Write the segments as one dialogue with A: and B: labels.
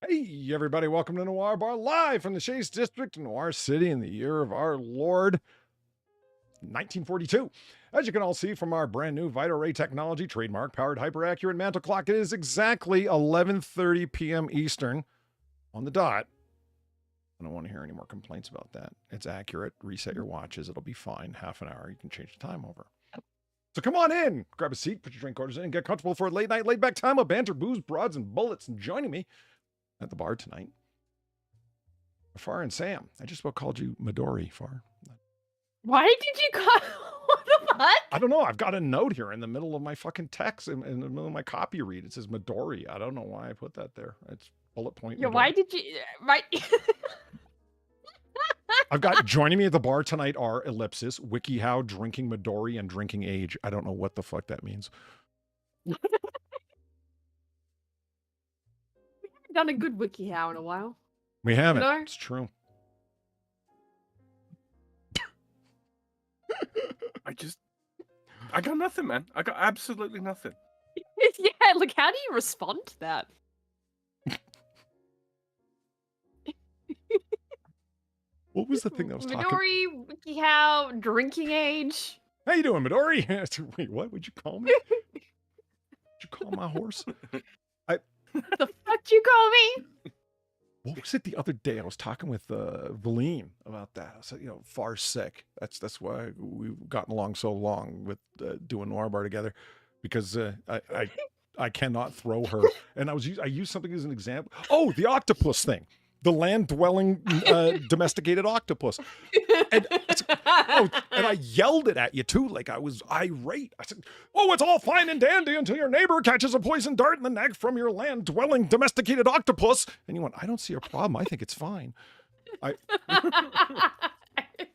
A: Hey, everybody, welcome to Noir Bar, live from the Chase District, Noir City, in the year of our Lord, 1942. As you can all see from our brand new Vital Ray technology, trademark, powered, hyper-accurate mantle clock, it is exactly 11:30 p.m. Eastern on the dot. I don't want to hear any more complaints about that. It's accurate. Reset your watches. It'll be fine. Half an hour. You can change the time over. So come on in, grab a seat, put your drink orders in, and get comfortable for a late night, laid back time of banter, booze, broads, and bullets. And joining me at the bar tonight, Far and Sam. I just about called you Midori, Far.
B: Why did you call? What the fuck?
A: I don't know. I've got a note here in the middle of my fucking text, in the middle of my copy read. It says Midori. I don't know why I put that there. It's bullet point.
B: Yeah,
A: Midori.
B: why did you? Right.
A: I've got joining me at the bar tonight are ellipsis, WikiHow, drinking Midori, and drinking age. I don't know what the fuck that means.
B: We haven't done a good WikiHow in a while.
A: We haven't.
B: No?
A: It's true.
C: I got nothing, man. I got absolutely nothing.
B: Yeah, like how do you respond to that?
A: What was the thing that was talking?
B: Midori, WikiHow, drinking age.
A: How you doing, Midori? Wait, what would you call me? Would you call my horse?
B: The fuck you call me?
A: What was it the other day? I was talking with Valine about that. I said, Far sick. That's why we've gotten along so long with doing Noir Bar together, because I cannot throw her. And I used something as an example. Oh, the octopus thing. The land-dwelling domesticated octopus. And I yelled it at you too, like I was irate. I said, "Oh, it's all fine and dandy until your neighbor catches a poison dart in the neck from your land-dwelling domesticated octopus." And you went, "I don't see a problem. I think it's fine." And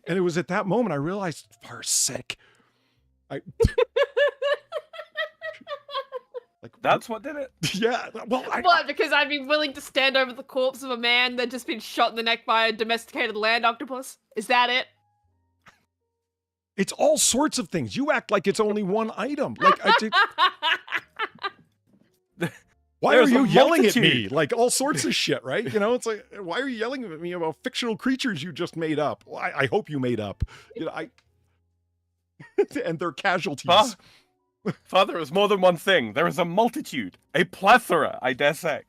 A: it was at that moment I realized, Far's sick.
C: That's what did it.
A: Yeah. Well,
B: What? Because I'd be willing to stand over the corpse of a man that just been shot in the neck by a domesticated land octopus? Is that it?
A: It's all sorts of things. You act like it's only one item. Like, why are you yelling at me? Like all sorts of shit, right? It's like, why are you yelling at me about fictional creatures you just made up? Well, I hope you made up. And they're casualties.
C: Father, is more than one thing. There is a multitude, a plethora, I dare say.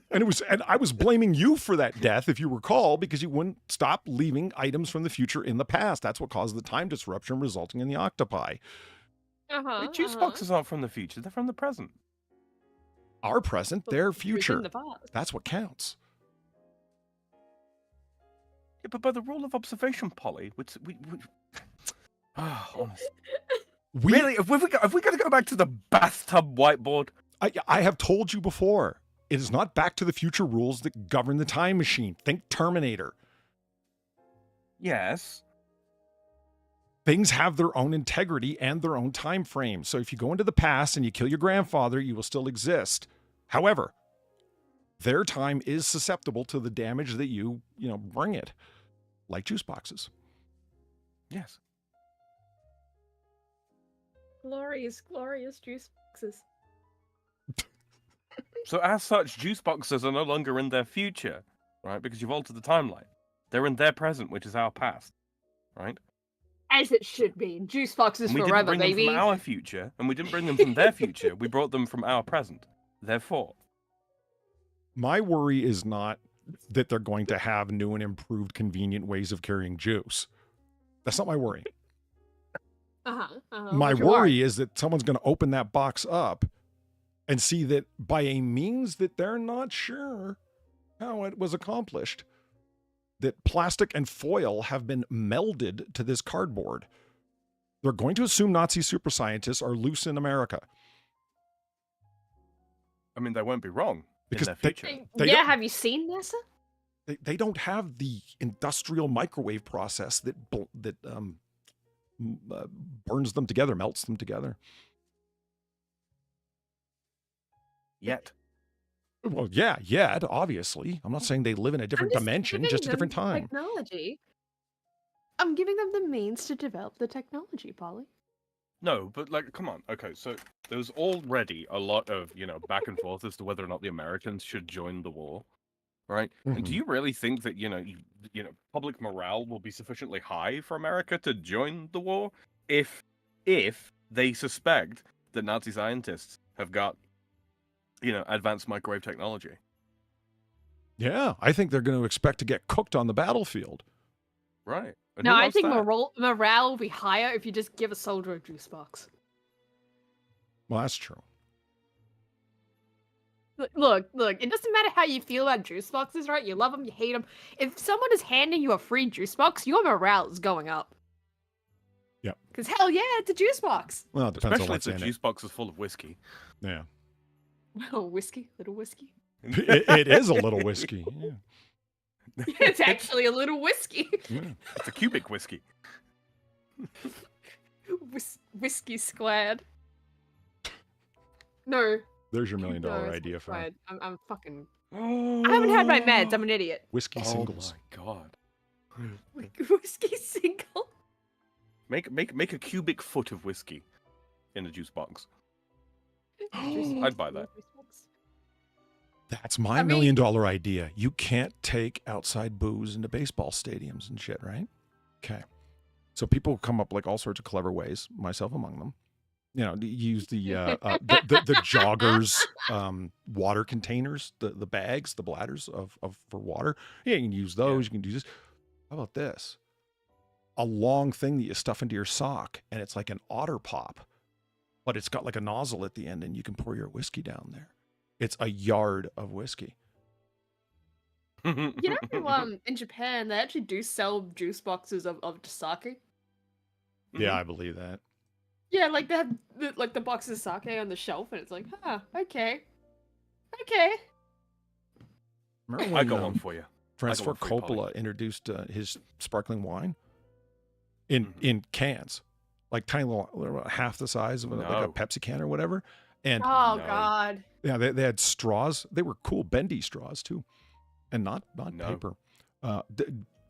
A: And I was blaming you for that death, if you recall, because you wouldn't stop leaving items from the future in the past. That's what caused the time disruption resulting in the octopi.
C: The juice boxes aren't from the future, they're from the present.
A: Our present, their future.
B: The past.
A: That's what counts.
C: Yeah, but by the rule of observation, Polly, which we honestly. Really? Have we got to go back to the bathtub whiteboard?
A: I have told you before, it is not Back to the Future rules that govern the time machine. Think Terminator.
C: Yes.
A: Things have their own integrity and their own time frame. So if you go into the past and you kill your grandfather, you will still exist. However, their time is susceptible to the damage that you bring it, like juice boxes.
C: Yes.
B: Glorious, glorious juice boxes.
C: So as such, juice boxes are no longer in their future, right? Because you've altered the timeline. They're in their present, which is our past, right?
B: As it should be. Juice boxes
C: And we
B: forever,
C: didn't bring
B: baby.
C: them from our future, and we didn't bring them from their future. We brought them from our present. Therefore,
A: my worry is not that they're going to have new and improved convenient ways of carrying juice. That's not my worry. My worry is that someone's going to open that box up and see that by a means that they're not sure how it was accomplished, that plastic and foil have been melded to this cardboard. They're going to assume Nazi super scientists are loose in America.
C: I mean, they won't be wrong
A: Because
C: in their future.
B: Yeah, have you seen NASA?
A: They don't have the industrial microwave process that burns them together, melts them together.
C: Yet.
A: Well, yeah, yet, obviously. I'm not saying they live in a different dimension, just a different time.
B: Technology. I'm giving them the means to develop the technology, Polly.
C: No, but like, come on. Okay, so there's already a lot of, back and forth as to whether or not the Americans should join the war, right? And do
A: Mhm.
C: you really think that, public morale will be sufficiently high for America to join the war if they suspect that Nazi scientists have got, advanced microwave technology?
A: Yeah, I think they're going to expect to get cooked on the battlefield.
C: Right. And
B: No,
C: who
B: I
C: wants
B: think
C: that?
B: morale will be higher if you just give a soldier a juice box.
A: Well, that's true.
B: Look, it doesn't matter how you feel about juice boxes, right? You love them, you hate them. If someone is handing you a free juice box, your morale is going up.
A: Yep.
B: Because hell yeah, it's a juice box.
A: Well, it depends on
C: Especially if
A: what's
C: the
A: in
C: juice box is full of whiskey.
A: it. Yeah.
B: Oh, whiskey, little whiskey.
A: It is a little whiskey. Yeah.
B: It's actually a little whiskey.
A: Yeah.
C: It's a cubic whiskey.
B: Whiskey squared. No.
A: There's your $1 million
B: no, it's
A: idea
B: not
A: for
B: squared. I'm fucking. I haven't had my meds. I'm an idiot.
A: whiskey singles.
C: Oh my god.
B: Whiskey single.
C: Make a cubic foot of whiskey in a juice box.
B: Juice
C: I'd buy that.
B: juice box.
A: That's my
B: I
A: $1
B: mean-
A: million idea. You can't take outside booze into baseball stadiums and shit, right? Okay. So people come up like all sorts of clever ways, myself among them. You use the joggers water containers, the bags, the bladders of for water. Yeah, you can use those. You can do this. How about this? A long thing that you stuff into your sock, and it's like an otter pop, but it's got like a nozzle at the end, and you can pour your whiskey down there. It's a yard of whiskey.
B: You know, in Japan, they actually do sell juice boxes of sake.
A: Yeah, I believe that.
B: Yeah, like they have the boxes of sake on the shelf, and it's like, okay.
A: Remember
C: I
A: when
C: got one for you.
A: Francis
C: I got one
A: Ford
C: for you, Polly.
A: Coppola introduced his sparkling wine in cans, like tiny little half the size of like a
C: No.
A: Pepsi can or whatever. And
B: Oh
C: No.
B: god.
A: yeah, they had straws. They were cool, bendy straws too, and not
C: No.
A: paper,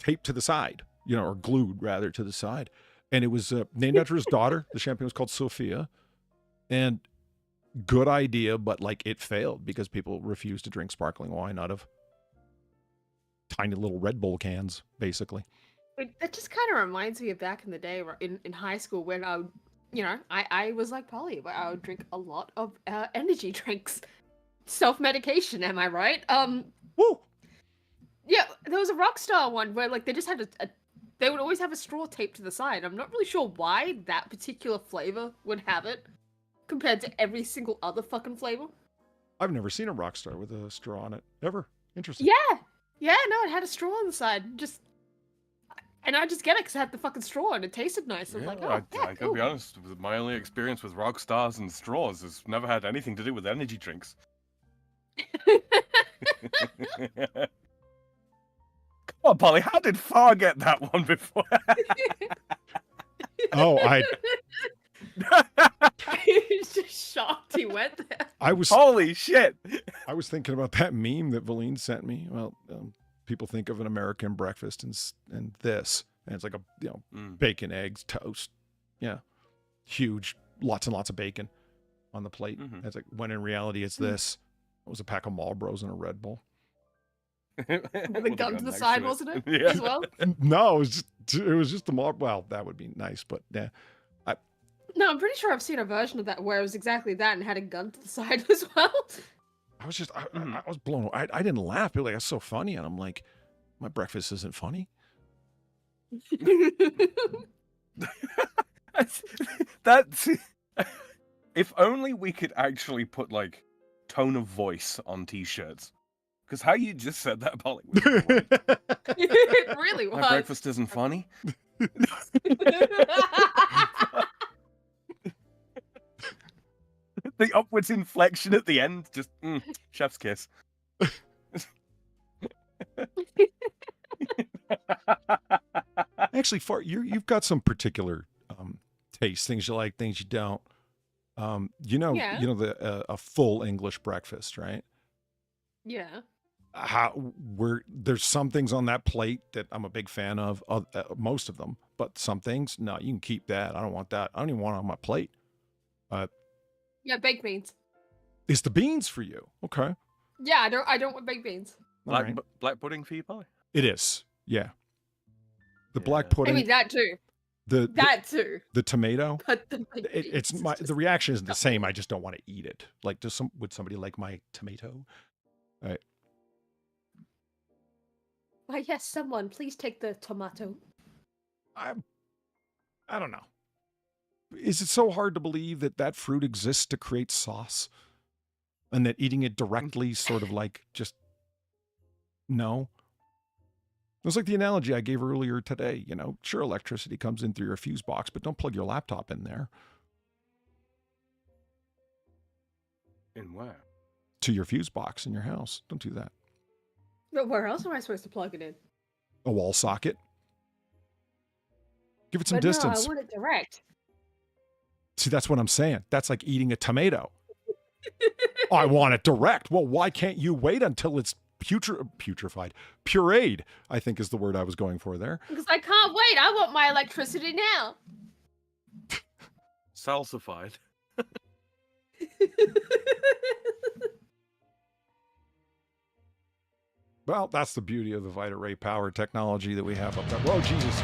A: taped to the side, or glued rather to the side. And it was named after his daughter. The champagne was called Sophia, and good idea, but like it failed because people refused to drink sparkling wine out of tiny little Red Bull cans, basically.
B: That just kind of reminds me of back in the day in high school when I would, I was like Polly, but I would drink a lot of energy drinks. Self-medication, am I right?
A: Woo!
B: Yeah, there was a Rockstar one where like they just had they would always have a straw taped to the side. I'm not really sure why that particular flavor would have it compared to every single other fucking flavor.
A: I've never seen a Rockstar with a straw on it ever. Interesting.
B: Yeah, no, it had a straw on the side. And I just get it because it had the fucking straw and it tasted nice. I'm
C: Yeah,
B: like,
C: I
B: cool.
C: gotta be honest. My only experience with rock stars and straws has never had anything to do with energy drinks. Come on, Polly. How did Far get that one before?
A: Oh,
B: He's just shocked he went there.
A: I was
C: Holy shit!
A: thinking about that meme that Valine sent me. Well, people think of an American breakfast and this, and it's like a bacon, eggs, toast, huge, lots and lots of bacon on the plate.
C: Mhm.
A: It's like when in reality it's this. It was a pack of Marlboros and a Red Bull.
B: With a gun to the side, wasn't it?
C: Yeah.
B: As well.
A: No, it was just the Marlboro. Well, that would be nice, but yeah.
B: No, I'm pretty sure I've seen a version of that where it was exactly that and had a gun to the side as well.
A: I was just, I was blown away. I didn't laugh. People were like, that's so funny. And I'm like, my breakfast isn't funny.
C: That's if only we could actually put like tone of voice on t-shirts. Because how you just said that, Polly, was great.
B: It really was.
C: My breakfast isn't funny. The upwards inflection at the end, just chef's kiss.
A: Actually, you've got some particular taste, things you like, things you don't.
B: Yeah.
A: A full English breakfast, right?
B: Yeah.
A: there's some things on that plate that I'm a big fan of, most of them, but some things, no, you can keep that. I don't want that. I don't even want it on my plate.
B: Yeah, baked beans.
A: It's the beans for you. Okay.
B: Yeah, I don't want baked beans.
C: Black pudding for you, Polly?
A: It is. Yeah. The
C: Yeah.
A: black
B: I
A: pudding.
B: mean that too.
A: The
B: too.
A: The tomato.
B: But the baked
A: It's
B: beans
A: my
B: is
A: the reaction isn't the same. I just don't want to eat it. Like, would somebody like my tomato?
B: Why, yes, someone, please take the tomato.
A: I don't know. Is it so hard to believe that that fruit exists to create sauce, and that eating it directly sort of like just no? It was like the analogy I gave earlier today. You know, sure, electricity comes in through your fuse box, but don't plug your laptop in there.
C: In where?
A: To your fuse box in your house. Don't do that.
B: But where else am I supposed to plug it in?
A: A wall socket. Give it some
B: But
A: distance.
B: No, I want it direct.
A: See, that's what I'm saying. That's like eating a tomato. I want it direct. Well, why can't you wait until it's putrefied? Pureed, I think is the word I was going for there.
B: Because I can't wait. I want my electricity now.
C: Salsified.
A: Well, that's the beauty of the Vita Ray power technology that we have up there. Whoa, Jesus.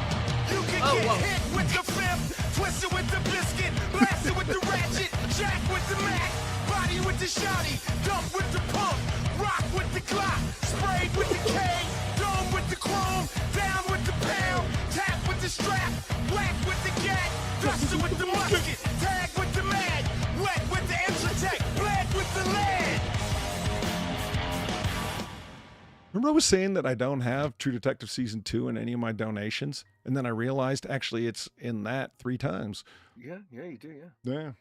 D: You can get hit with the fifth, twisted with the biscuit, blasted with the ratchet, jack with the mac, body with the shotty, dump with the pump, rock with the clock, sprayed with the K, dome with the chrome, down with the pound, tap with the strap, black with the gat, dusted with the musket, tag with the mag, wet with the Intratec, bled with the lead.
A: Remember I was saying that I don't have True Detective Season 2 in any of my donations? And then I realized, actually, it's in that 3 times.
C: Yeah, you do, yeah.
A: Yeah.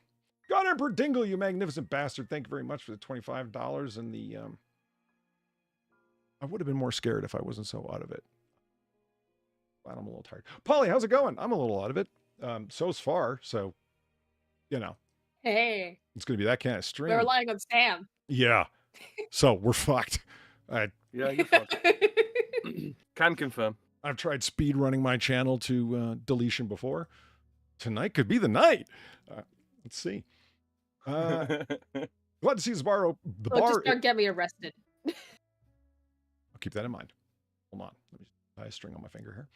A: God Emperor Dingle, you magnificent bastard. Thank you very much for the $25 and the... I would have been more scared if I wasn't so out of it. But I'm a little tired. Polly, how's it going? I'm a little out of it. So's far, so, you know.
B: Hey.
A: It's going to be that kind of stream.
B: We're relying on Sam.
A: Yeah. So we're fucked.
C: Yeah, you're fucked. Can confirm.
A: I've tried speed running my channel to deletion before. Tonight could be the night. Let's see. Glad to see this bar. The bar.
B: Just don't get me arrested.
A: I'll keep that in mind. Hold on. Let me tie a string on my finger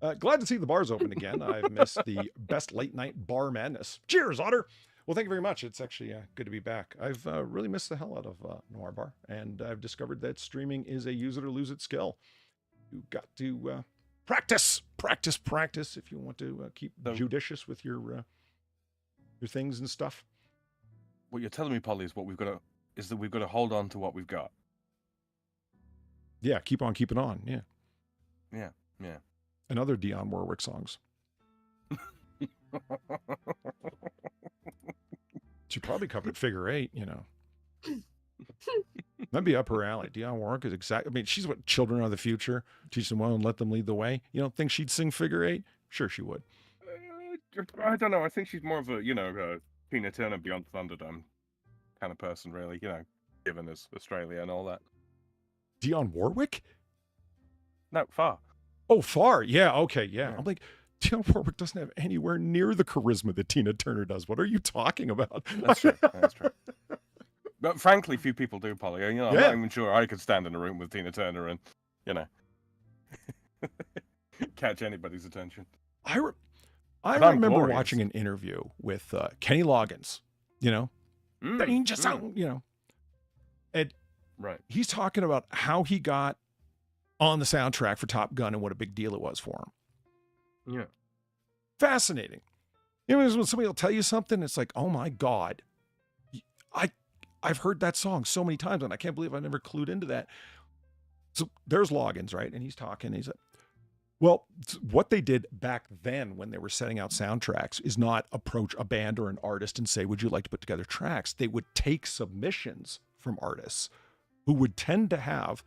A: here. Glad to see the bar's open again. I've missed the best late night bar madness. Cheers, Otter. Well, thank you very much. It's actually good to be back. I've really missed the hell out of Noir Bar, and I've discovered that streaming is a use it or lose it skill. You've got to practice if you want to keep judicious with your things and stuff.
C: What you're telling me, Polly, is that we've got to hold on to what we've got.
A: Yeah, keep on keeping on. Yeah.
C: Yeah.
A: And other Dionne Warwick songs. She probably covered Figure Eight, you know. That'd be up her alley. Dionne Warwick is exactly. I mean, she's what children are the future. Teach them well and let them lead the way. You don't think she'd sing Figure Eight? Sure, she would.
C: I don't know. I think she's more of a Tina Turner Beyond Thunderdome kind of person, really. You know, given as Australia and all that.
A: Dionne Warwick?
C: No, Far.
A: Oh, Far. Yeah. Okay. Yeah. I'm like, Dionne Warwick doesn't have anywhere near the charisma that Tina Turner does. What are you talking about?
C: That's true. That's true. But frankly, few people do, Polly. I'm not even sure I could stand in a room with Tina Turner and, catch anybody's attention.
A: I remember watching an interview with Kenny Loggins, Danger Zone, and
C: right.
A: He's talking about how he got on the soundtrack for Top Gun and what a big deal it was for him.
C: Yeah.
A: Fascinating. When somebody will tell you something, it's like, oh my God. I've heard that song so many times and I can't believe I never clued into that. So there's Loggins, right? And he's talking. He's like, well, what they did back then when they were setting out soundtracks is not approach a band or an artist and say, would you like to put together tracks? They would take submissions from artists who would tend to have,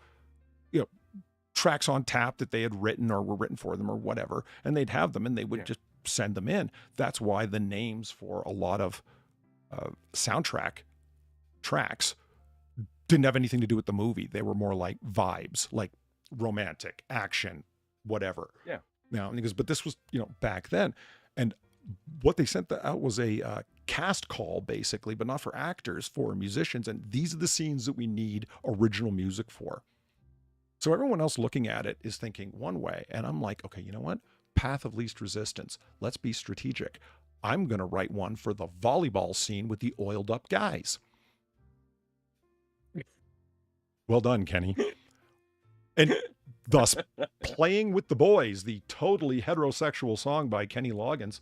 A: tracks on tap that they had written or were written for them or whatever, and they'd have them and they would just send them in. That's why the names for a lot of soundtrack tracks didn't have anything to do with the movie. They were more like vibes, like romantic, action, whatever.
C: Yeah.
A: Now, and he goes, but this was, back then. And what they sent out was a cast call, basically, but not for actors, for musicians. And these are the scenes that we need original music for. So everyone else looking at it is thinking one way. And I'm like, okay, you know what? Path of least resistance. Let's be strategic. I'm going to write one for the volleyball scene with the oiled up guys. Well done, Kenny. And thus, Playing with the Boys, the totally heterosexual song by Kenny Loggins,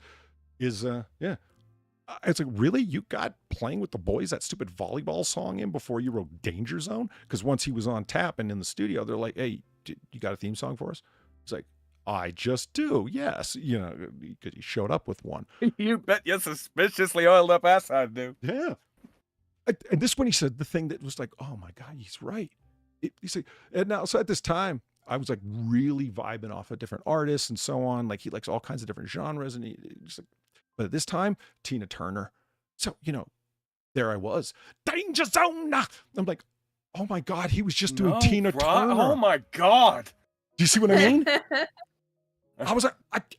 A: is, it's like, really? You got Playing with the Boys, that stupid volleyball song, in before you wrote Danger Zone? Because once he was on tap and in the studio, they're like, hey, you got a theme song for us? He's like, I just do, yes. Because he showed up with one.
C: You bet your suspiciously oiled up ass I do.
A: Yeah. And this when he said the thing that was like, oh my God, he's right. He said, and now, so at this time, I was like really vibing off of different artists and so on. Like he likes all kinds of different genres. And but at this time, Tina Turner. So, there I was. Danger Zone. I'm like, oh my God, he was just doing Tina Turner.
C: Oh my God.
A: Do you see what I mean? I was like,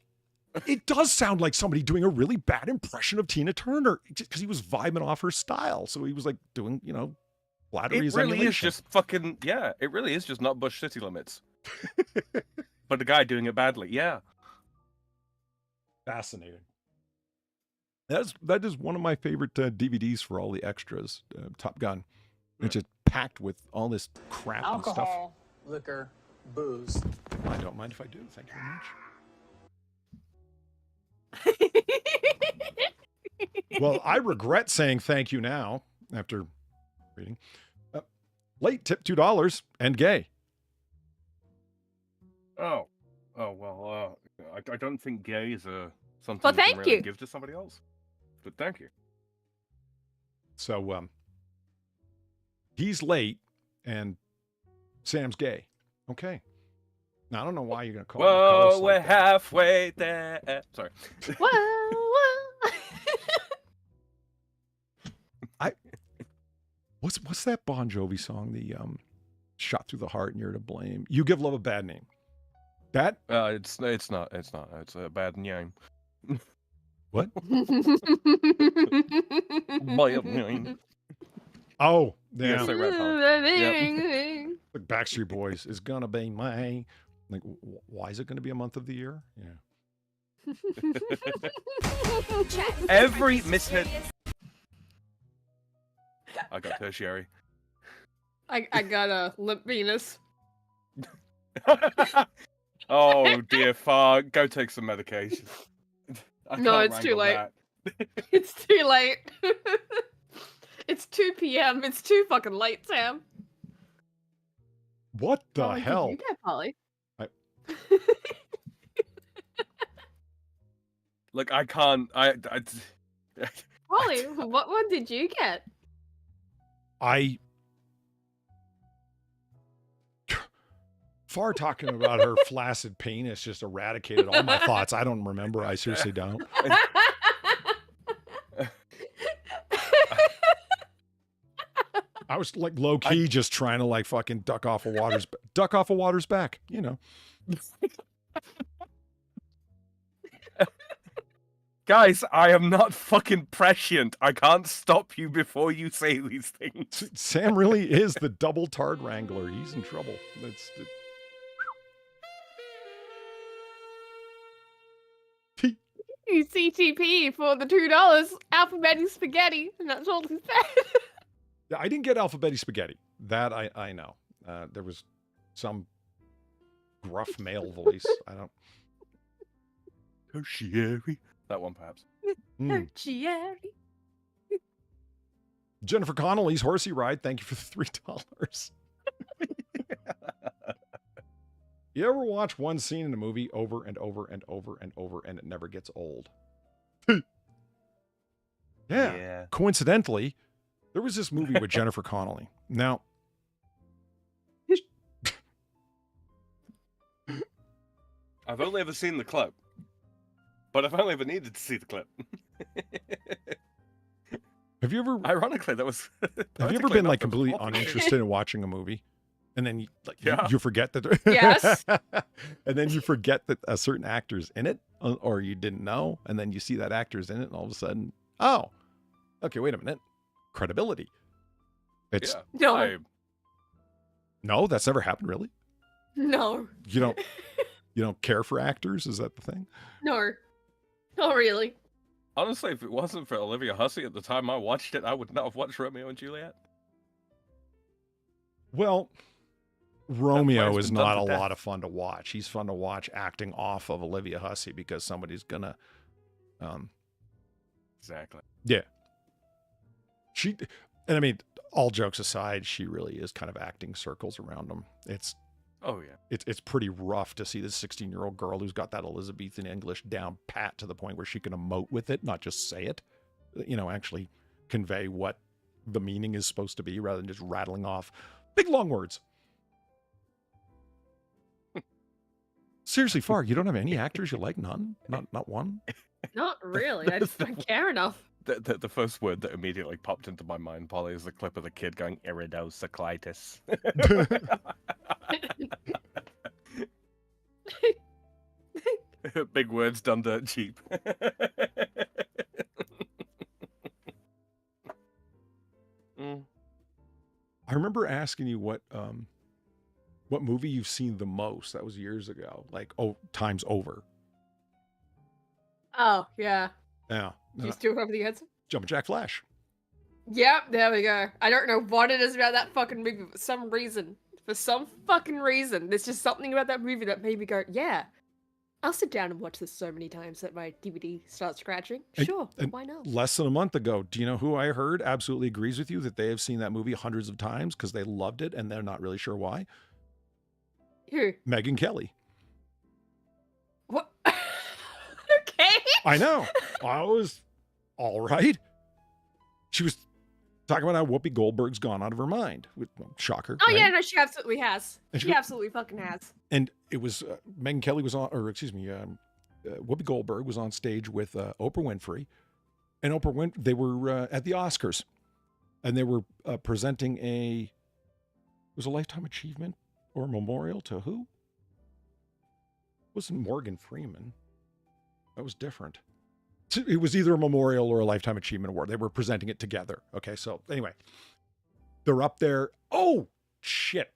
A: it does sound like somebody doing a really bad impression of Tina Turner because he was vibing off her style. So he was like doing, flatteries.
C: It really is just fucking, it really is just not Bush City Limits. But the guy doing it badly, yeah.
A: Fascinating. That is one of my favorite DVDs for all the extras, Top Gun. It's just packed with all this crap and stuff.
E: Alcohol, liquor, booze.
A: I don't mind if I do. Thank you very much. Well, I regret saying thank you now after reading. Late tip $2 and gay.
C: Oh well. I don't think gay is something
B: Well,
C: you can
B: thank
C: really
B: you.
C: give to somebody else. But thank you.
A: So he's late and Sam's gay. Okay. Now I don't know why you're gonna call.
C: Whoa, we're halfway there. Sorry.
B: Whoa.
A: What's that Bon Jovi song? The Shot Through the Heart and You're to Blame. You Give Love a Bad Name. That
C: It's not. It's a bad name.
A: what?
C: Bad name.
A: Oh, yeah.
C: Yes, I read that.
A: Like Backstreet Boys is gonna be my. Like, why is it gonna be a month of the year? Yeah.
C: Every mishead. I got tertiary.
B: I got a limp Venus.
C: Oh dear, fuck. Go take some medication.
B: No, it's too late. It's too late. It's 2 p.m. It's too fucking late, Sam.
A: What the
B: How long
A: hell?
B: did you get, Polly?
C: Look, I can't. I
B: Polly, what one did you get?
A: Far talking about her flaccid penis just eradicated all my thoughts. I don't remember. I seriously don't. I was like low key just trying to like fucking duck off a water's back,
C: Guys, I am not fucking prescient. I can't stop you before you say these things.
A: Sam really is the double tard wrangler. He's in trouble.
B: You CTP for the $2 alphabetic spaghetti, and that's all he said.
A: I didn't get alphabetic spaghetti. That I know. There was some gruff male voice. I don't.
C: Tertiary. That one, perhaps.
B: Tertiary.
A: Jennifer Connelly's Horsey Ride. Thank you for the $3. You ever watch one scene in a movie over and over and over and over and it never gets old? Yeah. Coincidentally, there was this movie with Jennifer Connelly. Now,
C: I've only ever seen the clip, but I've only ever needed to see the clip.
A: Have you ever
C: Ironically, that was.
A: have you ever been like completely uninterested in watching a movie, and then you forget that?
B: Yes.
A: And then you forget that a certain actor's in it, or you didn't know, and then you see that actor's in it, and all of a sudden, oh, okay, wait a minute, credibility. It's
B: No.
A: no, that's never happened, really.
B: No.
A: You don't care for actors? Is that the thing?
B: No. Not really.
C: Honestly, if it wasn't for Olivia Hussey at the time I watched it, I would not have watched Romeo and Juliet.
A: Well, Romeo
C: plan's
A: is
C: been done
A: not
C: to
A: a
C: death.
A: lot of fun to watch. He's fun to watch acting off of Olivia Hussey because somebody's gonna,
C: Exactly.
A: yeah. And I mean, all jokes aside, she really is kind of acting circles around him.
C: Oh yeah.
A: It's pretty rough to see this 16-year-old girl who's got that Elizabethan English down pat to the point where she can emote with it, not just say it, actually convey what the meaning is supposed to be rather than just rattling off big long words. Seriously, Far, you don't have any actors you like? None? Not one?
B: Not really. I just don't care enough.
C: The first word that immediately popped into my mind, Polly, is the clip of the kid going iridocyclitis. Big words done dirt cheap.
A: I remember asking you what movie you've seen the most. That was years ago, like times over.
B: Oh, yeah.
A: Yeah.
B: Do you still have the answer?
A: Jumpin' Jack Flash.
B: Yep, there we go. I don't know what it is about that fucking movie, but for some fucking reason, there's just something about that movie that made me go, yeah, I'll sit down and watch this so many times that my DVD starts scratching. Sure,
A: And
B: why not?
A: less than a month ago, do you know who I heard absolutely agrees with you that they have seen that movie hundreds of times because they loved it and they're not really sure why?
B: Who?
A: Megyn Kelly.
B: What? Okay.
A: I know. I was all right. She was talking about how Whoopi Goldberg's gone out of her mind. Shocker.
B: Oh,
A: right?
B: yeah, no, she absolutely has.
A: And
B: She absolutely fucking has.
A: And it was Megyn Kelly was on, or excuse me, Whoopi Goldberg was on stage with Oprah Winfrey, and they were at the Oscars, and they were presenting it was a Lifetime Achievement or memorial to who? It wasn't Morgan Freeman. That was different. It was either a memorial or a Lifetime Achievement Award. They were presenting it together. Okay, so anyway, they're up there. Oh, shit.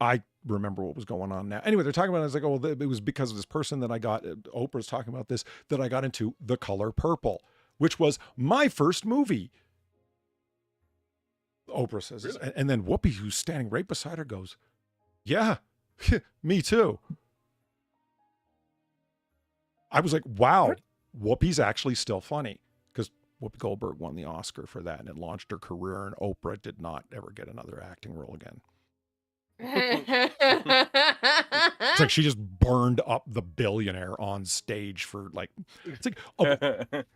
A: I remember what was going on now. Anyway, they're talking about it. I was like, oh, it was because of this person that I got, Oprah's talking about this, that I got into The Color Purple, which was my first movie. Oprah says this.
C: Really?
A: And then Whoopi, who's standing right beside her, goes, yeah, me too. I was like, wow, Whoopi's actually still funny, because Whoopi Goldberg won the Oscar for that and it launched her career, and Oprah did not ever get another acting role again. It's like she just burned up the billionaire on stage for like, it's like,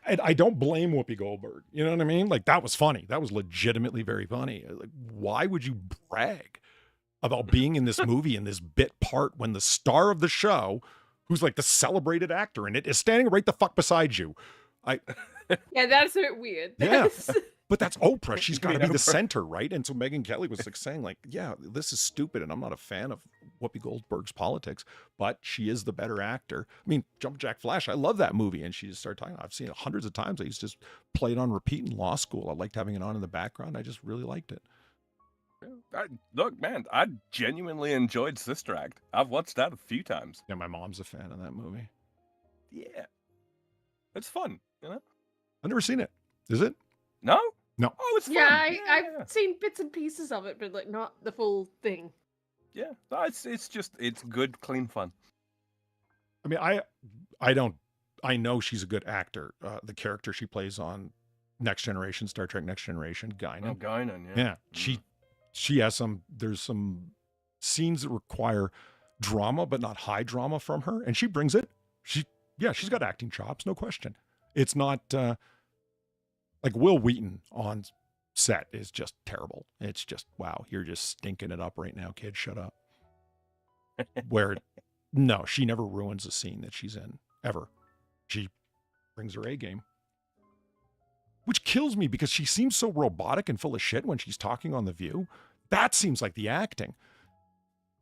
A: and I don't blame Whoopi Goldberg. You know what I mean? Like, that was funny. That was legitimately very funny. Like, why would you brag about being in this movie in this bit part when the star of the show, who's like the celebrated actor in it, is standing right the fuck beside you?
B: Yeah, that's a bit weird.
A: Yeah. But that's Oprah. She's got to be the
C: Oprah.
A: center, right? And so Megyn Kelly was like saying, like, yeah, this is stupid, and I'm not a fan of Whoopi Goldberg's politics, but she is the better actor. I mean, Jumpin' Jack Flash, I love that movie. And she just started talking. I've seen it hundreds of times. I used to just play it on repeat in law school. I liked having it on in the background. I just really liked it.
C: Look, man, I genuinely enjoyed Sister Act. I've watched that a few times.
A: Yeah, my mom's a fan of that movie.
C: Yeah. It's fun, you know?
A: I've never seen it. Is it?
C: No?
A: No.
C: Oh, it's fun.
B: Yeah,
C: Yeah.
B: I've seen bits and pieces of it, but like not the full thing.
C: Yeah. No, it's good, clean fun.
A: I mean, I know she's a good actor. The character she plays on Next Generation, Star Trek Next Generation, Guinan.
C: Oh, Guinan,
A: Yeah, she has there's some scenes that require drama, but not high drama from her, and she brings it. She's got acting chops, no question. It's not like Will Wheaton on set is just terrible. It's just, wow, you're just stinking it up right now, kid. Shut up. Where, no, she never ruins a scene that she's in, ever. She brings her A game. which kills me because she seems so robotic and full of shit when she's talking on The View. That seems like the acting.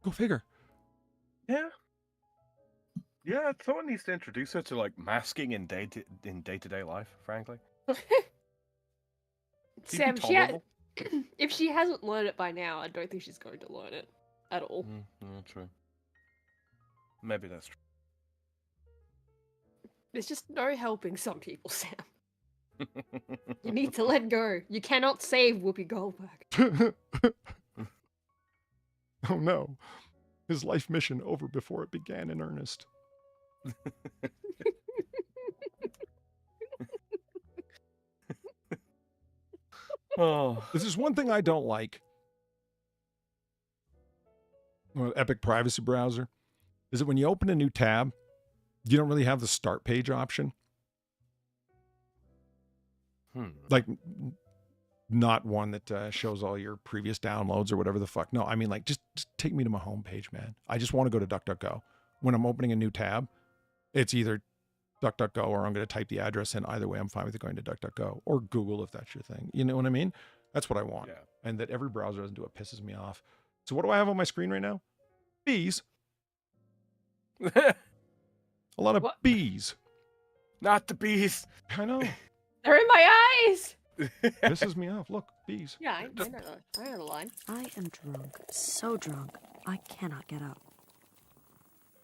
A: Go figure.
C: Yeah. Yeah, someone needs to introduce her to like masking in day-to-day life, frankly.
B: Sam, if she hasn't learned it by now, I don't think she's going to learn it at all.
C: True. Maybe that's true.
B: There's just no helping some people, Sam. You need to let go. You cannot save Whoopi Goldberg.
A: Oh no. His life mission over before it began in earnest.
C: Oh,
A: This is one thing I don't like. Well, Epic Privacy Browser is that when you open a new tab, you don't really have the start page option. Like, not one that shows all your previous downloads or whatever the fuck. No, I mean, like, just take me to my homepage, man. I just want to go to DuckDuckGo. When I'm opening a new tab, it's either DuckDuckGo or I'm going to type the address in. Either way, I'm fine with going to DuckDuckGo or Google if that's your thing. You know what I mean? That's what I want.
C: yeah.
A: And that every browser doesn't do it pisses me off. So what do I have on my screen right now? Bees. A lot of
B: What?
A: bees.
C: Not the bees.
A: I know.
B: They're in my eyes!
A: Pisses me off. Look, bees.
B: Yeah, I know the line.
F: I am drunk, so drunk, I cannot get up.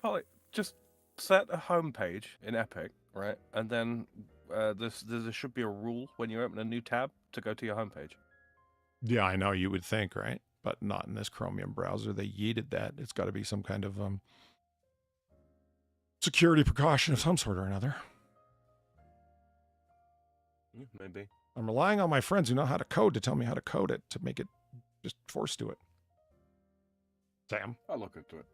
C: Polly, just set a homepage in Epic, right? And then there should be a rule when you open a new tab to go to your homepage.
A: Yeah, I know you would think, right? But not in this Chromium browser. They yeeted that. It's got to be some kind of security precaution of some sort or another.
C: Maybe.
A: I'm relying on my friends who know how to code to tell me how to code it, to make it just force to it. Sam?
C: I'll look into it.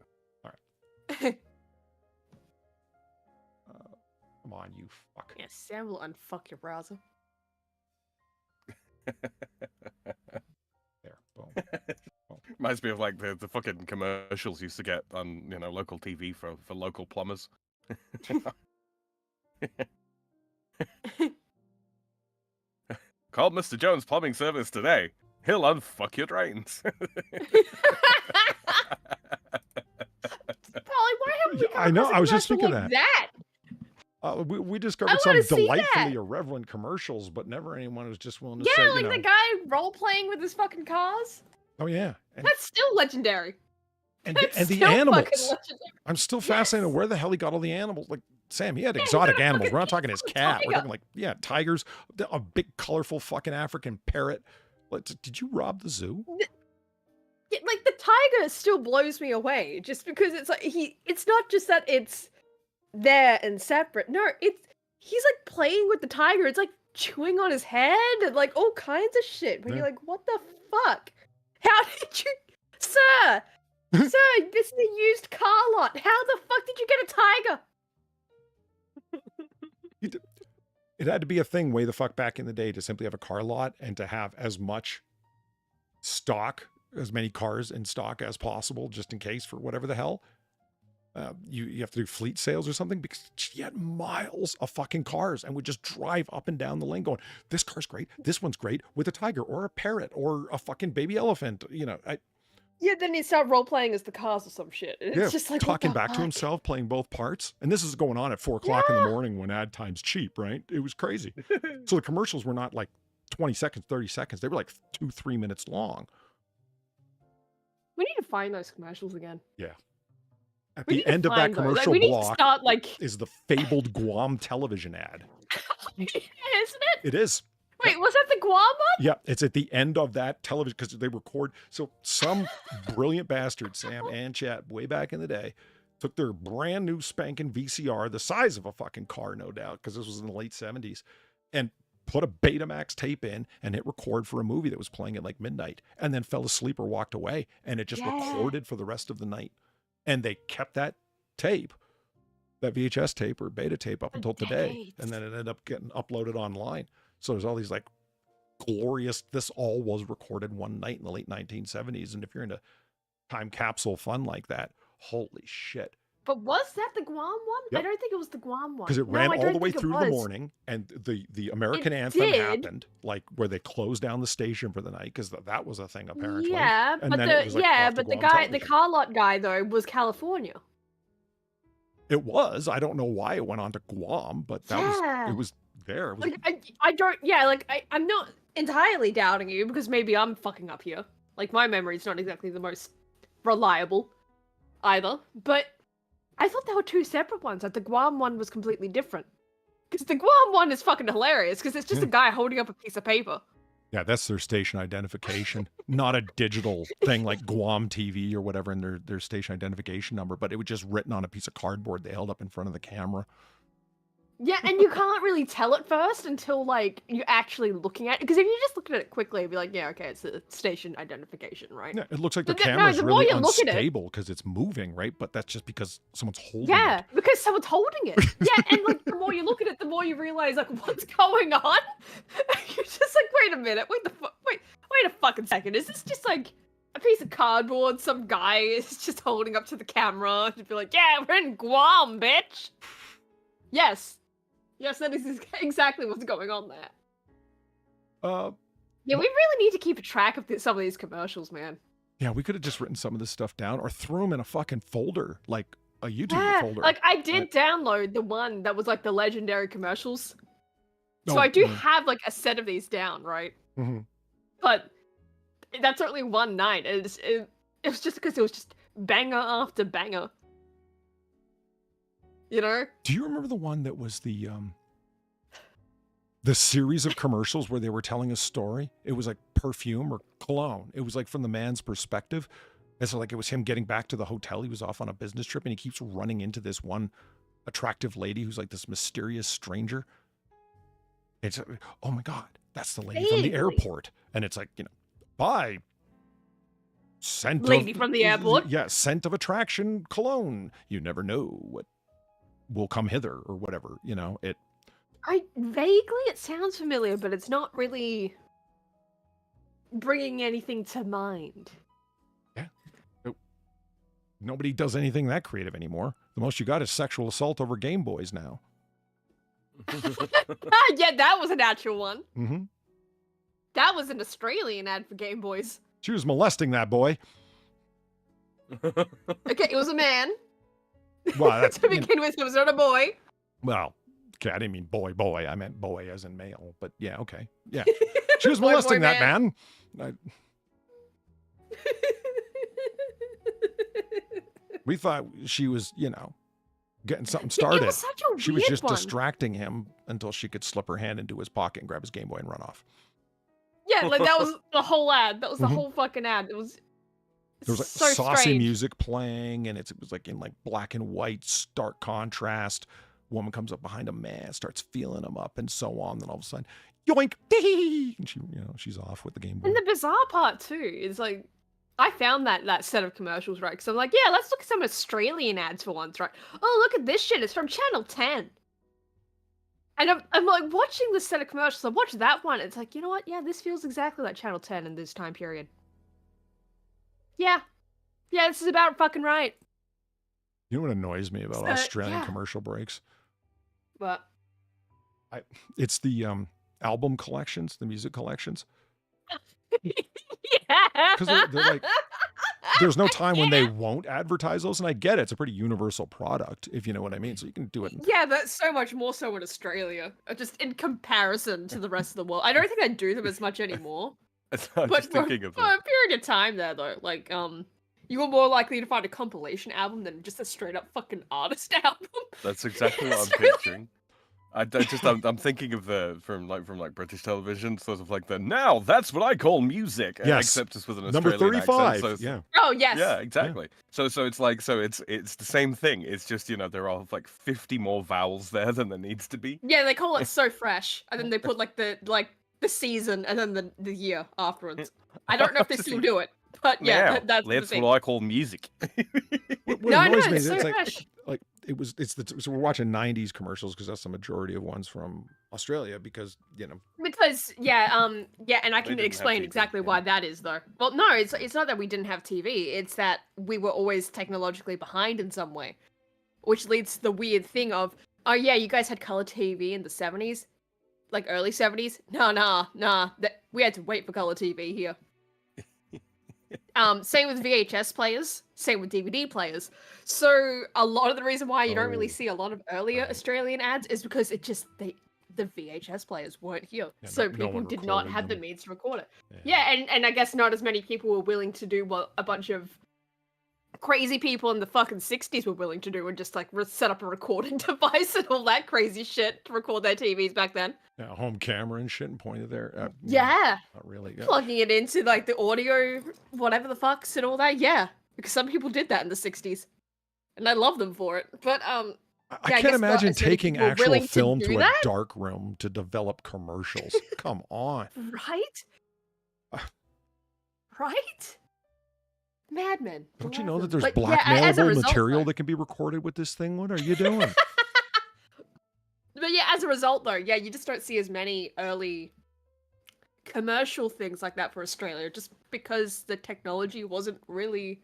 A: Come on, you fuck.
B: Yeah, Sam will unfuck your browser.
A: There, boom.
C: Reminds me of like the fucking commercials used to get on local TV for local plumbers. Call Mr. Jones Plumbing Service today. He'll unfuck your drains.
B: Polly, why haven't we come
A: I know,
B: across a
A: I was just
B: commercial
A: thinking
B: like that.
A: We discovered some
B: wanna see
A: delightfully
B: that.
A: irreverent commercials, but never anyone was just willing to
B: Yeah,
A: say,
B: like
A: you know,
B: the guy role playing with his fucking cars.
A: oh yeah, and
B: That's still legendary.
A: the
B: That's
A: the
B: still fucking
A: animals.
B: legendary.
A: I'm still fascinated
B: Yes.
A: where the hell he got all the animals. Like Sam, he had
B: Yeah, he
A: exotic
B: got a
A: animals.
B: fucking-
A: We're not talking his
B: he got a
A: cat. We're
B: tiger.
A: talking like, yeah, tigers, a big colorful fucking African parrot. Did you rob the zoo?
B: Yeah, like the tiger still blows me away, just because it's like it's not just that it's there and separate. No, he's like playing with the tiger. It's like chewing on his head and like all kinds of shit. But
A: Yeah.
B: you're like, what the fuck? How did you, sir? Sir, this is a used car lot. How the fuck did you get a tiger?
A: It had to be a thing way the fuck back in the day to simply have a car lot and to have as much stock, as many cars in stock as possible, just in case for whatever the hell. You have to do fleet sales or something because she had miles of fucking cars and would just drive up and down the lane going, this car's great, this one's great, with a tiger or a parrot or a fucking baby elephant.
B: Yeah, then he started role playing as the cars or some shit. It's
A: Yeah,
B: just like
A: talking
B: what the
A: back to
B: fuck?
A: himself, playing both parts. And this is going on at 4 o'clock in the morning when ad time's cheap, right? It was crazy. So the commercials were not like 20 seconds, 30 seconds. They were like 2-3 minutes long.
B: We need to find those commercials again.
A: At
B: We
A: the
B: need to
A: end of that
B: find those. Like,
A: commercial
B: we need to
A: block
B: start like,
A: is the fabled Guam television ad.
B: isn't it?
A: It is.
B: Wait, was that the Guam one?
A: Yeah, it's at the end of that television because they record. So some brilliant bastard, Sam and Chat, way back in the day, took their brand new spanking VCR, the size of a fucking car, no doubt, because this was in the late 70s, and put a Betamax tape in and hit record for a movie that was playing at like midnight, and then fell asleep or walked away, and it just
B: Yeah.
A: recorded for the rest of the night. And they kept that tape, that VHS tape or beta tape up until today,
B: decades.
A: and then it ended up getting uploaded online. So there's all these like glorious, this all was recorded one night in the late 1970s. And if you're into time capsule fun like that, holy shit.
B: But was that the Guam one?
A: Yep.
B: I don't think it was the Guam one.
A: Because it
B: No,
A: ran
B: I
A: all
B: don't
A: the way
B: think it
A: through the
B: was.
A: morning, and the American
B: It
A: anthem
B: did.
A: happened, like where they closed down the station for the night, because that was a thing apparently.
B: Yeah,
A: And
B: but
A: then it was, like, off to
B: the
A: Guam
B: guy, the
A: television.
B: car lot guy though was California.
A: It was. I don't know why it went on to Guam, but
B: Yeah.
A: it was there. It was,
B: Like I don't. Yeah, like I'm not entirely doubting you because maybe I'm fucking up here. Like my memory's not exactly the most reliable either, but I thought there were two separate ones. Like the Guam one was completely different. Because the Guam one is fucking hilarious because it's just a guy holding up a piece of paper.
A: yeah, that's their station identification, not a digital thing like Guam TV or whatever in their station identification number, but it was just written on a piece of cardboard they held up in front of the camera.
B: Yeah, and you can't really tell at first until like you're actually looking at it. Because if you just look at it quickly, you'd be like, yeah, okay, it's a station identification, right?
A: Yeah, it looks like the
B: But no,
A: camera's
B: the more
A: really
B: you look at it-
A: unstable because it's moving, right? But that's just because someone's holding
B: Yeah,
A: it.
B: because someone's holding it. Yeah, and like the more you look at it, the more you realize like what's going on. You're just like, wait a minute, wait a fucking second. Is this just like a piece of cardboard some guy is just holding up to the camera to be like, yeah, we're in Guam, bitch. Yes, that is exactly what's going on there. Yeah, we really need to keep a track of some of these commercials, man.
A: Yeah, we could have just written some of this stuff down or threw them in a fucking folder, like a YouTube
B: Yeah,
A: folder.
B: like I did download the one that was like the legendary commercials. So
A: Oh,
B: I do
A: mhm.
B: have like a set of these down, right?
A: Mhm.
B: But that's only one night. It was just because it was just banger after banger. You know?
A: Do you remember the one that was the series of commercials where they were telling a story? It was like perfume or cologne. It was like from the man's perspective. And so like it was him getting back to the hotel. He was off on a business trip and he keeps running into this one attractive lady who's like this mysterious stranger. It's oh my God, that's the lady from the
B: Vaguely.
A: airport. And it's like, bye. Scent
B: Lady
A: of,
B: from the airport?
A: Yeah, scent of attraction cologne. You never know what will come hither or whatever, it.
B: It sounds familiar, but it's not really bringing anything to mind.
A: Nobody does anything that creative anymore. The most you got is sexual assault over Game Boys now.
B: Yeah, that was an actual one.
A: Mm-hmm.
B: That was an Australian ad for Game Boys.
A: She was molesting that boy.
B: Okay, it was a man.
A: Well, that's
B: To begin with, it was not a boy.
A: well. Okay, I didn't mean boy. I meant boy as in male. But yeah, okay, yeah. She was
B: Boy,
A: molesting
B: boy,
A: that man. We thought she was, getting something started.
B: It was such a
A: She was
B: weird
A: just
B: one.
A: distracting him until she could slip her hand into his pocket and grab his Game Boy and run off.
B: Yeah, like that was the whole ad. That was the
A: Mhm.
B: whole fucking ad. It was
A: There was like
B: so
A: saucy
B: strange.
A: music playing, and it was like in like black and white, stark contrast. Woman comes up behind a man, starts feeling him up, and so on. Then all of a sudden, yoink, dee, and she's off with the Game Boy.
B: And the bizarre part too is like, I found that set of commercials, right? Because I'm like, yeah, let's look at some Australian ads for once, right? Oh, look at this shit. It's from Channel 10. And I'm like watching this set of commercials. I watched that one. It's like, you know what? Yeah, this feels exactly like Channel 10 in this time period. Yeah, this is about fucking right.
A: You know what annoys me about
B: So,
A: Australian
B: yeah.
A: commercial breaks?
B: But
A: It's the album collections, the music collections.
B: yeah,
A: 'Cause they're like, there's no time when they won't advertise those, and I get it. It's a pretty universal product, if you know what I mean. So you can do it.
B: Yeah, that's so much more so in Australia, just in comparison to the rest of the world. I don't think I do them as much anymore.
C: I'm
B: But
C: just thinking of
B: for a period of time there, though, like, you were more likely to find a compilation album than just a straight up fucking artist album.
C: That's exactly what
B: It's
C: I'm
B: really-
C: picturing. I'm thinking of from British television, sort of like now that's what I call music.
A: Yes.
C: Except it's with an
A: Number
C: Australian
A: 35.
C: accent. So
A: Yeah.
B: Oh yes.
C: yeah, exactly. So it's like it's the same thing. It's just there are like 50 more vowels there than there needs to be.
B: Yeah, they call it So Fresh, and then they put like the season and then the year afterwards. I don't know if they still do it, but yeah,
C: Now,
B: that's the
C: that's
B: thing.
C: what I call music.
A: What
B: No,
A: annoys me
B: it's
A: is
B: So
A: it's
B: Fresh.
A: like so we're watching 90s commercials because that's the majority of ones from Australia because
B: Because and I can
C: didn't have
B: explain
C: TV,
B: exactly
C: yeah.
B: why that is though. Well, no, it's not that we didn't have TV. It's that we were always technologically behind in some way. which leads to the weird thing of, oh yeah, you guys had color TV in the 70s, like early 70s. Nah. We had to wait for color TV here. Same with VHS players, same with DVD players. So a lot of the reason why you don't really see a lot of earlier Australian ads is because the VHS players weren't here.
A: Yeah,
B: so
A: no
B: people
A: one
B: did not
A: recorded
B: have the
A: them.
B: means to record it.
A: Yeah.
B: Yeah, and I guess not as many people were willing to do what a bunch of crazy people in the fucking 60s were willing to do and just like set up a recording device and all that crazy shit to record their TVs back then.
A: Yeah, home camera and shit and pointed there.
B: Yeah.
A: Not really.
B: Plugging it into like the audio, whatever the fucks and all that. Yeah. Because some people did that in the 60s. And I love them for it. But
A: I
B: yeah,
A: can't
B: guess not
A: imagine
B: as many
A: taking
B: people were
A: actual
B: willing to
A: film
B: do
A: to a
B: that.
A: dark room to develop commercials. Come on.
B: Right? Right? Madmen.
A: Don't you
B: Love
A: know that
B: them.
A: there's
B: But, yeah, as a
A: blackmailable
B: result,
A: material
B: though-
A: that can be recorded with this thing? What are you doing?
B: But yeah, as a result, though, yeah, you just don't see as many early commercial things like that for Australia, just because the technology wasn't really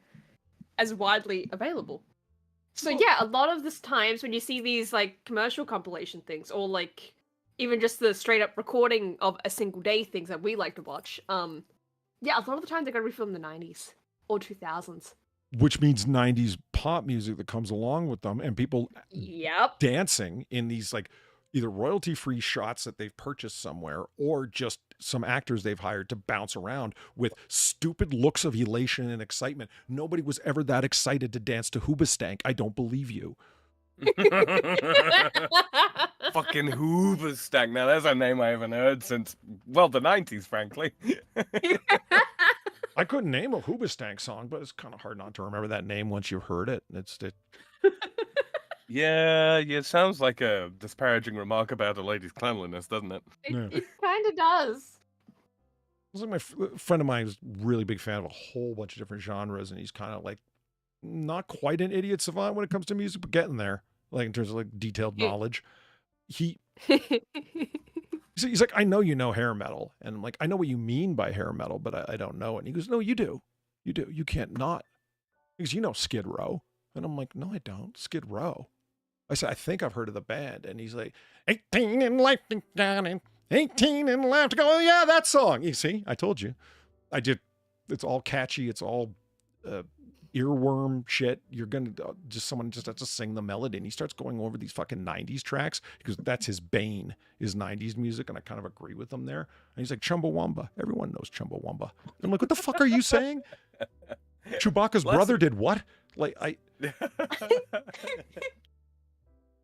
B: as widely available. So yeah, a lot of the times when you see these like commercial compilation things, or like even just the straight up recording of a single day things that we like to watch, yeah, a lot of the time they're gonna be from the 90s or 2000s.
A: Which means 90s pop music that comes along with them, and people
B: Yep.
A: dancing in these like either royalty-free shots that they've purchased somewhere, or just some actors they've hired to bounce around with stupid looks of elation and excitement. Nobody was ever that excited to dance to Hoobastank. I don't believe you.
C: Fucking Hoobastank. Now, that's a name I haven't heard since, well, the 90s, frankly.
A: I couldn't name a Hoobastank song, but it's kind of hard not to remember that name once you've heard it.
C: Yeah, it sounds like a disparaging remark about a lady's cleanliness, doesn't it?
A: Yeah.
B: It kind of does.
A: It's like my friend of mine is really big fan of a whole bunch of different genres, and he's kind of like not quite an idiot savant when it comes to music, but getting there, like in terms of like detailed knowledge. He's like, I know you know hair metal, and I'm like, I know what you mean by hair metal, but I don't know it. And he goes, no, you do, you can't not, because you know Skid Row, and I'm like, no, I don't. Skid Row. I said, I think I've heard of the band, and he's like, 18 and life to go, 18 and life to go. Oh, yeah, that song. You see, I told you. It's all catchy. It's all earworm shit. You're going to someone just has to sing the melody. And he starts going over these fucking 90s tracks because that's his bane, is 90s music. And I kind of agree with him there. And he's like, Chumbawamba. Everyone knows Chumbawamba. I'm like, what the fuck are you saying? Chewbacca's brother did what? Like,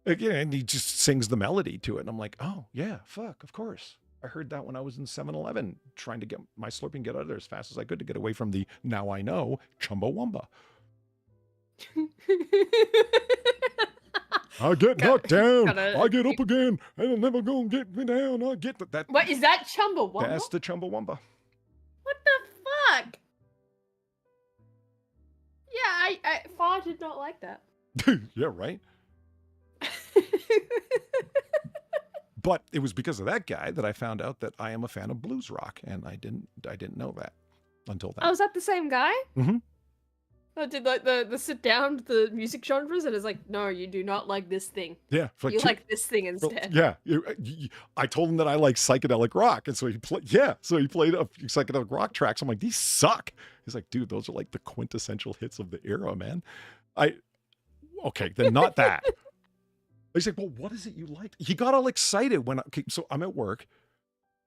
A: Again, and he just sings the melody to it. And I'm like, oh, yeah, fuck, of course. I heard that when I was in 7-Eleven trying to get my Slurpee get out of there as fast as I could to get away from the now I know Chumbawamba. I get knocked down. I get up again. And they're never going to get me down. I get that.
B: What, is that Chumbawamba?
A: That's the Chumbawamba.
B: What the fuck? Yeah, Far did not like that.
A: Yeah, right. But it was because of that guy that I found out that I am a fan of blues rock, and I didn't know that until then.
B: Oh, is that the same guy?
A: Mm-hmm.
B: Oh, did like the sit down the music genres and is like, no, you do not like this thing.
A: Yeah, for
B: You like this thing instead.
A: Yeah, I told him that I like psychedelic rock, and so he played. Yeah, so he played a few psychedelic rock tracks. I'm like, these suck. He's like, dude, those are like the quintessential hits of the era, man. Okay, then not that. He's like, well, what is it you like? He got all excited when so I'm at work,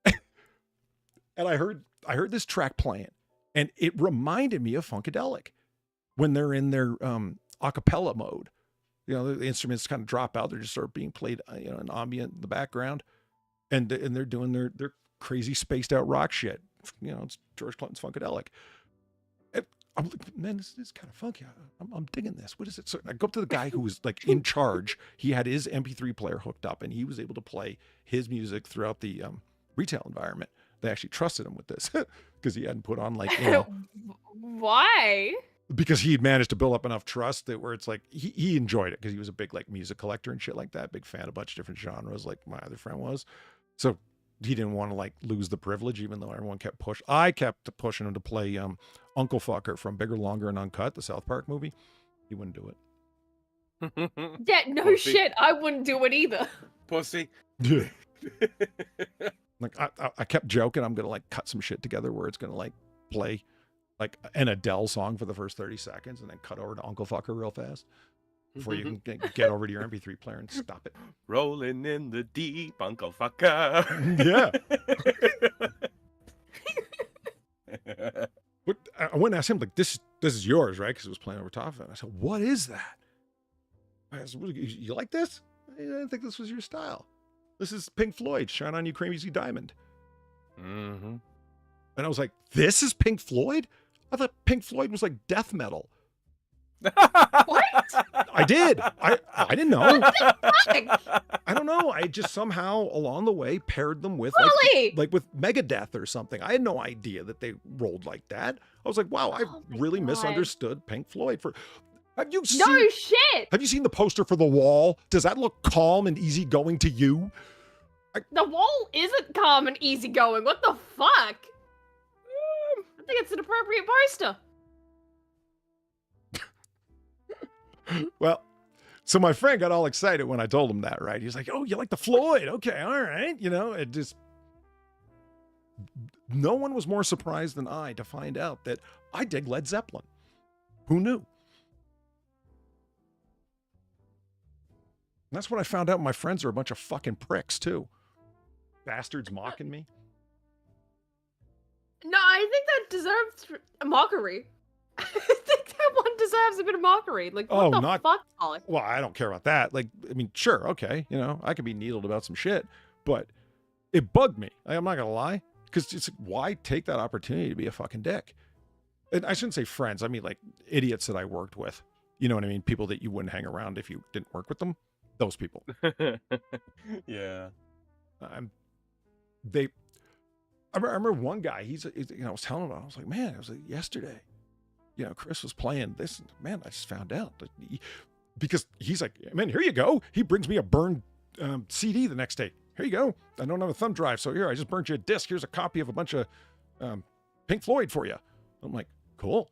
A: and I heard this track playing, and it reminded me of Funkadelic when they're in their a cappella mode. You know, the instruments kind of drop out; they're just sort of being played, in ambient in the background, and they're doing their crazy spaced out rock shit. It's George Clinton's Funkadelic. I'm like, man, this is kind of funky. I'm digging this. What is it? So I go up to the guy who was like in charge. He had his MP3 player hooked up, and he was able to play his music throughout the retail environment. They actually trusted him with this because he hadn't put on like,
B: Why?
A: because he had managed to build up enough trust that where it's like he enjoyed it because he was a big like music collector and shit like that. Big fan of a bunch of different genres, like my other friend was. So he didn't want to like lose the privilege, even though everyone kept I kept pushing him to play Uncle Fucker from Bigger, Longer, and Uncut, the South Park movie. He wouldn't do it.
B: Yeah, no
C: Pussy.
B: shit. I wouldn't do it either.
C: Pussy.
A: Yeah. Like I kept joking I'm gonna like cut some shit together where it's gonna like play like an Adele song for the first 30 seconds and then cut over to Uncle Fucker real fast before you can get over to your MP3 player and stop it.
C: Rolling in the deep, Uncle Fucker.
A: Yeah. But I went and asked him like, this is yours, right? Because it was playing over top of it. I said, what is that? I said, you like this? I didn't think this was your style. This is Pink Floyd, Shine On You Crazy Diamond.
C: Mm-hmm.
A: And I was like, this is Pink Floyd? I thought Pink Floyd was like death metal.
B: What?
A: I did. I didn't know.
B: Heck?
A: I don't know. I just somehow along the way paired them with
B: Polly!
A: like with Megadeth or something. I had no idea that they rolled like that. I was like, wow, I
B: Oh my
A: really
B: God.
A: misunderstood Pink Floyd. Have you
B: No
A: seen
B: shit.
A: Have you seen the poster for The Wall? Does that look calm and easygoing to you?
B: The Wall isn't calm and easygoing. What the fuck? I think it's an appropriate poster.
A: Well, so my friend got all excited when I told him that, right? He's like, oh, you like the Floyd? Okay, all right. You know, it just... No one was more surprised than I to find out that I dig Led Zeppelin. Who knew? And that's what I found out. My friends are a bunch of fucking pricks, too. Bastards mocking me.
B: No, I think that deserves a mockery. I think that one deserves a bit of mockery. Like, what the fuck, Polly?
A: Well, I don't care about that. Like, I mean, sure, okay, you know, I could be needled about some shit, but it bugged me. I'm not gonna lie, because it's why take that opportunity to be a fucking dick? And I shouldn't say friends. I mean, like idiots that I worked with. You know what I mean? People that you wouldn't hang around if you didn't work with them. Those people.
C: Yeah.
A: I remember one guy. He's you know, I was telling him about. I was like, man, it was like yesterday. You know, Chris was playing this. Man, I just found out because he's like, man, here you go. He brings me a burned CD the next day. Here you go. I don't have a thumb drive, so here I just burnt you a disc. Here's a copy of a bunch of Pink Floyd for you. I'm like, cool.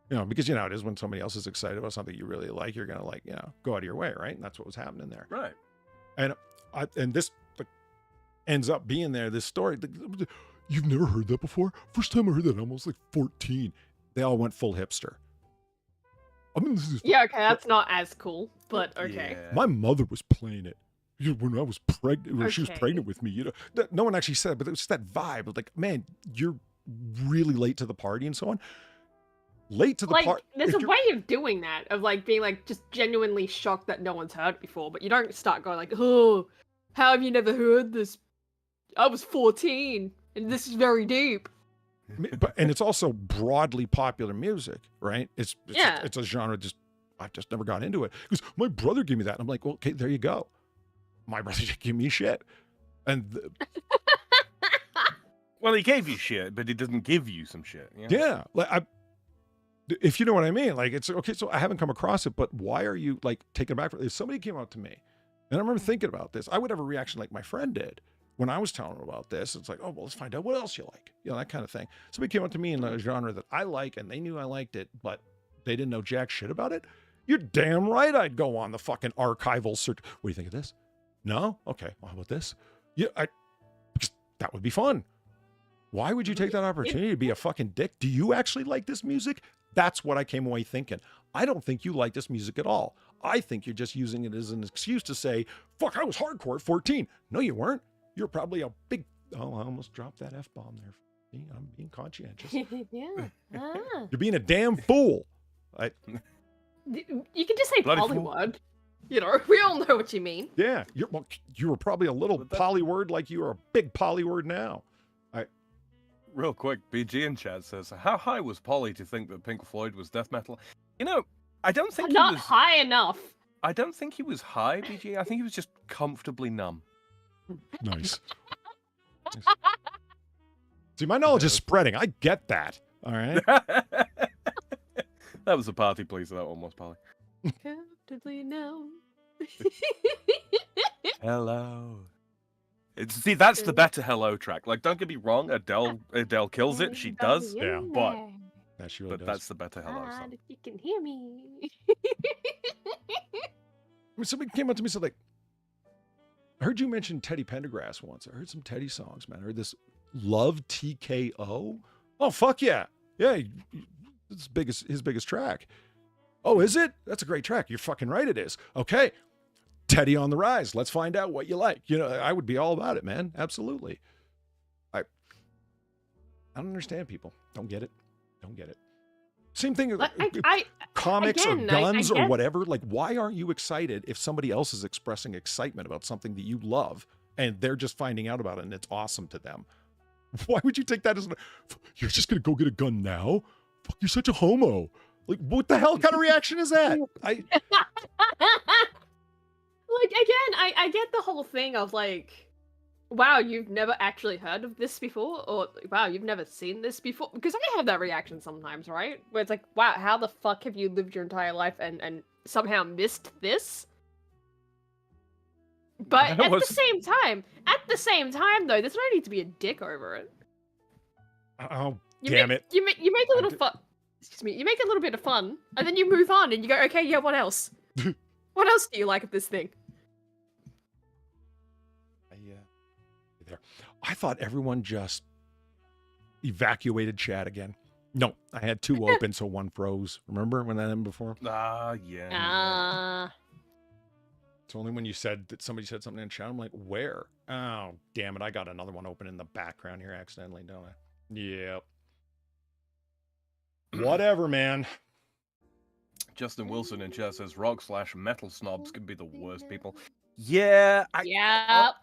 A: You know, because you know how it is when somebody else is excited about something you really like, you're gonna like, you know, go out of your way, right? And that's what was happening there.
C: Right.
A: And this ends up being there. This story, you've never heard that before. First time I heard that, I was like 14. They all went full hipster. I mean, this is,
B: Yeah, okay, that's not as cool, but okay.
C: Yeah.
A: my mother was playing it when I was pregnant. When she was
B: Okay.
A: pregnant with me, you know, no one actually said it, but it was just that vibe of like, man, you're really late to the party and so on. Late to the
B: Like,
A: party.
B: there's a way of doing that, of like being like just genuinely shocked that no one's heard it before, but you don't start going like, oh, how have you never heard this? I was 14, and this is very deep.
A: And it's also broadly popular music, right? It's
B: Yeah.
A: it's a genre I've just never got into it. Because my brother gave me that. And I'm like, well, okay, there you go. My brother didn't give me shit. And
C: Well, he gave you shit, but he didn't give you some shit. You know?
A: yeah, like if you know what I mean, like it's okay. So I haven't come across it, but why are you like taken aback? If somebody came up to me, and I remember thinking about this, I would have a reaction like my friend did when I was telling him about this. It's like, oh well, let's find out what else you like, you know, that kind of thing. Somebody came up to me in a genre that I like, and they knew I liked it, but they didn't know jack shit about it. You're damn right. I'd go on the fucking archival search. What do you think of this? No, okay. Well, how about this? Yeah, because that would be fun. Why would you take that opportunity to be a fucking dick? Do you actually like this music? That's what I came away thinking. I don't think you like this music at all. I think you're just using it as an excuse to say, fuck, I was hardcore at 14. No, you weren't. You're probably a big... Oh, I almost dropped that F-bomb there. See, I'm being conscientious.
B: Yeah. Ah.
A: You're being a damn fool.
B: You can just say
C: Bloody fool.
B: polyword. You know, we all know what you mean.
A: Yeah, you were probably a little poly word like you are a big poly word now.
C: Real quick, BG in chat says, how high was Polly to think that Pink Floyd was death metal? You know, I don't think
B: Not
C: he was...
B: high enough.
C: I don't think he was high, BG. I think he was just comfortably numb.
A: Nice. See, my knowledge is spreading. I get that. All right.
C: That was a party pleaser, that one was, Polly.
B: Comfortably numb.
C: Hello. See, that's the better Hello track. Like, don't get me wrong, Adele kills it. She does.
A: Yeah.
C: But
A: That she really
C: But
A: does.
C: that's the better Hello song.
B: If you can hear me.
A: mean, somebody came up to me and said, like, I heard you mention Teddy Pendergrass once. I heard some Teddy songs, man. I heard this Love TKO. Oh, fuck yeah. Yeah, it's his biggest track. Oh, is it? That's a great track. You're fucking right, it is. Okay, Teddy on the rise. Let's find out what you like. You know, I would be all about it, man. Absolutely. I don't understand people. Don't get it. Don't get it. Same thing. Comics or guns or whatever. Like, why aren't you excited if somebody else is expressing excitement about something that you love and they're just finding out about it and it's awesome to them? Why would you take that as you're just gonna go get a gun now? Fuck, you're such a homo. Like, what the hell kind of reaction is that?
B: Like, again, I get the whole thing of like, wow, you've never actually heard of this before, or wow, you've never seen this before, because I have that reaction sometimes, right? Where it's like, wow, how the fuck have you lived your entire life and somehow missed this? But at the same time though, there's no need to be a dick over it.
A: Oh, damn it.
B: You make a little fun. Excuse me. You make a little bit of fun, and then you move on, and you go, okay, yeah, what else? What else do you like of this thing?
A: I thought everyone just evacuated chat again. No, I had two open, so one froze. Remember when that happened before?
C: Yeah.
A: It's only when you said that somebody said something in chat. I'm like, where? Oh, damn it. I got another one open in the background here accidentally, don't I? Yep. Whatever, man.
C: Justin Wilson in chat says rock/metal snobs can be the worst people. Yeah.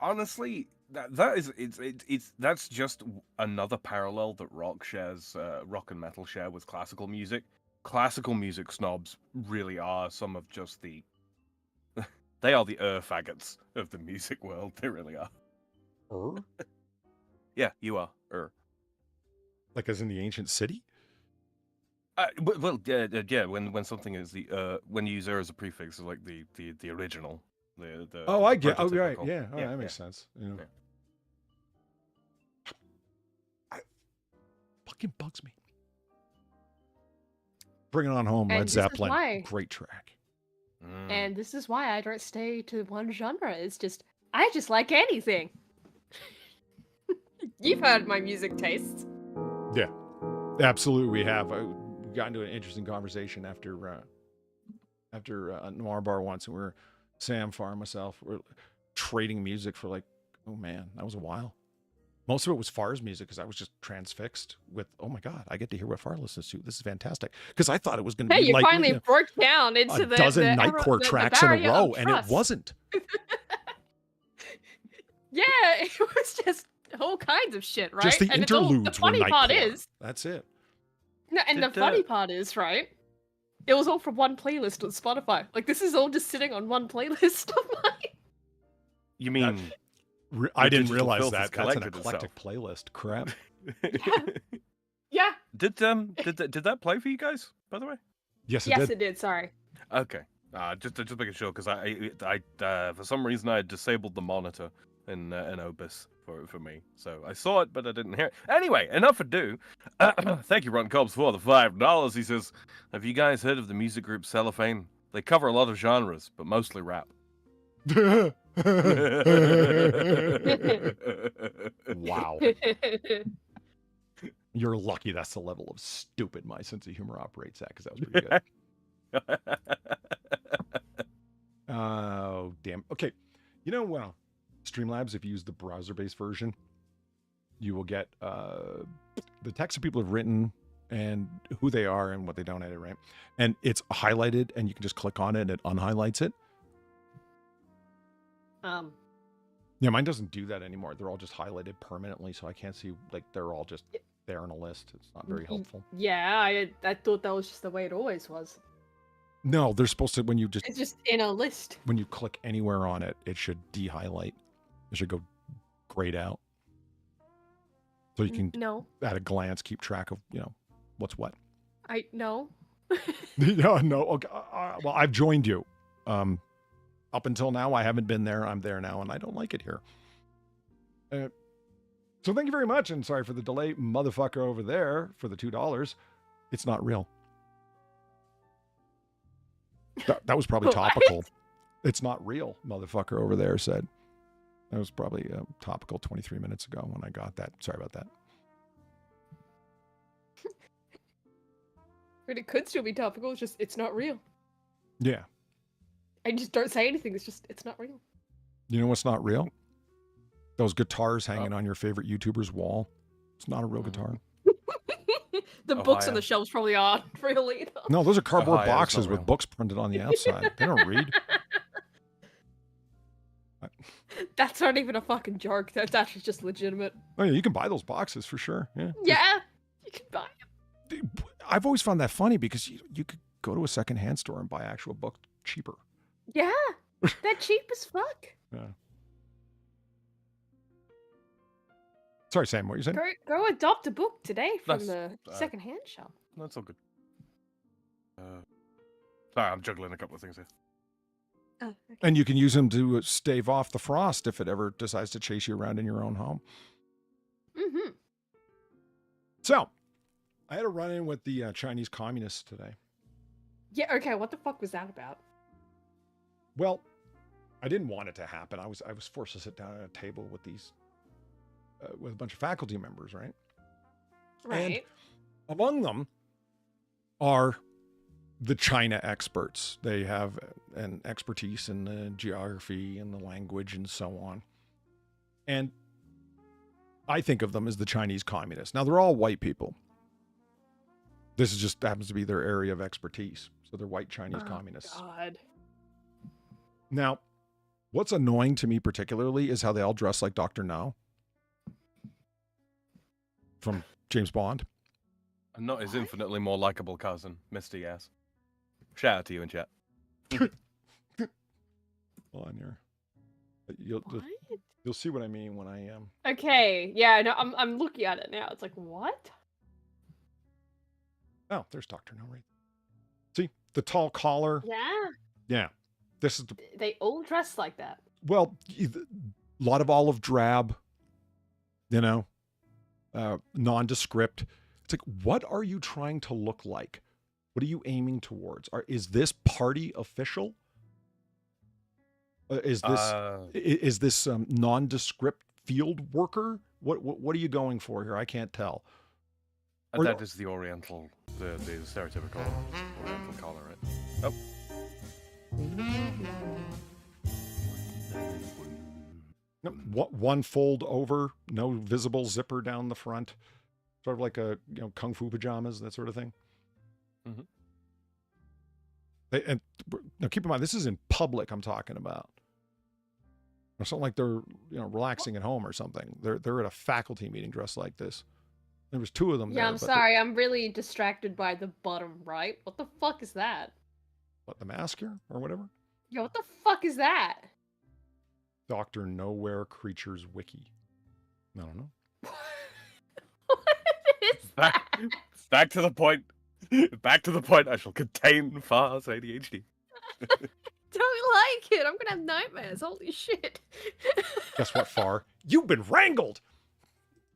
C: Honestly, that's just another parallel that rock and metal share with classical music. Classical music snobs really are some of just the they are the faggots of the music world. They really are. Yeah, you are.
A: Like as in the ancient city?
C: Well, yeah. When something is the when you use as a prefix, like the original.
A: I get. Oh, right. Yeah. Oh, that makes sense. Yeah. Fucking bugs me. Bring It On Home, Led Zeppelin. Great track.
B: And this is why I don't stay to one genre. It's just, I just like anything. You've heard my music tastes.
A: Yeah, absolutely we have. We got into an interesting conversation after a Noir bar once, and we were, Sam, Far, and myself, we're trading music for like, oh man, that was a while. Most of it was Far's music because I was just transfixed with, oh my God, I get to hear what Far listens to. This is fantastic. Because I thought it was going to be like,
B: finally broke down into
A: a dozen Nightcore tracks in a row, and it wasn't.
B: Yeah, it was just all kinds of shit, right?
A: Just the interludes
B: the funny
A: were
B: part
A: Nightcore.
B: is,
A: that's it.
B: No, and the funny part is, right? It was all from one playlist on Spotify. Like, this is all just sitting on one playlist of mine.
C: You mean...
A: I didn't realize that. That's an eclectic playlist. Crap.
B: Yeah.
C: Did that play for you guys, by the way?
A: Yes, it did.
B: It did. Sorry.
C: Okay. Just making sure, because I for some reason I had disabled the monitor in Obis for me, so I saw it but I didn't hear it. Anyway, enough ado. Thank you, Ron Cobbs, for the $5. He says, "Have you guys heard of the music group Cellophane? They cover a lot of genres, but mostly rap."
A: Wow. You're lucky that's the level of stupid my sense of humor operates at, because that was pretty good. Oh, damn. Okay. You know, Streamlabs, if you use the browser-based version, you will get the text that people have written and who they are and what they donated, right? And it's highlighted, and you can just click on it and it unhighlights it. Yeah, mine doesn't do that anymore. They're all just highlighted permanently, so I can't see, like, they're all just there on a list. It's not very helpful.
B: Yeah, I thought that was just the way it always was.
A: No, they're supposed to,
B: it's just in a list.
A: When you click anywhere on it, it should de-highlight. It should go grayed out. So you can, at a glance, keep track of, what's what.
B: No.
A: No. Okay. Well, I've joined you. Up until now, I haven't been there. I'm there now, and I don't like it here. So thank you very much, and sorry for the delay, motherfucker over there, for the $2. It's not real. That was probably topical. It's not real, motherfucker over there said. That was probably topical 23 minutes ago when I got that. Sorry about that.
B: But it could still be topical, it's just, it's not real.
A: Yeah.
B: I just don't say anything, it's just, it's not real.
A: You know what's not real? Those guitars hanging on your favorite YouTuber's wall. It's not a real guitar.
B: The books on the shelves probably aren't real either.
A: No, those are cardboard
C: Ohio's not
A: boxes with
C: real.
A: books printed on the outside. They don't read.
B: That's not even a fucking joke, that's actually just legitimate.
A: Oh, yeah, you can buy those boxes for sure. Yeah.
B: Yeah, you can buy them.
A: I've always found that funny because you could go to a secondhand store and buy actual book cheaper.
B: Yeah, they're cheap as fuck.
A: Yeah. Sorry, Sam, what are you saying?
B: Go adopt a book today from
C: That's,
B: the secondhand shop.
C: That's all good. Sorry, I'm juggling a couple of things here.
B: Oh, okay.
A: And you can use them to stave off the frost if it ever decides to chase you around in your own home.
B: Mm-hmm.
A: So, I had a run-in with the Chinese communists today.
B: Yeah, okay, what the fuck was that about?
A: Well, I didn't want it to happen. I was forced to sit down at a table with these, with a bunch of faculty members, right?
B: Right.
A: Among them are the China experts. They have an expertise in the geography and the language and so on. And I think of them as the Chinese communists. Now, they're all white people. This is just happens to be their area of expertise. So they're white Chinese communists.
B: God.
A: Now, what's annoying to me particularly is how they all dress like Dr. No from James Bond.
C: And not his infinitely more likable cousin, Mr. Yes. Shout out to you in chat.
A: On here. You'll see what I mean when I am.
B: Okay, yeah, no, I'm looking at it now. It's like, what?
A: Oh, there's Dr. No right. See, the tall collar.
B: Yeah.
A: Yeah. This is the,
B: They all dress like that.
A: well, a lot of olive drab, nondescript. It's like, what are you trying to look like? What are you aiming towards? Is this party official? Is this nondescript field worker? What are you going for here? I can't tell. Or
C: That is the Oriental, the stereotypical Oriental collar, right? Oh.
A: No, one fold over, no visible zipper down the front, sort of like a kung fu pajamas, that sort of thing.
C: Mm-hmm.
A: And now keep in mind, this is in public. I'm talking about. It's not like they're relaxing at home or something. They're at a faculty meeting dressed like this. There was two of them.
B: Yeah,
A: there,
B: I'm sorry. I'm really distracted by the bottom right. What the fuck is that?
A: What, the mask here or whatever?
B: Yeah, what the fuck is that?
A: Dr. Nowhere Creatures Wiki. I don't know.
B: What is that?
C: Back to the point. Back to the point. I shall contain Far's ADHD.
B: Don't like it. I'm gonna have nightmares. Holy shit.
A: Guess what, Far? You've been wrangled.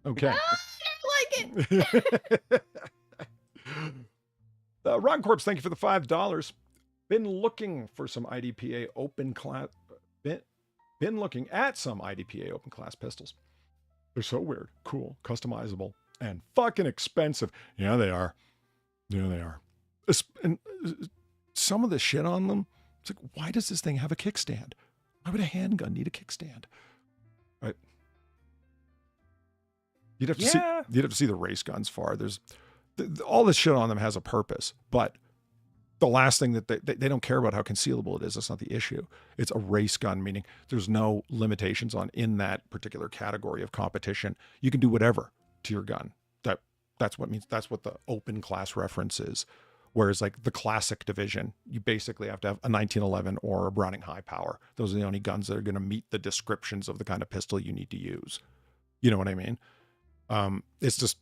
A: Okay.
B: I don't like it.
A: Ron Corpse, thank you for the $5. Been looking for some IDPA open class. Been looking at some IDPA open class pistols. They're so weird, cool, customizable, and fucking expensive. Yeah, they are. Yeah, they are. And some of the shit on them, it's like, why does this thing have a kickstand? Why would a handgun need a kickstand? Right? You'd have to see the race guns far. There's all this shit on them has a purpose, but the last thing that they don't care about how concealable it is. That's not the issue. It's a race gun, meaning there's no limitations on in that particular category of competition. You can do whatever to your gun. That's what the open class reference is. Whereas like the classic division, you basically have to have a 1911 or a Browning high power. Those are the only guns that are going to meet the descriptions of the kind of pistol you need to use. You know what I mean? It's just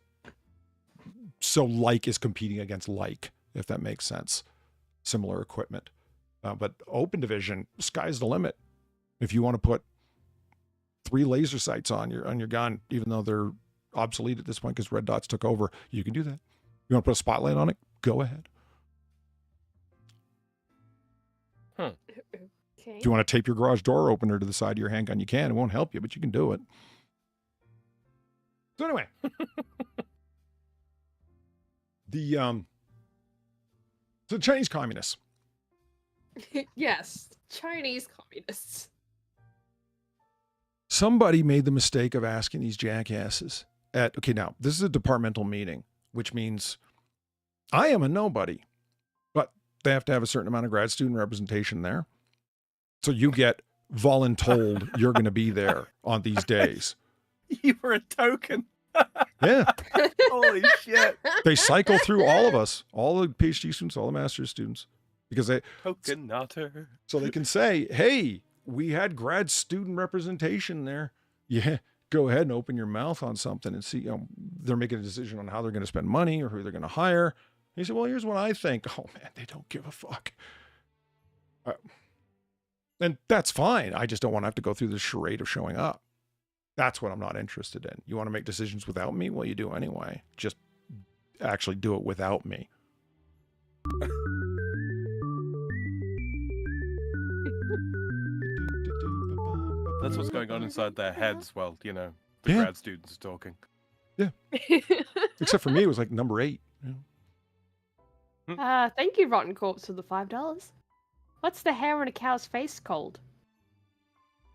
A: so like is competing against like, if that makes sense. Similar equipment. But open division, sky's the limit. If you want to put 3 laser sights on your gun, even though they're obsolete at this point because red dots took over, you can do that. You want to put a spotlight on it? Go ahead.
B: Okay.
A: If you want to tape your garage door opener to the side of your handgun, you can. It won't help you, but you can do it. So anyway, so Chinese communists.
B: Yes, Chinese communists.
A: Somebody made the mistake of asking these jackasses okay, now this is a departmental meeting, which means I am a nobody, but they have to have a certain amount of grad student representation there. So you get voluntold you're going to be there on these days.
C: You were a token.
A: Yeah.
C: Holy shit.
A: They cycle through all of us, all the PhD students, all the master's students, because they
C: Tokenator.
A: so they can say, hey, we had grad student representation there. Yeah, go ahead and open your mouth on something and see. They're making a decision on how they're going to spend money or who they're going to hire. And he said, well, here's what I think. Oh, man, they don't give a fuck. And that's fine. I just don't want to have to go through the charade of showing up. That's what I'm not interested in. You want to make decisions without me? Well, you do anyway. Just actually do it without me.
C: That's what's going on inside their heads while, the
A: Yeah.
C: grad students are talking.
A: Except for me, it was like number 8.
B: Thank you, Rotten Corpse, for the $5. What's the hair on a cow's face called?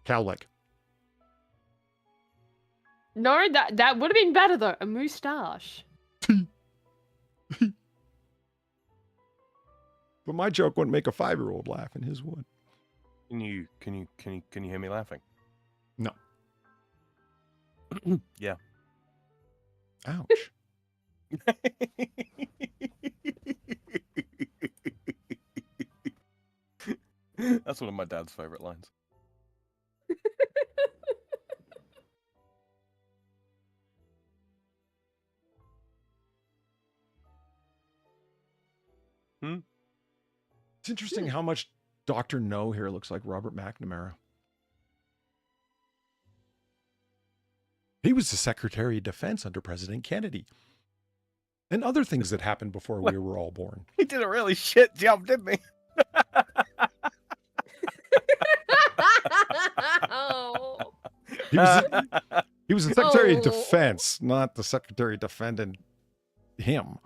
A: Cowlick.
B: No, that would have been better though. A moustache.
A: But my joke wouldn't make a 5-year-old laugh, and his would.
C: Can you hear me laughing?
A: No.
C: Yeah.
A: Ouch.
C: That's one of my dad's favorite lines.
A: It's interesting how much Dr. No here looks like Robert McNamara. He was the Secretary of Defense under President Kennedy. And other things that happened before we were all born.
C: He did a really shit job, didn't he?
B: Oh.
A: He was the Secretary of
B: Oh.
A: Defense, not the Secretary defending him.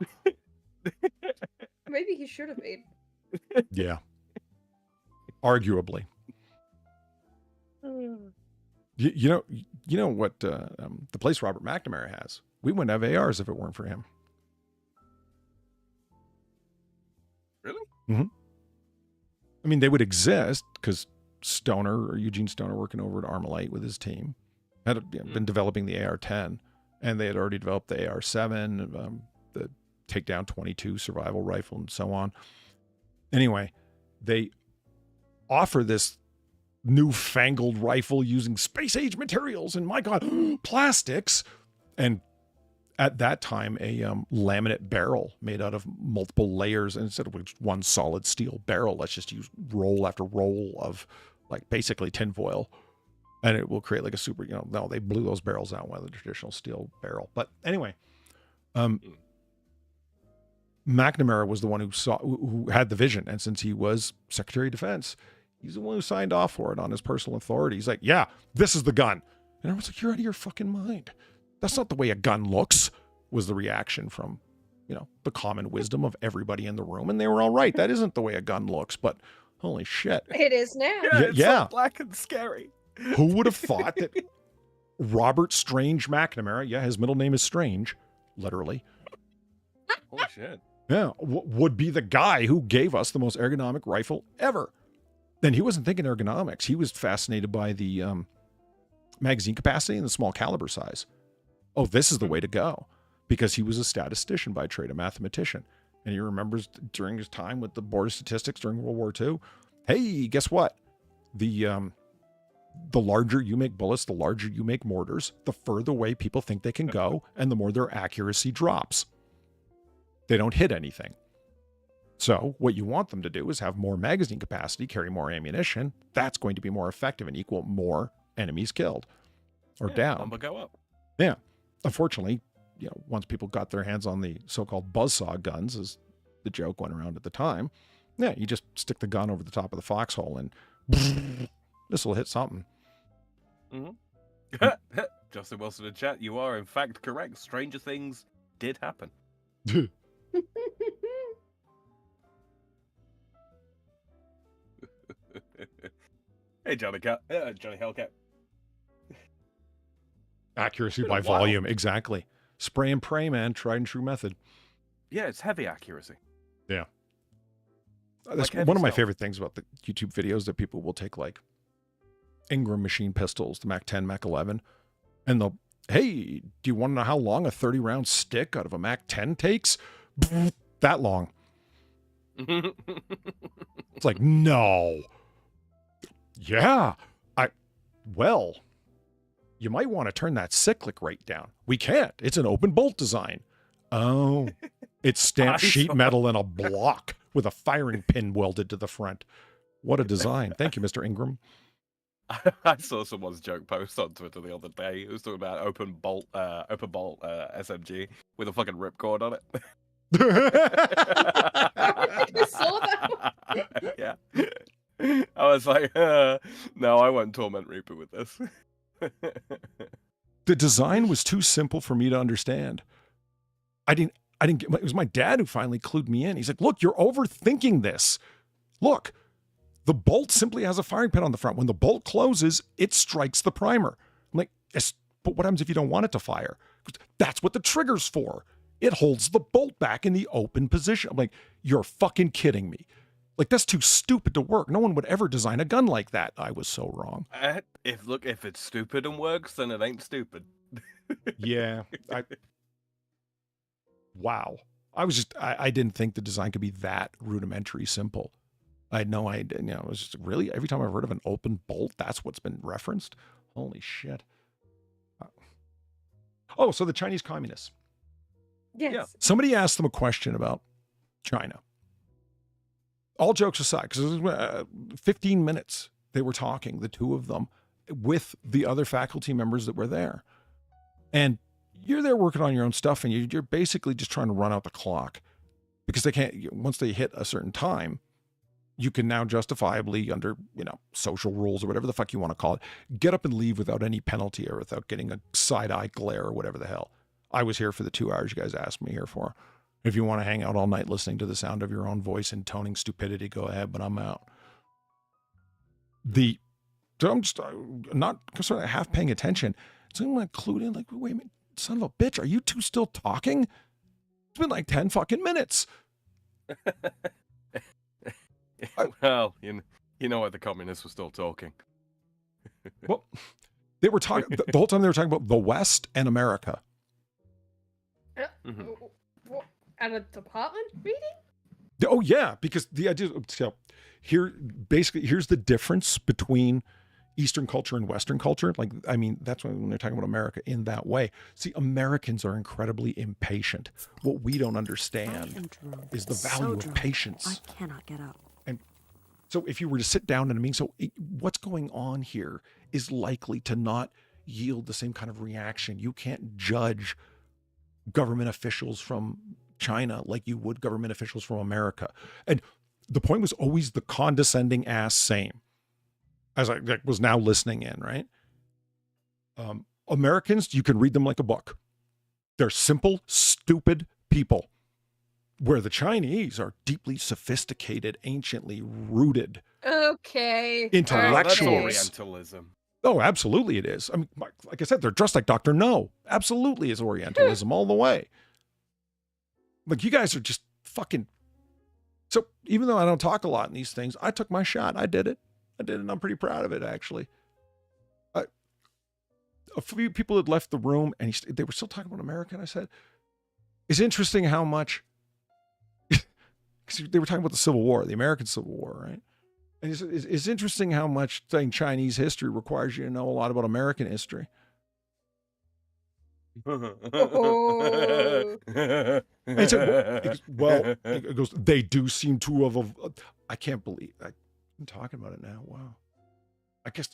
B: Maybe he should have been.
A: Yeah. Arguably. You know what the place Robert McNamara has? We wouldn't have ARs if it weren't for him.
C: Really?
A: Mm-hmm. I mean, they would exist because Stoner or Eugene Stoner working over at Armalite with his team had been developing the AR-10, and they had already developed the AR-7, the Takedown 22 survival rifle, and so on. Anyway, they offer this newfangled rifle using space-age materials and, my God, plastics. And at that time, a laminate barrel made out of multiple layers. And instead of one solid steel barrel, let's just use roll after roll of, like, basically tinfoil. And it will create like a super, no, they blew those barrels out with a traditional steel barrel. But anyway, McNamara was the one who had the vision. And since he was Secretary of Defense, he's the one who signed off for it on his personal authority. He's like, yeah, this is the gun. And everyone's like, you're out of your fucking mind. That's not the way a gun looks, was the reaction from, the common wisdom of everybody in the room. And they were all right. That isn't the way a gun looks, but holy shit.
B: It is now.
C: It's
A: yeah.
C: so black and scary.
A: Who would have thought that Robert Strange McNamara, yeah, his middle name is Strange, literally.
C: Holy shit.
A: Yeah, would be the guy who gave us the most ergonomic rifle ever. And he wasn't thinking ergonomics. He was fascinated by the magazine capacity and the small caliber size. Oh, this is the way to go. Because he was a statistician by trade, a mathematician. And he remembers during his time with the Board of Statistics during World War II, hey, guess what? The larger you make bullets, the larger you make mortars, the further away people think they can go, and the more their accuracy drops. They don't hit anything. So what you want them to do is have more magazine capacity, carry more ammunition. That's going to be more effective and equal more enemies killed or down.
C: Number go up.
A: Yeah. Unfortunately, once people got their hands on the so-called buzzsaw guns, as the joke went around at the time, yeah, you just stick the gun over the top of the foxhole and This will hit something.
C: Justin Wilson in chat, you are in fact correct. Stranger things did happen. Hey, Johnny Hellcat.
A: Accuracy
C: Been a
A: by
C: while.
A: volume, exactly. Spray and pray, man. Tried and true method.
C: Yeah, it's heavy accuracy.
A: Yeah. That's
C: Like heavy
A: one of my
C: stuff.
A: favorite things about the YouTube videos, that people will take like Ingram machine pistols, the Mac 10, Mac 11, and they'll, hey, do you want to know how long a 30-round stick out of a Mac 10 takes? That long. It's like, no. Yeah. Well, you might want to turn that cyclic rate down. We can't. It's an open bolt design. Oh, it's stamped sheet metal and a block with a firing pin welded to the front. What a design. Thank you, Mr. Ingram.
C: I saw someone's joke post on Twitter the other day. It was talking about open bolt SMG with a fucking ripcord on it.
B: I saw that one.
C: Yeah. I was like, no, I won't torment Reaper with this.
A: The design was too simple for me to understand. I didn't get, it was my dad who finally clued me in. He's like, look, you're overthinking this. Look, the bolt simply has a firing pin on the front. When the bolt closes, it strikes the primer. I'm like, yes, but what happens if you don't want it to fire? That's what the trigger's for. It holds the bolt back in the open position. I'm like, you're fucking kidding me. Like, that's too stupid to work. No one would ever design a gun like that. I was so wrong.
C: If it's stupid and works, then it ain't stupid.
A: Yeah. Wow. I didn't think the design could be that rudimentary simple. I had no idea. You know, it was just really, every time I've heard of an open bolt, that's what's been referenced. Holy shit. Oh, so the Chinese communists.
B: Yes.
C: Yeah.
A: Somebody asked them a question about China. All jokes aside, because it was 15 minutes they were talking, the two of them, with the other faculty members that were there. And you're there working on your own stuff, and you're basically just trying to run out the clock, because they can't, once they hit a certain time, you can now justifiably, under, you know, social rules or whatever the fuck you want to call it, get up and leave without any penalty or without getting a side-eye glare or whatever the hell. I was here for the 2 hours you guys asked me here for. If you want to hang out all night listening to the sound of your own voice intoning stupidity, go ahead, but I'm out. So I'm just not sort of half paying attention. So I'm like clued in, like, wait a minute, son of a bitch, are you two still talking? It's been like 10 fucking minutes.
C: Well, you know what, the communists were still talking.
A: Well, they were talking, the whole time they were talking about the West and America.
C: Mhm.
B: At a department meeting?
A: Oh yeah, because the idea, so here's the difference between Eastern culture and Western culture. Like, I mean, that's when they're talking about America in that way. See, Americans are incredibly impatient. What we don't
F: I
A: understand
F: am drunk.
A: is the
F: So
A: value of
F: drunk.
A: patience.
F: I cannot get up.
A: So if you were to sit down in a meeting, what's going on here is likely to not yield the same kind of reaction. You can't judge government officials from China like you would government officials from America. And the point was always the condescending ass same, as I was now listening in, right? Americans, you can read them like a book. They're simple, stupid people. Where the Chinese are deeply sophisticated, anciently rooted
B: Okay.
A: intellectuals.
C: Oh, that's Orientalism.
A: Oh, absolutely it is. I mean, like I said, they're dressed like Dr. No. Absolutely is Orientalism all the way. Like, you guys are just fucking... So even though I don't talk a lot in these things, I took my shot. I did it, and I'm pretty proud of it, actually. A few people had left the room, and they were still talking about America, and I said, it's interesting how much... Because they were talking about the Civil War, the American Civil War, right? And it's interesting how much studying Chinese history requires you to know a lot about American history.
B: Oh.
A: And he said, well, it goes, they do seem to have, I can't believe, I'm talking about it now, wow. I guess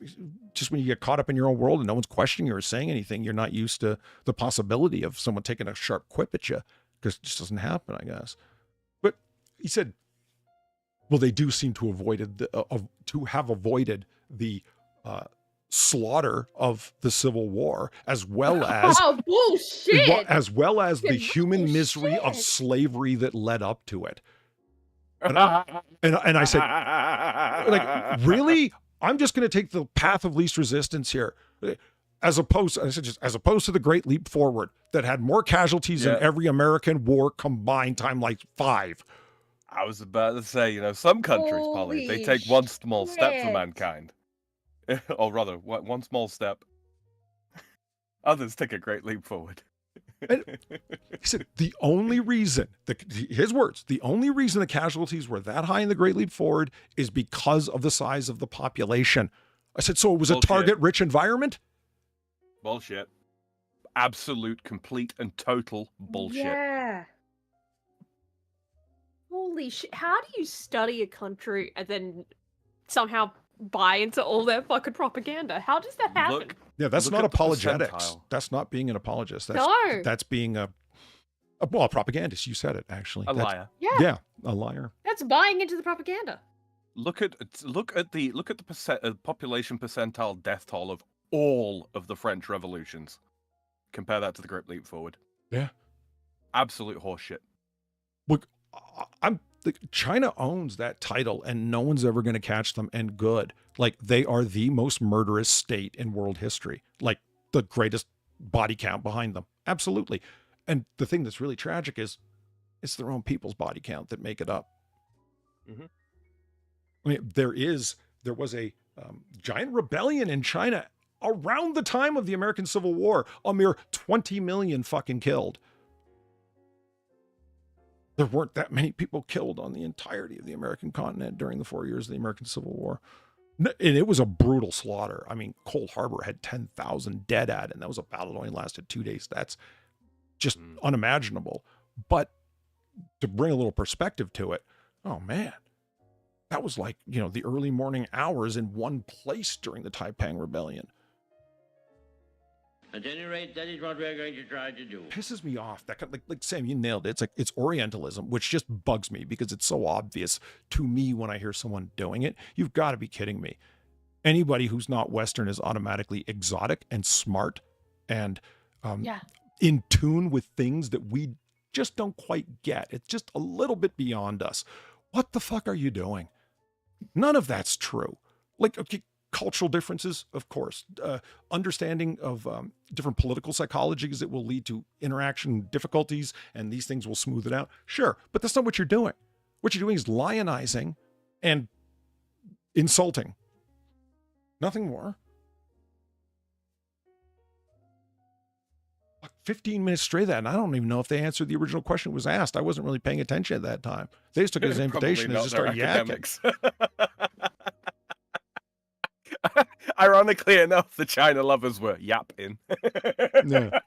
A: just when you get caught up in your own world and no one's questioning you or saying anything, you're not used to the possibility of someone taking a sharp quip at you, because it just doesn't happen, I guess. But he said, Well, they do seem to have avoided the slaughter of the Civil War, as well as
B: Oh, bullshit!
A: the human misery of
B: Bullshit.
A: slavery that led up to it. And I said, like, really? I'm just going to take the path of least resistance here, as opposed to the Great Leap Forward that had more casualties than every American war combined time like 5.
C: I was about to say, some countries, Polly, they take one small step for
B: shit.
C: mankind. Or rather, one small step. Others take a great leap forward.
A: He said the only reason, his words, the only reason the casualties were that high in the Great Leap Forward is because of the size of the population. I said, so it was
C: Bullshit.
A: a target-rich environment?
C: Bullshit. Absolute, complete, and total bullshit.
B: Yeah. Holy shit. How do you study a country and then somehow buy into all their fucking propaganda? How does that happen?
C: Look,
A: Yeah, that's
C: Look
A: not
C: at the
A: apologetics.
C: percentile.
A: That's not being an apologist. That's,
B: No.
A: That's being a propagandist. You said it, actually.
C: A
A: That's-
C: liar.
B: Yeah.
A: Yeah, a liar.
B: That's buying into the propaganda.
C: Look at the population percentile death toll of all of the French revolutions. Compare that to the Great Leap Forward.
A: Yeah.
C: Absolute horseshit.
A: Look, China owns that title, and no one's ever going to catch them. And good, like they are the most murderous state in world history, like the greatest body count behind them. Absolutely. And the thing that's really tragic is, it's their own people's body count that make it up.
C: Mhm.
A: I mean, there was a giant rebellion in China around the time of the American Civil War. A mere 20 million fucking killed. There weren't that many people killed on the entirety of the American continent during the 4 years of the American Civil War. And it was a brutal slaughter. I mean, Cold Harbor had 10,000 dead at it, and that was a battle that only lasted 2 days. That's just unimaginable. But to bring a little perspective to it, oh man, that was like, the early morning hours in one place during the Taiping Rebellion.
G: At any rate, that is what we're going to try to do.
A: Pisses me off. That like Sam, you nailed it. It's Orientalism, which just bugs me because it's so obvious to me when I hear someone doing it. You've got to be kidding me. Anybody who's not Western is automatically exotic and smart and in tune with things that we just don't quite get. It's just a little bit beyond us. What the fuck are you doing? None of that's true. Like, okay, cultural differences, of course. Understanding of different political psychologies that will lead to interaction difficulties, and these things will smooth it out. Sure, but that's not what you're doing. What you're doing is lionizing and insulting. Nothing more. 15 minutes straight that, and I don't even know if they answered the original question that was asked. I wasn't really paying attention at that time. They just took it as an invitation and just started yakking.
C: Ironically enough, the China lovers were yapping.
A: Yeah.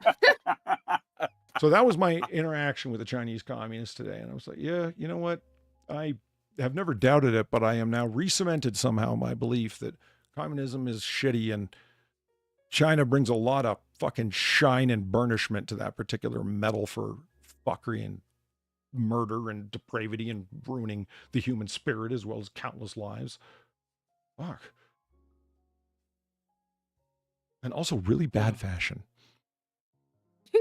A: So that was my interaction with the Chinese communists today. And I was like, yeah, you know what? I have never doubted it, but I am now re-cemented somehow my belief that communism is shitty and China brings a lot of fucking shine and burnishment to that particular medal for fuckery and murder and depravity and ruining the human spirit as well as countless lives. Fuck. And also really bad fashion.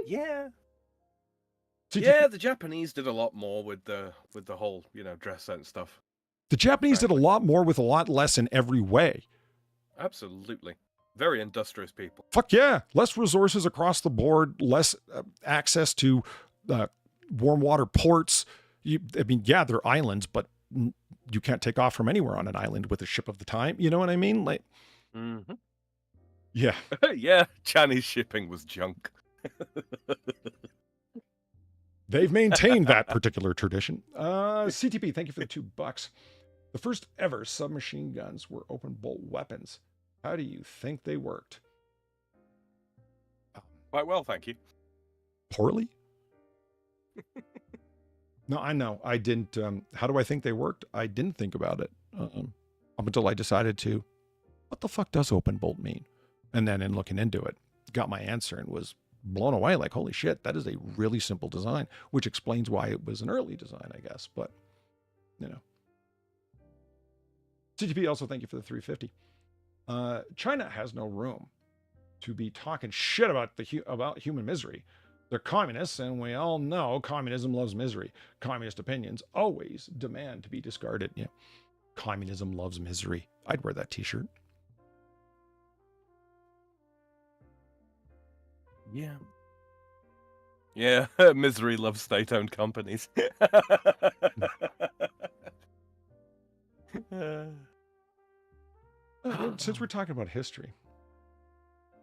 C: Yeah.
A: So
C: Yeah, the Japanese did a lot more with the whole, dress sense stuff.
A: The Japanese did a lot more with a lot less in every way.
C: Absolutely. Very industrious people.
A: Fuck yeah. Less resources across the board, less access to warm water ports. They're islands, but you can't take off from anywhere on an island with a ship of the time. You know what I mean? Like, yeah.
C: Yeah, Chinese shipping was junk.
A: They've maintained that particular tradition. CTP, thank you for the $2. The first ever submachine guns were open bolt weapons. How do you think they worked?
C: Quite well, thank you.
A: Poorly? No, I know. I didn't. How do I think they worked? I didn't think about it up until I decided to. What the fuck does open bolt mean? And then in looking into it, got my answer and was blown away. Like, holy shit, that is a really simple design, which explains why it was an early design, I guess. But, CGP also thank you for the 350. China has no room to be talking shit about about human misery. They're communists, and we all know communism loves misery. Communist opinions always demand to be discarded. Yeah, communism loves misery. I'd wear that T-shirt.
C: Yeah. Yeah, misery loves state-owned companies.
A: Since we're talking about history,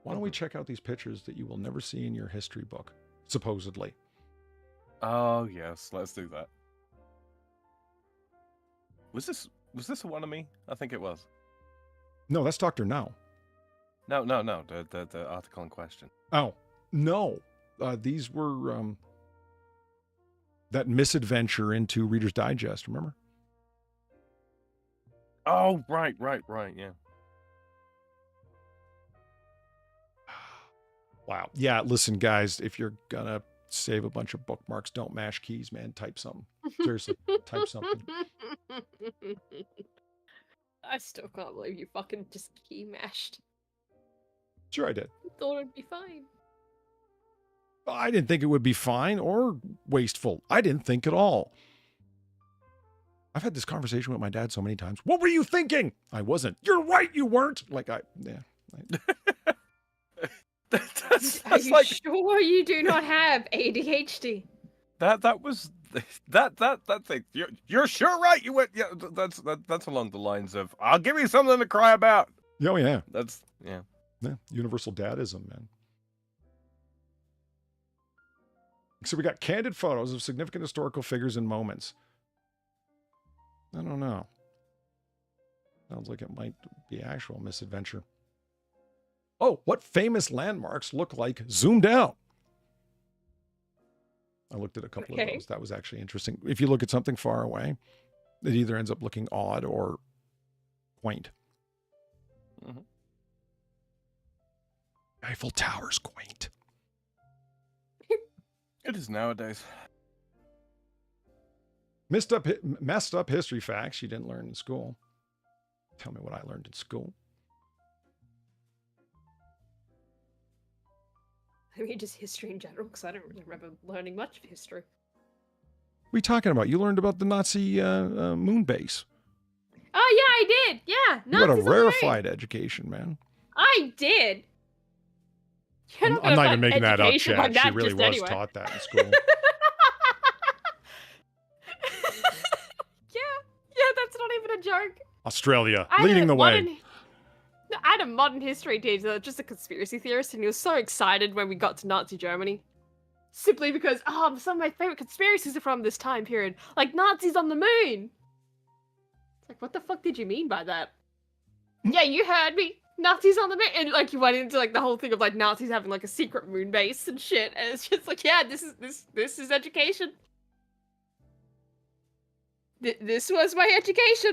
A: why don't we check out these pictures that you will never see in your history book, supposedly?
C: Oh yes, let's do that. Was this a one of me? I think it was.
A: No, that's Dr. Now.
C: No. The article in question.
A: Oh, no. These were that misadventure into Reader's Digest, remember?
C: Oh, right, yeah.
A: Wow. Yeah, listen, guys, if you're gonna save a bunch of bookmarks, don't mash keys, man. Type something. Seriously, type something.
B: I still can't believe you fucking just key mashed.
A: Sure, I did.
B: Thought it'd be fine.
A: I didn't think it would be fine or wasteful. I didn't think at all. I've had this conversation with my dad so many times. What were you thinking? I wasn't. You're right, you weren't.
B: Are you
C: like
B: sure you do not have ADHD?
C: that was that thing. You're sure right. You went. Yeah, that's along the lines of I'll give you something to cry about.
A: Oh yeah.
C: That's yeah.
A: Yeah, universal dadism, man. So we got candid photos of significant historical figures and moments. I don't know. Sounds like it might be actual misadventure. Oh, what famous landmarks look like zoomed out? I looked at a couple of those. That was actually interesting. If you look at something far away, it either ends up looking odd or quaint.
C: Mm-hmm.
A: Eiffel Tower's quaint.
C: It is nowadays.
A: Messed up history facts you didn't learn in school. Tell me what I learned in school.
B: I mean, just history in general, because I don't really remember learning much of history.
A: What are you talking about? You learned about the Nazi moon base.
B: Oh, yeah, I did. Yeah.
A: You got a rarefied education, man.
B: I did.
A: I'm not even making that up, Chad. She really was taught that in school.
B: Yeah, that's not even a joke.
A: Australia, leading the way.
B: I had a modern history teacher, just a conspiracy theorist, and he was so excited when we got to Nazi Germany. Simply because, some of my favorite conspiracies are from this time period. Like Nazis on the moon. It's like, what the fuck did you mean by that? Yeah, you heard me. Nazis on the moon. And like you went into like the whole thing of like Nazis having like a secret moon base and shit. And it's just like, yeah, this is education. This was my education.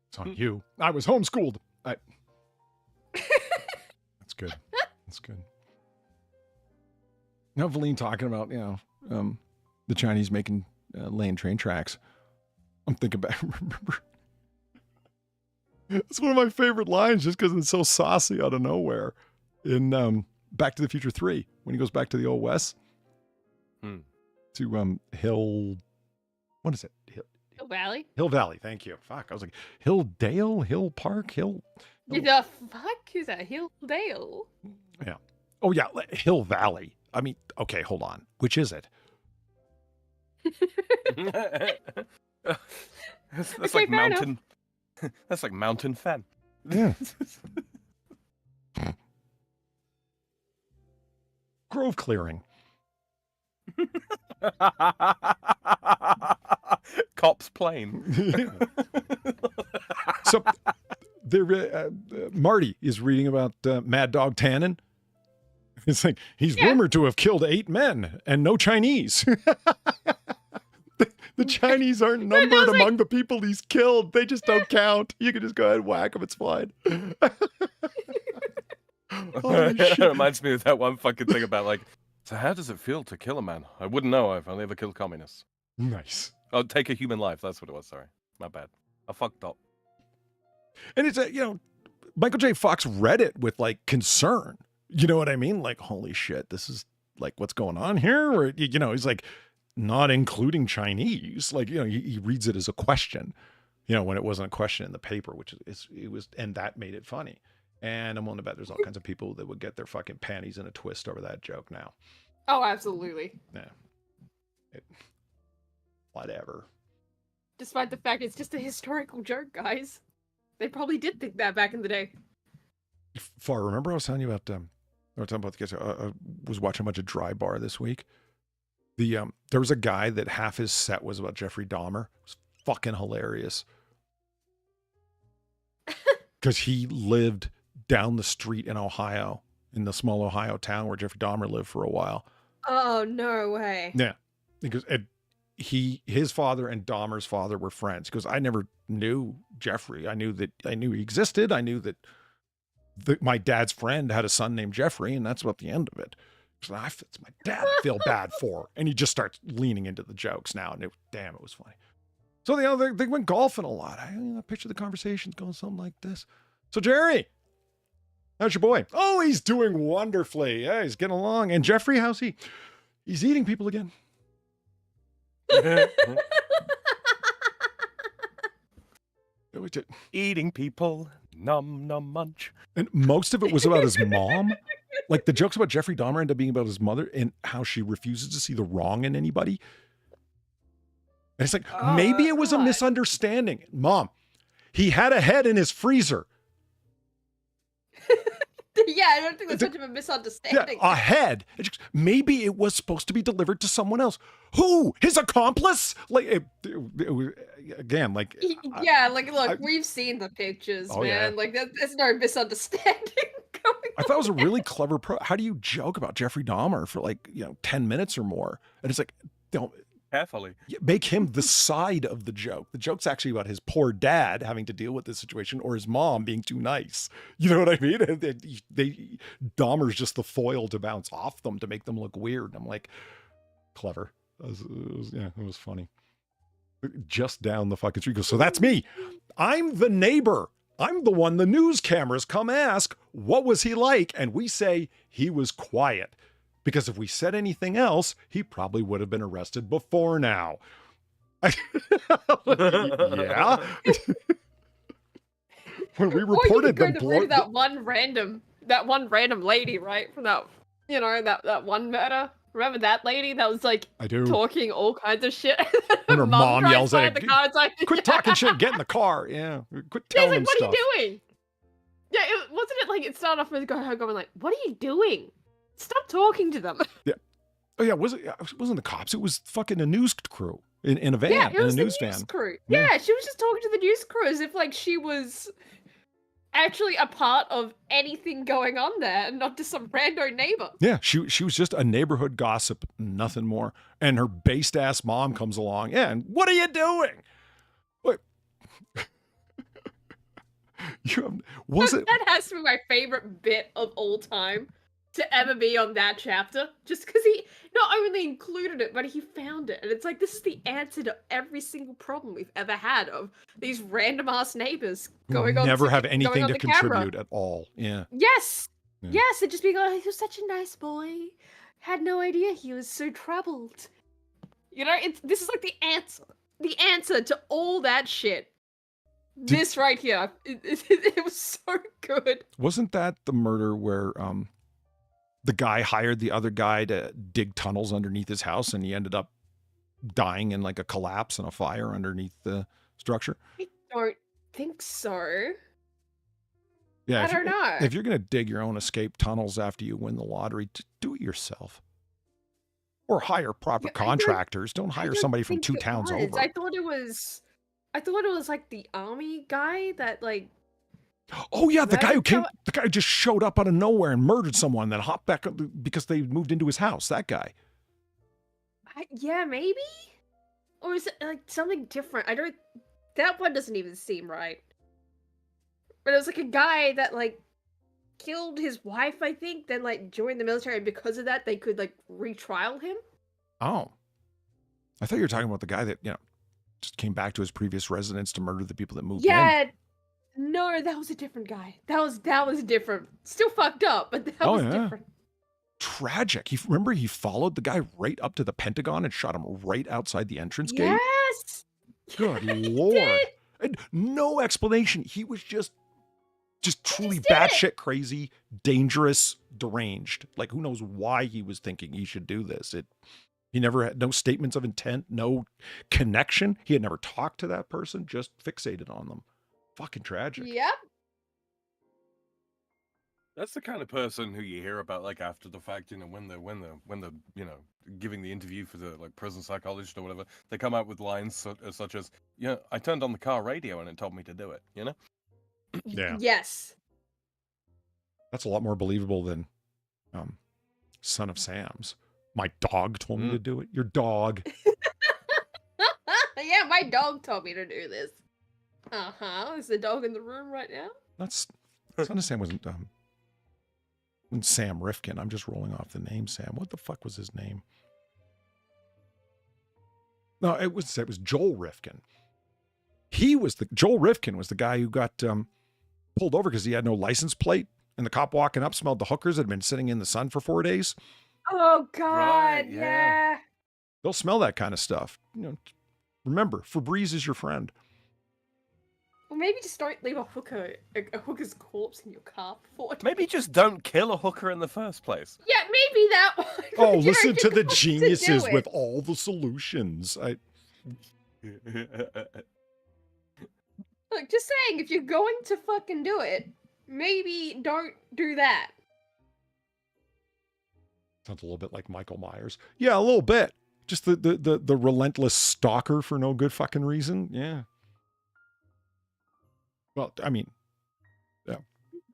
A: It's on you. I was homeschooled. That's good. That's good. Now, Valine talking about, the Chinese making laying train tracks. I'm thinking back, remember? It's one of my favorite lines just because it's so saucy out of nowhere. In Back to the Future 3, when he goes back to the Old West. To Hill... What is it?
B: Hill Valley?
A: Hill Valley, thank you. Fuck, I was like, Hilldale? Hill Park? Hill...
B: The fuck is that? Hilldale?
A: Yeah. Oh, yeah, Hill Valley. I mean, okay, hold on. Which is it?
C: That's
B: Okay,
C: like
B: fair
C: mountain. That's like mountain fen.
A: Yeah. Grove clearing.
C: Cops plane.
A: So, Marty is reading about Mad Dog Tannen. It's like, he's rumored to have killed 8 men and no Chinese. The Chinese aren't numbered among the people he's killed. They just don't count. You can just go ahead and whack them. It's fine.
C: It reminds me of that one fucking thing about like, so how does it feel to kill a man? I wouldn't know. I've only ever killed communists.
A: Nice.
C: Oh, take a human life. That's what it was. Sorry. My bad. I fucked up.
A: And it's Michael J. Fox read it with like concern. You know what I mean? Like, holy shit, this is like what's going on here? Or, he's like not including Chinese. Like, he reads it as a question, when it wasn't a question in the paper, which it was, and that made it funny. And I'm willing to bet there's all kinds of people that would get their fucking panties in a twist over that joke now.
B: Oh, absolutely.
A: Yeah. Whatever.
B: Despite the fact it's just a historical joke, guys. They probably did think that back in the day.
A: Far, remember I was telling you about, I was talking about the guys, I was watching a bunch of Dry Bar this week. There was a guy that half his set was about Jeffrey Dahmer. It was fucking hilarious. Because he lived down the street in Ohio, in the small Ohio town where Jeffrey Dahmer lived for a while.
B: Oh, no way.
A: Yeah. Because his father and Dahmer's father were friends. Because I never knew Jeffrey. I knew he existed. I knew that my dad's friend had a son named Jeffrey, and that's about the end of it. So it's my dad I feel bad for. And he just starts leaning into the jokes now. And it was funny. So they went golfing a lot. I picture the conversations going something like this. So Jerry, how's your boy? Oh, he's doing wonderfully. Yeah, he's getting along. And Jeffrey, how's he? He's eating people again.
C: Eating people, num num munch.
A: And most of it was about his mom. Like the jokes about Jeffrey Dahmer end up being about his mother and how she refuses to see the wrong in anybody. And it's like, maybe it was a misunderstanding. Mom, he had a head in his freezer.
B: Yeah, I don't think that's much of a misunderstanding.
A: Yeah, a head. Maybe it was supposed to be delivered to someone else. Who? His accomplice? Like, it was, again, like...
B: Yeah, look, we've seen the pictures, man.
A: Yeah.
B: Like, there's no misunderstanding going on.
A: I thought it was a really clever How do you joke about Jeffrey Dahmer for 10 minutes or more? And it's like, don't...
C: Carefully.
A: Make him the side of the joke. The joke's actually about his poor dad having to deal with this situation or his mom being too nice. You know what I mean? Dahmer's just the foil to bounce off them to make them look weird. And I'm like, clever. It was funny. Just down the fucking street. So that's me. I'm the neighbor. I'm the one the news cameras come ask, what was he like? And we say he was quiet. Because if we said anything else, he probably would have been arrested before now. Yeah. When we reported them,
B: that one random lady, right? From that, that one murder. Remember that lady that was like talking all kinds of shit?
A: When her mom yells at
B: the car, it's like,
A: quit talking shit, get in the car. Yeah. Quit telling him
B: what
A: stuff.
B: What are you doing? Yeah, wasn't it like, it started off with her going like, what are you doing? Stop talking to them.
A: Yeah. Oh yeah, it wasn't the cops. It was fucking a news crew in a van.
B: Yeah, it was
A: in a news
B: the news
A: van.
B: crew. Yeah, she was just talking to the news crew as if like she was actually a part of anything going on there and not just some rando neighbor.
A: Yeah, she was just a neighborhood gossip, nothing more. And her based ass mom comes along. Yeah, and what are you doing? What?
B: That has to be my favorite bit of all time to ever be on that chapter, just because he not only included it, but he found it. And it's like, this is the answer to every single problem we've ever had of these random ass neighbors going on.
A: Never have anything to contribute
B: camera.
A: at all. Yeah.
B: Yes.
A: Yeah.
B: Yes, and just being like, he was such a nice boy. Had no idea he was so troubled. This is like the answer. The answer to all that shit. This right here. It was so good.
A: Wasn't that the murder where the guy hired the other guy to dig tunnels underneath his house and he ended up dying in like a collapse and a fire underneath the structure?
B: I don't think so.
A: Yeah,
B: I don't know.
A: If you're going to dig your own escape tunnels after you win the lottery, do it yourself. Or hire proper contractors. Don't hire somebody from 2 towns over.
B: I thought it was like the army guy that like.
A: Oh yeah, the guy who just showed up out of nowhere and murdered someone, then hopped back up because they moved into his house. That guy.
B: Yeah, maybe? Or is it like something different? That one doesn't even seem right. But it was like a guy that like killed his wife, I think, then like joined the military, and because of that they could like retrial him.
A: Oh. I thought you were talking about the guy that, just came back to his previous residence to murder the people that moved in.
B: Yeah. No, that was a different guy. That was different. Still fucked up, but that
A: Oh,
B: was
A: yeah.
B: different.
A: Tragic. Remember he followed the guy right up to the Pentagon and shot him right outside the entrance gate?
B: Yes.
A: Good
B: He
A: lord.
B: did.
A: And no explanation. He was just truly
B: just did it.
A: batshit crazy, dangerous, deranged. Like, who knows why he was thinking he should do this? He never had no statements of intent, no connection. He had never talked to that person, just fixated on them. Fucking tragic.
B: Yep.
C: That's the kind of person who you hear about like after the fact, you know, when they're you know, giving the interview for the like prison psychologist or whatever, they come out with lines such as, "Yeah, I turned on the car radio and it told me to do it," you know?
A: Yeah.
B: Yes.
A: That's a lot more believable than Son of Sam's. My dog told me to do it. Your dog.
B: Yeah, my dog told me to do this. Is the dog in the room right now?
A: That's Son of Sam wasn't Sam Rifkin. I'm just rolling off the name Sam. What the fuck was his name? No, it was Joel Rifkin. Joel Rifkin was the guy who got pulled over because he had no license plate, and the cop walking up smelled the hookers that had been sitting in the sun for 4 days.
B: Oh God,
C: Right, yeah.
B: yeah.
A: They'll smell that kind of stuff. You know, remember, Febreze is your friend.
B: Well, maybe just don't leave a hooker's corpse in your car for 4 days.
C: Maybe just don't kill a hooker in the first place.
B: Yeah, maybe that one.
A: Oh,
B: You know,
A: listen to
B: you're
A: the
B: going
A: geniuses
B: do it.
A: with all the solutions.
B: Look, just saying, if you're going to fucking do it, maybe don't do that.
A: Sounds a little bit like Michael Myers. Yeah, a little bit. Just the relentless stalker for no good fucking reason. Yeah. Well, I mean, yeah.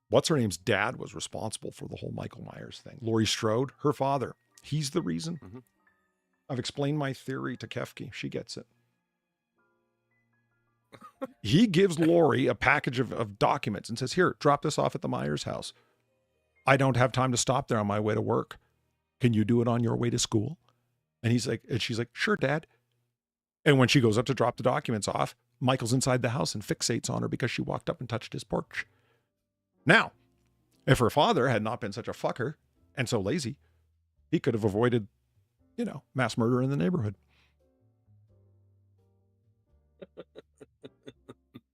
A: What's her name's dad was responsible for the whole Michael Myers thing. Laurie Strode, her father. He's the reason.
C: Mhm.
A: I've explained my theory to Kefke. She gets it. He gives Laurie a package of documents and says, "Here, drop this off at the Myers house. I don't have time to stop there on my way to work. Can you do it on your way to school?" And she's like, "Sure, Dad." And when she goes up to drop the documents off, Michael's inside the house and fixates on her because she walked up and touched his porch. Now, if her father had not been such a fucker and so lazy, he could have avoided, you know, mass murder in the neighborhood.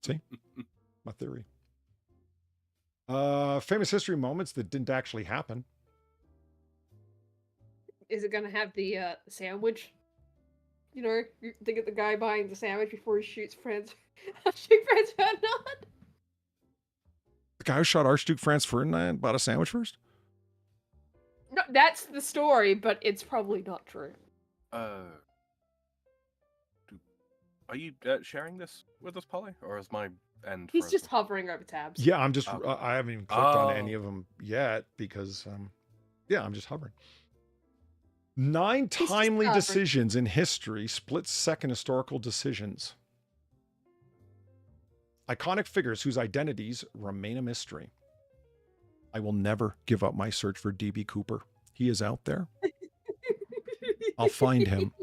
A: See? My theory. Famous history moments that didn't actually happen.
B: Is it gonna have the sandwich? You know, they get the guy buying the sandwich before he shoots Franz. Franz Ferdinand.
A: The guy who shot Archduke Franz Ferdinand bought a sandwich first?
B: No, that's the story, but it's probably not true.
C: Are you sharing this with us, Polly, or is my end?
B: He's
C: frozen?
B: just hovering over tabs.
A: Yeah, I'm just,
C: Oh.
A: I haven't even clicked on
C: Oh.
A: any of them yet because, yeah, I'm just hovering. 9
B: just
A: timely
B: hovering.
A: decisions in history, split-second historical decisions. Iconic figures whose identities remain a mystery. I will never give up my search for D.B. Cooper. He is out there. I'll find him.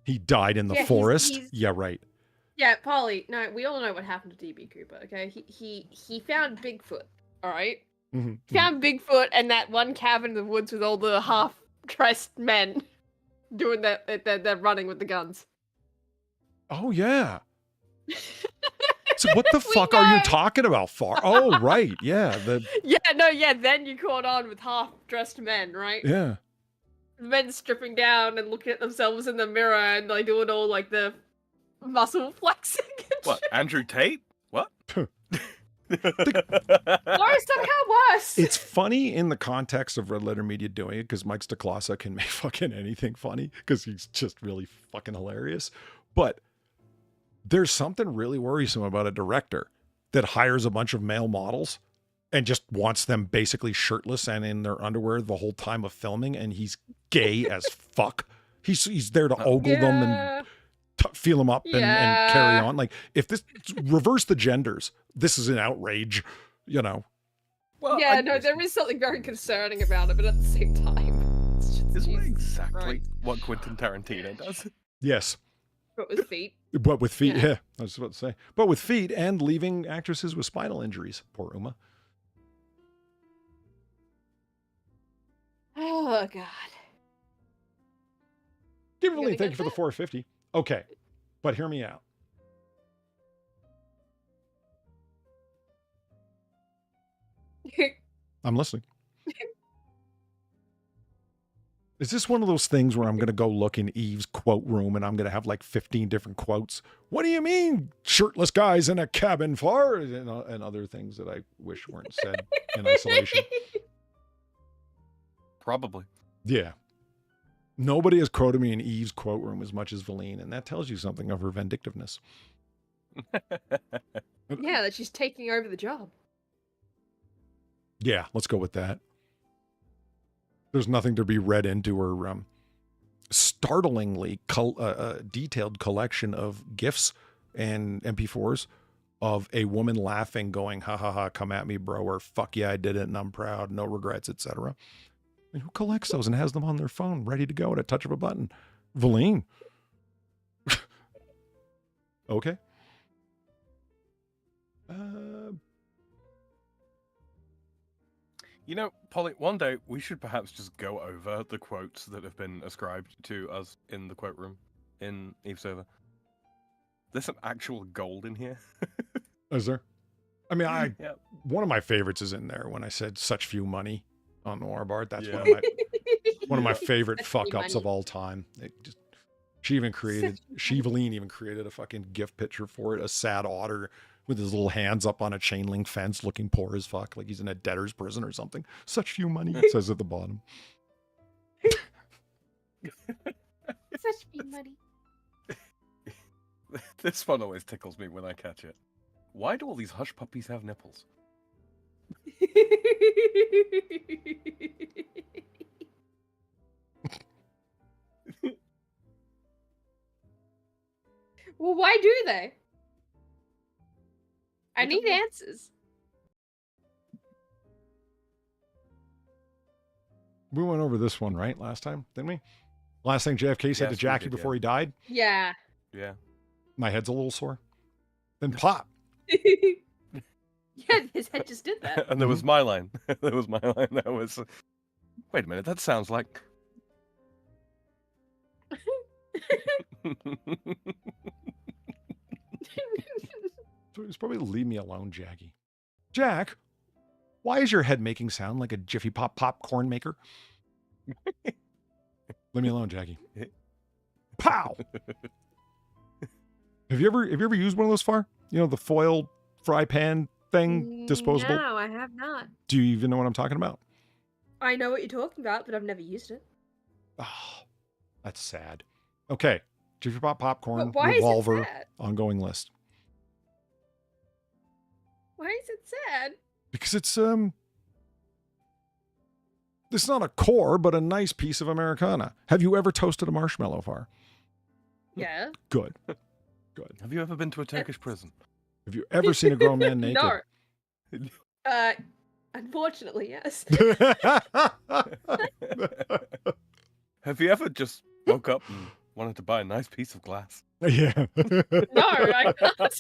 A: He died in the
B: Yeah, he's-
A: forest.
B: he's-
A: Yeah, right.
B: Yeah, Polly. No, we all know what happened to DB Cooper. Okay, he found Bigfoot. All right,
A: Mhm.
B: found Bigfoot and that one cabin in the woods with all the half-dressed men doing that running with the guns.
A: Oh, yeah. So what the
B: We
A: fuck are you
B: know.
A: talking about, Far? Oh, right. Yeah.
B: Yeah, then you caught on with half-dressed men, right?
A: Yeah.
B: Men stripping down and looking at themselves in the mirror and like doing all like the muscle flexing. And
C: What? Andrew Tate? What?
B: Or somehow worse.
A: It's funny in the context of Red Letter Media doing it because Mike Stacklasa can make fucking anything funny because he's just really fucking hilarious. But there's something really worrisome about a director that hires a bunch of male models and just wants them basically shirtless and in their underwear the whole time of filming, and he's gay as fuck. He's there to ogle them and feel them up and carry
B: Yeah.
A: on. Like, if this reverse the genders, this is an outrage, you know.
C: Well,
B: Yeah, no, there is something very concerning about it, but at the same time, it's just
C: Isn't that
B: Jesus
C: exactly
B: Christ.
C: what Quentin Tarantino does?
A: Yes.
B: But with feet.
A: But with feet,
B: Yeah.
A: yeah, I was about to say. But with feet and leaving actresses with spinal injuries. Poor Uma.
B: Oh, God.
A: Kimberly,
B: gonna
A: thank
B: get
A: you for the
B: that?
A: 450. Okay, but hear me out. I'm listening. Is this one of those things where I'm going to go look in Eve's quote room and I'm going to have like 15 different quotes? What do you mean, shirtless guys in a cabin far? And other things that I wish weren't said in isolation.
C: Probably.
A: Yeah. Nobody has quoted me in Eve's quote room as much as Valine, and that tells you something of her vindictiveness.
B: Yeah, that she's taking over the job.
A: Yeah, let's go with that. There's nothing to be read into her startlingly detailed collection of GIFs and MP4s of a woman laughing, going, ha ha ha, come at me, bro, or fuck yeah, I did it and I'm proud, no regrets, etc. I mean, who collects those and has them on their phone ready to go at a touch of a button? Valine. Okay.
C: You know, Polly, one day we should perhaps just go over the quotes that have been ascribed to us in the quote room in Eve server. There's some actual gold in here.
A: Is there? I mean,
C: Yeah.
A: one of my favorites is in there when I said such few money on Noir Bart. That's
C: Yeah.
A: one of my favorite
B: Such
A: fuck
B: few
A: ups
B: money.
A: of all time. Valine even created a fucking gift picture for it, a sad otter with his little hands up on a chain link fence looking poor as fuck, like he's in a debtor's prison or something. Such few money, it says at the bottom.
B: Such few money.
C: This one always tickles me when I catch it. Why do all these hush puppies have nipples?
B: Well, why do they? I need answers.
A: We went over this one, right, last time, didn't we? Last thing JFK said
C: Yes,
A: to
C: we
A: Jackie
C: did,
A: before
C: yeah.
A: he died,
B: Yeah.
C: Yeah.
A: my head's a little sore. Then pop.
B: Yeah, his head just did that.
C: And there was my line. There was my line. That was. Wait a minute. That sounds like.
A: It's probably leave me alone, Jackie. Jack, why is your head making sound like a Jiffy Pop popcorn maker? Leave me alone, Jackie. Pow! Have you ever used one of those far? You know, the foil fry pan thing, disposable?
B: No, I have not.
A: Do you even know what I'm talking about?
B: I know what you're talking about, but I've never used it.
A: Oh, that's sad. Okay. Jiffy Pop popcorn,
B: But why
A: revolver,
B: is it sad?
A: ongoing list.
B: Why is it sad?
A: Because it's not a core, but a nice piece of Americana. Have you ever toasted a marshmallow far?
B: Yeah.
A: Good. Good.
C: Have you ever been to a Turkish prison?
A: Have you ever seen a grown man naked?
B: No. Unfortunately, yes.
C: Have you ever just woke up and wanted to buy a nice piece of glass?
A: Yeah.
B: No, I can't.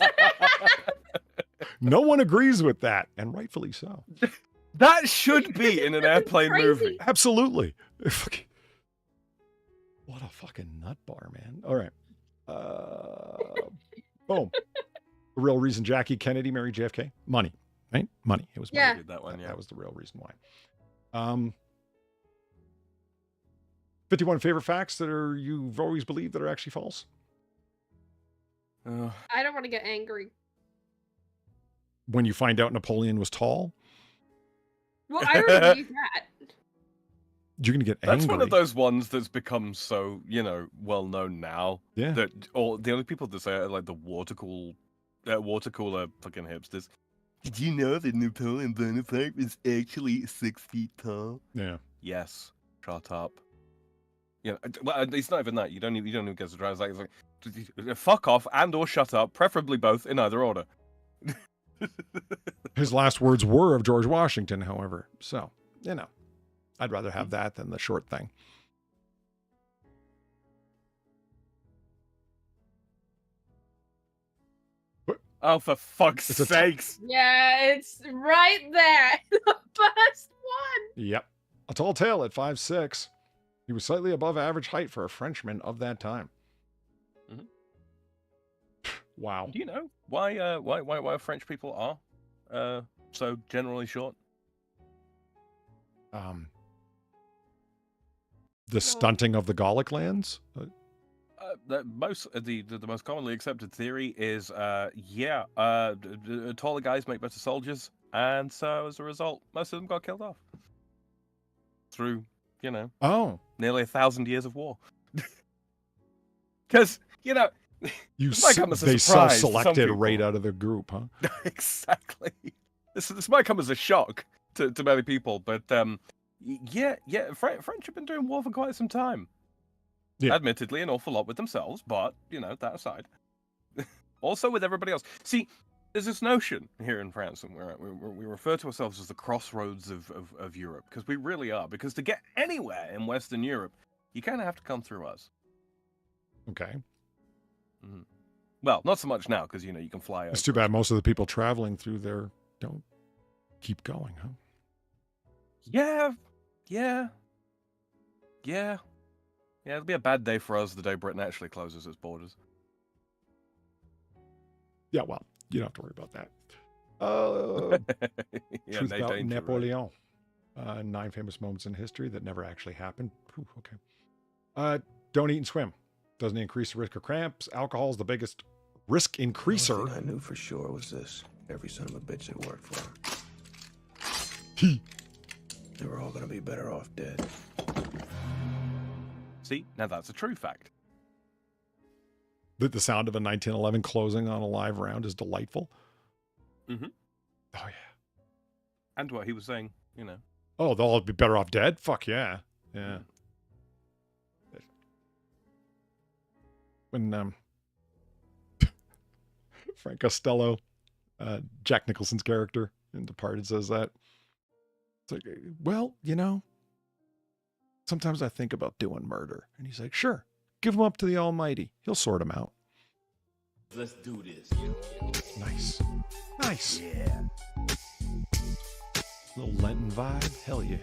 A: No one agrees with that, and rightfully so.
C: That should be in an airplane
B: Crazy.
C: movie.
A: Absolutely. What a fucking nut bar, man. All right. Boom. The real reason Jackie Kennedy married JFK? Money, right? Money. It was money.
B: Yeah.
C: Did that one, yeah.
A: That was the real reason why. 51 favorite facts that you've always believed that are actually false.
B: I don't want to get angry.
A: When you find out Napoleon was tall,
B: Well, I already knew that.
A: you're going to get
C: That's
A: angry.
C: one of those ones that's become so, well known now.
A: Yeah.
C: That all the only people that say it are like the water cooler fucking hipsters. Did you know that Napoleon Bonaparte is actually 6 feet tall?
A: Yeah.
C: Yes. Shut up. Well, it's not even that. You don't even get to try. It's like, fuck off and/or shut up, preferably both in either order.
A: His last words were of George Washington, however. So, I'd rather have that than the short thing.
C: Oh, for fuck's
A: It's a
C: sakes!
B: Yeah, it's right there. The first one.
A: Yep. A tall tale at 5'6". He was slightly above average height for a Frenchman of that time.
C: Mhm.
A: Wow.
C: Do you know why French people are so generally short?
A: The stunting of the Gallic lands?
C: The most commonly accepted theory is taller guys make better soldiers, and so as a result, most of them got killed off through
A: Oh.
C: nearly 1,000 years of war. Because this might come as a
A: They
C: surprise to some
A: self-selected right
C: people.
A: out of the group, huh?
C: Exactly. This might come as a shock to many people, but French have been doing war for quite some time.
A: Yeah.
C: Admittedly, an awful lot with themselves, but that aside, also with everybody else. See, there's this notion here in France, and we refer to ourselves as the crossroads of Europe, because we really are. Because to get anywhere in Western Europe, you kind of have to come through us.
A: Okay.
C: Mm-hmm. Well, not so much now, because you can fly.
A: It's
C: over.
A: too bad most of the people traveling through there don't keep going, huh?
C: Yeah. It'll be a bad day for us the day Britain actually closes its borders.
A: Yeah, well, you don't have to worry about that. Truth
C: no
A: about
C: danger, right?
A: Napoleon. 9 famous moments in history that never actually happened. Whew, okay. Don't eat and swim. Doesn't increase the risk of cramps. Alcohol is the biggest risk increaser.
H: The only thing I knew for sure was this. Every son of a bitch that worked for her. They were all gonna be better off dead.
C: See, now that's a true fact.
A: That the sound of a 1911 closing on a live round is delightful.
C: Mm-hmm.
A: Oh, yeah.
C: And what he was saying,
A: Oh, they'll all be better off dead? Fuck yeah. Yeah. When Frank Costello, Jack Nicholson's character in Departed, says that. It's like, well, sometimes I think about doing murder. And he's like, sure, give him up to the Almighty. He'll sort him out.
D: Let's do this.
A: Nice. Nice.
D: Yeah.
A: Little Lenten vibe. Hell yeah.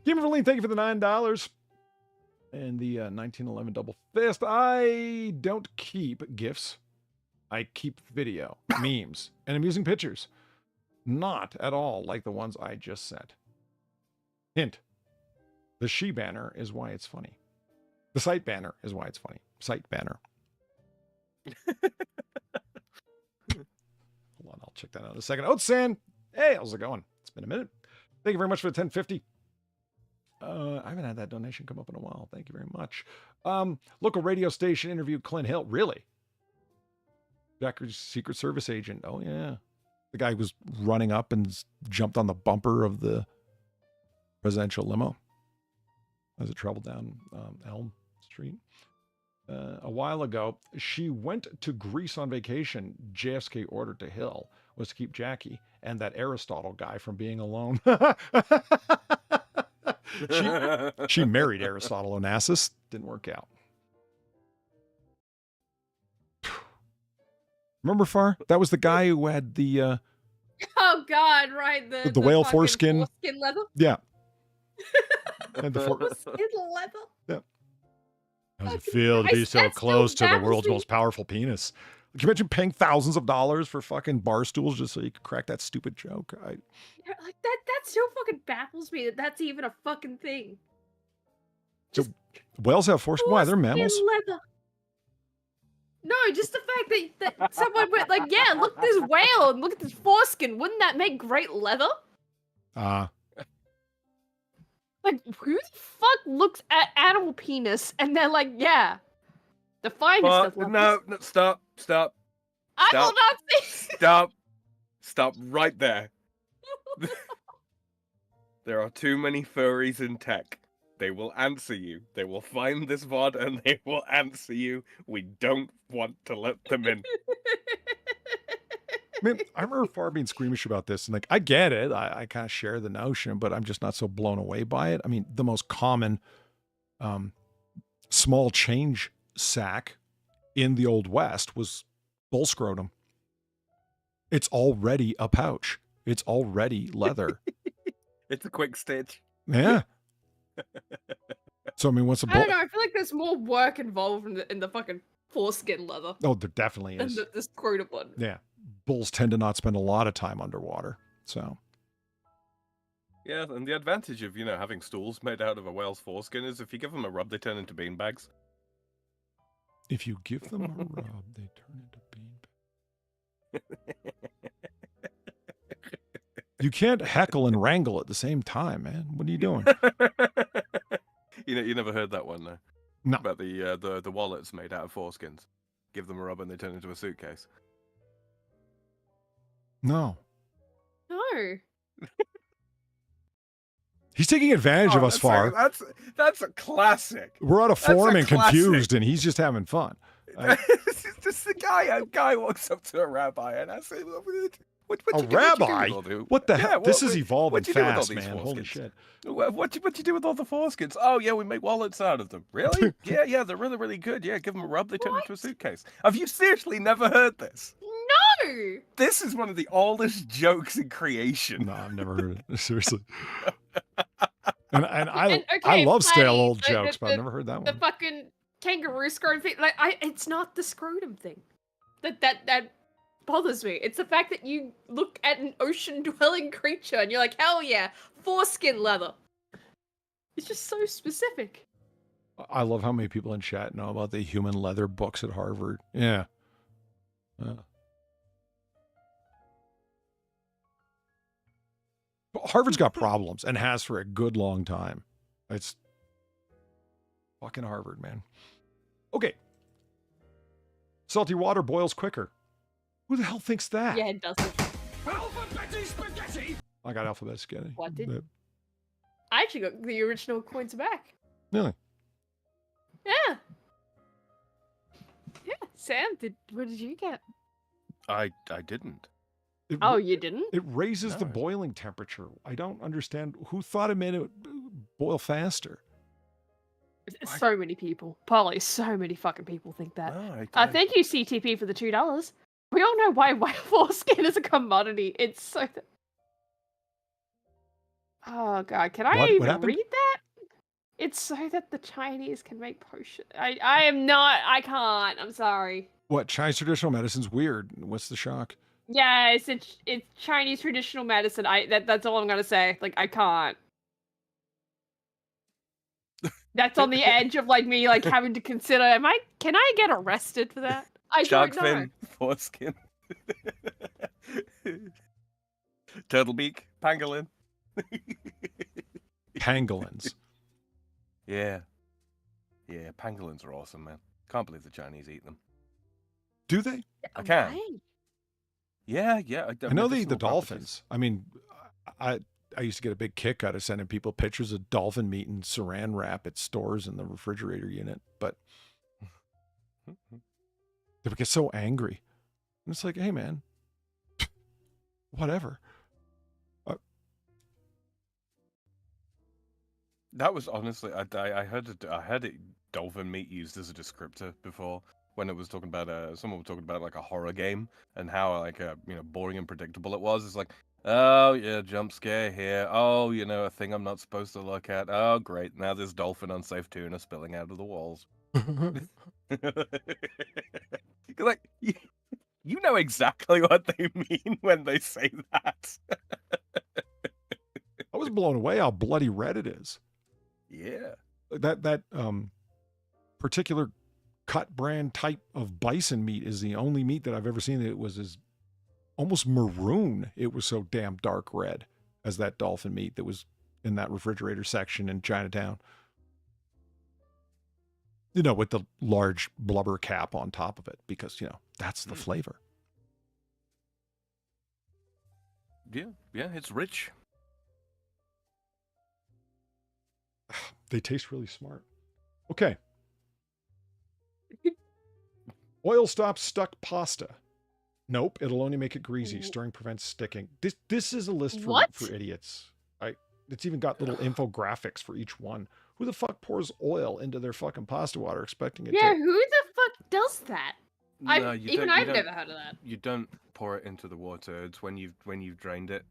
A: Gamer Verline, thank you for the $9. And the 1911 double fist. I don't keep GIFs. I keep video, memes, and amusing pictures. Not at all like the ones I just sent. Hint. The she banner is why it's funny. The site banner is why it's funny. Site banner. Hold on, I'll check that out in a second. Oatsan, hey, how's it going? It's been a minute. Thank you very much for the 1050. I haven't had that donation come up in a while. Thank you very much. Local radio station interviewed Clint Hill. Really? Jacker's Secret Service agent. Oh, yeah. The guy who was running up and jumped on the bumper of the presidential limo as it traveled down Elm Street. A while ago, she went to Greece on vacation. JFK ordered to Hill was to keep Jackie and that Aristotle guy from being alone. She married Aristotle Onassis. Didn't work out. Remember, Far? That was the guy who had the
B: Oh God! Right,
A: the whale
B: fucking
A: foreskin.
B: leather.
A: Yeah. And the
B: Foreskin leather.
A: Yeah. How does it
B: Fucking
A: feel to be
B: Christ,
A: so
B: that still
A: close to the
B: baffles
A: world's
B: me.
A: most powerful penis? Can you imagine paying thousands of dollars for fucking bar stools just so you could crack that stupid joke?
B: Like that still fucking baffles me that that's even a fucking thing.
A: Whales have foreskin. Why? They're mammals.
B: Leather. No, just the fact that someone went like, yeah, look at this whale and look at this foreskin. Wouldn't that make great leather? Like, who the fuck looks at animal penis and they're like, yeah, the finest of leathers.
C: No, stop.
B: I will not say.
C: Stop right there. There are too many furries in tech. They will answer you. They will find this VOD and they will answer you. We don't want to let them in.
A: I mean, I remember Far being squeamish about this, and like, I get it. I kind of share the notion, but I'm just not so blown away by it. I mean, the most common small change sack in the Old West was bull scrotum. It's already a pouch. It's already leather.
C: It's a quick stitch.
A: Yeah. So I mean, what's a
B: I
A: bull?
B: don't know. I feel like there's more work involved in the fucking foreskin leather
A: Oh, there definitely
B: than
A: is.
B: the scrotum one.
A: Yeah. Bulls tend to not spend a lot of time underwater. So
C: Yeah, and the advantage of, having stools made out of a whale's foreskin is if you give them a rub, they turn into beanbags.
A: if you give them a rub, they turn into beanbags. You can't heckle and wrangle at the same time, man. What are you doing?
C: You never heard that one, though?
A: No.
C: About the wallets made out of foreskins. Give them a rub and they turn into a suitcase.
A: No.
B: No.
A: He's taking advantage of us, Far.
C: That's a classic.
A: We're out of
C: That's a
A: form and
C: classic.
A: confused, and he's just having fun.
C: It's just a guy walks up to a rabbi and asks him, what
A: A
C: you do-
A: rabbi?
C: What you do with all the-
A: What the
C: Yeah,
A: hell? This is
C: what-
A: evolving
C: what you do with all
A: fast,
C: these
A: man. Holy
C: foreskins?
A: shit.
C: What you do with all the foreskins? Oh, yeah, we make wallets out of them. Really? yeah, they're really, really good. Yeah, give them a rub, they turn into a suitcase. Have you seriously never heard this?
B: No.
C: This is one of the oldest jokes in creation.
A: No, I've never heard it. Seriously. And I
B: And,
A: I
B: okay,
A: love stale
B: Platy,
A: old
B: the-
A: jokes, but I've
B: the-
A: never heard that
B: The
A: one.
B: fucking kangaroo scrotum thing. Like, it's not the scrotum thing. That bothers me. It's the fact that you look at an ocean-dwelling creature and you're like, hell yeah, foreskin leather. It's just so specific.
A: I love how many people in chat know about the human leather books at Harvard. Yeah. But Harvard's got problems and has for a good long time. It's fucking Harvard, man. Okay. Salty water boils quicker. Who the hell thinks that?
B: Yeah, it doesn't.
D: Alphabet spaghetti!
A: I got alphabet spaghetti.
B: What did-
A: But-
B: I actually got the original coins back.
A: Really?
B: Yeah. Yeah, Sam, what did you get?
C: I didn't.
A: It,
B: Oh, you didn't?
A: it raises the
C: No.
A: boiling temperature. I don't understand who thought it made it boil faster.
B: So many people. Polly, so many fucking people think that.
C: No,
B: Thank you, CTP, for the $2. We all know why whale foreskin is a commodity. It's so... Oh, God. Can I
A: What
B: even
A: happened?
B: read that? It's so that the Chinese can make potion. I am not... I can't. I'm sorry.
A: What? Chinese traditional medicine's weird. What's the shock?
B: Yeah, it's Chinese traditional medicine. That's all I'm gonna say. Like, I can't. That's on the edge of me having to consider. Can I get arrested for that? I
C: Shark
B: don't know.
C: fin, foreskin. Turtle beak, pangolin.
A: Pangolins.
C: Yeah, pangolins are awesome, man. Can't believe the Chinese eat them.
A: Do they?
C: I can.
B: Why?
C: Yeah.
A: I know they eat the
C: medicinal properties.
A: dolphins. I mean, I used to get a big kick out of sending people pictures of dolphin meat and saran wrap at stores in the refrigerator unit, but they would get so angry. And it's like, hey, man, whatever.
C: That was honestly, I heard it dolphin meat used as a descriptor before when it was talking about someone was talking about like a horror game and how boring and predictable it was. It's like, oh yeah, jump scare here. Oh, a thing I'm not supposed to look at. Oh great, now there's dolphin unsafe tuna spilling out of the walls. Like you know exactly what they mean when they say that.
A: I was blown away how bloody red it is.
C: Yeah.
A: That particular cut brand type of bison meat is the only meat that I've ever seen that was as almost maroon. It was so damn dark red as that dolphin meat that was in that refrigerator section in Chinatown. With the large blubber cap on top of it, because, that's the flavor.
C: Yeah, it's rich.
A: They taste really smart. Okay. Oil stops stuck pasta. Nope, it'll only make it greasy. Stirring prevents sticking. This is a list for
B: What?
A: idiots. It's even got little infographics for each one. Who the fuck pours oil into their fucking pasta water expecting it
B: Yeah,
A: to...
B: who the fuck does that? I've
C: No, you
B: even
C: don't- you
B: I've
C: don't-
B: never heard of that.
C: You don't pour it into the water. It's when you've drained it.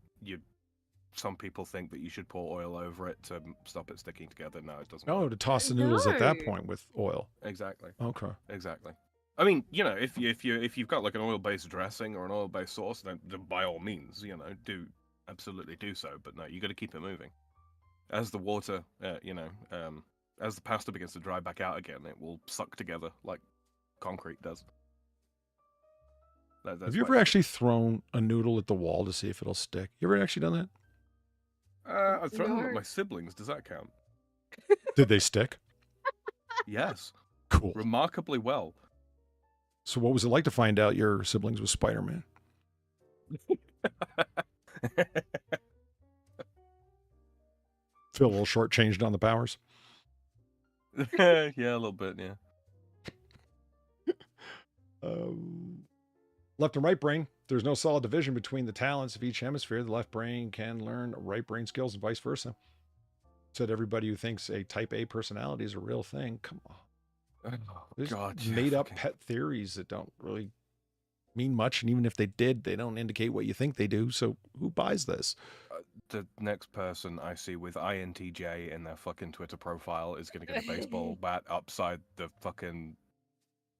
C: Some people think that you should pour oil over it to stop it sticking together. No, it doesn't.
A: Oh,
C: work.
A: to toss the noodles at that
B: No.
A: point with oil.
C: Exactly.
A: Okay.
C: Exactly. I mean, you know, if you've got like an oil-based dressing or an oil-based sauce, then by all means, you know, absolutely do so. But no, you got to keep it moving. As the water, as the pasta begins to dry back out again, it will suck together like concrete does.
A: Have you ever actually thrown a noodle at the wall to see if it'll stick? You ever actually done that?
C: I've thrown them at
B: No.
C: my siblings. Does that count?
A: Did they stick?
C: Yes.
A: Cool.
C: Remarkably well.
A: So what was it like to find out your siblings was Spider-Man? Feel a little shortchanged on the powers?
C: Yeah, a little bit, yeah.
A: Left and right brain. There's no solid division between the talents of each hemisphere. The left brain can learn right brain skills and vice versa. Said everybody who thinks a type A personality is a real thing. Come on.
C: Oh,
A: There's
C: God, yeah,
A: made up
C: fucking-
A: pet theories that don't really mean much. And even if they did, they don't indicate what you think they do. So who buys this?
C: The next person I see with INTJ in their fucking Twitter profile is going to get a baseball bat upside the fucking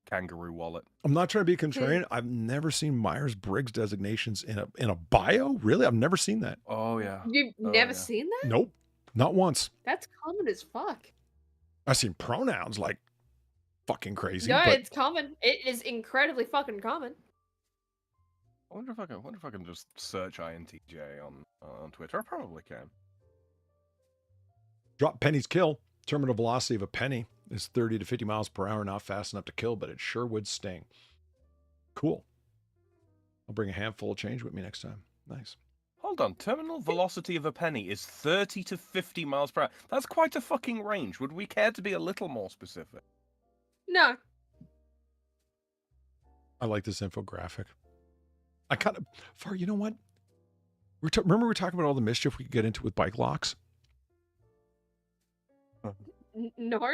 C: kangaroo wallet.
A: I'm not trying to be contrarian. I've never seen Myers-Briggs designations in a bio. Really? I've never seen that.
C: Oh, yeah.
B: You've
C: Oh,
B: never
C: yeah.
B: seen that?
A: Nope. Not once.
B: That's common as fuck.
A: I've seen pronouns like fucking crazy.
B: No,
A: but
B: it's common. It is incredibly fucking common.
C: I wonder if I can just search INTJ on Twitter. I probably can.
A: drop pennies kill. Terminal velocity of a penny is 30 to 50 miles per hour. Not fast enough to kill, but it sure would sting. Cool. I'll bring a handful of change with me next time. Nice.
C: Hold on. Terminal velocity of a penny is 30 to 50 miles per hour. That's quite a fucking range. Would we care to be a little more specific?
B: No.
A: I like this infographic. I kind of, you know what? Remember we were talking about all the mischief we could get into with bike locks?
B: No?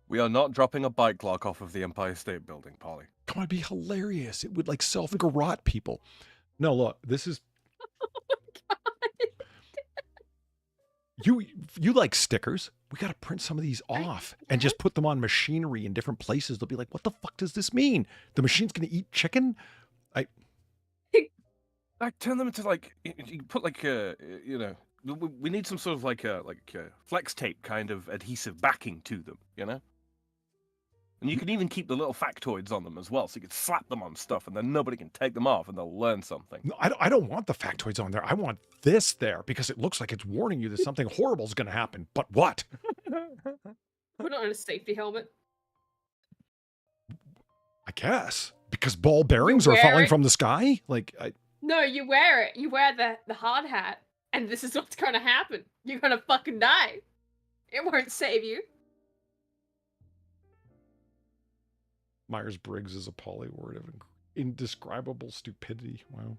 C: We are not dropping a bike lock off of the Empire State Building, Polly.
A: Come on, it'd be hilarious. It would like self-garrot people. No, look, this is... You like stickers. We got to print some of these off and just put them on machinery in different places. They'll be like, what the fuck does this mean? The machine's going to eat chicken?
C: Like, turn them into like, you put like we need some sort of like flex tape kind of adhesive backing to them, you know? And you can even keep the little factoids on them as well, so you can slap them on stuff and then nobody can take them off and they'll learn something.
A: No, I don't want the factoids on there. I want this there because it looks like it's warning you that something horrible is going to happen. But what?
B: Put it on a safety helmet.
A: I guess. Because ball bearings are
B: wear
A: falling
B: it?
A: from the sky?
B: No, you wear it. You wear the hard hat, and this is what's gonna happen. You're gonna fucking die. It won't save you.
A: Myers-Briggs is a polyword of indescribable stupidity. Wow.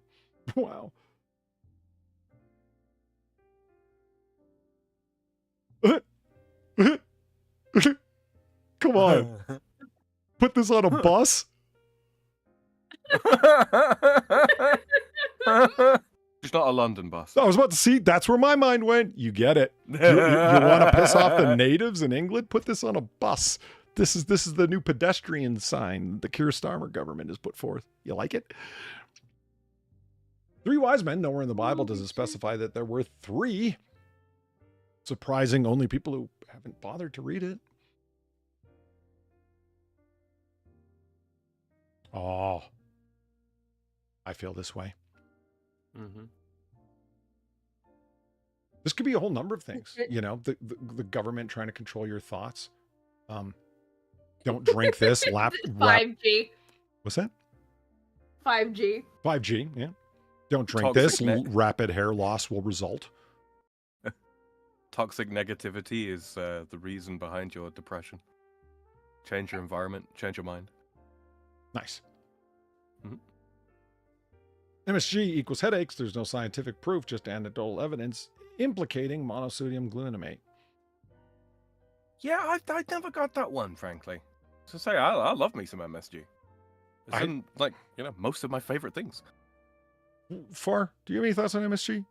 A: Wow. Come on. Put this on a bus?
C: It's not a London bus.
A: I was about to see. That's where my mind went. You get it. You want to piss off the natives in England? Put this on a bus. This is the new pedestrian sign the Keir Starmer government has put forth. You like it? 3 wise men. Nowhere in the Bible does it specify that there were 3. Surprising only people who haven't bothered to read it. Oh, I feel this way.
C: Mm-hmm.
A: This could be a whole number of things. You know, the government trying to control your thoughts. Don't drink this. Lap.
B: 5G.
A: What's that?
B: 5G.
A: 5G. Yeah. Don't drink
C: Toxic
A: this.
C: neck.
A: Rapid hair loss will result.
C: Toxic negativity is the reason behind your depression. Change your environment. Change your mind.
A: Nice.
C: Mhm.
A: MSG equals headaches. There's no scientific proof, just anecdotal evidence implicating monosodium glutamate.
C: Yeah, I never got that one, frankly. So say, I love me some MSG. It's in, like, most of my favorite things.
A: Far, do you have any thoughts on MSG?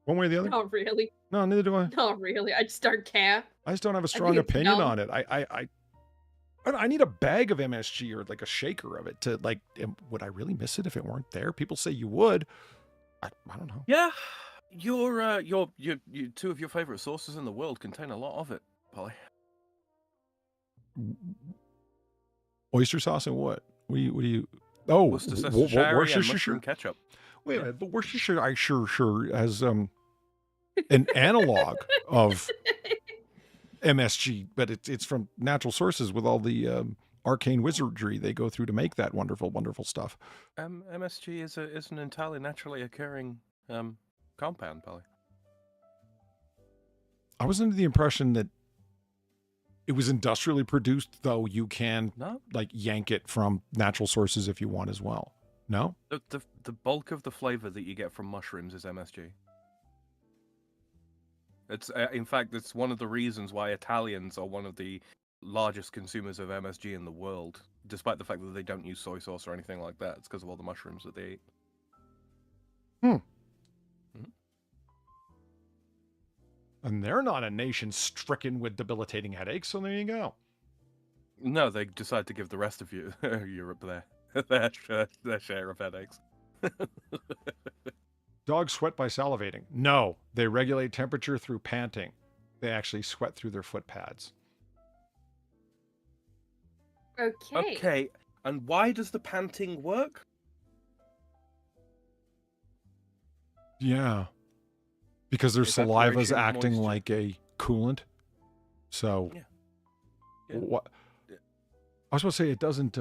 A: One way or the other?
B: Not really.
A: No, neither do I.
B: Not really. I just don't care.
A: I just don't have a
B: think
A: strong
B: it's
A: opinion
B: dumb.
A: on it. I need a bag of MSG or like a shaker of it to like. Would I really miss it if it weren't there? People say you would. I don't know.
C: Yeah, your two of your favorite sauces in the world contain a lot of it, Polly.
A: Oyster sauce and what? What do you? Oh,
C: Worcestershire and mushroom ketchup.
A: Wait a minute, but Worcestershire, I sure has an analog of MSG, but it's from natural sources with all the arcane wizardry they go through to make that wonderful stuff.
C: MSG is an entirely naturally occurring compound, Polly.
A: I was under the impression that it was industrially produced, though you can like yank it from natural sources if you want as well. No?
C: The bulk of the flavor that you get from mushrooms is MSG. It's in fact, it's one of the reasons why Italians are one of the largest consumers of MSG in the world, despite the fact that they don't use soy sauce or anything like that. It's because of all the mushrooms that they eat.
A: And they're not a nation stricken with debilitating headaches, so there you go.
C: No, they decide to give the rest of Europe their share of headaches.
A: Dogs sweat by salivating. No, they regulate temperature through panting. They actually sweat through their foot pads.
B: Okay.
C: Okay, and why does the panting work?
A: Yeah. Because their saliva's
C: Evaporation of
A: acting
C: moisture.
A: like a coolant. So,
C: Yeah.
A: what? I was supposed to say it doesn't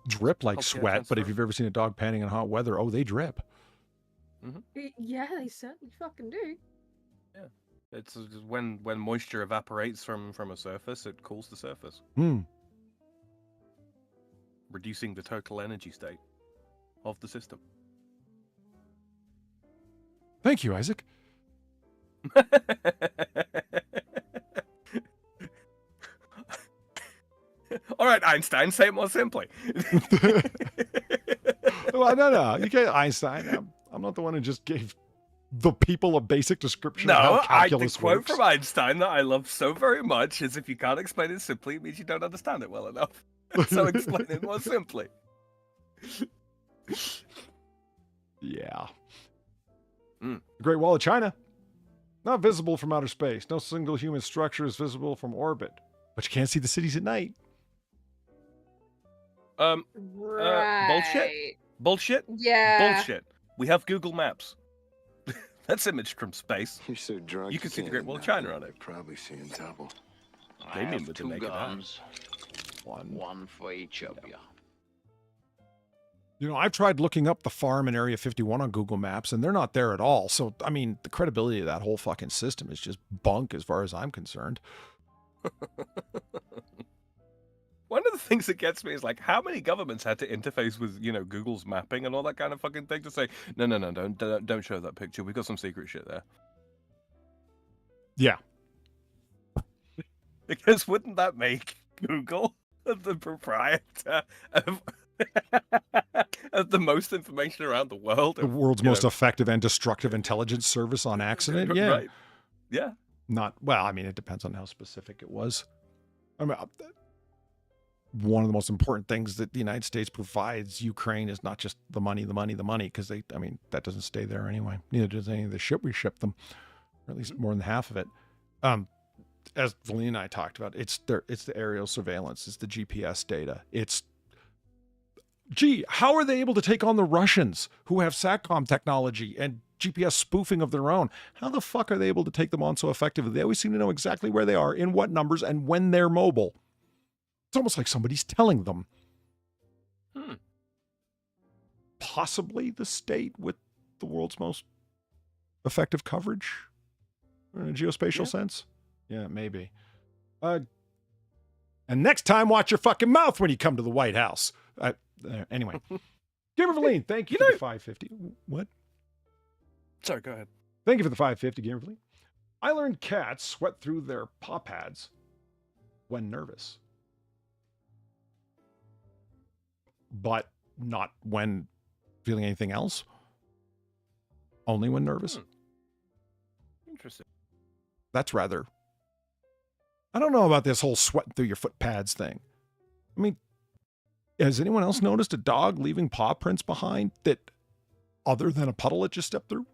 A: drip like
C: Helps get
A: sweat, but if
C: transfer.
A: you've ever seen a dog panting in hot weather, oh, they drip.
B: Yeah, they certainly fucking do.
C: Yeah, it's just when moisture evaporates from a surface, it cools the surface, reducing the total energy state of the system.
A: Thank you, Isaac.
C: All right, Einstein, say it more simply.
A: Well, no. You can't, Einstein. I'm not the one who just gave the people a basic description of how
C: No, the
A: calculus
C: quote
A: works.
C: from Einstein that I love so very much is, if you can't explain it simply, it means you don't understand it well enough. So explain it more simply.
A: Yeah. The Great Wall of China. Not visible from outer space. No single human structure is visible from orbit. But you can't see the cities at night.
C: Bullshit.
B: Yeah.
C: Bullshit. We have Google Maps. That's imaged from space.
H: You're so drunk.
C: You can see the
H: can't
C: Great Wall of
H: even
C: China on it.
H: Probably seeing double.
C: They mean with the naked eye.
G: One for each of you.
A: You know, I've tried looking up the farm in Area 51 on Google Maps, and they're not there at all. So, I mean, the credibility of that whole fucking system is just bunk as far as I'm concerned.
C: One of the things that gets me is, like, how many governments had to interface with, Google's mapping and all that kind of fucking thing to say, no, don't show that picture. We've got some secret shit there.
A: Yeah.
C: Because wouldn't that make Google the proprietor of the most information around the world?
A: The world's most effective and destructive intelligence service on accident? Yeah.
C: Right. Yeah.
A: Well, I mean, it depends on how specific it was. I mean, one of the most important things that the United States provides Ukraine is not just the money, because that doesn't stay there anyway. Neither does any of the shit we ship them, or at least more than half of it. As Valina and I talked about, it's the aerial surveillance, it's the GPS data. How are they able to take on the Russians who have SATCOM technology and GPS spoofing of their own? How the fuck are they able to take them on so effectively? They always seem to know exactly where they are, in what numbers, and when they're mobile. It's almost like somebody's telling them. Possibly the state with the world's most effective coverage in a geospatial sense. Yeah, maybe. And next time, watch your fucking mouth when you come to the White House. Anyway. Gamer Valine, thank you for the 550. What?
C: Sorry, go ahead.
A: Thank you for the 550, Gamer Valine. I learned cats sweat through their paw pads. when nervous. But not when feeling anything else. Only when nervous.
C: Interesting.
A: That's rather... I don't know about this whole sweating through your foot pads thing. I mean, has anyone else noticed a dog leaving paw prints behind that other than a puddle it just stepped through?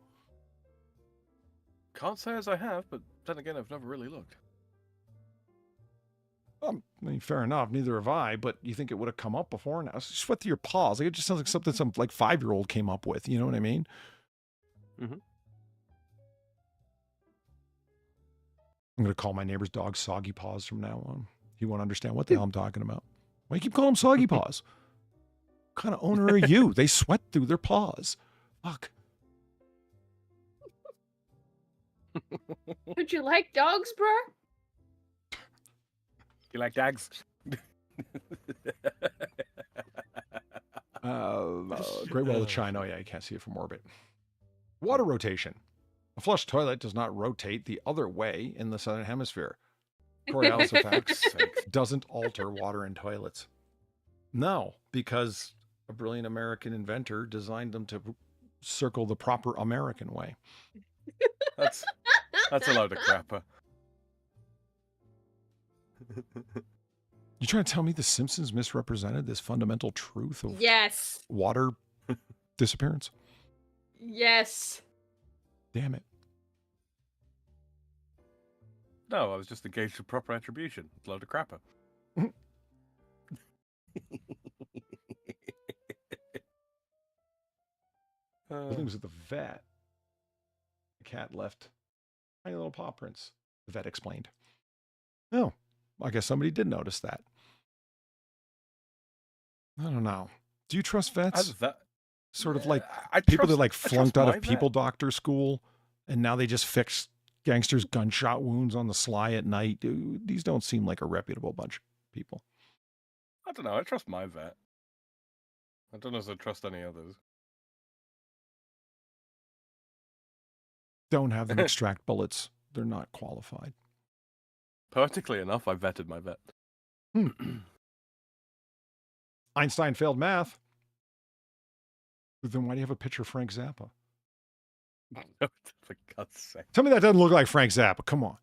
C: Can't say as I have, but then again, I've never really looked.
A: I mean, fair enough. Neither have I, but you think it would have come up before now? Sweat through your paws. Like, it just sounds like something some like 5-year-old came up with. You know what I mean?
C: Mm-hmm.
A: I'm going to call my neighbor's dog Soggy Paws from now on. He won't understand what the hell I'm talking about. Why do you keep calling him Soggy Paws? What kind of owner are you? They sweat through their paws. Fuck.
B: Would you like dogs, bro?
C: You like dags?
A: Great Wall of China. Oh, yeah, you can't see it from orbit. Water rotation. A flush toilet does not rotate the other way in the southern hemisphere. Coriolis effects doesn't alter water in toilets. No, because a brilliant American inventor designed them to circle the proper American way.
C: That's a load of crapper.
A: You trying to tell me The Simpsons misrepresented this fundamental truth of
B: Yes.
A: water disappearance?
B: Yes.
A: Damn it.
C: No, I was just engaged in proper attribution. Load of crapper.
A: William was at the vet. The cat left tiny little paw prints, the vet explained. Oh, I guess somebody did notice that. I don't know. Do you trust vets? Sort of like people that like flunked out of people doctor school and now they just fix gangsters' gunshot wounds on the sly at night. These don't seem like a reputable bunch of people.
C: I don't know. I trust my vet. I don't know if I trust any others.
A: Don't have them extract bullets. They're not qualified.
C: Poetically enough, I vetted my vet.
A: Einstein failed math. Then why do you have a picture of Frank Zappa?
C: For God's sake.
A: Tell me that doesn't look like Frank Zappa. Come on.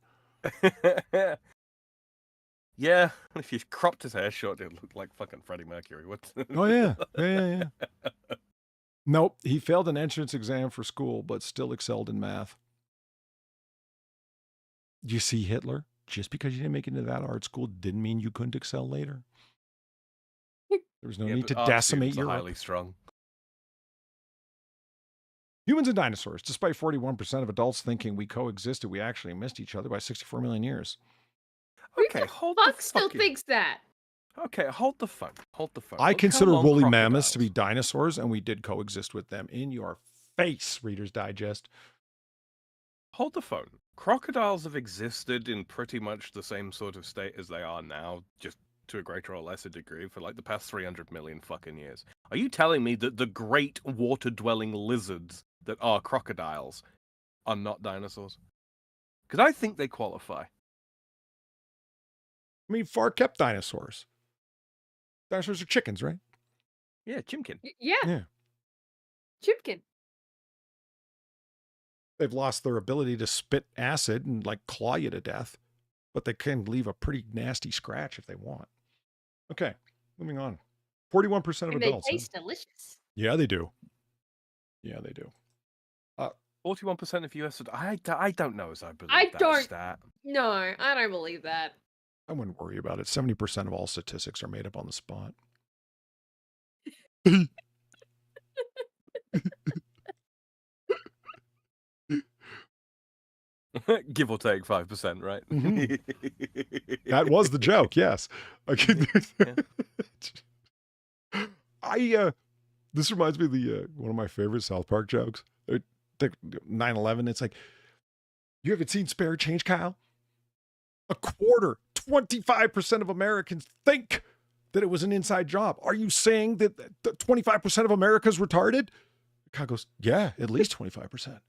C: Yeah, if you cropped his hair short, it looked like fucking Freddie Mercury. What?
A: Oh, yeah. Yeah. Nope. He failed an entrance exam for school, but still excelled in math. You see, Hitler? Just because you didn't make it into that art school didn't mean you couldn't excel later. There was no need to decimate Europe.
C: Highly strong.
A: Humans and dinosaurs. Despite 41% of adults thinking we coexisted, we actually missed each other by 64 million years.
C: Okay, hold the
B: Fuck still thinks that.
C: Okay, hold the phone.
A: I consider woolly mammoths to be dinosaurs, and we did coexist with them. In your face, Reader's Digest.
C: Hold the phone. Crocodiles have existed in pretty much the same sort of state as they are now, just to a greater or lesser degree, for like the past 300 million fucking years. Are you telling me that the great water-dwelling lizards that are crocodiles are not dinosaurs? Because I think they qualify.
A: I mean, far-kept dinosaurs. Dinosaurs are chickens, right?
C: Yeah, chimkin.
B: Yeah. Chimkin.
A: They've lost their ability to spit acid and like claw you to death, but they can leave a pretty nasty scratch if they want. Okay, moving on. 41% of
B: And
A: adults.
B: they taste delicious.
A: Yeah, they do. Yeah, they do.
C: 41% of US. I don't know as I believe
B: I
C: that
B: don't.
C: stat.
B: No, I don't believe that.
A: I wouldn't worry about it. 70% of all statistics are made up on the spot.
C: Give or take 5%, right?
A: That was the joke, yes. This reminds me of the one of my favorite South Park jokes. 9/11, it's like, you haven't seen Spare Change, Kyle? A quarter, 25% of Americans think that it was an inside job. Are you saying that 25% of America's retarded? Kyle goes, yeah, at least 25%.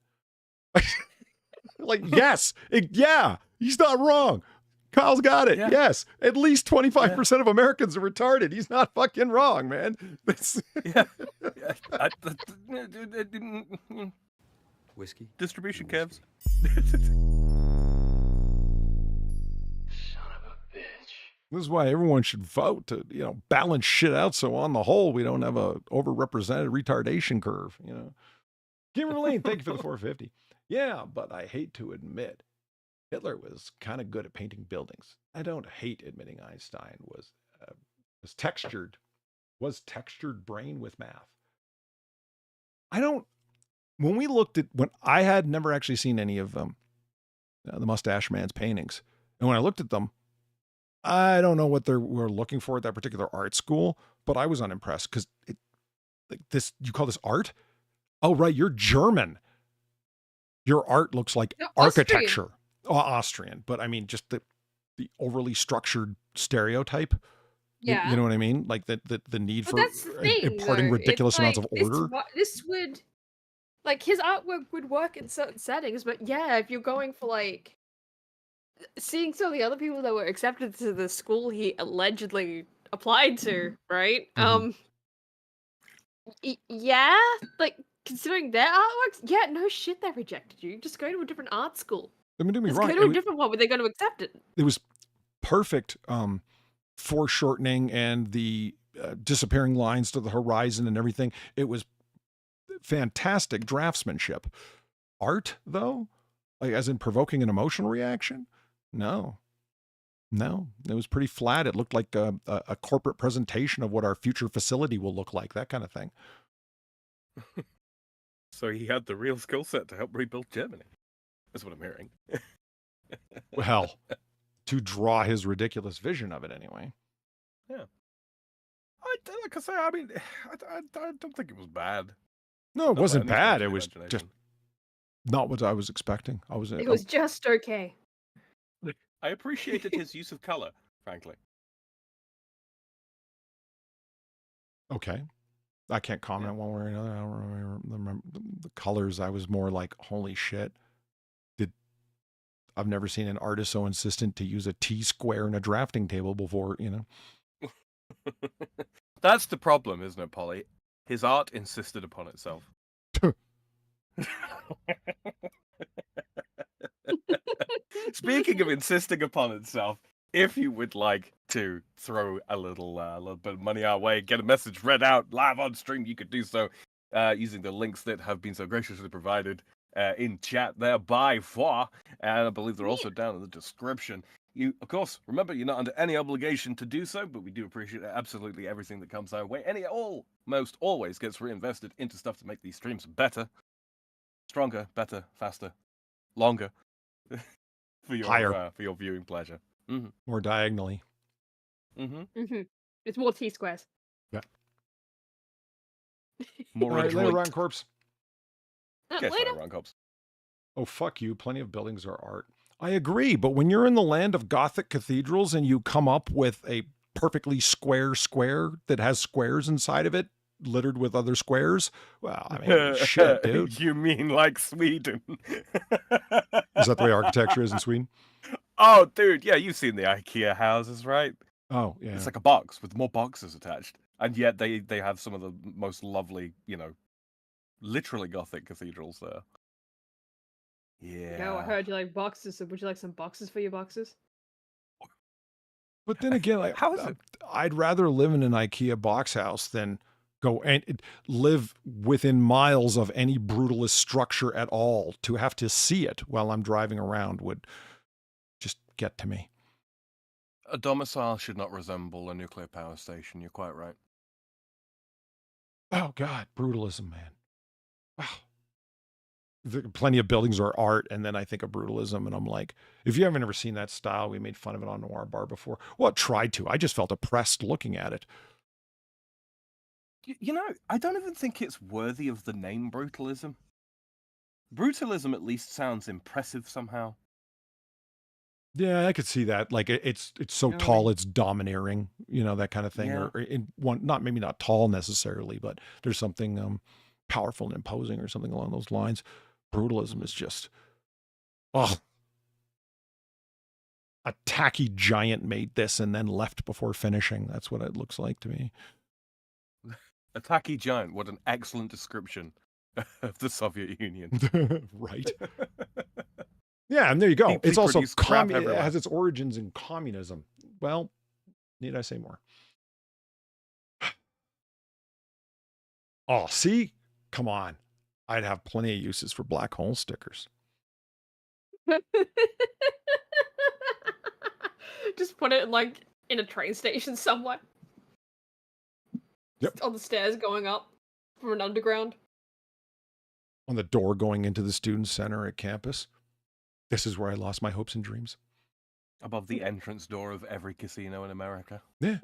A: Like, yes, yeah, he's not wrong. Kyle's got it.
C: Yeah.
A: Yes. At least 25% of Americans are retarded. He's not fucking wrong, man.
C: Yeah.
H: Whiskey?
C: Distribution, Kevs.
A: This is why everyone should vote to, balance shit out. So on the whole, we don't have a overrepresented retardation curve, Kimber Lane, thank you for the 450. Yeah, but I hate to admit, Hitler was kind of good at painting buildings. I don't hate admitting Einstein was textured brain with math. When I had never actually seen any of the Mustache Man's paintings. And when I looked at them, I don't know what they were looking for at that particular art school, but I was unimpressed because you call this art? Oh, right. You're German. Your art looks like architecture. Austrian. But I mean, just the overly structured stereotype.
B: Yeah.
A: You know what I mean? Like the need for
B: that's the thing,
A: imparting
B: though.
A: ridiculous
B: It's
A: amounts of
B: like,
A: order.
B: This would, like, his artwork would work in certain settings, but yeah, if you're going for, like, seeing some of the other people that were accepted to the school he allegedly applied to, right? Yeah, like, considering their artworks, yeah, no shit, they rejected you. Just go to a different art school.
A: I mean, don't be
B: Just
A: wrong.
B: go to a different one where they're going to accept it.
A: It was perfect foreshortening and the disappearing lines to the horizon and everything. It was fantastic draftsmanship. Art, though, like as in provoking an emotional reaction, no, it was pretty flat. It looked like a corporate presentation of what our future facility will look like, that kind of thing.
C: So he had the real skill set to help rebuild Germany. That's what I'm hearing.
A: Well, to draw his ridiculous vision of it anyway.
C: Yeah. Like I say, I mean, I don't think it was bad.
A: No, it wasn't bad. It was
C: imagination.
A: just not what I was expecting.
B: It was just okay.
C: I appreciated his use of color, frankly.
A: Okay. I can't comment one way or another. I don't remember the colors. I was more like, holy shit. I've never seen an artist so insistent to use a T-square in a drafting table before,
C: That's the problem, isn't it, Polly? His art insisted upon itself. Speaking of insisting upon itself, if you would like to throw a little bit of money our way, get a message read out live on stream, you could do so using the links that have been so graciously provided in chat there by FAR, and I believe they're also down in the description. You, of course, remember, you're not under any obligation to do so, but we do appreciate absolutely everything that comes our way. Almost always gets reinvested into stuff to make these streams better, stronger, better, faster, longer, for your viewing pleasure. Mm-hmm.
A: More diagonally.
B: Mm-hmm. It's more T-squares.
A: Yeah.
C: More
A: later on, corpse.
B: Later.
A: Oh, fuck you. Plenty of buildings are art. I agree, but when you're in the land of Gothic cathedrals and you come up with a perfectly square that has squares inside of it, littered with other squares, well, I mean, shit, dude.
C: You mean like Sweden?
A: Is that the way architecture is in Sweden?
C: Oh, dude, yeah, you've seen the IKEA houses, right?
A: Oh, yeah.
C: It's like a box with more boxes attached, and yet they have some of the most lovely, literally Gothic cathedrals there. Yeah.
B: No, I heard you like boxes, so would you like some boxes for your boxes?
A: But then again, like,
C: how is it?
A: I'd rather live in an IKEA box house than go and live within miles of any brutalist structure at all. To have to see it while I'm driving around would just get to me.
C: A domicile should not resemble a nuclear power station. You're quite right.
A: Oh, God, brutalism, man. Wow. Plenty of buildings are art, and then I think of brutalism, and I'm like, if you haven't ever seen that style, we made fun of it on Noir Bar before. Well, I tried to. I just felt oppressed looking at it.
C: I don't even think it's worthy of the name brutalism. Brutalism at least sounds impressive somehow.
A: Yeah, I could see that. Like it's so tall, it's domineering, that kind of thing.
C: Yeah.
A: Or in one, maybe not tall necessarily, but there's something powerful and imposing or something along those lines. Brutalism is just, oh. a tacky giant made this and then left before finishing. That's what it looks like to me.
C: A tacky giant. What an excellent description of the Soviet Union.
A: Right. Yeah, and there you go.
C: Deeply
A: It's also
C: produced crap
A: it
C: everywhere.
A: has its origins in communism. Well, need I say more? Oh, see? Come on. I'd have plenty of uses for black hole stickers.
B: Just put it like in a train station somewhere.
A: Yep.
B: On the stairs going up from an underground.
A: On the door going into the student center at campus. This is where I lost my hopes and dreams.
C: Above the entrance door of every casino in America.
A: Yeah.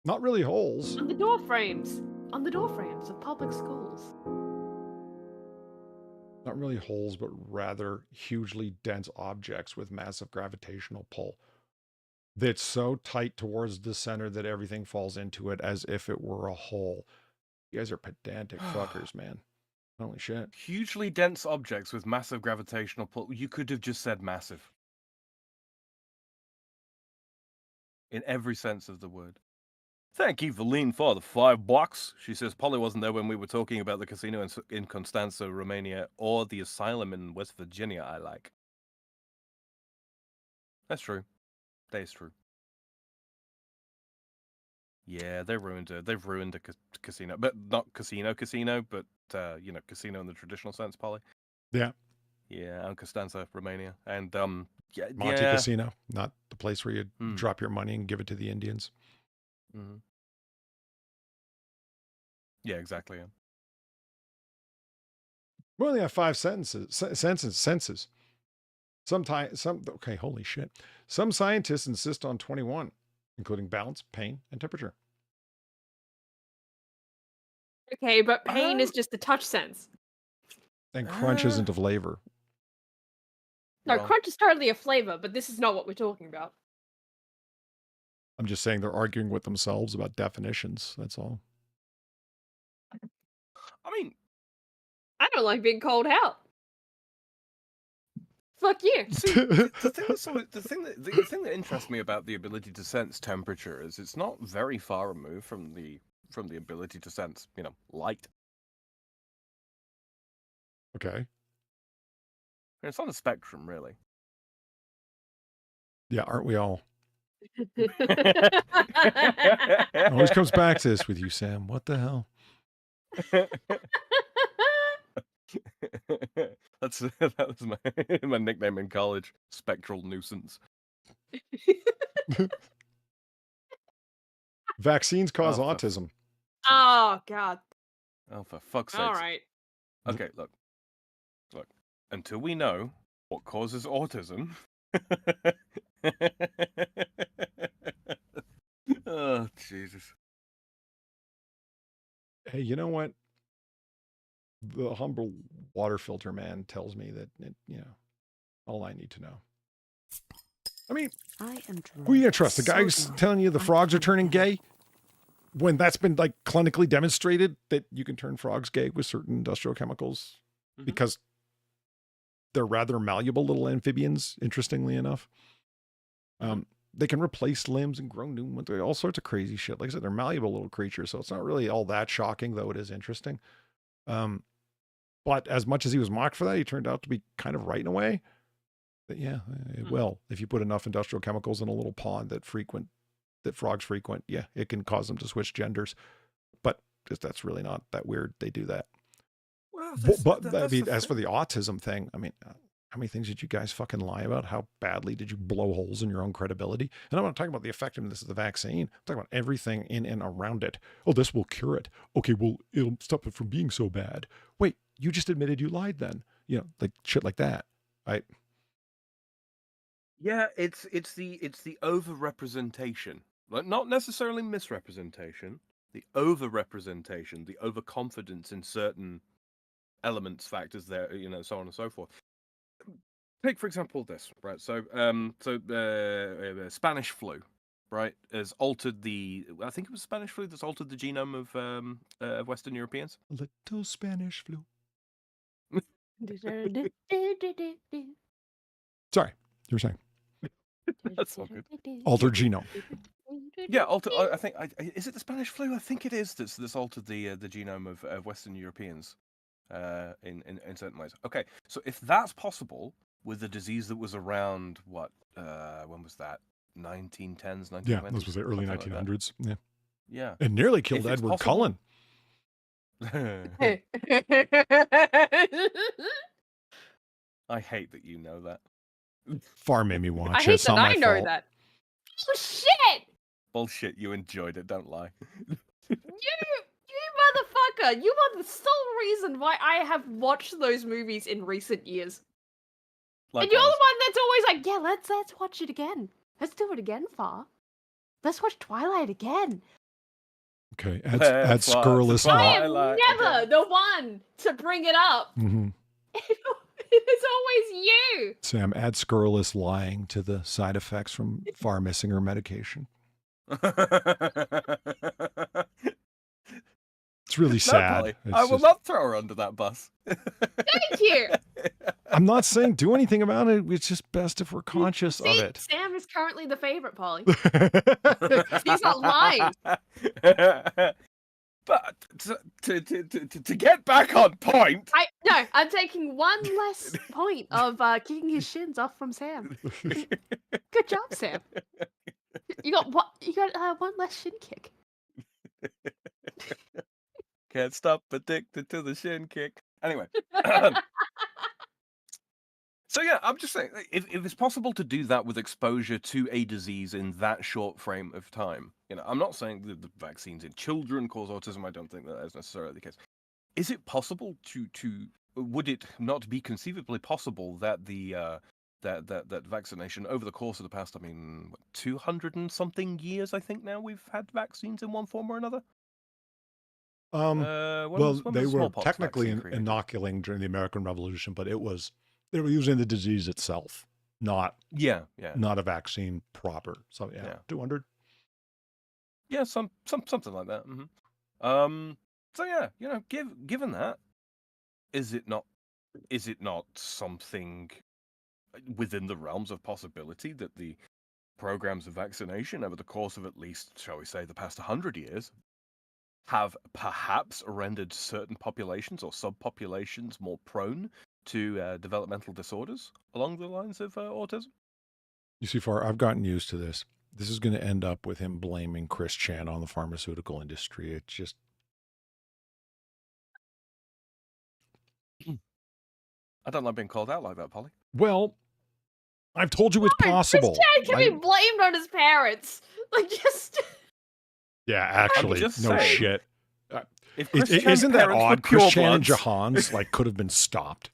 A: Not really holes.
B: On the door frames. On the door frames of public schools.
A: Not really holes, but rather hugely dense objects with massive gravitational pull. That's so tight towards the center that everything falls into it as if it were a hole. You guys are pedantic fuckers, man. Holy shit.
C: Hugely dense objects with massive gravitational pull. You could have just said massive. In every sense of the word. Thank you, Valine, for the $5. She says Polly wasn't there when we were talking about the casino in Constanza, Romania, or the asylum in West Virginia I like. That's true. That is true. Yeah, they've ruined a casino, but not casino, but you know, casino in the traditional sense, Polly.
A: Yeah.
C: Yeah, and Constanza, Romania, and yeah,
A: Monte
C: yeah.
A: Casino, not the place where you drop your money and give it to the Indians.
C: Mm-hmm. Yeah, exactly. Yeah.
A: We only have 5 senses. Okay, holy shit. Some scientists insist on 21, including balance, pain, and temperature.
B: Okay, but pain is just a touch sense.
A: And crunch isn't a flavor.
B: No,
C: Well,
B: crunch is totally a flavor, but this is not what we're talking about.
A: I'm just saying they're arguing with themselves about definitions. That's all.
C: I mean,
B: I don't like being called out. Fuck you.
C: see, the thing that interests me about the ability to sense temperature is it's not very far removed from the ability to sense, you know, light.
A: Okay.
C: It's on a spectrum, really.
A: Yeah, aren't we all? It always comes back to this with you, Sam. What the hell?
C: That was my nickname in college. Spectral nuisance.
A: Vaccines cause
C: Oh,
A: autism.
B: Oh, God.
C: Oh, for fuck's sake!
B: All right.
C: Okay, look. Until we know what causes autism. Oh, Jesus.
A: Hey, you know what? The humble water filter man tells me that, all I need to know. I mean,
F: I am
A: who are you going to trust? The guy who's telling you the frogs are turning gay? When that's been like clinically demonstrated that you can turn frogs gay with certain industrial chemicals because they're rather malleable little amphibians, interestingly enough. They can replace limbs and grow new ones, all sorts of crazy shit. Like I said, they're malleable little creatures, so it's not really all that shocking, though it is interesting. But as much as he was mocked for that, he turned out to be kind of right in a way. But yeah, it will. If you put enough industrial chemicals in a little pond that frogs frequent, yeah, it can cause them to switch genders. But that's really not that weird. They do that.
C: Well,
A: I mean, as for the autism thing, I mean, how many things did you guys fucking lie about? How badly did you blow holes in your own credibility? And I'm not talking about the effectiveness of the vaccine. I'm talking about everything in and around it. Oh, this will cure it. Okay, well, it'll stop it from being so bad. Wait, you just admitted you lied then. You know, like shit like that. Right?
C: Yeah, it's the overrepresentation. Like, not necessarily misrepresentation. The overrepresentation, the overconfidence in certain elements, factors there, you know, so on and so forth. Take, for example, this, right? So, Spanish flu, right, has altered I think it was Spanish flu that's altered the genome of Western Europeans.
A: A little Spanish flu. Sorry, you were saying
C: That's all good.
A: altered genome.
C: Yeah, I think is it the Spanish flu? I think it is that's altered the genome of Western Europeans in certain ways. Okay, so if that's possible with a disease that was around when was that? 1910s, 1920s.
A: Yeah, this was the early
C: something like
A: 1900s. Yeah,
C: yeah.
A: it nearly killed
C: If it's
A: Edward
C: possible-
A: Cullen.
C: I hate that you know that.
A: Far made me watch
B: I
A: it.
B: hate
A: It's
B: that
A: not my
B: I know
A: fault.
B: that. Oh shit!
C: Bullshit, you enjoyed it, don't lie.
B: You motherfucker! You are the sole reason why I have watched those movies in recent years. And you're the
C: Likewise.
B: one that's always like, yeah, let's watch it again. Let's do it again, Far. Let's watch Twilight again.
A: Okay, add scurrilous.
C: Twilight.
B: I am
C: Twilight
B: never
C: again.
B: the one to bring it up.
A: Mm-hmm.
B: It's always you.
A: Sam, add scurrilous lying to the side effects from Far missing her medication. It's really
C: No,
A: sad.
C: Polly,
A: It's
C: I will
A: just-
C: not throw her under that bus.
B: Thank you.
A: I'm not saying do anything about it. It's just best if we're conscious
B: See,
A: of it.
B: Sam is currently the favorite, Polly. He's not lying.
C: But to get back on point,
B: I'm taking one less point of kicking his shins off from Sam. Good job, Sam. You got what? You got one less shin kick.
C: can't stop addicted to the shin kick. Anyway. So yeah, I'm just saying, if it's possible to do that with exposure to a disease in that short frame of time, I'm not saying that the vaccines in children cause autism. I don't think that is necessarily the case. Is it possible would it not be conceivably possible that that vaccination over the course of the past, 200 and something years, I think now we've had vaccines in one form or another? When
A: they
C: was
A: were
C: smallpox
A: technically
C: vaccine created?
A: inoculating during the American Revolution, but they were using the disease itself, not a vaccine proper. So yeah. 200.
C: Yeah, something like that. Mm-hmm. So yeah, given that, is it not something within the realms of possibility that the programs of vaccination over the course of at least, shall we say, the past 100 years have perhaps rendered certain populations or subpopulations more prone to developmental disorders along the lines of autism?
A: You see, Far, I've gotten used to this. This is going to end up with him blaming Chris Chan on the pharmaceutical industry. It's just...
C: I don't like being called out like that, Polly.
A: Well, I've told you it's possible.
B: Chris Chan can be blamed on his parents. Like, just...
A: Yeah, actually,
C: just
A: no
C: saying.
A: shit.
C: If Chris Chan's
A: Isn't that
C: parents were
A: odd? Chris Chan and
C: purebloods-
A: Jahan's could have been stopped.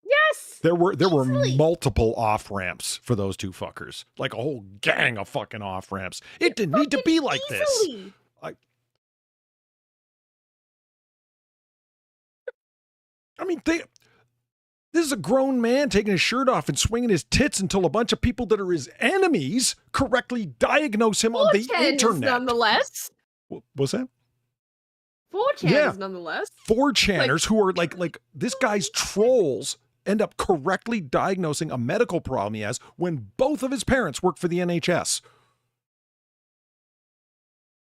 B: Yes!
A: There were
B: Easily.
A: multiple off ramps for those two fuckers, like a whole gang of fucking off ramps. It didn't need to be like this.
B: Easily.
A: This is a grown man taking his shirt off and swinging his tits until a bunch of people that are his enemies correctly diagnose him on the
B: 4chan is
A: internet.
B: nonetheless.
A: What's that?
B: 4chan
A: Yeah.
B: is nonetheless.
A: 4chaners who are like this guy's trolls end up correctly diagnosing a medical problem he has when both of his parents work for the NHS.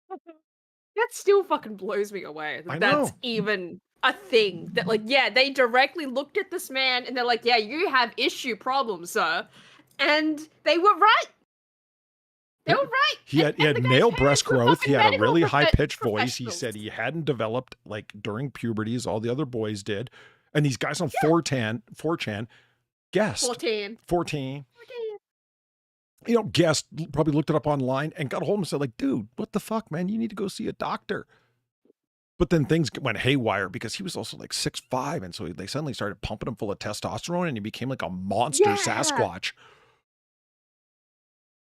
B: That still fucking blows me away.
A: I
B: That's
A: know.
B: even a thing. That, like, yeah, they directly looked at this man and they're like, yeah, you have issue problems, sir. And they were right. They were right.
A: He had
B: And the guy's
A: male
B: parents
A: breast
B: were
A: growth. He
B: fucking
A: had a
B: medical
A: really high-pitched voice. He
B: professionals.
A: said he hadn't developed like during puberty as all the other boys did. And these guys on 4chan guessed. 14. Guessed, probably looked it up online and got a hold of him and said, like, dude, what the fuck, man? You need to go see a doctor. But then things went haywire because he was also like 6'5", and so they suddenly started pumping him full of testosterone and he became like a monster
B: Yeah.
A: Sasquatch.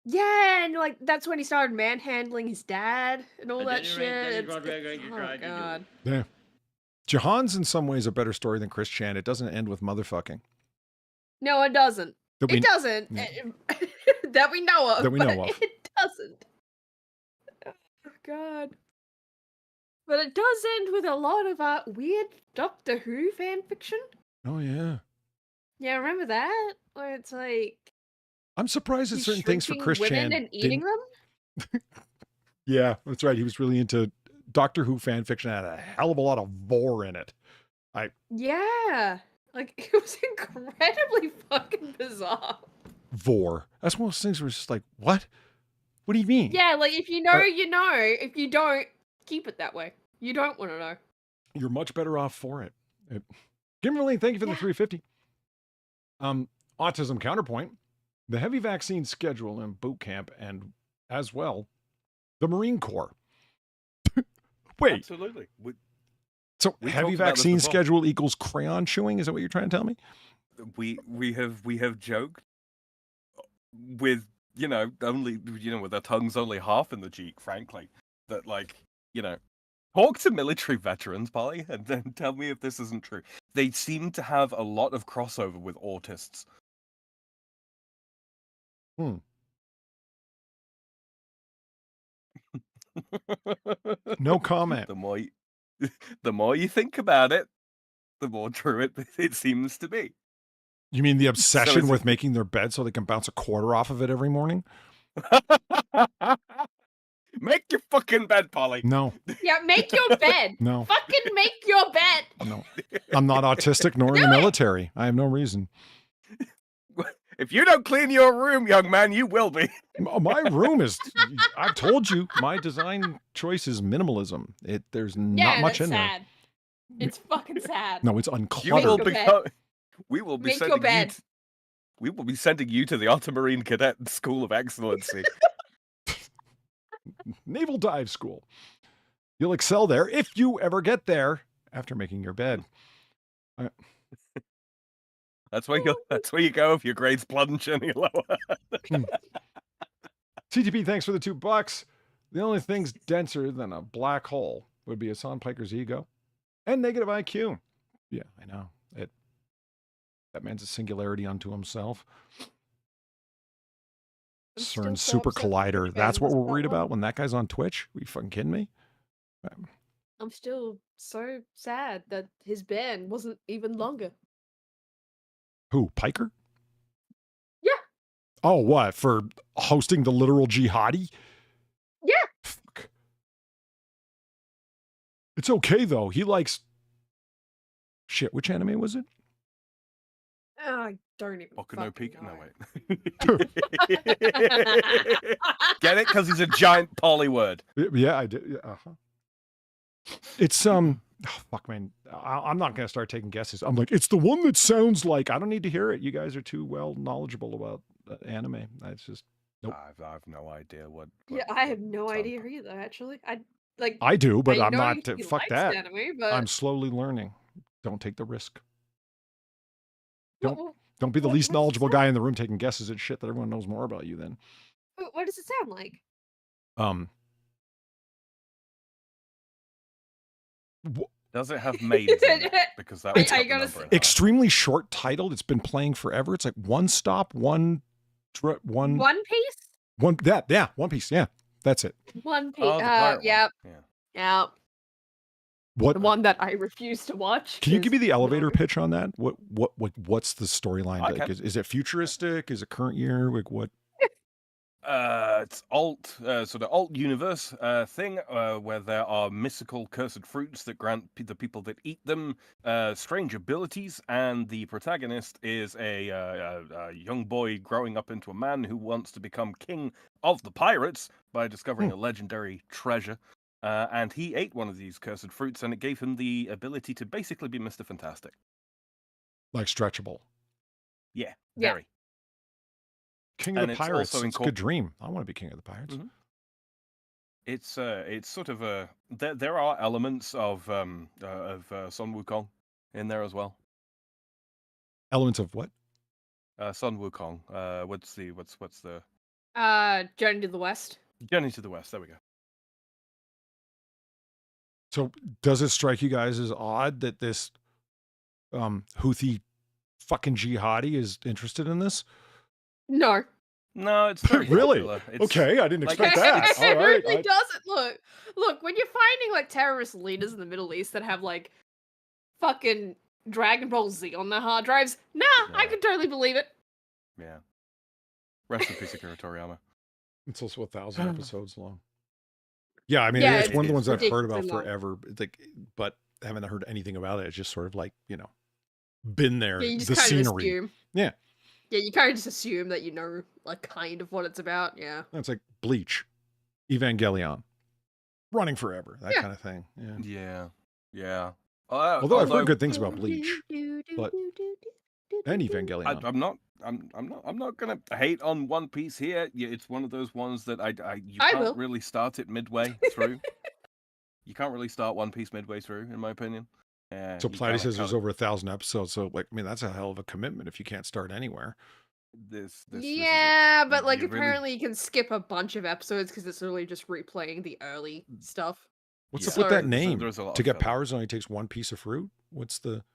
B: Yeah, and like that's when he started manhandling his dad and all that shit. Oh god.
A: Yeah. Jahan's in some ways a better story than Chris Chan. It doesn't end with motherfucking.
B: No, it doesn't.
A: That we-
B: It doesn't. That we know of.
A: That we
B: but
A: know of.
B: It doesn't. Oh god. But it does end with a lot of weird Doctor Who fan fiction.
A: Oh yeah.
B: Yeah, remember that? Where it's like
A: I'm surprised at
B: he's
A: certain things for
B: shrinking
A: Chris
B: women
A: Chan.
B: and eating them.
A: Yeah, that's right. He was really into Doctor Who fan fiction. Had a hell of a lot of vor in it.
B: Yeah, like it was incredibly fucking bizarre.
A: Vor. That's one of those things where it's just like, what? What do you mean?
B: Yeah, like if you know, you know. If you don't, keep it that way. You don't want to know.
A: You're much better off for it. Kimberly, thank you for the 350. Autism Counterpoint, the heavy vaccine schedule in boot camp, and as well, the Marine Corps. Wait,
C: Absolutely.
A: so
C: we
A: heavy
C: talked about this
A: vaccine
C: before.
A: schedule equals crayon chewing? Is that what you're trying to tell me?
C: We have joked with only with our tongues only half in the cheek, frankly, that talk to military veterans, Polly, and then tell me if this isn't true. They seem to have a lot of crossover with autists.
A: No comment.
C: The more you think about it, the more true it seems to be.
A: You mean the obsession
C: is
A: with making their bed so they can bounce a quarter off of it every morning?
C: Make your fucking bed, Polly.
A: No,
B: Yeah, make your bed.
A: no,
B: Fucking make your bed.
A: no. I'm not autistic nor in the military. I have no reason.
C: If you don't clean your room, young man, you will be.
A: My room is, I've told you, my design choice is minimalism. There's not much
B: that's
A: in there.
B: sad. It's fucking sad.
A: No, it's
C: You will
A: uncluttered.
B: bed.
C: We will be
B: Make your
C: sending
B: bed.
C: we will be sending you to the Ultramarine Cadet School of Excellency.
A: Naval Dive School. You'll excel there if you ever get there after making your bed.
C: That's where you go if your grades plunge any lower.
A: CTP, thanks for the $2. The only things denser than a black hole would be Hassan Piker's ego and negative IQ. Yeah, I know. That man's a singularity unto himself.
B: I'm still
A: CERN
B: so
A: Super
B: upset with
A: Collider.
B: Twitch
A: That's what
B: fans
A: we're
B: about
A: worried
B: that.
A: about when that guy's on Twitch? Are you fucking kidding me?
B: I'm still so sad that his ban wasn't even longer.
A: Who? Piker?
B: Yeah.
A: Oh, what? For hosting the literal jihadi?
B: Yeah.
A: Fuck. It's okay, though. He likes... Shit, which anime was it?
B: I don't even
C: Boku no
B: fucking
C: Pico?
B: know.
C: No, wait. Get it? Because he's a giant poly word.
A: Yeah, I did. Yeah, uh-huh. It's, oh, fuck, man. I'm not going to start taking guesses. I'm like, it's the one that sounds like... I don't need to hear it. You guys are too well knowledgeable about anime. It's just... Nope.
C: I've no idea what
B: Yeah, I have no
C: sound-
B: idea either, actually. I
A: I do, but I'm
B: know
A: not...
B: he
A: Fuck
B: likes
A: that.
B: Anime, but
A: I'm slowly learning. Don't take the risk.
B: What-
A: Don't be the
B: what-
A: least
B: what does it
A: knowledgeable
B: sound-
A: guy in the room taking guesses at shit that everyone knows more about you then.
B: What does it sound like?
C: Does it have maids in it? Because that would
B: I
C: cut the
B: gotta
C: number
B: say-
C: in half.
A: Extremely short titled. It's been playing forever. It's like one stop, one
B: One Piece?
A: One Piece. Yeah, that's it.
B: One Piece.
C: Oh, the pirate one.
B: Yep.
C: Yeah.
B: Yep.
A: What?
B: The one that I refuse to watch.
A: Can you give me the
B: 'cause
A: elevator
B: no.
A: pitch on that? What's the storyline
C: I
A: like?
C: can.
A: Is it futuristic? Is it current year? Like what?
C: It's sort of alt universe thing where there are mystical cursed fruits that grant the people that eat them strange abilities, and the protagonist is a young boy growing up into a man who wants to become king of the pirates by discovering a legendary treasure. And he ate one of these cursed fruits, and it gave him the ability to basically be Mr. Fantastic.
A: Like stretchable.
C: Yeah,
B: Yeah.
C: very.
A: King of
C: And
A: the
C: it's
A: Pirates.
C: also
A: It's a good dream. I want to be king of the pirates.
C: Mhm. It's sort of a there are elements of Sun Wukong in there as well.
A: Elements of what?
C: Sun Wukong. What's the
B: Journey to the West.
C: Journey to the West? There we go.
A: So does it strike you guys as odd that this Houthi fucking jihadi is interested in this?
B: No.
C: No, it's very
A: Really?
C: popular. It's,
A: Okay, I didn't
C: like,
A: expect that.
C: it's-
A: All
B: It
A: right.
B: really doesn't. Look, when you're finding like terrorist leaders in the Middle East that have like fucking Dragon Ball Z on their hard drives. Nah, I
C: Yeah.
B: can totally believe it.
C: Yeah. Rest in peace, Akira Toriyama.
A: It's also 1,000 episodes long. Yeah, I mean,
B: Yeah,
A: it's one of the ones I've heard
B: ridiculously
A: about
B: long.
A: forever. It's like, but haven't heard anything about it. It's just sort of like, you know, been there.
B: Yeah, you just
A: The
B: kind of
A: scenery.
B: assume.
A: Yeah.
B: Yeah, you kind of just assume that you know, like, kind of what it's about. Yeah.
A: It's like Bleach, Evangelion, running forever, that
B: Yeah.
A: kind of thing. Yeah.
C: Yeah. Yeah.
A: Although I've heard good things about Bleach but- and
C: I,
A: Evangelion.
C: I'm not gonna hate on One Piece here. Yeah, it's one of those ones that you
B: I
C: can't
B: will.
C: really start it midway through. You can't really start One Piece midway through, in my opinion.
A: So
C: you
A: Platy
C: kinda-
A: says there's
C: kinda-
A: over 1,000 episodes. So like, I mean, that's a hell of a commitment if you can't start anywhere.
C: this is it.
B: Yeah, but like
C: You really-
B: apparently you can skip a bunch of episodes because it's really just replaying the early stuff.
A: What's
C: Yeah.
A: up with that
B: So-
A: name?
C: there's a lot
A: To
C: of
A: get
C: filler.
A: powers, it only takes one piece of fruit. What's the?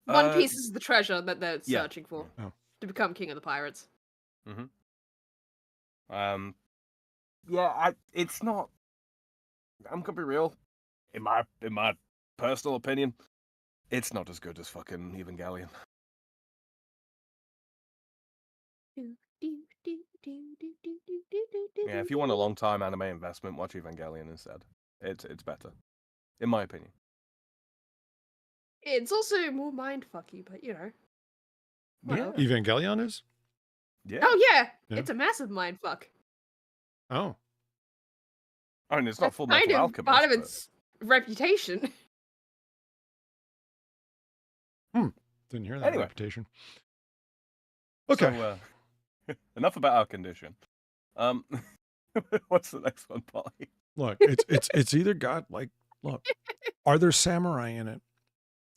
B: One Piece is the treasure that they're
C: yeah.
B: searching for
A: Oh.
B: to become king of the pirates.
C: Yeah, it's not. I'm gonna be real. In my personal opinion, it's not as good as fucking Evangelion. Yeah, if you want a long time anime investment, watch Evangelion instead. It's better, in my opinion.
B: It's also more mindfucky, but you know.
C: Yeah,
B: Whatever.
A: Evangelion is?
C: yeah.
B: Oh yeah,
A: Yeah.
B: it's a massive mindfuck.
A: Oh,
C: I mean, it's not
B: That's
C: Full
B: kind
C: Metal
B: of
C: Alchemist.
B: part of
C: but-
B: its reputation.
A: didn't hear that
C: Anyway.
A: reputation. Okay.
C: So, enough about our condition. What's the next one, Polly?
A: Look, it's either got like, look, are there samurai in it?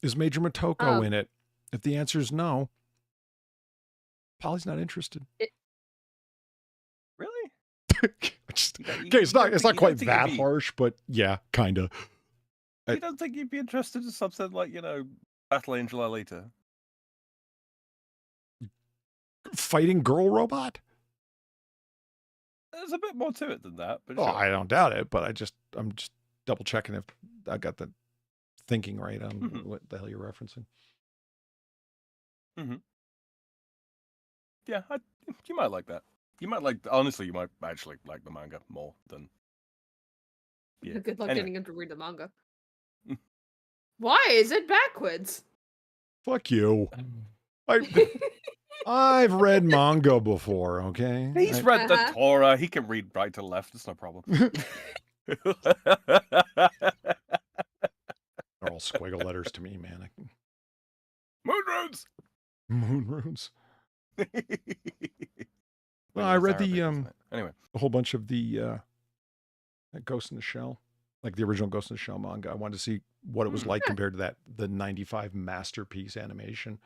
A: Is Major Motoko in it? If the answer is no, Polly's not interested.
C: Really?
A: Just-
C: You don't- you-
A: okay, it's
C: you
A: not
C: don't
A: it's
C: think-
A: not
C: you
A: quite
C: don't think
A: that
C: it'd be-
A: harsh, but yeah, kind of.
C: You don't think you'd be interested in something like, Battle Angel Alita?
A: Fighting girl robot?
C: There's a bit more to it than that, but
A: Oh,
C: sure.
A: I don't doubt it, but I'm just double checking if I got the thinking right on
C: Mhm.
A: what the hell you're referencing.
C: Yeah, you might like that. Honestly, you might actually like the manga more than. Yeah.
B: Good luck
C: Anyway.
B: getting him to read the manga. Why is it backwards?
A: Fuck you. I've read manga before, okay?
C: He's read the
B: Uh-huh.
C: Torah. He can read right to left. It's no problem.
A: They're all squiggle letters to me, man.
C: Moon roads.
A: Moon runes.
C: Well,
A: I
C: it's
A: read
C: Arabic,
A: the
C: isn't it? Anyway.
A: a whole bunch of the Ghost in the Shell, like the original Ghost in the Shell manga. I wanted to see what it was like compared to the 95 masterpiece animation.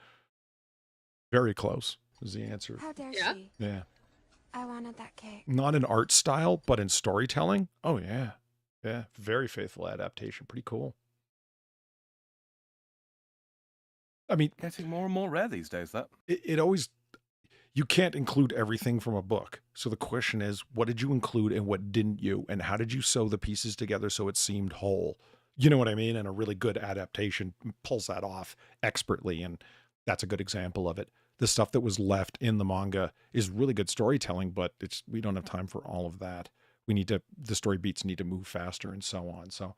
A: Very close is the answer.
I: How dare
B: Yeah.
I: she?
A: Yeah.
I: I wanted that cake.
A: Not in art style, but in storytelling. Oh yeah. Yeah. Very faithful adaptation. Pretty cool. I mean,
C: Getting more and more rare these days, that.
A: it always, you can't include everything from a book. So the question is, what did you include and what didn't you? And how did you sew the pieces together so it seemed whole? You know what I mean? And a really good adaptation pulls that off expertly. And that's a good example of it. The stuff that was left in the manga is really good storytelling, but we don't have time for all of that. The story beats need to move faster and so on. So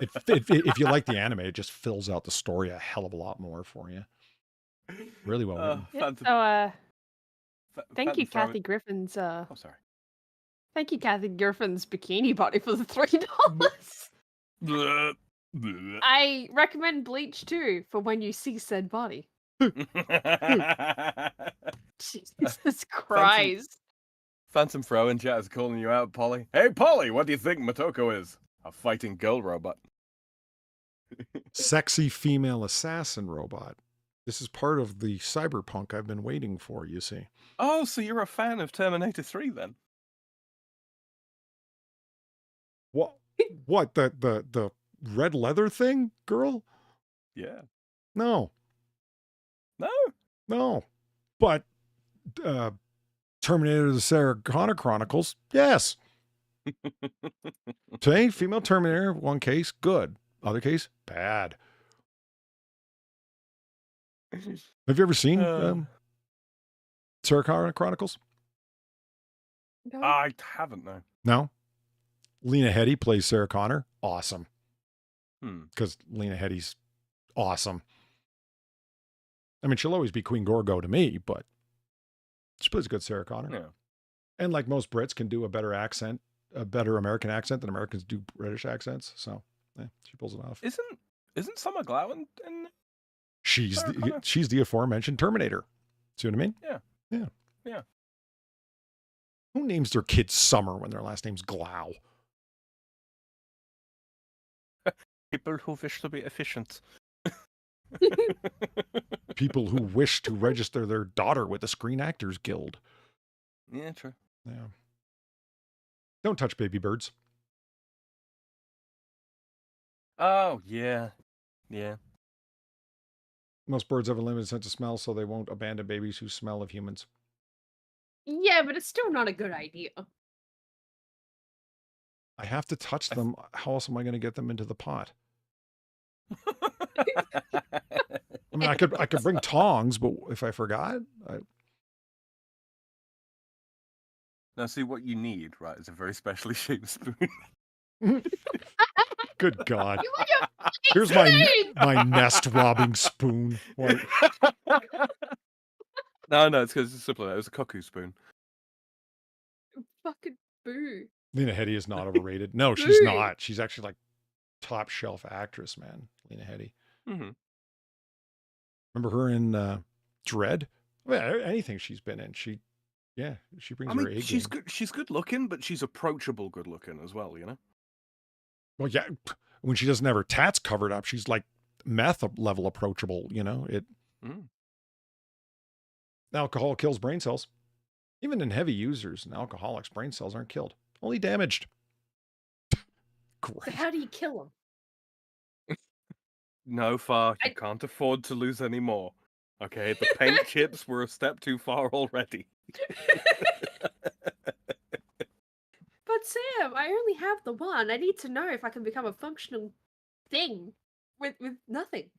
A: if you like the anime, it just fills out the story a hell of a lot more for you. Really well written.
B: Yeah,
C: Phantom-
B: so thank you,
C: Phantom Throw-
B: Kathy Griffin's
C: Oh, sorry.
B: thank you, Kathy Griffin's bikini body for the $3.
C: Bleh, bleh.
B: I recommend Bleach too for when you see said body. Jesus Christ.
C: Phantom Throw in chat is calling you out, Polly. Hey, Polly, what do you think Motoko is? A fighting girl robot.
A: Sexy female assassin robot. This is part of the cyberpunk I've been waiting for, you see.
C: Oh, so you're a fan of Terminator 3 then?
A: What? What? The red leather thing, girl?
C: Yeah.
A: No,
C: No?
A: no. But Terminator: The Sarah Connor Chronicles, yes. See, female Terminator, one case, good. Other case, bad. Have you ever seen
C: Uh.
A: Sarah Connor Chronicles?
B: No.
C: I haven't, no.
A: No? Lena Headey plays Sarah Connor. Awesome. Because Lena Headey's awesome. I mean, she'll always be Queen Gorgo to me, but she plays a good Sarah Connor.
C: Yeah.
A: And like most Brits can do a better accent, a better American accent than Americans do British accents. So she pulls it off.
C: Isn't Summer Glau in
A: She's
C: Sarah
A: the,
C: Connor?
A: she's the aforementioned Terminator. See what I mean?
C: Yeah. Yeah.
A: Who names their kid Summer when their last name's Glau?
C: People who wish to be efficient.
A: People who wish to register their daughter with the Screen Actors Guild.
C: Yeah, true.
A: Yeah. Don't touch baby birds.
C: Oh, yeah. Yeah.
A: Most birds have a limited sense of smell, so they won't abandon babies who smell of humans.
B: Yeah, but it's still not a good idea.
A: I have to touch them. How else am I going to get them into the pot? I mean, I could bring tongs, but if I forgot,
C: Now, see what you need, right? Is a very specially shaped spoon.
A: Good God!
B: You and your
A: Here's my nest robbing spoon. What?
C: No, it's because it's simple. It was a cuckoo spoon.
B: fucking boo.
A: Lena Headey is not overrated. No, she's not. She's actually like top shelf actress, man. Lena Headey.
C: Mm-hmm.
A: Remember her in Dread? Well, anything she's been in, she brings her A
C: she's
A: game.
C: good. She's good looking, but she's approachable good looking as well. You know.
A: Well, yeah, when she doesn't have her tats covered up, she's like meth level approachable. You know it. Alcohol kills brain cells. Even in heavy users and alcoholics, brain cells aren't killed, only damaged. Great.
B: So how do you kill him?
C: No, Far. You can't afford to lose any more. Okay, the paint chips were a step too far already.
B: But Sam, I only have the one. I need to know if I can become a functional thing with nothing.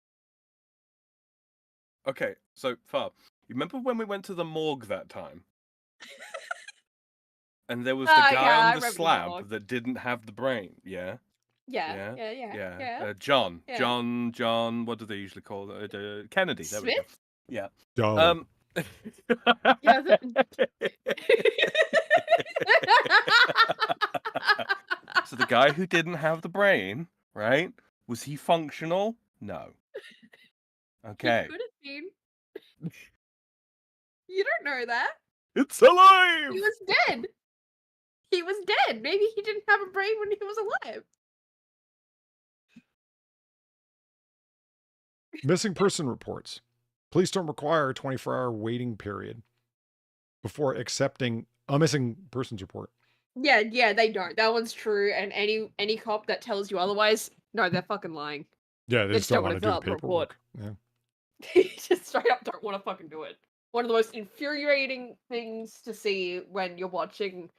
C: Okay, so Far, you remember when we went to the morgue that time? And there was the
B: Yeah, I
C: guy on the
B: remember the
C: slab
B: morgue.
C: that didn't have the brain, yeah?
B: Yeah.
C: John.
B: Yeah.
C: John, what do they usually call it? Kennedy. There we go.
B: Smith?
C: Yeah.
A: Oh.
B: Yeah.
C: So the guy who didn't have the brain, right? Was he functional? No. Okay.
B: He could have been. You don't know that.
C: It's alive!
B: He was dead. He was dead. Maybe he didn't have a brain when he was alive.
A: Missing person reports. Police don't require a 24-hour waiting period before accepting a missing persons report.
B: Yeah, they don't. That one's true. And any cop that tells you otherwise, no, they're fucking lying.
A: Yeah, they just don't want to do
B: fill
A: the
B: out the
A: paperwork.
B: report.
A: Yeah.
B: They just straight up don't want to fucking do it. One of the most infuriating things to see when you're watching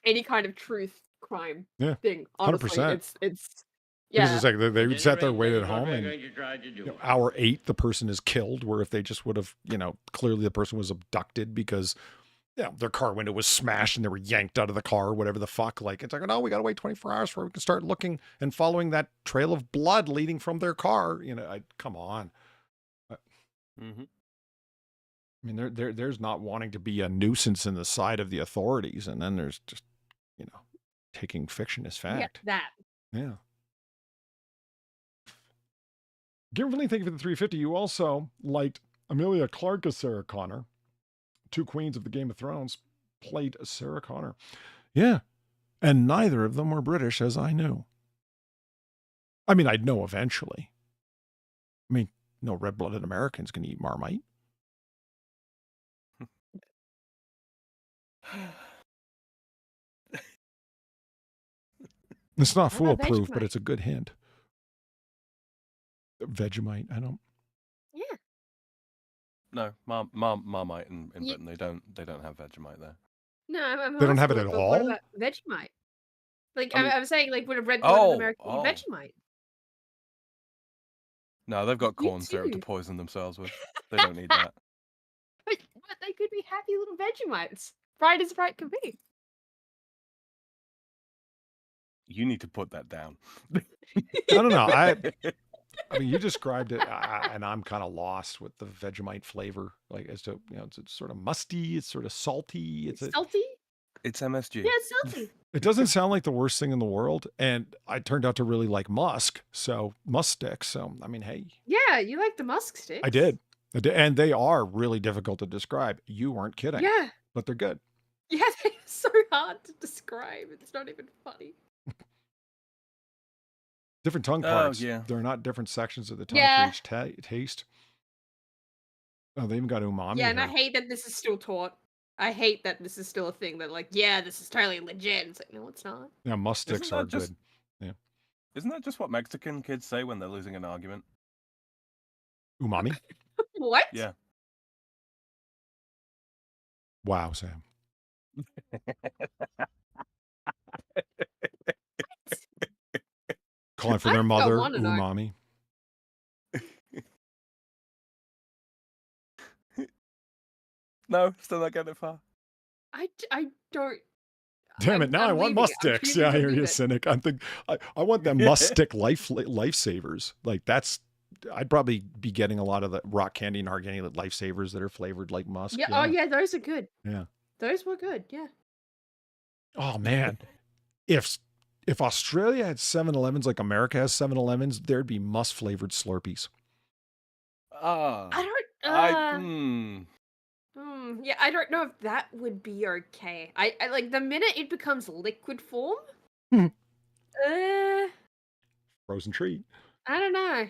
B: any kind of truth crime thing. Honestly,
A: 100%.
B: it's
A: Because it's like they sat there, waited at home, and hour 8, the person is killed. Where if they just would have, clearly the person was abducted because, their car window was smashed and they were yanked out of the car, whatever the fuck. Like, it's like, no, we got to wait 24 hours before we can start looking and following that trail of blood leading from their car. Come on.
C: Mm-hmm.
A: I mean, there's not wanting to be a nuisance in the side of the authorities, and then there's just, taking fiction as fact.
B: Yeah, that.
A: Yeah. Kimberly, thank you for the 350. You also liked Emilia Clarke as Sarah Connor. 2 queens of the Game of Thrones played Sarah Connor. Yeah. And neither of them were British, as I knew. I mean, I'd know eventually. I mean, no red-blooded Americans can eat Marmite. It's not foolproof, but it's a good hint. Vegemite, I don't.
B: Yeah.
C: No, Marmite in Britain, they don't have Vegemite there.
B: No, I'm
A: They don't have it
B: asking,
A: at
B: but what
A: all?
B: about Vegemite? Like,
C: I mean-
B: I'm saying, like, would a red-blooded American eat
C: oh.
B: Vegemite?
C: No, they've got
B: You
C: corn syrup to
B: too.
C: poison themselves with. They don't need that.
B: But they could be happy little Vegemites. Bright as bright could be.
C: You need to put that down.
A: No, no, no. I mean, you described it, and I'm kind of lost with the Vegemite flavor. Like, as to, you know, it's sort of musty, it's sort of salty. It's
B: Salty?
C: It's MSG.
B: Yeah, it's salty.
A: It doesn't sound like the worst thing in the world, and I turned out to really like musk sticks. So, I mean, hey,
B: Yeah, you like the musk sticks.
A: I did, and they are really difficult to describe. You weren't kidding.
B: Yeah.
A: But they're good.
B: Yeah, they're so hard to describe. It's not even funny.
A: Different tongue
C: Oh,
A: parts.
C: yeah.
A: They're not different sections of the tongue
B: Yeah.
A: for each taste. Oh, they even got umami.
B: Yeah, and I
A: here.
B: hate that this is still taught. I hate that this is still a thing that, like, yeah, this is totally legit. It's like, no, it's not.
A: Yeah, musk
C: Isn't
A: sticks
C: that
A: are
C: just-
A: good. Yeah.
C: Isn't that just what Mexican kids say when they're losing an argument?
A: Umami?
B: What?
C: Yeah.
A: Wow, Sam. Calling for
B: I
A: their
B: think I
A: mother,
B: wanna know.
A: umami.
C: No, still not getting it far.
B: I don't.
A: Damn it! Now
B: I'm
A: I want
B: leaving
A: musk
B: it. I'm
A: sticks.
B: choosing
A: Yeah, I
B: to
A: hear
B: leave
A: you,
B: it.
A: cynic. I want them musk stick lifesavers. Like that's. I'd probably be getting a lot of the rock candy and hard candy lifesavers that are flavored like musk.
B: Yeah. Oh, yeah. Those are good.
A: Yeah.
B: Those were good. Yeah.
A: Oh man, if Australia had 7-Elevens like America has 7-Elevens, there'd be musk flavored Slurpees.
C: Ah.
B: I don't. Yeah, I don't know if that would be okay. I like the minute it becomes liquid form.
A: Hmm.
B: uh,
A: Frozen treat.
B: I don't know.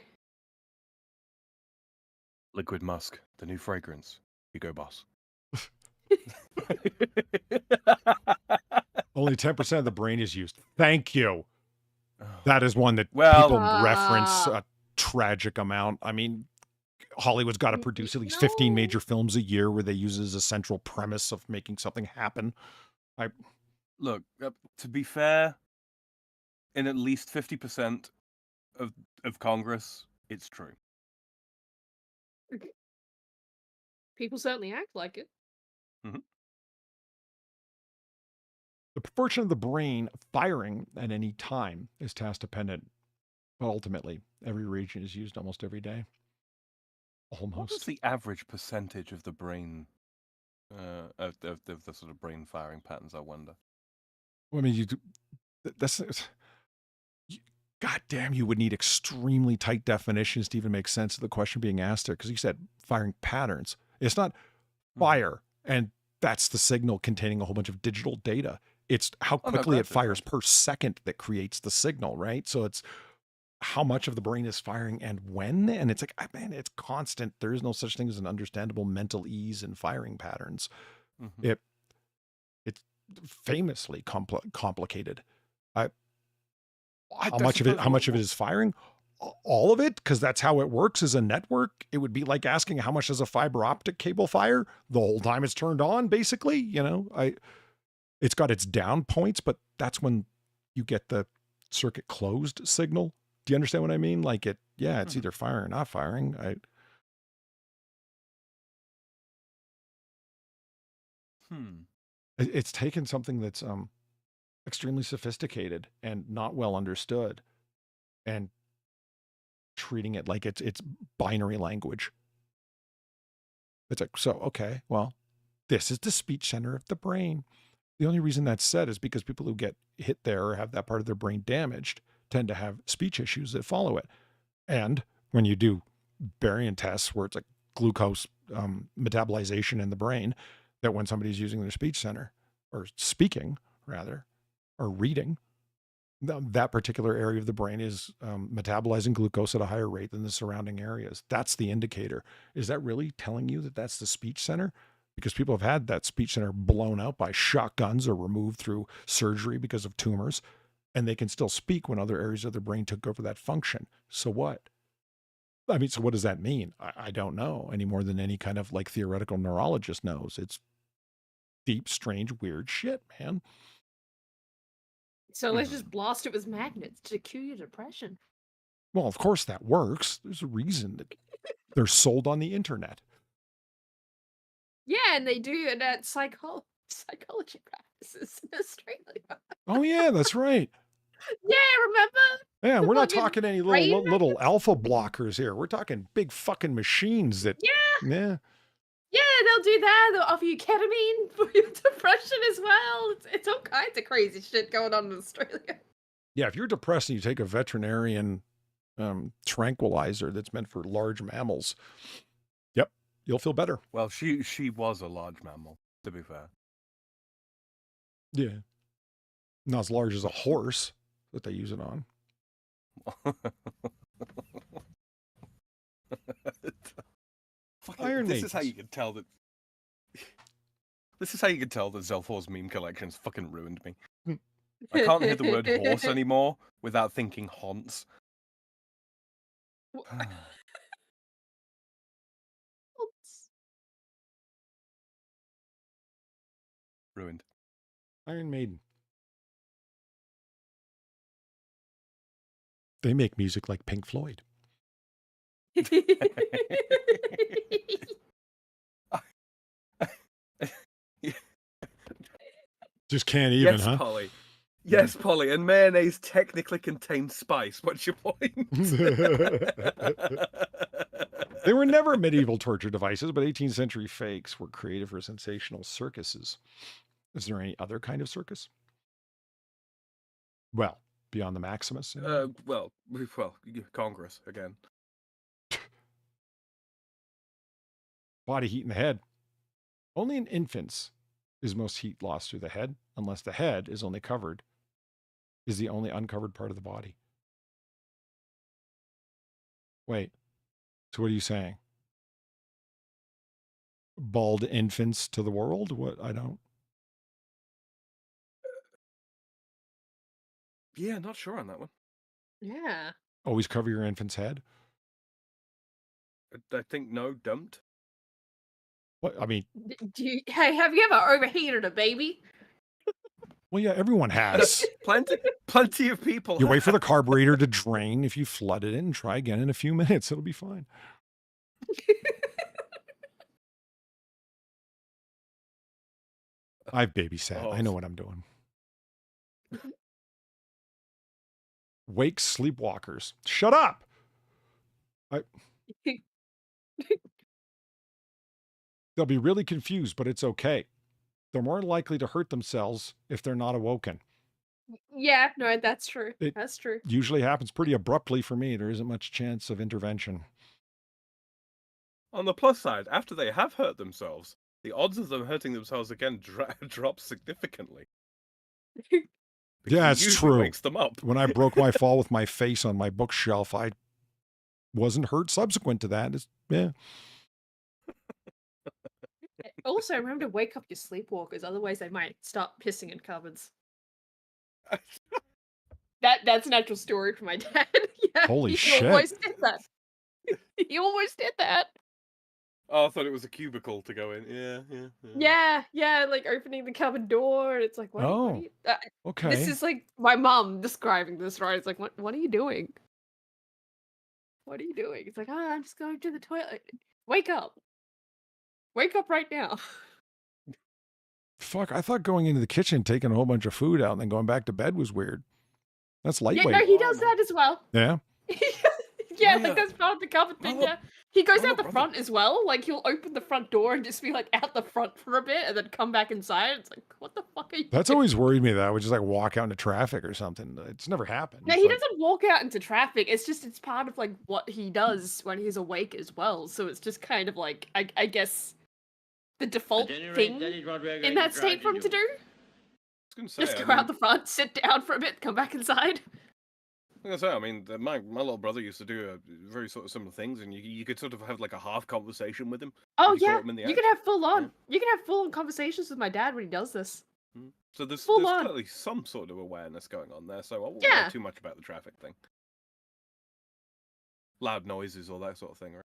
C: Liquid musk, the new fragrance. Hugo Boss.
A: Only 10% of the brain is used. Thank you. That is one that
C: Well-
A: people reference a tragic amount. I mean, Hollywood's got to produce at least 15 major films a year where they use it as a central premise of making something happen.
C: Look, to be fair, in at least 50% of Congress, it's true.
B: People certainly act like it.
A: The proportion of the brain firing at any time is task dependent, but ultimately, every region is used almost every day.
C: What was
A: Almost.
C: the average percentage of the brain, of the sort of brain firing patterns, I wonder?
A: I mean, God damn, you would need extremely tight definitions to even make sense of the question being asked there, because you said firing patterns. It's not fire, and that's the signal containing a whole bunch of digital data. It's how
C: Oh, no,
A: quickly it
C: granted,
A: fires per second that creates the signal, right? So it's how much of the brain is firing and when, and it's like, man, it's constant. There is no such thing as an understandable mental ease in firing patterns.
C: Mhm.
A: It's famously complicated.
C: I
A: How much of it is firing? All of it, because that's how it works as a network. It would be like asking how much does a fiber optic cable fire the whole time it's turned on, basically. You know, it's got its down points, but that's when you get the circuit closed signal. Do you understand what I mean? Like it's either firing or not firing. It's taken something that's extremely sophisticated and not well understood, and treating it like it's binary language. It's like, so, okay, well, this is the speech center of the brain. The only reason that's said is because people who get hit there or have that part of their brain damaged tend to have speech issues that follow it. And when you do barium tests where it's like glucose metabolization in the brain, that when somebody's using their speech center, or speaking rather, or reading, that particular area of the brain is metabolizing glucose at a higher rate than the surrounding areas. That's the indicator. Is that really telling you that that's the speech center? Because people have had that speech center blown out by shotguns or removed through surgery because of tumors, and they can still speak when other areas of their brain took over that function. So what? I mean, so what does that mean? I don't know any more than any kind of like theoretical neurologist knows. It's deep, strange, weird shit, man.
B: So let's just blast it with magnets to cure your depression.
A: Well, of course that works. There's a reason that they're sold on the internet.
B: Yeah, and they do it at psychology practices in Australia.
A: Oh yeah, that's right.
B: Yeah, remember?
A: Yeah,
B: The
A: we're not
B: fucking
A: talking any
B: brain
A: little alpha blockers here. We're talking big fucking machines that.
B: Yeah,
A: Yeah.
B: yeah, they'll do that. They'll offer you ketamine for your depression as well. It's all kinds of crazy shit going on in Australia.
A: Yeah, if you're depressed and you take a veterinarian tranquilizer that's meant for large mammals, yep, you'll feel better.
C: Well, she was a large mammal, to be fair.
A: Yeah. Not as large as a horse that they use it on. Iron
C: This is how
A: Maidens.
C: you can tell that. This is how you can tell that Zelfor's meme collection's fucking ruined me. I can't hear the word horse anymore without thinking haunts. Ruined.
A: Iron Maiden. They make music like Pink Floyd. Just can't even,
C: Yes,
A: huh?
C: Polly. Yes, Polly. And mayonnaise technically contains spice. What's your point?
A: They were never medieval torture devices, but 18th century fakes were created for sensational circuses. Is there any other kind of circus? Well, beyond the Maximus?
C: Well, Congress again.
A: Body heat in the head. Only in infants is most heat lost through the head, unless the head is the only uncovered part of the body. Wait, so what are you saying? Bald infants to the world? What? I don't.
C: Yeah, not sure on that one.
B: Yeah.
A: Always cover your infant's head?
C: I think no, dumped.
A: What? I mean,
B: Hey, have you ever overheated a baby?
A: well, yeah, everyone has.
C: Plenty of people.
A: You wait for the carburetor to drain. If you flood it in, and try again in a few minutes. It'll be fine. I've babysat. I know what I'm doing. Wake sleepwalkers. Shut up! They'll be really confused, but it's okay. They're more likely to hurt themselves if they're not awoken.
B: Yeah, no, that's true.
A: It-
B: That's true.
A: Usually happens pretty abruptly for me. There isn't much chance of intervention.
C: On the plus side, after they have hurt themselves, the odds of them hurting themselves again drop significantly.
A: Yeah,
C: It
A: it's
C: usually
A: true.
C: wakes them up.
A: When I broke my fall with my face on my bookshelf, I wasn't hurt subsequent to that. Yeah.
B: Also, remember to wake up your sleepwalkers, otherwise they might start pissing in cupboards. That's an actual story from my dad. Yeah,
A: Holy
B: he
A: shit.
B: almost did that. He almost did that.
C: Oh, I thought it was a cubicle to go in. Yeah.
B: Yeah, like opening the cupboard door, and it's like, what are you,
A: Okay.
B: This is like my mom describing this, right? It's like, what are you doing? What are you doing? It's like, I'm just going to the toilet. Wake up. Wake up right now.
A: Fuck, I thought going into the kitchen, taking a whole bunch of food out, and then going back to bed was weird. That's
B: Yeah,
A: lightweight.
B: no, he does that as well.
A: Yeah.
B: Yeah,
C: My,
B: like that's part of the cupboard thing, yeah. He goes out the front as well. Like, he'll open the front door and just be, like, out the front for a bit and then come back inside. It's like, what the fuck are you
A: That's
B: doing?
A: always worried me that I would just like walk out into traffic or something. It's never happened.
B: No, he
A: but-
B: doesn't walk out into traffic. It's just, it's part of, like, what he does when he's awake as well. So it's just kind of like, I guess, the default thing in that state for him to do.
C: I was gonna say,
B: Just go out the front, sit down for a bit, come back inside.
C: I mean, my little brother used to do very sort of similar things, and you could sort of have like a half conversation with him.
B: Oh,
C: if you caught
B: yeah.
C: him in the
B: You
C: act.
B: can have full on.
C: Yeah.
B: You can have full on conversations with my dad when he does this.
C: So there's
B: Full on.
C: clearly some sort of awareness going on there. So I won't
B: Yeah.
C: worry too much about the traffic thing. Loud noises, all that sort of thing, right?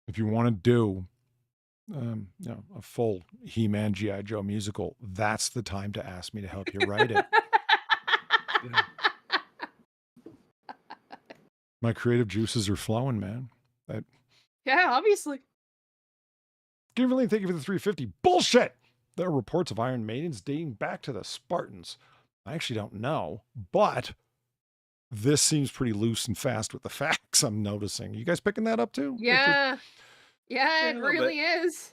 A: If you want to do a full He-Man G.I. Joe musical, that's the time to ask me to help you write it. My creative juices are flowing, man.
B: Yeah, obviously.
A: Kimberly, thank you for the 350. Bullshit! There are reports of Iron Maidens dating back to the Spartans. I actually don't know, but this seems pretty loose and fast with the facts I'm noticing. You guys picking that up too?
B: Yeah. Yeah, it
C: a little
B: really is.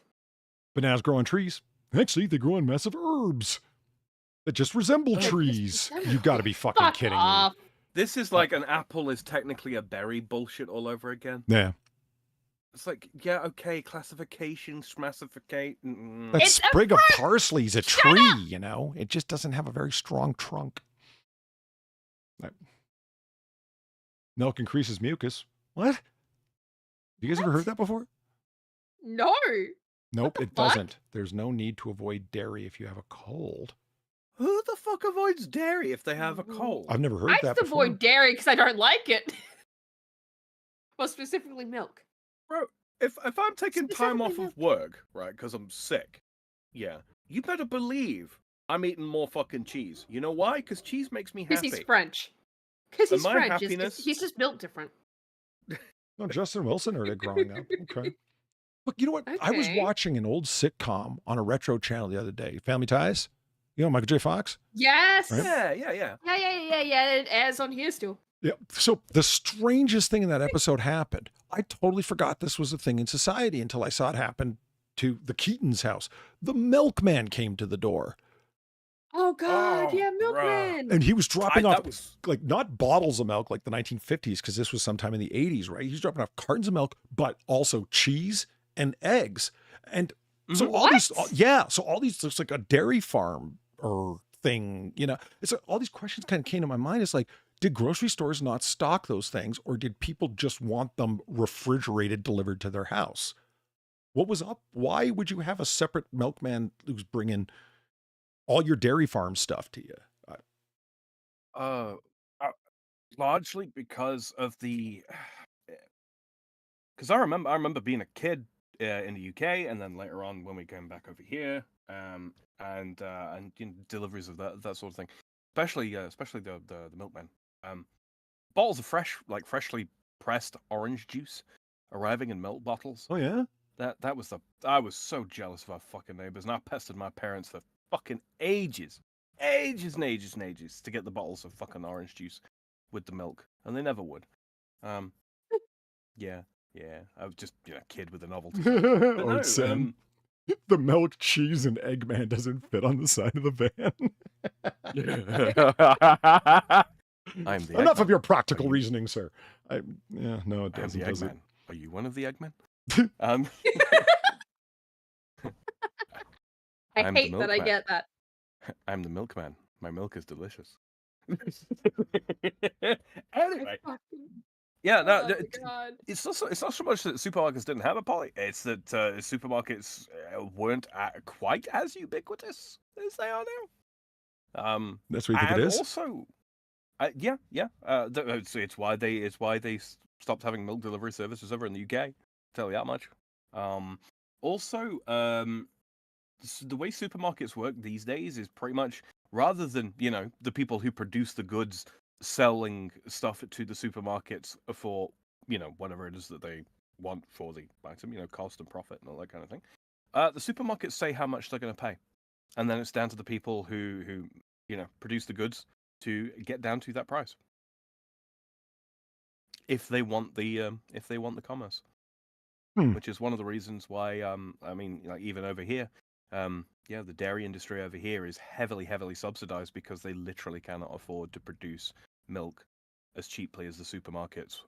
A: Bananas grow on trees. Actually, they grow on massive herbs that just resemble trees. You gotta be fucking
B: Fuck
A: kidding
B: off.
C: This is like an apple is technically a berry bullshit all over again.
A: me. Yeah.
C: It's like, yeah, okay, classification, schmassificate.
A: That
B: It's a
A: sprig of
B: fruit!
A: parsley is a tree, you know? It just doesn't have a very strong trunk. Right. Milk increases mucus. What? You guys ever heard that before?
B: No.
A: Nope, it
B: fuck?
A: doesn't. There's no need to avoid dairy if you have a cold.
C: Who the fuck avoids dairy if they have a cold?
A: I've never heard
B: I
A: that
B: used to
A: before.
B: avoid dairy because I don't like it. Well, specifically milk.
C: Bro, if I'm taking time off
B: Specifically
C: of work, right, because I'm sick, yeah, you better believe I'm eating more fucking cheese. You know why? Because cheese makes me
B: Because
C: happy.
B: he's French. Because he's
C: my
B: French.
C: happiness-
B: He's just built different.
A: No, Justin Wilson heard it growing up. Okay. Look, you know what? I was
B: Okay.
A: watching an old sitcom on a retro channel the other day. Family Ties. You know Michael J. Fox?
B: Yes.
A: Right?
C: Yeah.
B: Yeah. It airs on here still.
A: Yeah. So the strangest thing in that episode happened. I totally forgot this was a thing in society until I saw it happen to the Keaton's house. The milkman came to the door
B: Oh God,
C: Oh,
B: yeah,
C: bruh.
B: milkman.
A: and he was dropping off
C: That was
A: like not bottles of milk like the 1950s, because this was sometime in the 80s, right? He's dropping off cartons of milk, but also cheese and eggs. And so
C: Mhm.
A: all these,
B: What?
A: so all these, looks like a dairy farm or thing, you know. It's like, all these questions kind of came to my mind. It's like, did grocery stores not stock those things, or did people just want them refrigerated delivered to their house? What was up? Why would you have a separate milkman who's bringing all your dairy farm stuff to you?
C: uh, largely because of the because I remember being a kid in the UK, and then later on when we came back over here, and you know, deliveries of that sort of thing, especially the milkman, bottles of freshly pressed orange juice arriving in milk bottles.
A: Oh yeah.
C: That was I was so jealous of our fucking neighbors, and I pestered my parents for fucking ages and ages to get the bottles of fucking orange juice with the milk, and they never would. Yeah, I was just a kid with a novelty. But
A: Oh,
C: no,
A: it's Sam. The milk, cheese, and egg man doesn't fit on the side of the van.
C: I'm the
A: Enough
C: Eggman.
A: of your practical
C: Are you-
A: reasoning, sir. No, it
C: I'm
A: doesn't.
C: the
A: Does it?
C: Eggman. Are you one of the Eggmen?
B: I
C: I'm the
B: hate that I
C: milkman.
B: get that.
C: I'm the milkman. My milk is delicious.
B: I
C: Anyway,
B: fucking-
C: yeah, no,
B: oh my God.
C: it's not so much that supermarkets didn't have a poly. It's that supermarkets weren't quite as ubiquitous as they are now.
A: That's what you think
C: and
A: it is?
C: also, yeah. It's why they stopped having milk delivery services over in the UK. Tell you that much. Also, the way supermarkets work these days is pretty much, rather than the people who produce the goods selling stuff to the supermarkets for whatever it is that they want for the item, cost and profit and all that kind of thing. The supermarkets say how much they're going to pay, and then it's down to the people who produce the goods to get down to that price if they want the commerce. Which is one of the reasons why I mean, like, even over here, the dairy industry over here is heavily subsidized, because they literally cannot afford to produce milk as cheaply as the supermarkets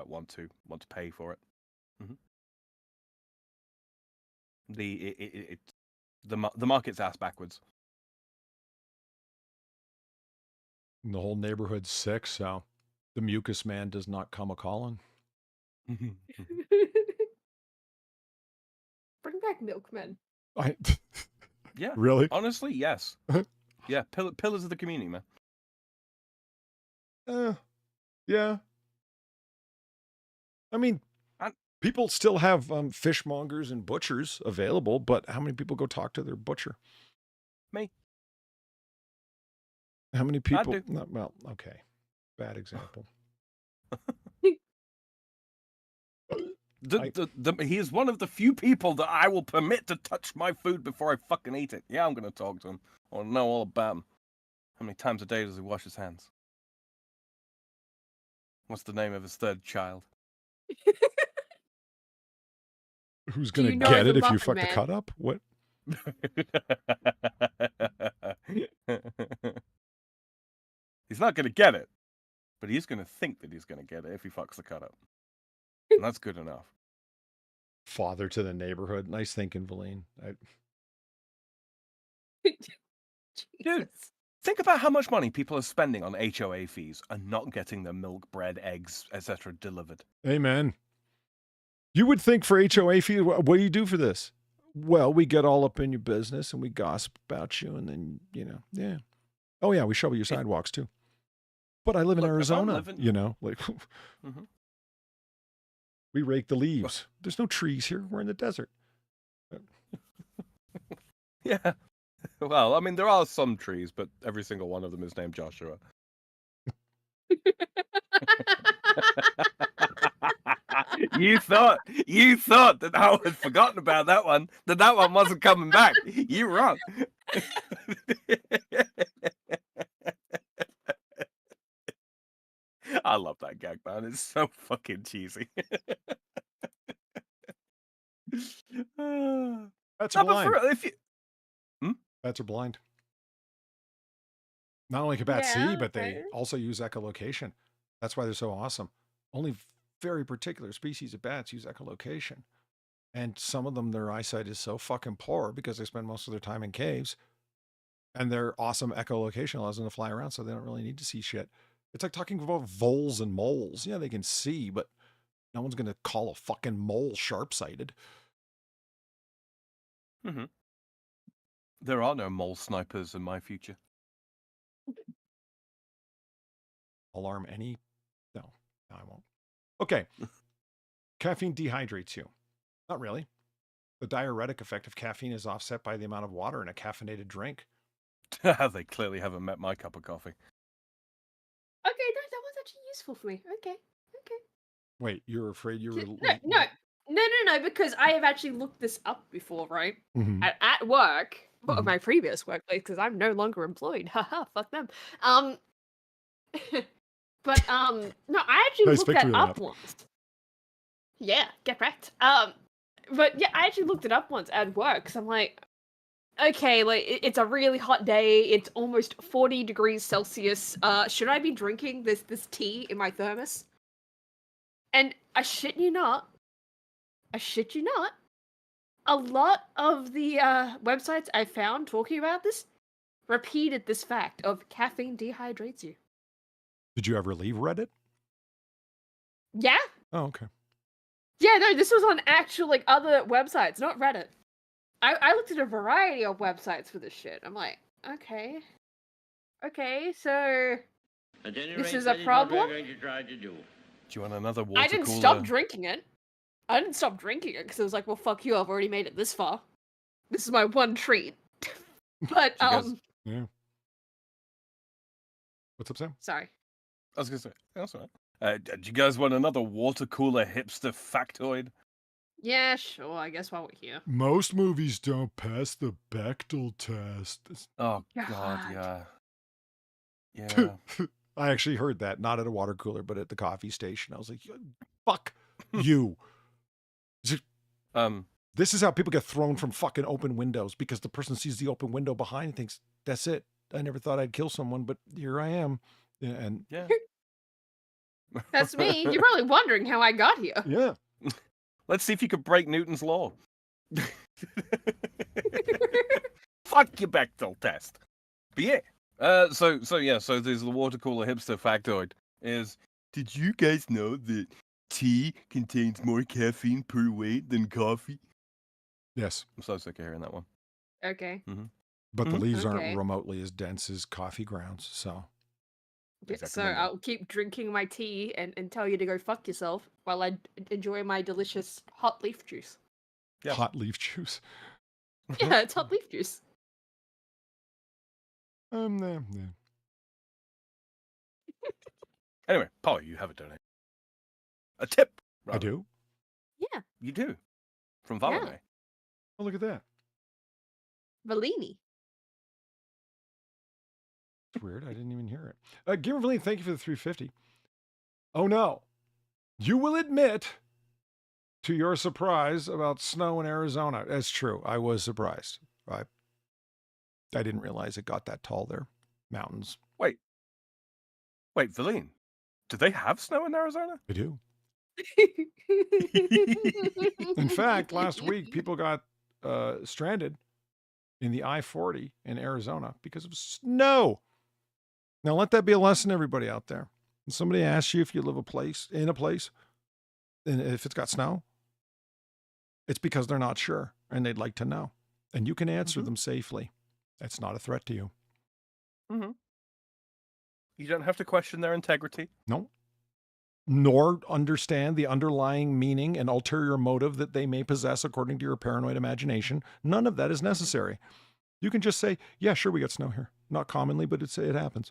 C: want to pay for it. The market's ass backwards.
A: And the whole neighborhood's sick, so the mucus man does not come a calling.
B: Bring back milkmen.
C: Yeah,
A: Really?
C: honestly, yes. Yeah, pillars of the community, man.
A: Yeah. I mean, people still have fishmongers and butchers available, but how many people go talk to their butcher?
C: Me.
A: How many people?
C: do.
A: Well, okay. Bad example.
C: He is one of the few people that I will permit to touch my food before I fucking eat it. Yeah, I'm gonna talk to him. I want to know all about him. How many times a day does he wash his hands? What's the name of his third child?
A: Who's
B: Do
A: gonna
B: you know
A: get
B: the
A: it if you
B: Muffin
A: fuck the
B: Man?
A: cut up? What?
C: He's not gonna get it, but he's gonna think that he's gonna get it if he fucks the cut up. And that's good enough.
A: Father to the neighborhood. Nice thinking, Valine.
C: Dude,
B: Jesus.
C: think about how much money people are spending on HOA fees and not getting their milk, bread, eggs, etc. delivered.
A: Amen. You would think for HOA fee, what do you do for this? Well, we get all up in your business and we gossip about you, and then, yeah. Oh, yeah, we shovel your sidewalks too. But I live in
C: Look, if I'm
A: Arizona,
C: living-
A: like,
C: Mhm.
A: we rake the leaves. There's no trees here. We're in the desert.
C: Yeah. Well, I mean, there are some trees, but every single one of them is named Joshua. You thought that I had forgotten about that one, that one wasn't coming back. You're wrong. I love that gag, man. It's so fucking cheesy.
A: Bats
C: No,
A: are
C: but
A: blind.
C: if you...
A: Bats are blind. Not only can bats see,
B: Yeah,
A: but they
B: okay.
A: also use echolocation. That's why they're so awesome. Only very particular species of bats use echolocation. And some of them, their eyesight is so fucking poor because they spend most of their time in caves. And their awesome echolocation allows them to fly around, so they don't really need to see shit. It's like talking about voles and moles. Yeah, they can see, but no one's going to call a fucking mole sharp-sighted.
C: Mm-hmm. There are no mole snipers in my future.
A: Alarm any? No, I won't. Okay. Caffeine dehydrates you. Not really. The diuretic effect of caffeine is offset by the amount of water in a caffeinated drink.
C: They clearly haven't met my cup of coffee.
B: Okay, no, that was actually useful for me. Okay.
A: Wait, you're afraid you were...
B: No, because I have actually looked this up before, right?
A: Mhm.
B: At work,
A: Mhm.
B: my previous workplace, because I'm no longer employed. Haha, fuck them. But no, I actually
A: Nice
B: looked
A: victory
B: that
A: lap.
B: up once. Yeah, get wrecked. But yeah, I actually looked it up once at work, because I'm like, okay, like it's a really hot day. It's almost 40 degrees Celsius. Should I be drinking this tea in my thermos? And I shit you not. A lot of the websites I found talking about this repeated this fact of caffeine dehydrates you.
A: Did you ever leave Reddit?
B: Yeah?
A: Oh, okay.
B: Yeah, no, this was on actual, like, other websites, not Reddit. I looked at a variety of websites for this shit. I'm like, okay. Okay, so this is a problem?
C: Do you want another water
B: I didn't
C: cooler?
B: stop drinking it. I didn't stop drinking it because I was like, well, fuck you, I've already made it this far. This is my one treat. But,
C: You guys-
A: Yeah. What's up, Sam?
B: sorry.
C: I was gonna say, that's all right. Do you guys want another water cooler hipster factoid?
B: Yeah, sure, I guess while we're here.
A: Most movies don't pass the Bechdel test.
C: Oh
B: God.
C: God, yeah, yeah.
A: I actually heard that, not at a water cooler, but at the coffee station. I was like, fuck you. This is how people get thrown from fucking open windows, because the person sees the open window behind and thinks, that's it. I never thought I'd kill someone, but here I am. Yeah, and
C: Yeah.
B: That's me. You're probably wondering how I got here.
A: yeah.
C: Let's see if you could break Newton's law. Fuck your Bechdel test. But yeah. So there's the water cooler hipster factoid. Did you guys know that tea contains more caffeine per weight than coffee?
A: Yes.
C: I'm so sick of hearing that one.
B: Okay.
A: But the leaves
B: Okay.
A: aren't remotely as dense as coffee grounds, so.
C: Exactly.
B: So I'll keep drinking my tea and tell you to go fuck yourself while I enjoy my delicious hot leaf juice.
C: Yeah.
A: Hot leaf juice.
B: Yeah, it's hot leaf juice.
A: Yeah.
C: Anyway, Polly, you have a donation. A tip.
A: I
C: rather.
A: do.
B: Yeah.
C: You do. From
B: Yeah.
C: Valone.
A: Oh, look at that.
B: Bellini.
A: It's weird. I didn't even hear it. Gamer Valine, thank you for the 350. Oh no. You will admit to your surprise about snow in Arizona. That's true. I was surprised. I didn't realize it got that tall there. Mountains.
C: Wait, Valine, do they have snow in Arizona?
A: They do. In fact, last week, people got stranded in the I-40 in Arizona because of snow. Now, let that be a lesson, everybody out there. When somebody asks you if you live in a place, and if it's got snow, it's because they're not sure, and they'd like to know. And you can answer them safely. That's not a threat to you.
C: Mm-hmm. You don't have to question their integrity.
A: No. Nor understand the underlying meaning and ulterior motive that they may possess according to your paranoid imagination. None of that is necessary. You can just say, yeah, sure, we got snow here. Not commonly, but it happens.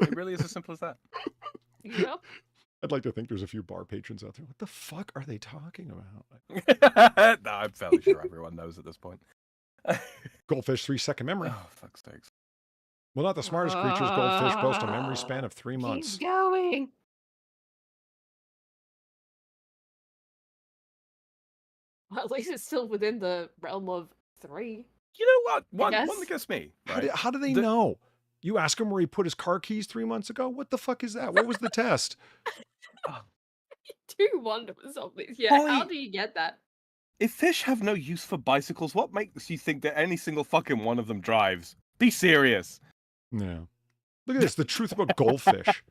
C: It really is as simple as that.
B: Yep.
A: I'd like to think there's a few bar patrons out there. What the fuck are they talking about?
C: No, I'm fairly sure everyone knows at this point.
A: Goldfish 3-second memory.
C: Oh, fuck's sakes.
A: Well, not the smartest creatures. Goldfish boast a memory span of 3 months.
B: Keep going. Well, at least it's still within the realm of 3.
C: You know what? One
B: guess.
C: against me.
A: How,
C: Right?
A: how do they know? You ask him where he put his car keys 3 months ago? What the fuck is that? What was the test?
B: I do wonder for something. Yeah,
C: Polly-
B: how do you get that?
C: If fish have no use for bicycles, what makes you think that any single fucking one of them drives? Be serious.
A: Yeah. Look at this. The truth about goldfish.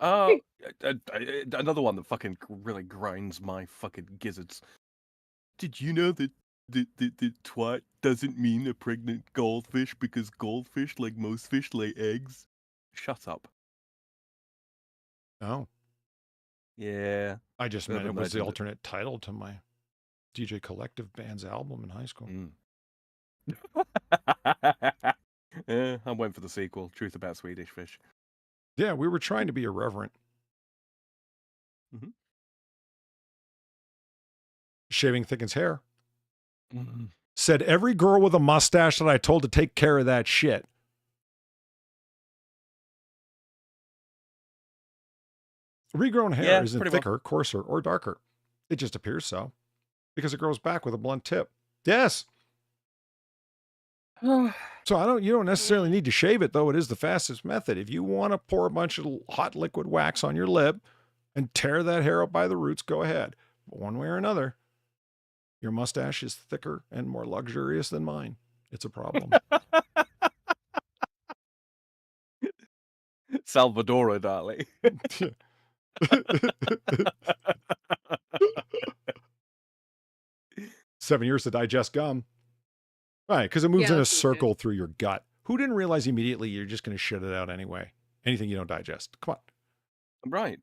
C: Another one that fucking really grinds my fucking gizzards. Did you know that the twat doesn't mean a pregnant goldfish because goldfish, like most fish, lay eggs? Shut up.
A: Oh.
C: Yeah.
A: I just meant
C: Urban
A: it was the
C: legend.
A: alternate title to my DJ Collective band's album in high school.
C: I went for the sequel, Truth About Swedish Fish.
A: Yeah, we were trying to be irreverent.
C: Mhm.
A: Shaving thickens hair. Said every girl with a mustache that I told to take care of that shit. Regrown hair
C: Yeah,
A: isn't
C: pretty well.
A: thicker, coarser, or darker. It just appears so because it grows back with a blunt tip. Yes. So you don't necessarily need to shave it, though. It is the fastest method. If you want to pour a bunch of hot liquid wax on your lip and tear that hair up by the roots, go ahead. But one way or another, your mustache is thicker and more luxurious than mine. It's a problem.
C: Salvador Dali.
A: 7 years to digest gum. Right, because it moves
B: Yeah,
A: in a
B: that's pretty good.
A: circle through your gut. Who didn't realize immediately you're just going to shit it out anyway? Anything you don't digest. Come on.
C: Right.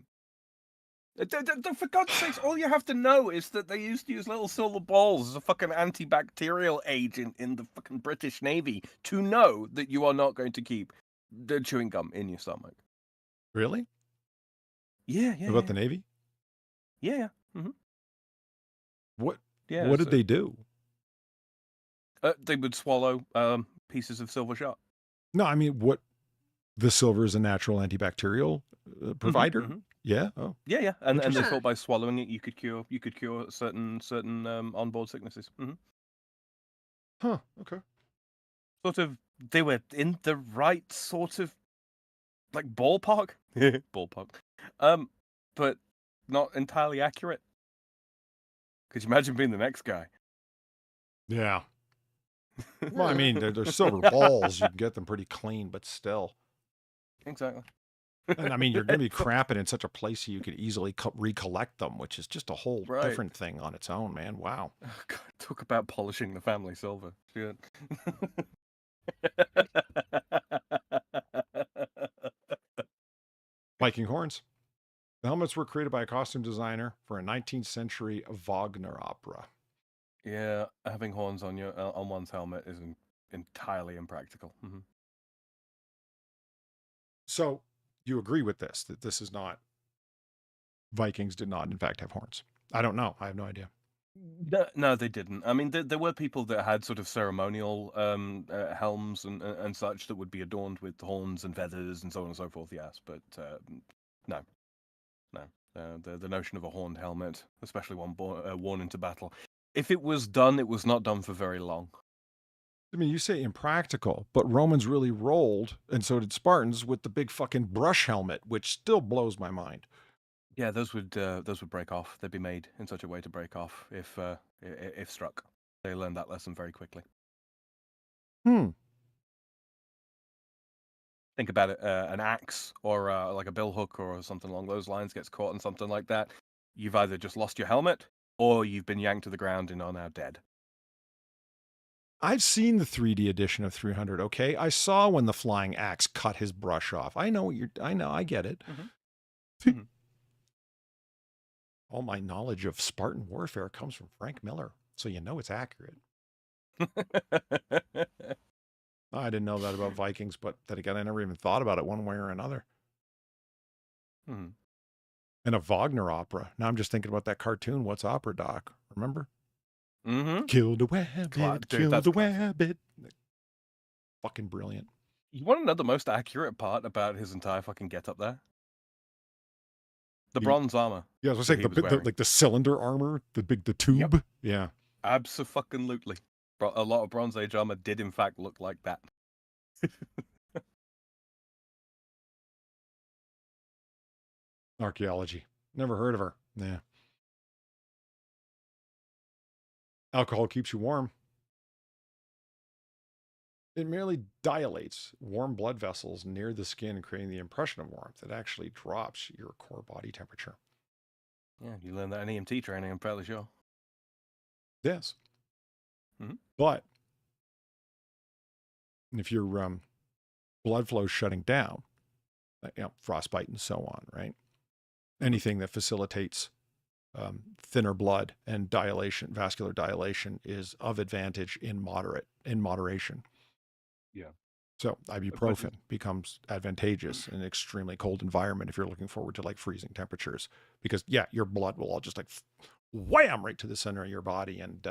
C: For God's sakes, all you have to know is that they used to use little silver balls as a fucking antibacterial agent in the fucking British Navy to know that you are not going to keep the chewing gum in your stomach.
A: Really?
C: Yeah.
A: What about the Navy?
C: Yeah. Mm-hmm.
A: What
C: Yeah.
A: What did they do?
C: They would swallow pieces of silver shot.
A: No, I mean, the silver is a natural antibacterial provider.
C: mhm.
A: Yeah. Oh,
C: Yeah. And they
B: Interesting.
C: thought by swallowing it you could cure certain onboard sicknesses. Mm-hmm.
A: huh. Okay.
C: Sort of, they were in the right sort of like ballpark. Ballpark. But not entirely accurate. Could you imagine being the next guy?
A: Yeah. Well, I mean, they're silver balls. You can get them pretty clean, but still.
C: Exactly.
A: And I mean, you're going to be cramping in such a place you could easily recollect them, which is just a whole
C: Right.
A: different thing on its own, man. Wow.
C: Oh, God, talk about polishing the family silver. Shit.
A: Viking horns. The helmets were created by a costume designer for a 19th century Wagner opera.
C: Yeah, having horns on on one's helmet is entirely impractical. Mm-hmm.
A: So you agree with this, that this is not, Vikings did not in fact have horns. I don't know. I have no idea.
C: No, they didn't. I mean, there were people that had sort of ceremonial helms and such that would be adorned with horns and feathers and so on and so forth. Yes, but no. The notion of a horned helmet, especially one worn into battle, if it was done, it was not done for very long.
A: I mean, you say impractical, but Romans really rolled, and so did Spartans, with the big fucking brush helmet, which still blows my mind.
C: Yeah, those would break off. They'd be made in such a way to break off if struck. They learned that lesson very quickly. Think about it: an axe or like a billhook or something along those lines gets caught in something like that. You've either just lost your helmet or you've been yanked to the ground and are now dead.
A: I've seen the 3D edition of 300. Okay, I saw when the flying axe cut his brush off. I know I get it.
C: Mm-hmm.
A: All my knowledge of Spartan warfare comes from Frank Miller, so you know it's accurate. I didn't know that about Vikings, but then again, I never even thought about it one way or another.
C: Hmm.
A: And a Wagner opera. Now I'm just thinking about that cartoon, What's Opera Doc? Remember?
C: Mm-hmm.
A: Kill the rabbit, kill the rabbit. Fucking brilliant.
C: You want to know the most accurate part about his entire fucking get-up there? The bronze armor.
A: Yeah, I was saying like the cylinder armor, the tube.
C: Yep.
A: Yeah.
C: Abso-fucking-lutely. A lot of Bronze Age armor did in fact look like that.
A: Archaeology. Never heard of her. Yeah. Alcohol keeps you warm. It merely dilates warm blood vessels near the skin, creating the impression of warmth. It actually drops your core body temperature.
C: Yeah, you learned that in EMT training, I'm fairly sure.
A: Yes.
C: Mm-hmm.
A: But if your blood flow is shutting down, frostbite and so on, right? Anything that facilitates thinner blood and dilation, vascular dilation, is of advantage in moderation.
C: Yeah.
A: So ibuprofen becomes advantageous in an extremely cold environment if you're looking forward to like freezing temperatures, because your blood will all just like wham right to the center of your body, and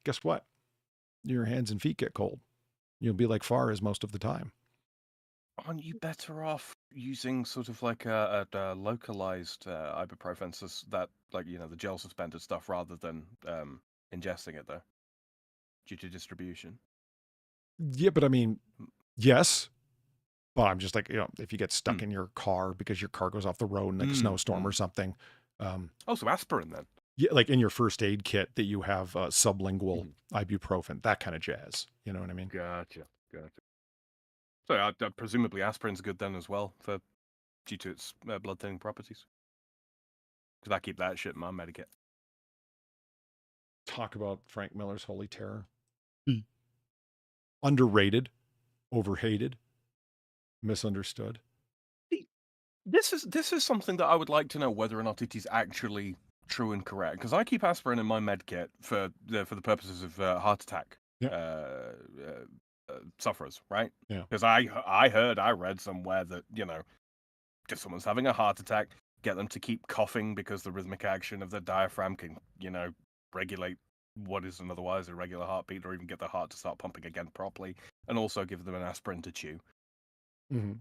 A: guess what? Your hands and feet get cold. You'll be like Far most of the time.
C: Aren't you better off using sort of like a localized ibuprofen, that like the gel suspended stuff, rather than ingesting it though, due to distribution?
A: Yeah, but I mean, yes, but I'm just like, if you get stuck in your car because your car goes off the road in like a snowstorm or something.
C: So aspirin then.
A: Yeah, like in your first aid kit that you have sublingual ibuprofen, that kind of jazz. You know what I mean?
C: Gotcha. So presumably aspirin's good then as well, due to its blood thinning properties. Because I keep that shit in my medikit.
A: Talk about Frank Miller's Holy Terror. Underrated, overhated, misunderstood.
C: This is something that I would like to know whether or not it is actually true and correct. Because I keep aspirin in my med kit for the purposes of heart attack sufferers, right?
A: Yeah.
C: Because I read somewhere that if someone's having a heart attack, get them to keep coughing because the rhythmic action of the diaphragm can regulate what is an otherwise irregular heartbeat, or even get the heart to start pumping again properly, and also give them an aspirin to chew,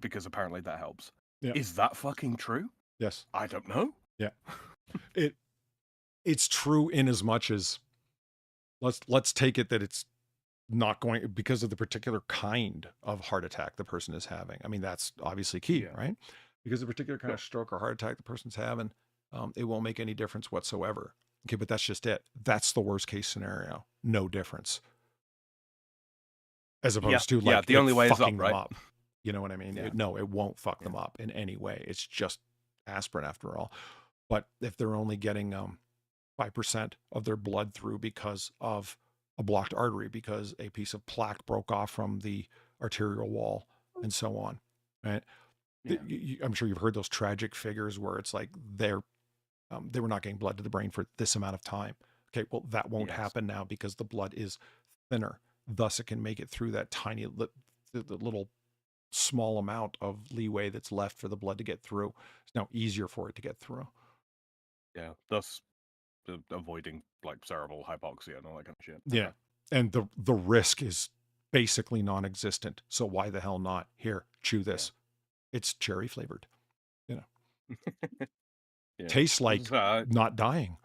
C: because apparently that helps.
A: Yeah.
C: Is that fucking true?
A: Yes.
C: I don't know.
A: Yeah. It's true in as much as let's take it that it's not going because of the particular kind of heart attack the person is having. I mean, that's obviously key, right? Because the particular kind of stroke or heart attack the person's having, it won't make any difference whatsoever. Okay, but that's just it. That's the worst case scenario. No difference. As opposed to like
C: the only way is up,
A: them
C: right?
A: up. You know what I mean?
C: Yeah.
A: It won't fuck them up in any way. It's just aspirin after all. But if they're only getting 5% of their blood through because of a blocked artery, because a piece of plaque broke off from the arterial wall and so on, right? Yeah. I'm sure you've heard those tragic figures where it's like they were not getting blood to the brain for this amount of time. Okay, well, that won't happen now because the blood is thinner. Thus, it can make it through that tiny little small amount of leeway that's left for the blood to get through. It's now easier for it to get through.
C: Yeah, thus avoiding like cerebral hypoxia and all that kind of shit.
A: Yeah. And the risk is basically non-existent. So why the hell not? Here, chew this. It's cherry flavored.
C: Yeah.
A: Tastes like not dying.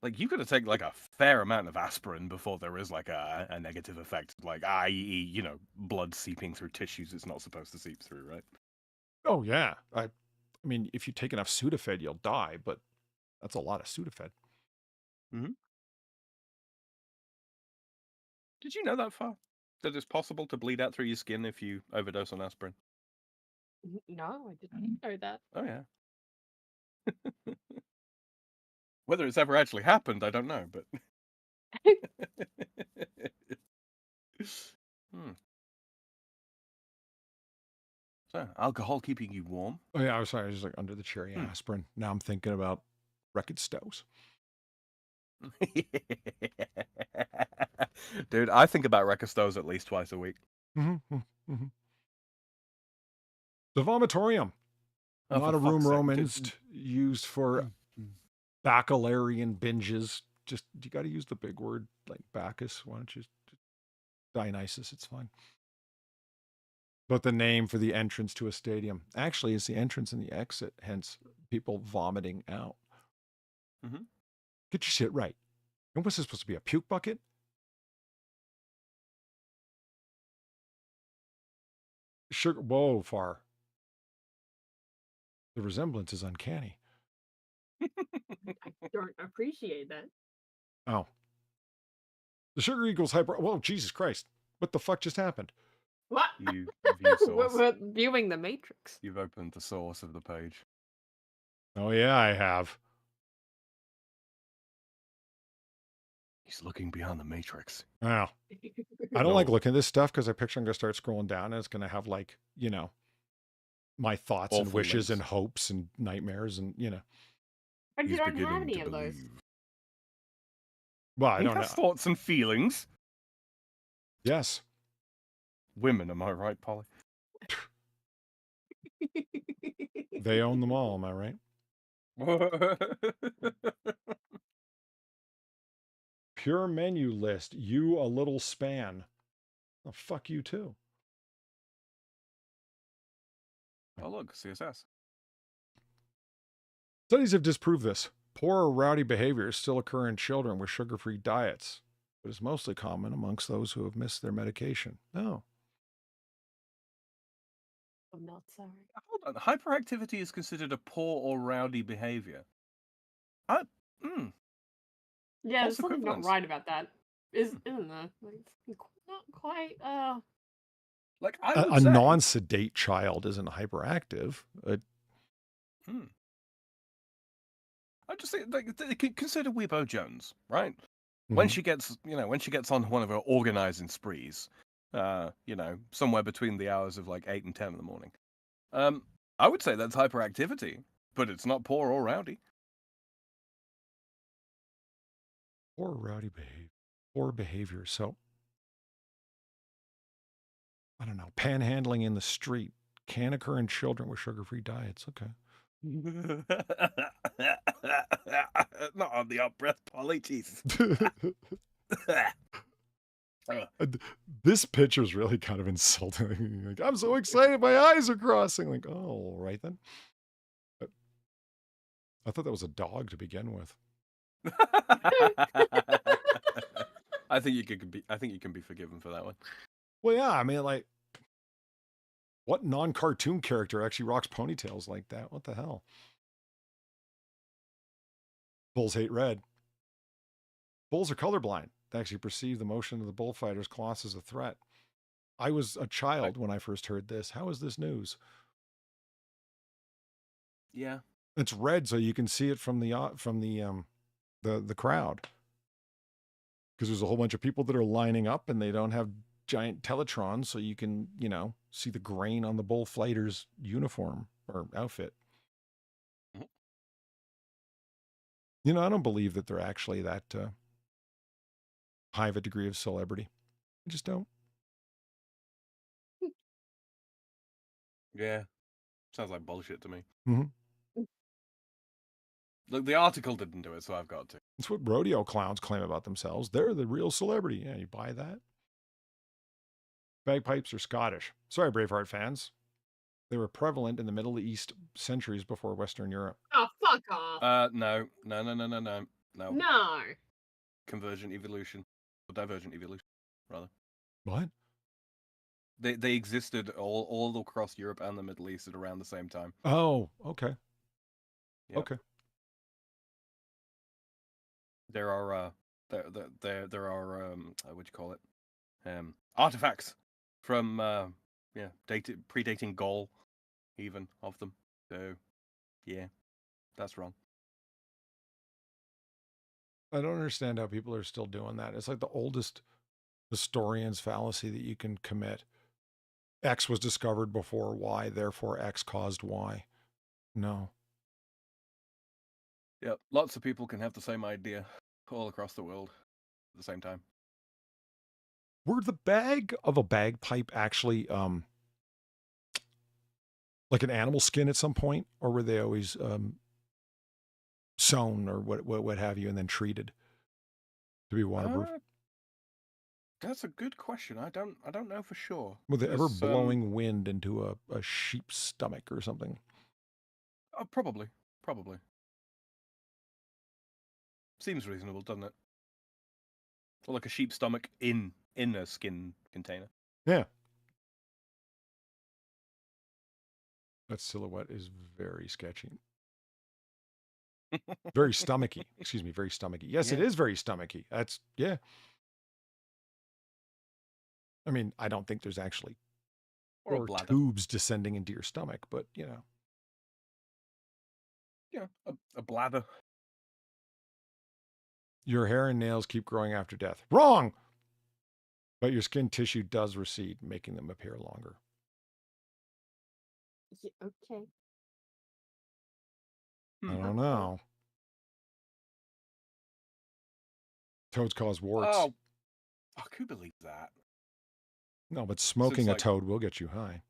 C: Like you could take like a fair amount of aspirin before there is like a negative effect, like i.e., blood seeping through tissues it's not supposed to seep through, right?
A: Oh yeah. I mean, if you take enough Sudafed, you'll die, but that's a lot of Sudafed.
C: Did you know that far? That it's possible to bleed out through your skin if you overdose on aspirin?
B: No, I didn't know that.
C: Oh yeah. Whether it's ever actually happened, I don't know, but So, alcohol keeping you warm?
A: Oh yeah, I was sorry, I was just like under the cherry aspirin. Now I'm thinking about Wrecked Stoves.
C: Dude, I think about Recostos at least twice a week.
A: The vomitorium.
C: Oh,
A: Not
C: for
A: a room
C: fuck's sake,
A: romanced, used for baccalaurean binges. Just, you got to use the big word like Bacchus. Why don't you? Dionysus, it's fine. But the name for the entrance to a stadium actually is the entrance and the exit, hence people vomiting out. Get your shit right. And what's this supposed to be, a puke bucket? Sugar, whoa, far. The resemblance is uncanny.
B: I don't appreciate that.
A: Oh. The sugar equals hyper. Whoa, Jesus Christ. What the fuck just happened?
B: What?
C: You view source.
B: We're viewing the Matrix.
C: You've opened the source of the page.
A: Oh, yeah, I have.
C: He's looking beyond the Matrix.
A: Wow. I don't like looking at this stuff because I picture I'm going to start scrolling down and it's going to have like, my thoughts and
C: Awful
A: wishes and
C: links.
A: hopes and nightmares and,
B: But you
C: He's
B: don't have
C: beginning
B: any
C: to
B: of those.
C: believe.
A: Well, I
C: He
A: don't know.
C: has thoughts and feelings.
A: Yes.
C: Women, am I right, Polly?
A: They own them all, am I right? Pure menu list. You a little span. Oh, fuck you too.
C: Oh, look, CSS.
A: Studies have disproved this. Poor or rowdy behaviors still occur in children with sugar-free diets, but is mostly common amongst those who have missed their medication. No.
B: I'm not sorry.
C: Hold on. Hyperactivity is considered a poor or rowdy behavior.
B: Yeah, there's
C: False
B: something not
C: equivalence.
B: right about that. Isn't there? Like, it's not quite.
C: Like I
A: A
C: would say,
A: non-sedate child isn't hyperactive.
C: I just think like consider Weebo Jones, right? When she gets, when she gets on one of her organizing sprees, somewhere between the hours of like 8 and 10 in the morning, I would say that's hyperactivity, but it's not poor or rowdy.
A: Poor rowdy behavior. Poor behavior. So, I don't know. Panhandling in the street can occur in children with sugar-free diets. Okay.
C: Not on the up breath, Polly. Jesus.
A: This picture's really kind of insulting. Like, I'm so excited, my eyes are crossing. Like, oh, all right then. I thought that was a dog to begin with.
C: I think you can be forgiven for that one.
A: Well, yeah, I mean, like, what non-cartoon character actually rocks ponytails like that? What the hell? Bulls hate red. Bulls are colorblind. They actually perceive the motion of the bullfighter's claws as a threat. I was a child when I first heard this. How is this news?
C: Yeah.
A: It's red, so you can see it from the crowd. Because there's a whole bunch of people that are lining up and they don't have giant teletrons, so you can, see the grain on the bullfighter's uniform or outfit. I don't believe that they're actually that high of a degree of celebrity. I just don't.
C: Yeah. Sounds like bullshit to me.
A: Mhm.
C: Look, the article didn't do it, so I've got to.
A: That's what rodeo clowns claim about themselves. They're the real celebrity. Yeah, you buy that? Bagpipes are Scottish. Sorry, Braveheart fans. They were prevalent in the Middle East centuries before Western Europe.
B: Oh, fuck off.
C: No.
B: No.
C: Convergent evolution. Or divergent evolution, rather.
A: What?
C: They existed all across Europe and the Middle East at around the same time.
A: Oh, okay.
C: Yep.
A: Okay.
C: There are there are what do you call it? Artifacts from predating Gaul, even of them. So yeah, that's wrong.
A: I don't understand how people are still doing that. It's like the oldest historian's fallacy that you can commit. X was discovered before Y, therefore X caused Y. No.
C: Yeah, lots of people can have the same idea all across the world at the same time.
A: Were the bag of a bagpipe actually like an animal skin at some point, or were they always sewn or what have you, and then treated to be waterproof?
C: That's a good question. I don't know for sure.
A: Were they ever blowing wind into a sheep's stomach or something?
C: Probably. Seems reasonable, doesn't it? Or like a sheep's stomach in a skin container.
A: Yeah. That silhouette is very sketchy. Very stomachy. Excuse me, very stomachy. Yes, it
C: Yeah.
A: is very stomachy. That's, yeah. I mean, I don't think there's actually
C: Or a
A: or
C: bladder.
A: tubes descending into your stomach, but you know.
C: Yeah, a bladder.
A: Your hair and nails keep growing after death. Wrong! But your skin tissue does recede, making them appear longer.
B: Yeah, okay.
A: I don't know. Toads cause warts.
C: Oh, I could believe that.
A: No, but smoking
C: like-
A: a toad will get you high.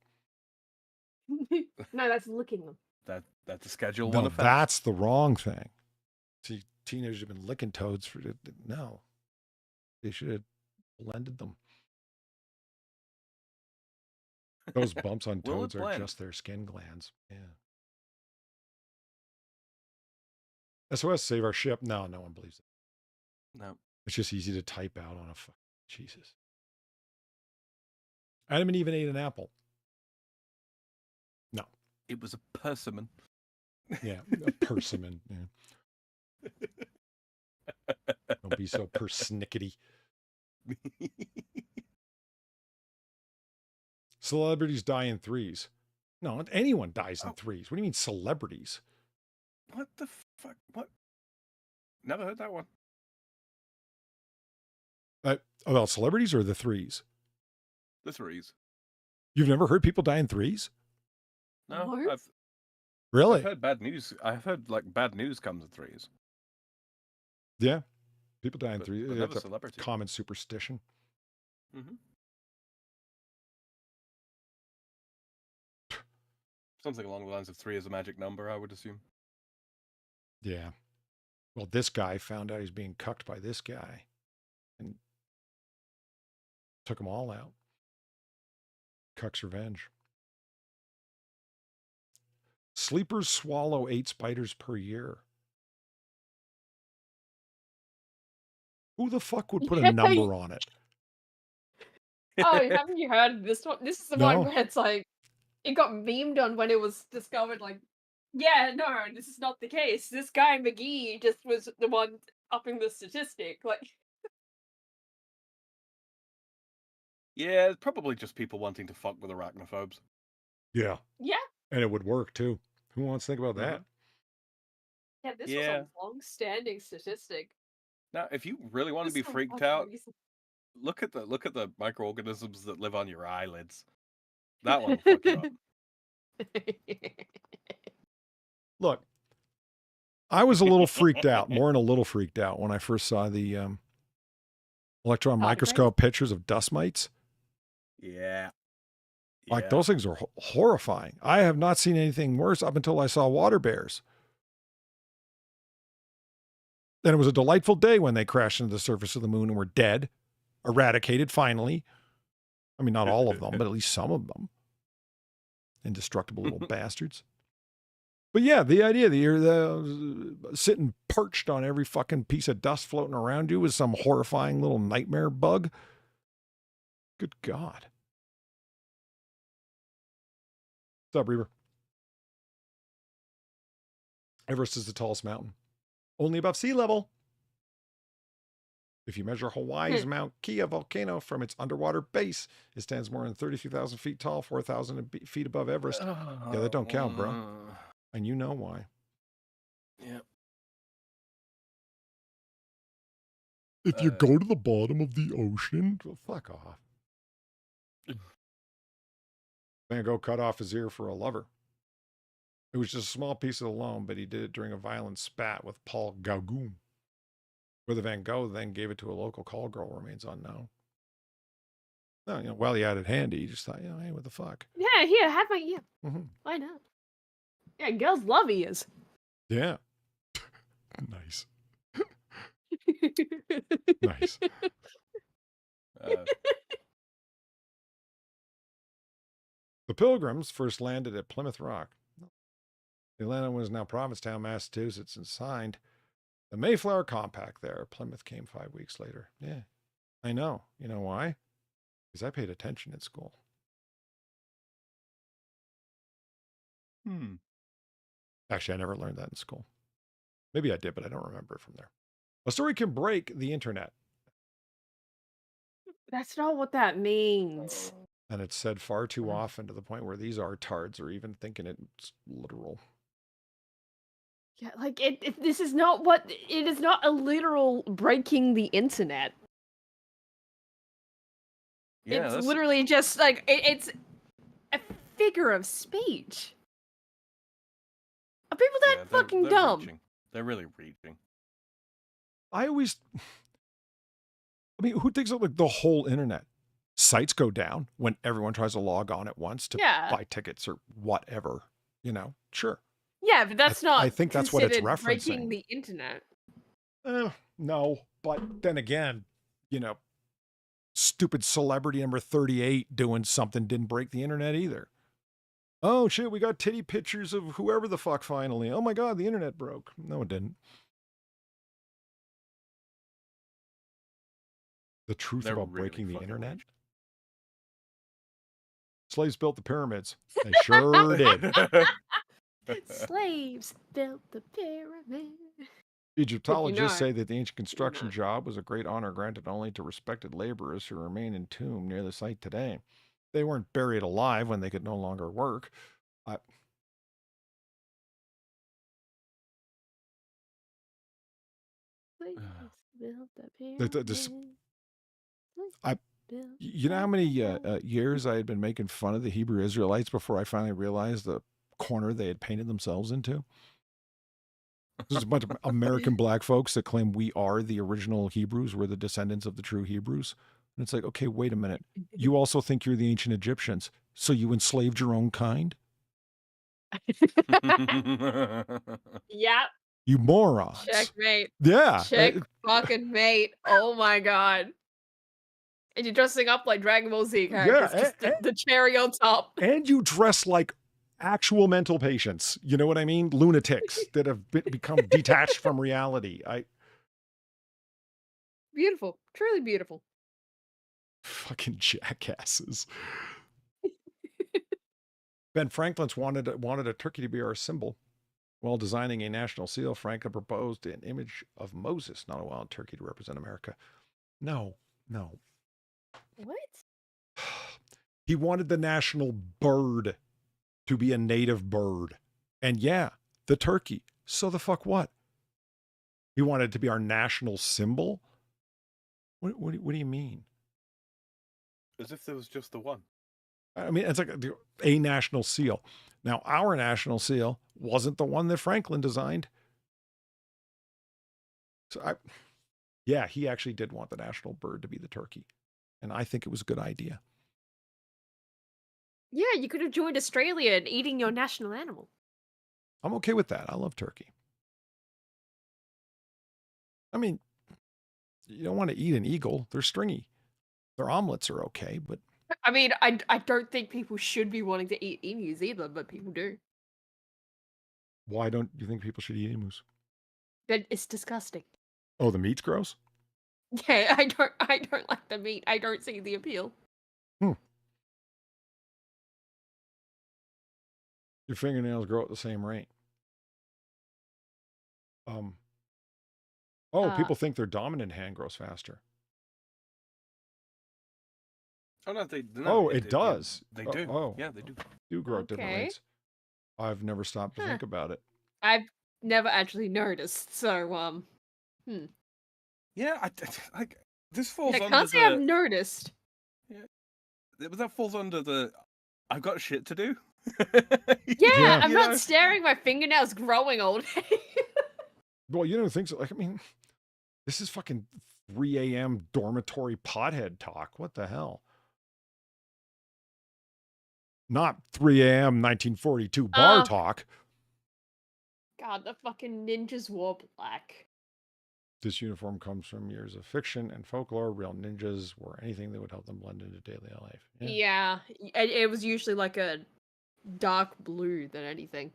B: No, that's licking them.
C: That's a Schedule
A: No,
C: 1 offense.
A: that's the wrong thing. See, teenagers have been licking toads for no. They should have blended them. Those bumps on
C: Will it
A: toads are
C: blend?
A: just their skin glands. Yeah. SOS, save our ship. No, no one believes it.
C: No.
A: It's just easy to type out on a Jesus. Adam and Eve ate an apple. No.
C: It was a persimmon.
A: Yeah, a persimmon. Yeah. Don't be so persnickety. Celebrities die in threes. No, anyone dies in threes. What do you mean celebrities?
C: What the fuck? What? Never heard that one.
A: About celebrities or the threes?
C: The threes.
A: You've never heard people die in threes?
C: No,
B: What?
C: I've
A: Really?
C: heard bad news. I've heard like bad news comes in threes.
A: Yeah. People die in
C: But
A: threes.
C: never
A: That's a
C: celebrity.
A: common superstition.
C: Mm-hmm. Something along the lines of 3 is a magic number, I would assume.
A: Yeah. Well, this guy found out he's being cucked by this guy and took them all out. Cuck's revenge. Sleepers swallow 8 spiders per year. Who the fuck would put a number on it?
B: Oh, haven't you heard of this one? This is the
A: No.
B: one where it's like, it got memed on when it was discovered, like, yeah, no, this is not the case. This guy McGee just was the one upping the statistic. Like,
C: Yeah, it's probably just people wanting to fuck with arachnophobes.
A: Yeah.
B: yeah,
A: And it would work too. Who wants to think about that?
B: yeah, this
C: Yeah.
B: was a long-standing statistic.
C: Now, if you really want to
B: This
C: be
B: is
C: freaked
B: a
C: out,
B: reason.
C: look at the microorganisms that live on your eyelids. That one will fuck you up.
A: Look, I was a little freaked out, more than a little freaked out when I first saw the electron
B: Tardigrades?
A: microscope pictures of dust mites.
C: Yeah.
A: Like
C: Yeah.
A: those things are horrifying. I have not seen anything worse up until I saw water bears. And it was a delightful day when they crashed into the surface of the moon and were dead, eradicated finally. I mean, not all of them, but at least some of them. Indestructible little bastards. But yeah, the idea that you're sitting perched on every fucking piece of dust floating around you with some horrifying little nightmare bug. Good God. What's up, Reaver? Everest is the tallest mountain. Only above sea level. If you measure Hawaii's Mount Kia volcano from its underwater base, it stands more than 33,000 feet tall, 4,000 feet above Everest. Yeah, that don't count, bro. And you know why.
C: Yeah.
A: If you go to the bottom of the ocean, well, fuck off. Van Gogh cut off his ear for a lover. It was just a small piece of the loan, but he did it during a violent spat with Paul Gauguin. Whether Van Gogh then gave it to a local call girl remains unknown. No, you know, while he had it handy, he just thought, you know, hey, what the fuck?
B: Yeah, here, have my ear.
A: Mm-hmm.
B: Why not? Yeah, girls love ears.
A: Yeah. Nice. Nice. The Pilgrims first landed at Plymouth Rock. The island was now Provincetown, Massachusetts, and signed the Mayflower Compact there. Plymouth came 5 weeks later. Yeah, I know. You know why? Because I paid attention at school. Actually, I never learned that in school. Maybe I did, but I don't remember it from there. A story can break the internet.
B: That's not what that means.
A: And it's said far too often to the point where these artards are even thinking it's literal.
B: Yeah, like this is not what it is not a literal breaking the internet.
C: Yeah,
B: it's
C: that's-
B: literally just like it's a figure of speech. Are people that
C: Yeah,
B: fucking
C: they're
B: dumb?
C: reaching. They're really reaching.
A: I mean, who thinks of like the whole internet? Sites go down when everyone tries to log on at once to buy tickets or whatever, you know? Sure.
B: Yeah, but that's not.
A: I think that's what it's
B: considered
A: referencing.
B: breaking the internet.
A: No, but then again, you know, stupid celebrity number 38 doing something didn't break the internet either. Oh shit, we got titty pictures of whoever the fuck finally. Oh my God, the internet broke. No, it didn't. The truth
C: They're
A: about
C: really
A: breaking the
C: fucking
A: internet?
C: reaching.
A: Slaves built the pyramids. They sure did.
B: Slaves built the pyramid.
A: Egyptologists say that the ancient construction job was a great honor granted only to respected laborers who remain entombed near the site today. They weren't buried alive when they could no longer work.
B: Slaves built the pyramid.
A: You know how many years I had been making fun of the Hebrew Israelites before I finally realized the corner they had painted themselves into? There's a bunch of American black folks that claim we are the original Hebrews. We're the descendants of the true Hebrews. And it's like, okay, wait a minute. You also think you're the ancient Egyptians. So you enslaved your own kind?
B: Yeah.
A: You morons.
B: Checkmate.
A: Yeah.
B: Check fucking mate. Oh my God. And you're dressing up like Dragon Ball Z characters.
A: Yeah,
B: just the cherry on top.
A: And you dress like actual mental patients. You know what I mean? Lunatics that have become detached from reality.
B: Beautiful. Truly beautiful.
A: Fucking jackasses. Ben Franklin's wanted a turkey to be our symbol. While designing a national seal, Franklin proposed an image of Moses, not a wild turkey, to represent America. No.
B: What?
A: He wanted the national bird to be a native bird. And yeah, the turkey. So the fuck what? He wanted it to be our national symbol? What do you mean?
C: As if there was just the one.
A: I mean, it's like a national seal. Now, our national seal wasn't the one that Franklin designed. So yeah, he actually did want the national bird to be the turkey. And I think it was a good idea.
B: Yeah, you could have joined Australia in eating your national animal.
A: I'm okay with that. I love turkey. I mean, you don't want to eat an eagle. They're stringy. Their omelets are okay, but
B: I mean, I don't think people should be wanting to eat emus either, but people do.
A: why don't you think people should eat emus?
B: But it's disgusting.
A: Oh, the meat's gross?
B: Yeah, I don't like the meat. I don't see the appeal.
A: Your fingernails grow at the same rate. People think their dominant hand grows faster.
C: Oh no,
A: It does.
C: They do. Yeah, they do.
A: Do grow at different
B: Okay.
A: rates. I've never stopped to
B: Huh.
A: think about it.
B: I've never actually noticed, so
C: Yeah, like this falls
B: I
C: under
B: can't say I've
C: the.
B: noticed.
C: That falls under the. I've got shit to do.
B: Yeah, I'm
C: You
B: not
C: know?
B: staring at my fingernails growing all day.
A: Well, you don't think so. Like, I mean, this is fucking 3 a.m. dormitory pothead talk. What the hell? Not 3 a.m. 1942 bar talk.
B: God, the fucking ninjas wore black.
A: This uniform comes from years of fiction and folklore. Real ninjas wore anything that would help them blend into daily life.
B: Yeah, it was usually like a dark blue than anything.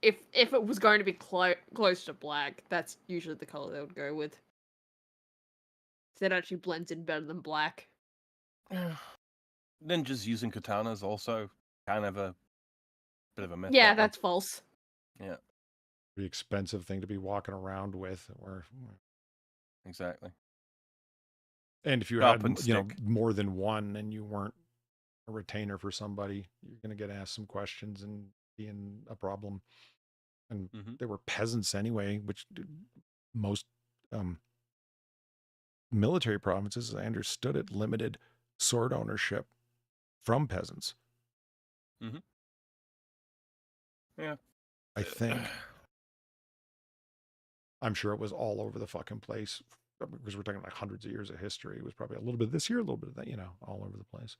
B: If it was going to be close to black, that's usually the color they would go with. That actually blends in better than black.
C: Ninjas using katanas also kind of a bit of a myth.
B: Yeah, that's false.
C: Yeah,
A: Pretty expensive thing to be walking around with. Or
C: exactly.
A: and if you
C: Sharp
A: had
C: and stick.
A: more than one and you weren't a retainer for somebody, you're going to get asked some questions and being a problem. And they were peasants anyway, which most military provinces, as I understood it, limited sword ownership from peasants.
C: Yeah,
A: I think. I'm sure it was all over the fucking place because we're talking like hundreds of years of history. It was probably a little bit this year, a little bit of that, all over the place.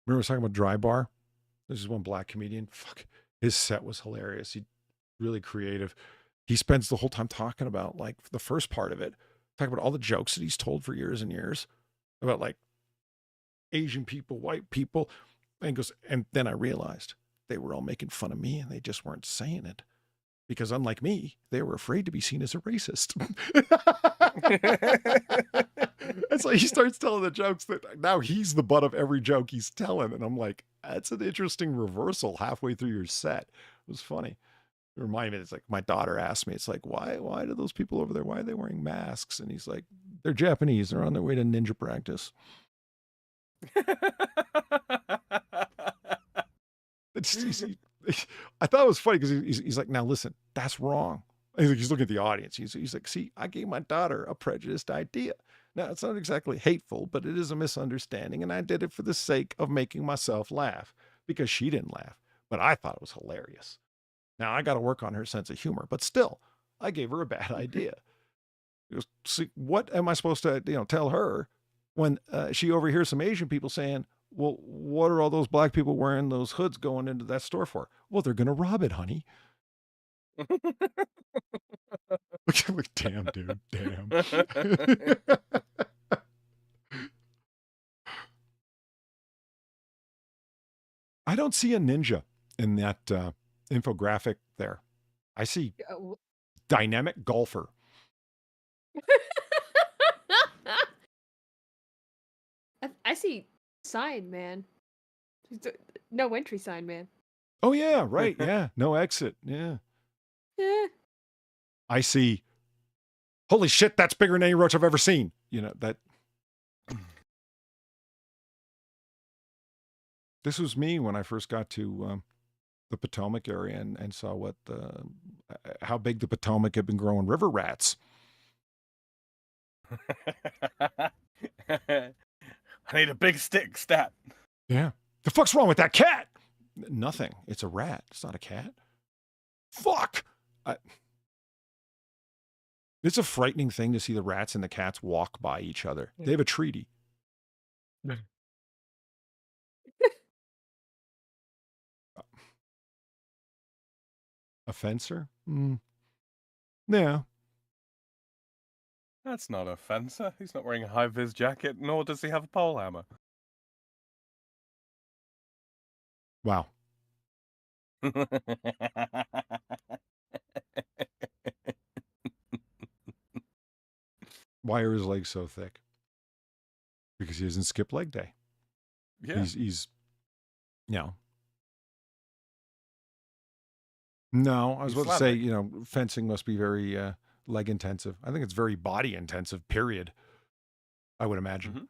A: Remember I was talking about Dry Bar? This is one black comedian. Fuck, his set was hilarious. He really creative. He spends the whole time talking about like the first part of it, talking about all the jokes that he's told for years and years about like Asian people, white people. And he goes, and then I realized they were all making fun of me and they just weren't saying it. Because unlike me, they were afraid to be seen as a racist. And so he starts telling the jokes that now he's the butt of every joke he's telling. And I'm like, that's an interesting reversal halfway through your set. It was funny. It reminded me, it's like my daughter asked me, it's like, why do those people over there, why are they wearing masks? And he's like, they're Japanese. They're on their way to ninja practice. I thought it was funny because he's like, now listen, that's wrong. He's looking at the audience. He's like, see, I gave my daughter a prejudiced idea. Now, it's not exactly hateful, but it is a misunderstanding. And I did it for the sake of making myself laugh because she didn't laugh. But I thought it was hilarious. Now, I got to work on her sense of humor. But still, I gave her a bad idea. He goes, see, what am I supposed to tell her when she overhears some Asian people saying, well, what are all those black people wearing those hoods going into that store for? Well, they're going to rob it, honey. Like, damn, dude, damn. I don't see a ninja in that infographic there. I see dynamic golfer.
B: I see sign man. No entry sign man.
A: Oh yeah, right. Yeah, no exit. Yeah.
B: Yeah.
A: I see. Holy shit, that's bigger than any roach I've ever seen. That. This was me when I first got to the Potomac area and saw how big the Potomac had been growing river rats.
C: I need a big stick stat.
A: Yeah. The fuck's wrong with that cat? Nothing. It's a rat. It's not a cat. Fuck. It's a frightening thing to see the rats and the cats walk by each other. They have a treaty. A fencer? Yeah.
C: That's not a fencer. He's not wearing a high-vis jacket, nor does he have a pole hammer.
A: Wow. Why are his legs so thick? Because he doesn't skip leg day.
C: Yeah.
A: He's you know. No, I was
C: He's
A: about to say,
C: Slavic.
A: you know, fencing must be very leg intensive. I think it's very body intensive, period. I would imagine.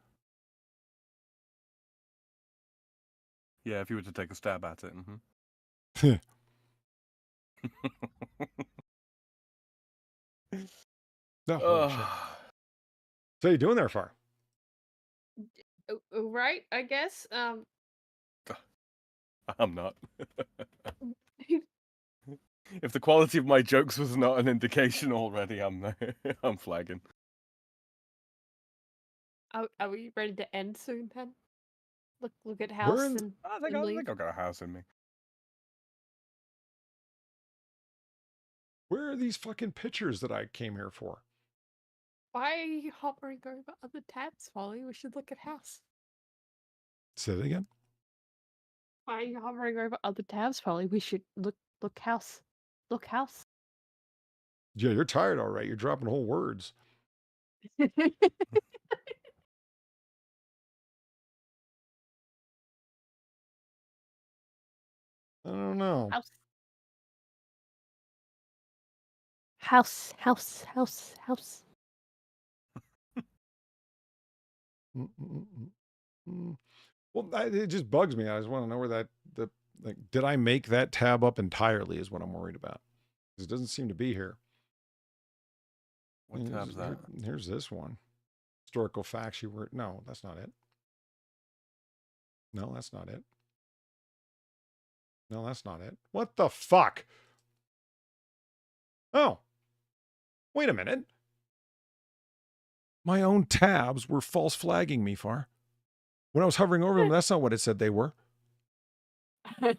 C: Yeah, if you were to take a stab at it.
A: No, holy shit. So you doing there, Far?
B: Right, I guess.
C: I'm not. If the quality of my jokes was not an indication already, I'm flagging.
B: Are we ready to end soon then? Look at house and
C: I think I've got a house in me.
A: Where are these fucking pictures that I came here for?
B: Why are you hovering over other tabs, Folly? We should look at house.
A: Say that again.
B: Why are you hovering over other tabs, Folly? We should look house. Look house.
A: Yeah, you're tired, all right. You're dropping whole words. I don't know.
B: House.
A: Well, it just bugs me. I just want to know where did I make that tab up entirely is what I'm worried about. It doesn't seem to be here.
C: What tab's that?
A: Here's this one. Historical facts you were... No, that's not it. No, that's not it. No, that's not it. What the fuck? Oh. Wait a minute. My own tabs were false flagging me, Far. When I was hovering over them, that's not what it said they were. Who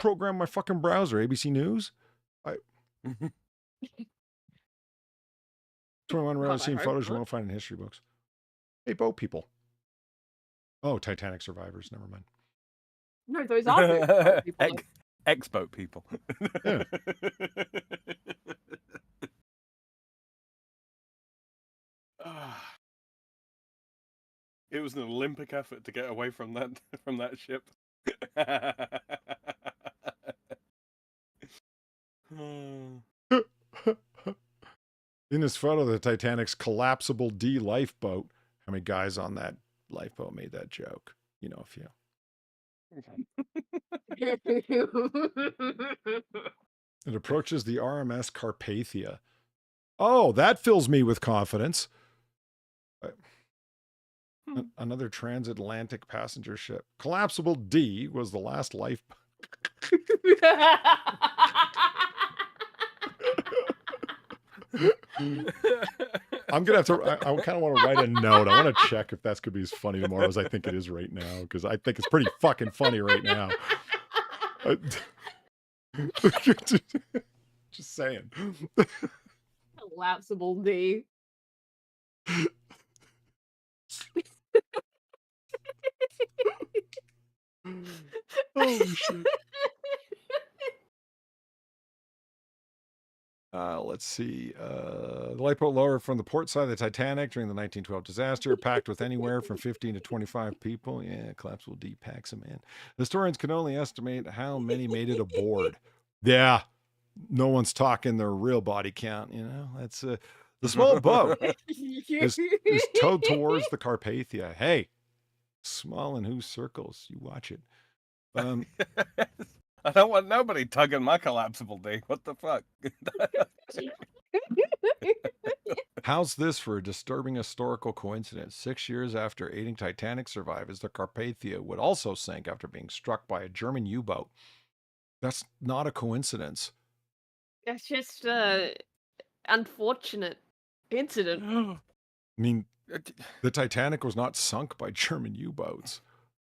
A: programmed my fucking browser? ABC News? 21 rarely seen photos you won't find in history books. Hey, boat people. Oh, Titanic survivors. Never mind.
B: No, those are people.
C: Ex-boat people.
A: Yeah.
C: It was an Olympic effort to get away from that ship.
A: In this photo, the Titanic's collapsible D lifeboat. How many guys on that lifeboat made that joke? You know, a few. It approaches the RMS Carpathia. Oh, that fills me with confidence. Another transatlantic passenger ship. Collapsible D was the last lifeboat. I'm gonna have to. I kind of want to write a note. I want to check if that's gonna be as funny tomorrow as I think it is right now, because I think it's pretty fucking funny right now. Just saying.
B: Collapsible D.
A: Holy shit. Let's see. The lifeboat lowered from the port side of the Titanic during the 1912 disaster, packed with anywhere from 15 to 25 people. Yeah, collapsible D packs them in. Historians can only estimate how many made it aboard. Yeah, no one's talking their real body count, you know? That's the small boat is towed towards the Carpathia. Hey, small in whose circles? You watch it.
C: I don't want nobody tugging my collapsible D. What the fuck?
A: How's this for a disturbing historical coincidence? 6 years after aiding Titanic survivors, the Carpathia would also sink after being struck by a German U-boat. That's not a coincidence.
B: That's just unfortunate incident.
A: I mean, the Titanic was not sunk by German U-boats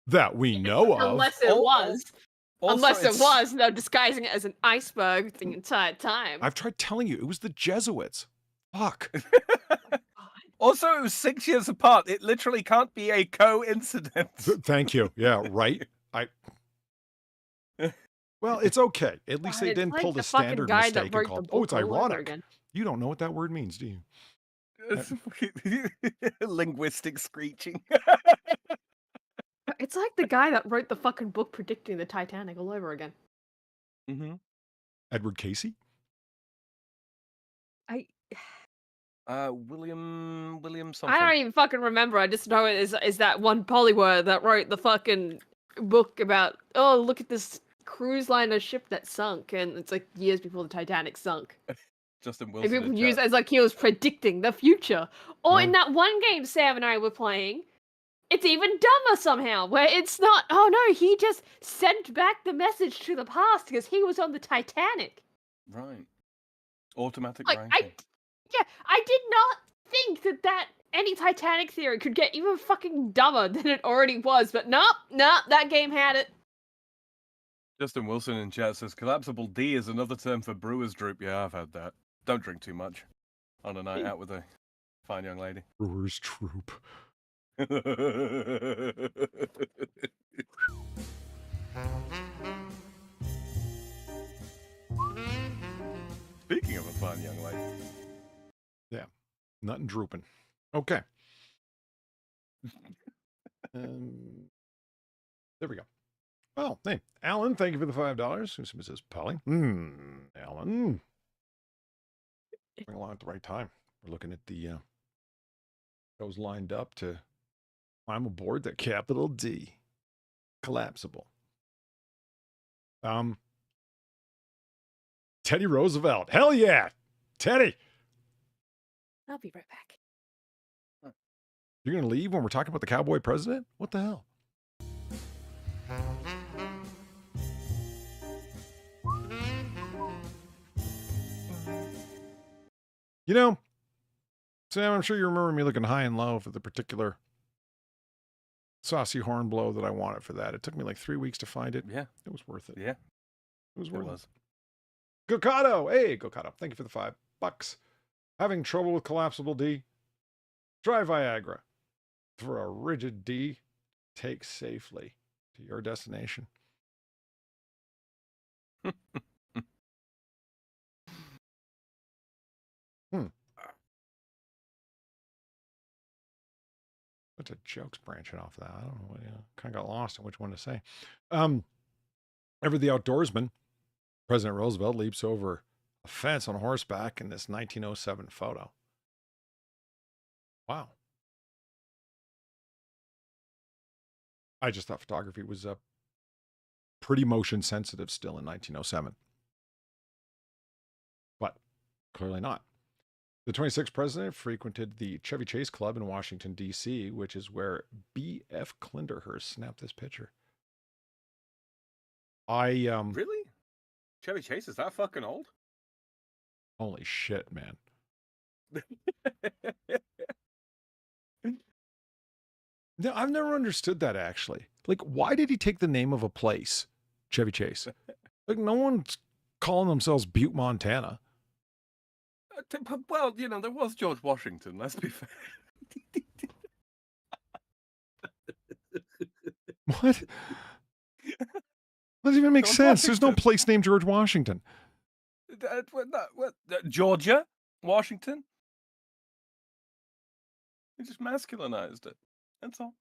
A: that we know of.
B: Unless it was.
C: Also,
B: Unless it
C: it's-
B: was, they're disguising it as an iceberg the entire time.
A: I've tried telling you, it was the Jesuits. Fuck.
C: Also, it was 6 years apart. It literally can't be a coincidence.
A: Thank you. Yeah, right. Well, it's okay. At least they
B: It's
A: didn't
B: like
A: pull
B: the
A: the
B: fucking
A: standard
B: guy
A: mistake
B: that
A: and
B: wrote
A: call
B: the
A: it, oh,
B: book
A: it's
B: all over
A: ironic.
B: again.
A: You don't know what that word means, do you?
C: Linguistic screeching.
B: It's like the guy that wrote the fucking book predicting the Titanic all over again.
C: Mm-hmm.
A: Edward Casey?
C: William something.
B: I don't even fucking remember. I just know it is that one polyword that wrote the fucking book about, oh, look at this cruise liner ship that sunk, and it's like years before the Titanic sunk.
C: Justin
B: And
C: Wilson.
B: people
C: in
B: use it
C: chat.
B: as like he was predicting the future. Or in
A: Right.
B: that one game Sam and I were playing, it's even dumber somehow, where it's not, oh no, he just sent back the message to the past because he was on the Titanic.
C: Right. Automatic
B: Like,
C: ranking.
B: I did not think that any Titanic theory could get even fucking dumber than it already was, but nope, that game had it.
C: Justin Wilson in chat says collapsible D is another term for brewer's droop. Yeah, I've had that. Don't drink too much on a night out with a fine young lady.
A: Brewer's Troop.
C: Speaking of a fine young lady.
A: Yeah. Nothing drooping. Okay. There we go. Well, hey, Alan, thank you for the $5. Who says Polly? Alan. Coming along at the right time. We're looking at the those lined up to climb aboard the capital D. Collapsible. Teddy Roosevelt. Hell yeah. Teddy.
B: I'll be right back.
A: You're going to leave when we're talking about the cowboy president? What the hell? You know, Sam, I'm sure you remember me looking high and low for the particular saucy horn blow that I wanted for that. It took me like 3 weeks to find it.
C: Yeah.
A: It was worth it.
C: Yeah.
A: It was
C: It
A: worth
C: was.
A: it. Gokado. Hey, Gokado. Thank you for the $5. Having trouble with collapsible D? Try Viagra. For a rigid D, take safely to your destination. Bunch of jokes branching off that. I don't know. Kind of got lost in which one to say. Ever the outdoorsman, President Roosevelt leaps over a fence on horseback in this 1907 photo. Wow. I just thought photography was pretty motion sensitive still in 1907. But clearly not. The 26th president frequented the Chevy Chase Club in Washington, D.C., which is where B.F. Clinderhurst snapped this picture.
C: Really? Chevy Chase is that fucking old?
A: Holy shit, man. No, I've never understood that, actually. Like, why did he take the name of a place, Chevy Chase? Like, no one's calling themselves Butte, Montana.
C: Well, you know, there was George Washington, let's be fair.
A: What? Doesn't even make
C: George
A: sense. There's no
C: Washington.
A: place named George Washington.
C: Georgia? Washington? They just masculinized it. That's all.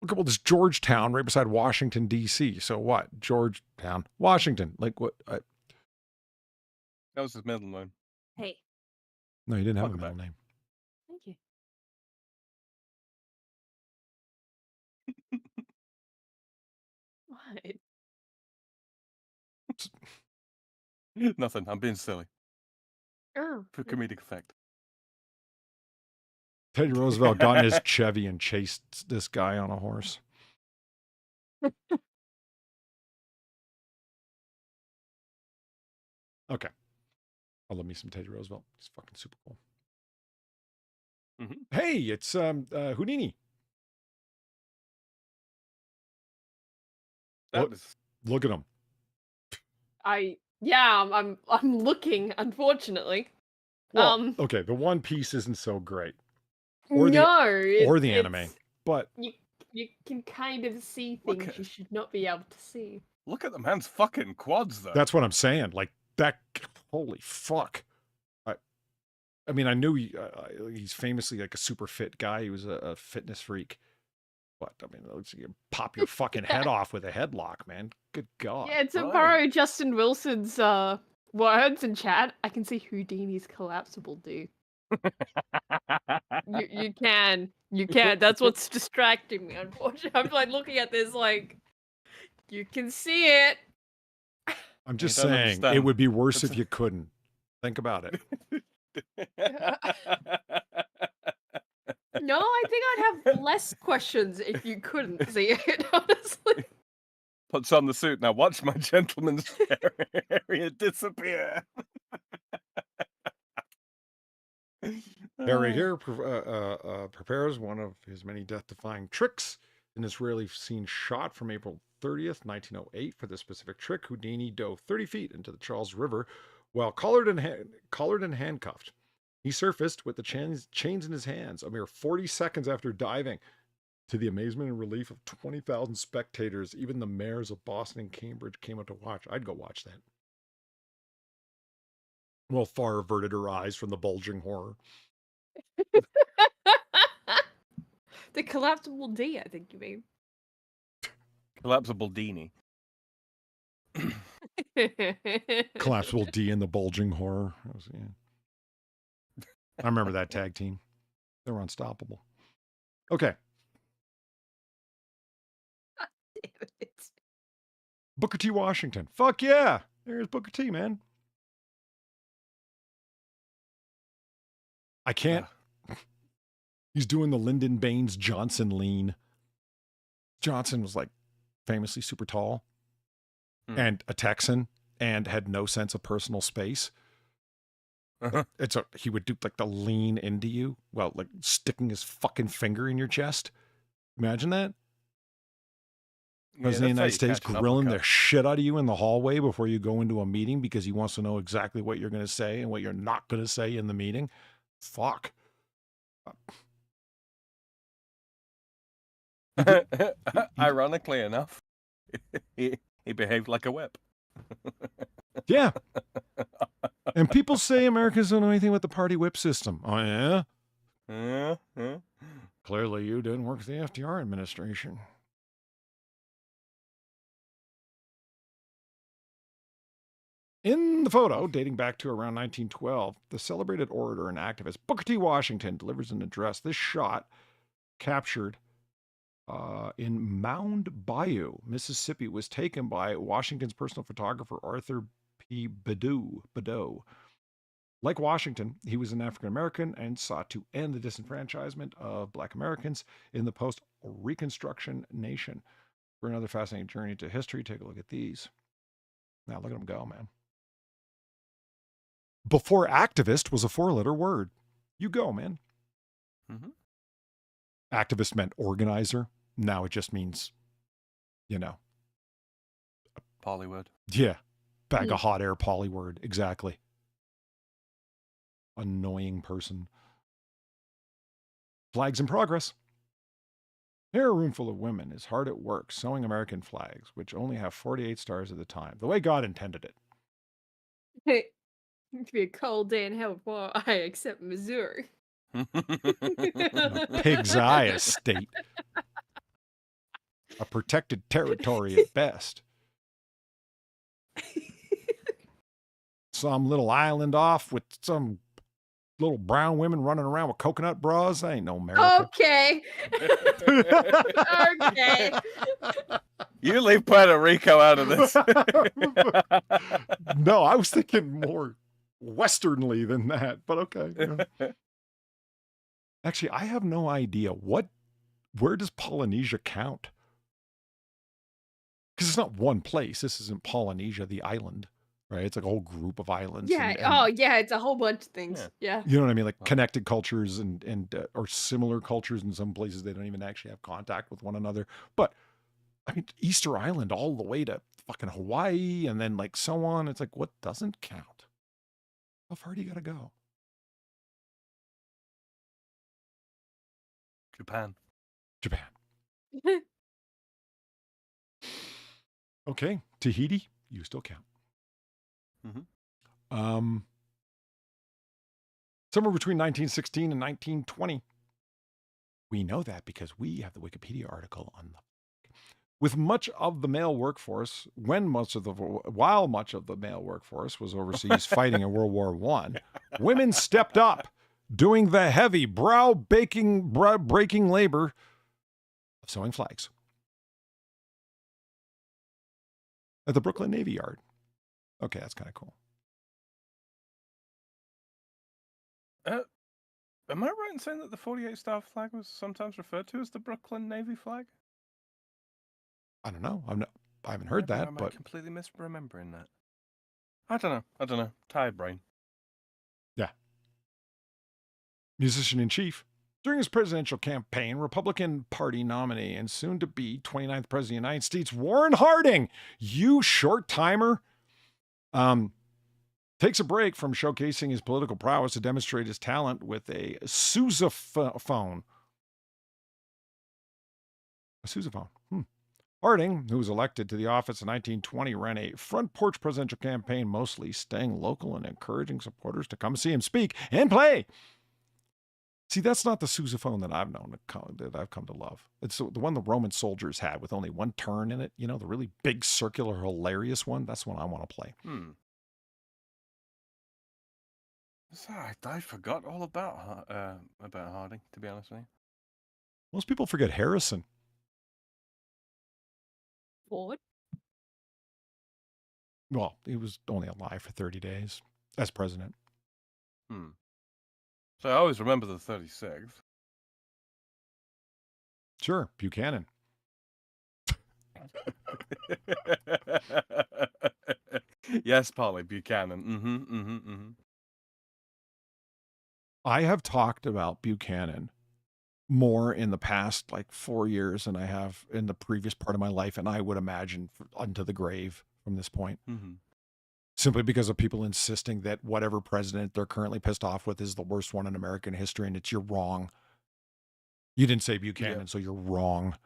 A: Look, well, there's Georgetown right beside Washington, D.C. So what? Georgetown, Washington. Like what?
C: That was his middle name.
B: Hey,
A: No, he didn't have a
C: Welcome
A: middle name.
B: thank you. What?
C: Nothing. I'm being silly.
B: Oh.
C: For comedic effect.
A: Teddy Roosevelt got in his Chevy and chased this guy on a horse. Okay. I love me some Teddy Roosevelt. He's fucking super cool.
C: Mhm.
A: Hey, it's Houdini.
C: That
A: Look-
C: was
A: Look at him.
B: I'm looking, unfortunately.
A: Well, okay, the One Piece isn't so great. Or the anime,
B: it's,
A: but
B: you can kind of see things you should not be able to see.
C: Look at the man's fucking quads, though.
A: that's what I'm saying. Like that, holy fuck. I mean, I knew he's famously like a super fit guy. He was a fitness freak. But I mean, it looks like you pop your fucking head off with a headlock, man. Good God.
B: Yeah, to borrow Justin Wilson's words in chat, I can see Houdini's collapsible D. You can. That's what's distracting me, unfortunately. I'm like looking at this like, you can see it.
A: I'm just saying, it would be worse if you couldn't. Think about it.
B: No, I think I'd have less questions if you couldn't see it, honestly.
C: Puts on the suit. Now watch my gentleman's area disappear.
A: Harry here prepares one of his many death-defying tricks in this rarely seen shot from April 30th, 1908. For this specific trick, Houdini dove 30 feet into the Charles River while collared and handcuffed. He surfaced with the chains in his hands a mere 40 seconds after diving. To the amazement and relief of 20,000 spectators, even the mayors of Boston and Cambridge came out to watch. I'd go watch that. Well, far averted her eyes from the bulging horror.
B: The collapsible D, I think you mean.
C: Collapsible Dini.
A: Collapsible D and the bulging horror. I remember that tag team. They were unstoppable. Okay.
B: God damn it.
A: Booker T. Washington. Fuck yeah. There's Booker T, man. I can't. He's doing the Lyndon Baines Johnson lean. Johnson was like famously super tall and a Texan and had no sense of personal space. He would do like the lean into you. Well, like sticking his fucking finger in your chest. Imagine that. President of the United States grilling the shit out of you in the hallway before you go into a meeting because he wants to know exactly what you're going to say and what you're not going to say in the meeting. Fuck.
C: Ironically enough, he behaved like a whip.
A: Yeah. And people say Americans don't know anything about the party whip system. Oh, yeah?
C: Yeah.
A: Clearly you didn't work for the FDR administration. In the photo, dating back to around 1912, the celebrated orator and activist Booker T. Washington delivers an address. This shot, captured in Mound Bayou, Mississippi, was taken by Washington's personal photographer, Arthur P. Badeau. Like Washington, he was an African-American and sought to end the disenfranchisement of Black Americans in the post-Reconstruction nation. For another fascinating journey to history, take a look at these. Now, look at them go, man. Before activist was a 4-letter word. You go, man.
C: Mm-hmm.
A: Activist meant organizer. Now it just means,
C: Polyword.
A: Yeah. Bag of hot air polyword. Exactly. Annoying person. Flags in progress. Here, a room full of women is hard at work sewing American flags, which only have 48 stars at the time, the way God intended it.
B: Hey, it's be a cold day in hell before I accept Missouri.
A: A pig's eye estate. A protected territory at best. Some little island off with some little brown women running around with coconut bras. That ain't no America.
B: Okay. Okay.
C: You leave Puerto Rico out of this.
A: No, I was thinking more westernly than that, but okay. Yeah. Actually, I have no idea where does Polynesia count? Because it's not one place. This isn't Polynesia, the island, right? It's like a whole group of islands.
B: Yeah. Yeah. It's a whole bunch of things. Yeah.
A: You know what I mean? Like connected cultures and or similar cultures. In some places, they don't even actually have contact with one another. But I mean, Easter Island all the way to fucking Hawaii, and then like so on. It's like, what doesn't count? How far do you got to go?
C: Japan.
A: Okay, Tahiti, you still count. Somewhere between 1916 and 1920. We know that because we have the Wikipedia article on the. With much of the male workforce, while much of the male workforce was overseas fighting in World War I, women stepped up, doing the heavy breaking labor of sewing flags at the Brooklyn Navy Yard. Okay, that's kind of cool.
C: Am I right in saying that the 48 star flag was sometimes referred to as the Brooklyn Navy flag?
A: I don't know. I haven't heard that,
C: am
A: but
C: I completely misremembering that? I don't know. Tired brain.
A: Yeah. Musician in chief. During his presidential campaign, Republican Party nominee and soon-to-be 29th President of the United States, Warren Harding, you short-timer, takes a break from showcasing his political prowess to demonstrate his talent with a sousaphone. A sousaphone. Harding, who was elected to the office in 1920, ran a front porch presidential campaign, mostly staying local and encouraging supporters to come see him speak and play. See, that's not the sousaphone that I've known, that I've come to love. It's the one the Roman soldiers had with only one turn in it. You know, the really big, circular, hilarious one. That's the one I want to play.
C: I forgot all about Harding, to be honest with you.
A: Most people forget Harrison.
B: Ford?
A: Well, he was only alive for 30 days as president.
C: So I always remember the 36th.
A: Sure, Buchanan.
C: Yes, Polly, Buchanan.
A: I have talked about Buchanan more in the past, like 4 years, than I have in the previous part of my life, and I would imagine unto the grave from this point. Simply because of people insisting that whatever president they're currently pissed off with is the worst one in American history, and you're wrong. You didn't say Buchanan, so you're wrong.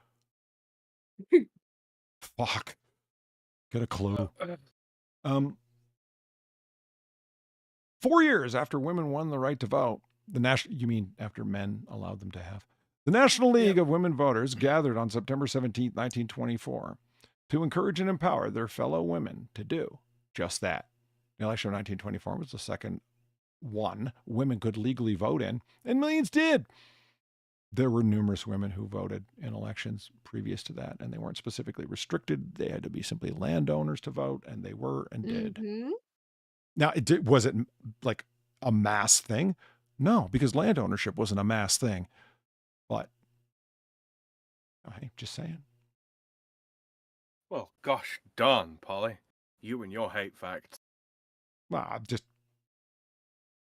A: Fuck. Get a clue. 4 years after women won the right to vote, you mean after men allowed them to have? The National League of Women Voters gathered on September 17, 1924, to encourage and empower their fellow women to do just that. The election of 1924 was the second one women could legally vote in, and millions did. There were numerous women who voted in elections previous to that, and they weren't specifically restricted. They had to be simply landowners to vote, and they were and did. Now, was it like a mass thing? No, because land ownership wasn't a mass thing. But, hey, just saying.
C: Well, gosh darn, Polly. You and your hate facts.
A: Well,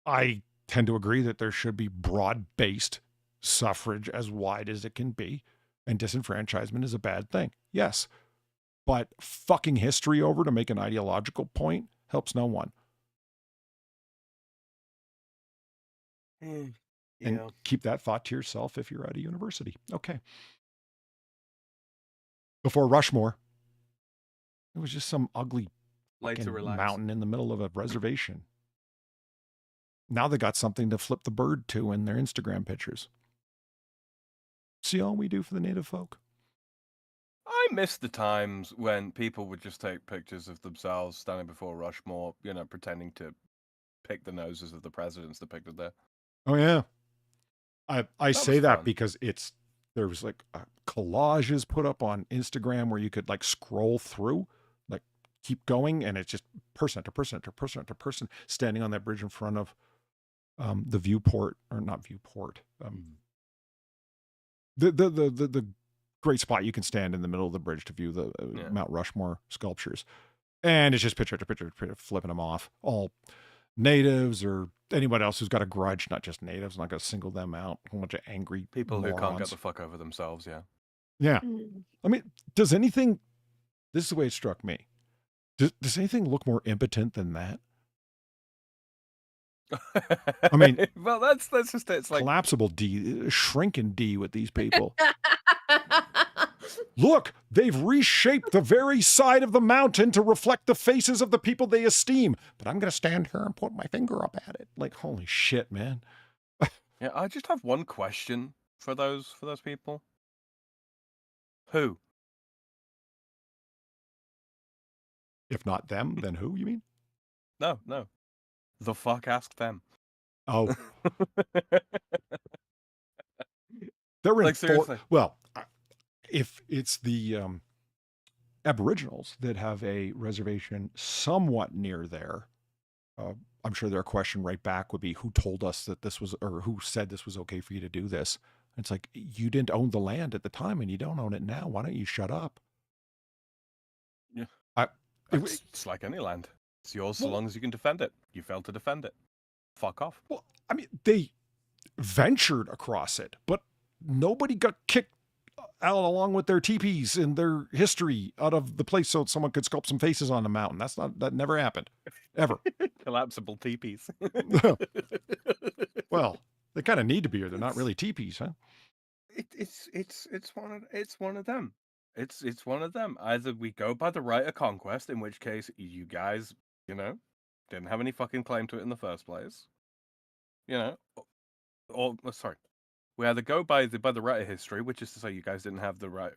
A: I tend to agree that there should be broad-based suffrage as wide as it can be, and disenfranchisement is a bad thing. Yes, but fucking history over to make an ideological point helps no one. And keep that thought to yourself if you're at a university. Okay. Before Rushmore, it was just some ugly mountain in the middle of a reservation. Now they got something to flip the bird to in their Instagram pictures. See all we do for the native folk?
C: I miss the times when people would just take pictures of themselves standing before Rushmore, pretending to pick the noses of the presidents depicted there.
A: Oh, yeah. I say that
C: fun.
A: because there was like collages put up on Instagram where you could like scroll through, like keep going, and it's just person after person after person after person standing on that bridge in front of the viewport, or not viewport, the great spot you can stand in the middle of the bridge to view the Mount Rushmore sculptures. And it's just picture after picture, flipping them off. All natives or anyone else who's got a grudge, not just natives. I'm not going to single them out. A whole bunch of angry
C: people who can't get
A: morons.
C: the fuck over themselves,
A: Yeah. I mean, this is the way it struck me. Does anything look more impotent than that? I mean,
C: well, that's just it. It's like,
A: collapsible D, shrinking D with these people. Look, they've reshaped the very side of the mountain to reflect the faces of the people they esteem. But I'm going to stand here and put my finger up at it. Like, holy shit, man.
C: yeah, I just have one question for those people. Who?
A: If not them, then who, you mean?
C: No. The fuck ask them.
A: Oh. They're in
C: Like, seriously.
A: well, if it's the Aboriginals that have a reservation somewhat near there, I'm sure their question right back would be, who told us that this was, or who said this was okay for you to do this? It's like, you didn't own the land at the time and you don't own it now. Why don't you shut up?
C: Yeah.
A: It's
C: It's like any land. It's yours so long as you can defend it. You failed to defend it. Fuck off.
A: Well, I mean, they ventured across it, but nobody got kicked out along with their teepees and their history out of the place so someone could sculpt some faces on the mountain. That never happened. Ever.
C: Collapsible teepees.
A: Well, they kind of need to be, or they're not really teepees, huh?
C: It's one of them. It's one of them. Either we go by the right of conquest, in which case you guys, didn't have any fucking claim to it in the first place. Or sorry. We either go by the right of history, which is to say you guys didn't have the right,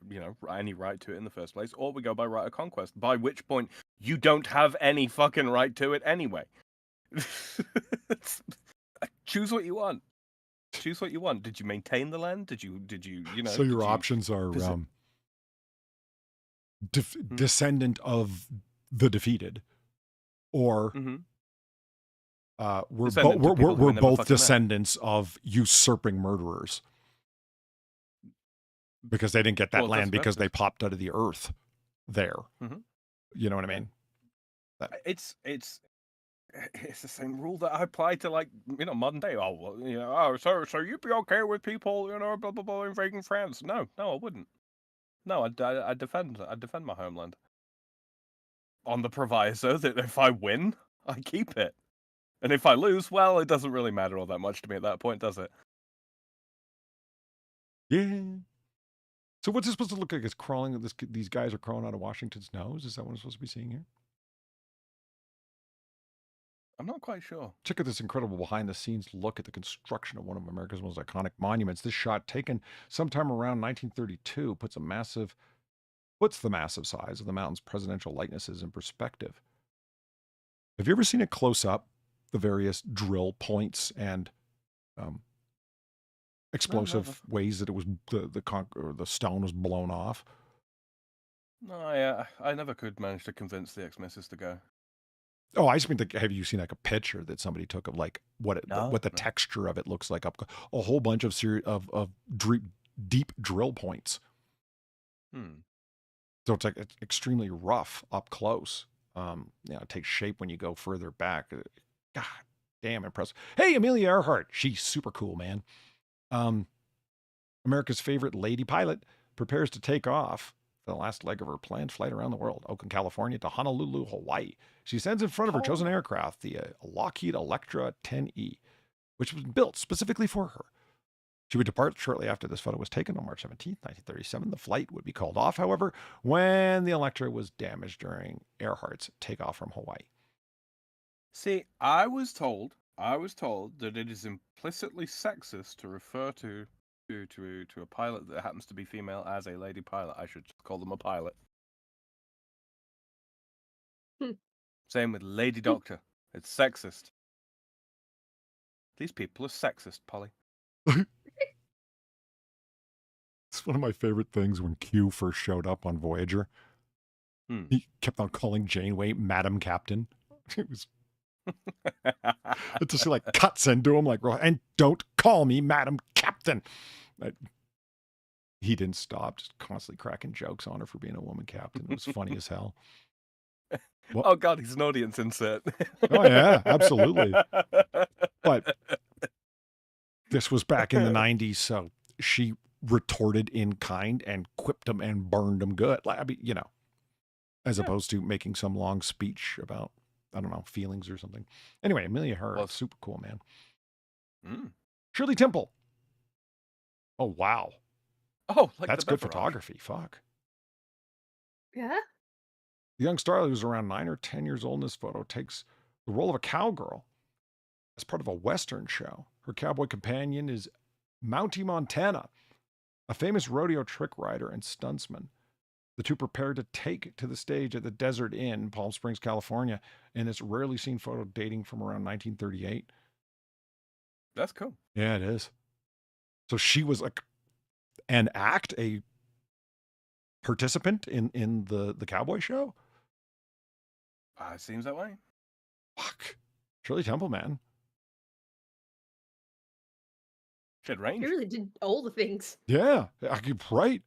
C: any right to it in the first place, or we go by right of conquest, by which point you don't have any fucking right to it anyway. Choose what you want. Choose what you want. Did you maintain the land? Did you
A: So your options are descendant of the defeated, or we're both descendants of usurping murderers because they didn't get that land because they popped out of the earth there. You know what I mean?
C: It's the same rule that I apply to, like, modern day. Oh, well, so you'd be okay with people, blah blah blah, invading France? No, I wouldn't. No, I defend my homeland on the proviso that if I win, I keep it. And if I lose, well, it doesn't really matter all that much to me at that point, does it?
A: Yeah. So what's this supposed to look like? It's crawling. These guys are crawling out of Washington's nose. Is that what we're supposed to be seeing here?
C: I'm not quite sure.
A: Check out this incredible behind-the-scenes look at the construction of one of America's most iconic monuments. This shot, taken sometime around 1932, puts the massive size of the mountain's presidential likenesses in perspective. Have you ever seen it close up? The various drill points and explosive ways that it was the stone was blown off.
C: No, I never could manage to convince the ex-missus to go.
A: Oh, I just mean, have you seen like a picture that somebody took of like what the texture of it looks like up a whole bunch of deep drill points. So it's like it's extremely rough up close. It takes shape when you go further back. God damn impressive. Hey, Amelia Earhart. She's super cool, man. America's favorite lady pilot prepares to take off for the last leg of her planned flight around the world, Oakland, California to Honolulu, Hawaii. She sends in front of her chosen aircraft, the Lockheed Electra 10E, which was built specifically for her. She would depart shortly after this photo was taken on March 17, 1937. The flight would be called off, however, when the Electra was damaged during Earhart's takeoff from Hawaii.
C: See, I was told that it is implicitly sexist to refer to a pilot that happens to be female as a lady pilot. I should call them a pilot. Same with lady doctor. It's sexist. These people are sexist, Polly.
A: It's one of my favorite things when Q first showed up on Voyager. He kept on calling Janeway Madam Captain. It was it just like cuts into him like, and don't call me Madam Captain. He didn't stop, just constantly cracking jokes on her for being a woman captain. It was funny as hell.
C: Well, oh God, he's an audience insert.
A: Oh yeah, absolutely. But this was back in the 90s, so she retorted in kind and quipped him and burned him good. Like, I mean, as opposed to making some long speech about, I don't know, feelings or something. Anyway, Amelia Earhart, super cool, man. Shirley Temple. Oh, wow.
C: Oh, like
A: that's
C: the
A: good
C: beverage.
A: photography. Fuck.
B: Yeah.
A: The young starlet, who's around 9 or 10 years old in this photo, takes the role of a cowgirl as part of a Western show. Her cowboy companion is Mountie Montana, a famous rodeo trick rider and stuntsman. The two prepare to take to the stage at the Desert Inn, Palm Springs, California, in this rarely seen photo dating from around 1938.
C: That's cool.
A: Yeah, it is. So she was like a participant in the cowboy show?
C: It seems that way.
A: Fuck. Shirley Temple, man.
C: She had range.
B: She really did all the things.
A: Yeah, right.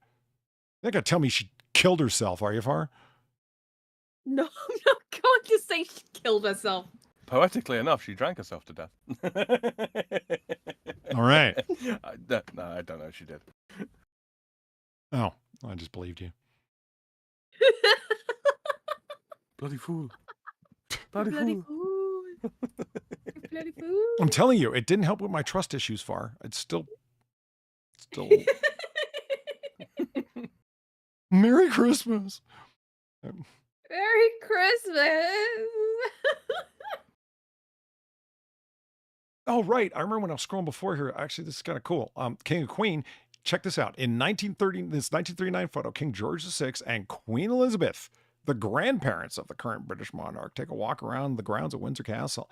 A: You're not gonna tell me she killed herself, are you, Far?
B: No, I'm not going to say she killed herself.
C: Poetically enough, she drank herself to death.
A: All right.
C: No, I don't know if she did.
A: Oh, I just believed you.
C: Bloody fool.
B: Bloody fool. Bloody fool.
A: I'm telling you, it didn't help with my trust issues, Far. It's still. Merry Christmas.
B: Merry Christmas.
A: Oh, right. I remember when I was scrolling before here. Actually, this is kind of cool. King and Queen. Check this out. In 1939 photo, King George VI and Queen Elizabeth, the grandparents of the current British monarch, take a walk around the grounds at Windsor Castle.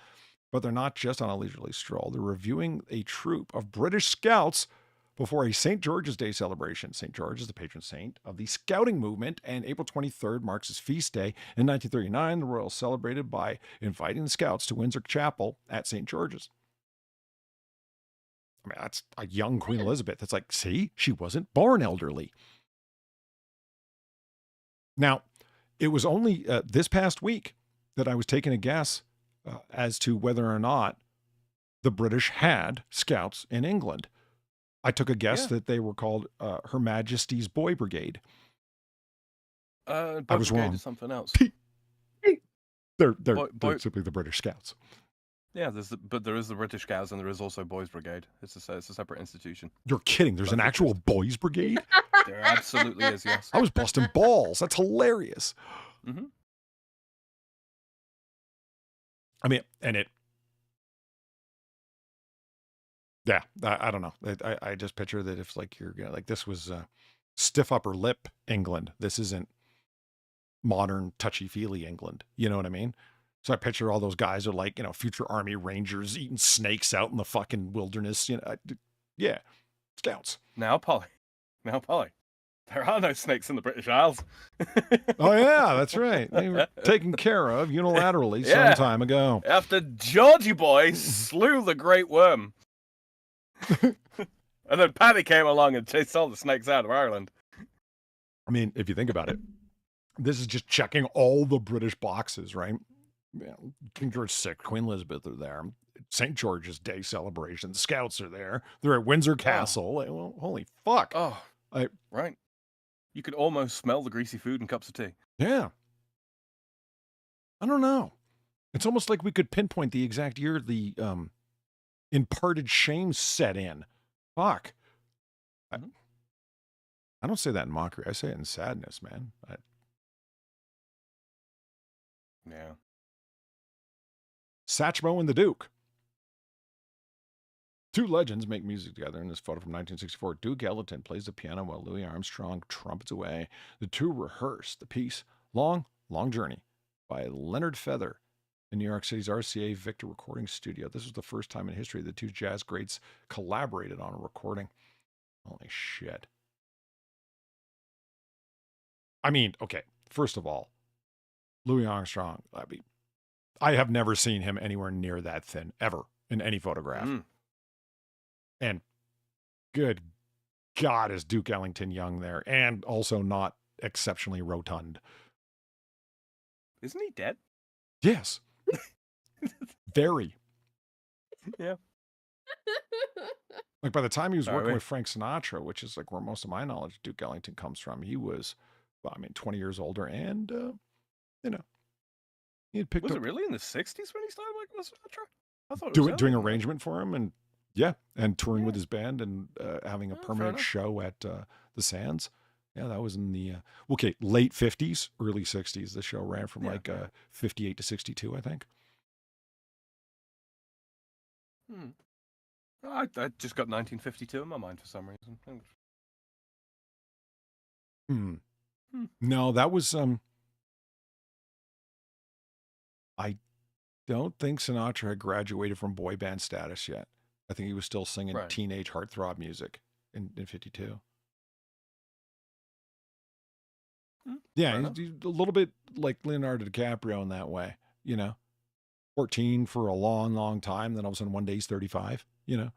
A: But they're not just on a leisurely stroll. They're reviewing a troop of British scouts before a St. George's Day celebration. St. George is the patron saint of the scouting movement, and April 23rd marks his feast day. In 1939, the royals celebrated by inviting the scouts to Windsor Chapel at St. George's. I mean, that's a young Queen Elizabeth. It's like, see, she wasn't born elderly. Now, it was only this past week that I was taking a guess as to whether or not the British had scouts in England. I took a guess that they were called Her Majesty's Boy Brigade.
C: I
A: was wrong.
C: Something else.
A: They're simply the British Scouts.
C: Yeah, but there is the British Scouts and there is also Boys Brigade. It's a separate institution.
A: You're kidding. There's an actual Boys Brigade?
C: There absolutely is, yes.
A: I was busting balls. That's hilarious.
C: Mm-hmm.
A: I mean, yeah, I don't know. I just picture that if like you're gonna, like this was stiff upper lip England. This isn't modern touchy-feely England. You know what I mean? So I picture all those guys are like, future Army Rangers eating snakes out in the fucking wilderness. Yeah, scouts.
C: Now, Polly. There are no snakes in the British Isles.
A: Oh, yeah, that's right. They were taken care of unilaterally some time ago.
C: After Georgie Boy slew the great worm. And then Paddy came along and chased all the snakes out of Ireland.
A: I mean, if you think about it, this is just checking all the British boxes, right? King George VI, Queen Elizabeth are there. St. George's Day celebration. The Scouts are there. They're at Windsor Castle. Well, holy fuck.
C: Oh, right. You could almost smell the greasy food and cups of tea.
A: Yeah. I don't know. It's almost like we could pinpoint the exact year the imparted shame set in. Fuck. I don't say that in mockery. I say it in sadness, man.
C: Yeah.
A: Satchmo and the Duke. Two legends make music together in this photo from 1964. Duke Ellington plays the piano while Louis Armstrong trumpets away. The two rehearse the piece Long, Long Journey by Leonard Feather in New York City's RCA Victor Recording Studio. This was the first time in history the two jazz greats collaborated on a recording. Holy shit. I mean, okay, first of all, Louis Armstrong, I have never seen him anywhere near that thin, ever, in any photograph. And good God, is Duke Ellington young there, and also not exceptionally rotund.
C: Isn't he dead?
A: Yes. Very.
C: Yeah.
A: Like by the time he was working with Frank Sinatra, which is like where most of my knowledge of Duke Ellington comes from, he was, 20 years older and You know, he had picked
C: Was
A: up
C: it really in the 60s when he started working with Sinatra? I thought it was
A: doing
C: earlier.
A: arrangement for him, and and touring with his band and having a
C: Oh, fair
A: permanent
C: enough.
A: show at the Sands. Yeah, that was in the late 50s, early 60s. The show ran from
C: Yeah,
A: 58 to 62, I think.
C: I just got 1952 in my mind for some reason.
A: No, that was I don't think Sinatra had graduated from boy band status yet. I think he was still singing
C: Right.
A: teenage heartthrob music in 52. Yeah, he's a little bit like Leonardo DiCaprio in that way, 14 for a long, long time. Then all of a sudden one day he's 35, It'll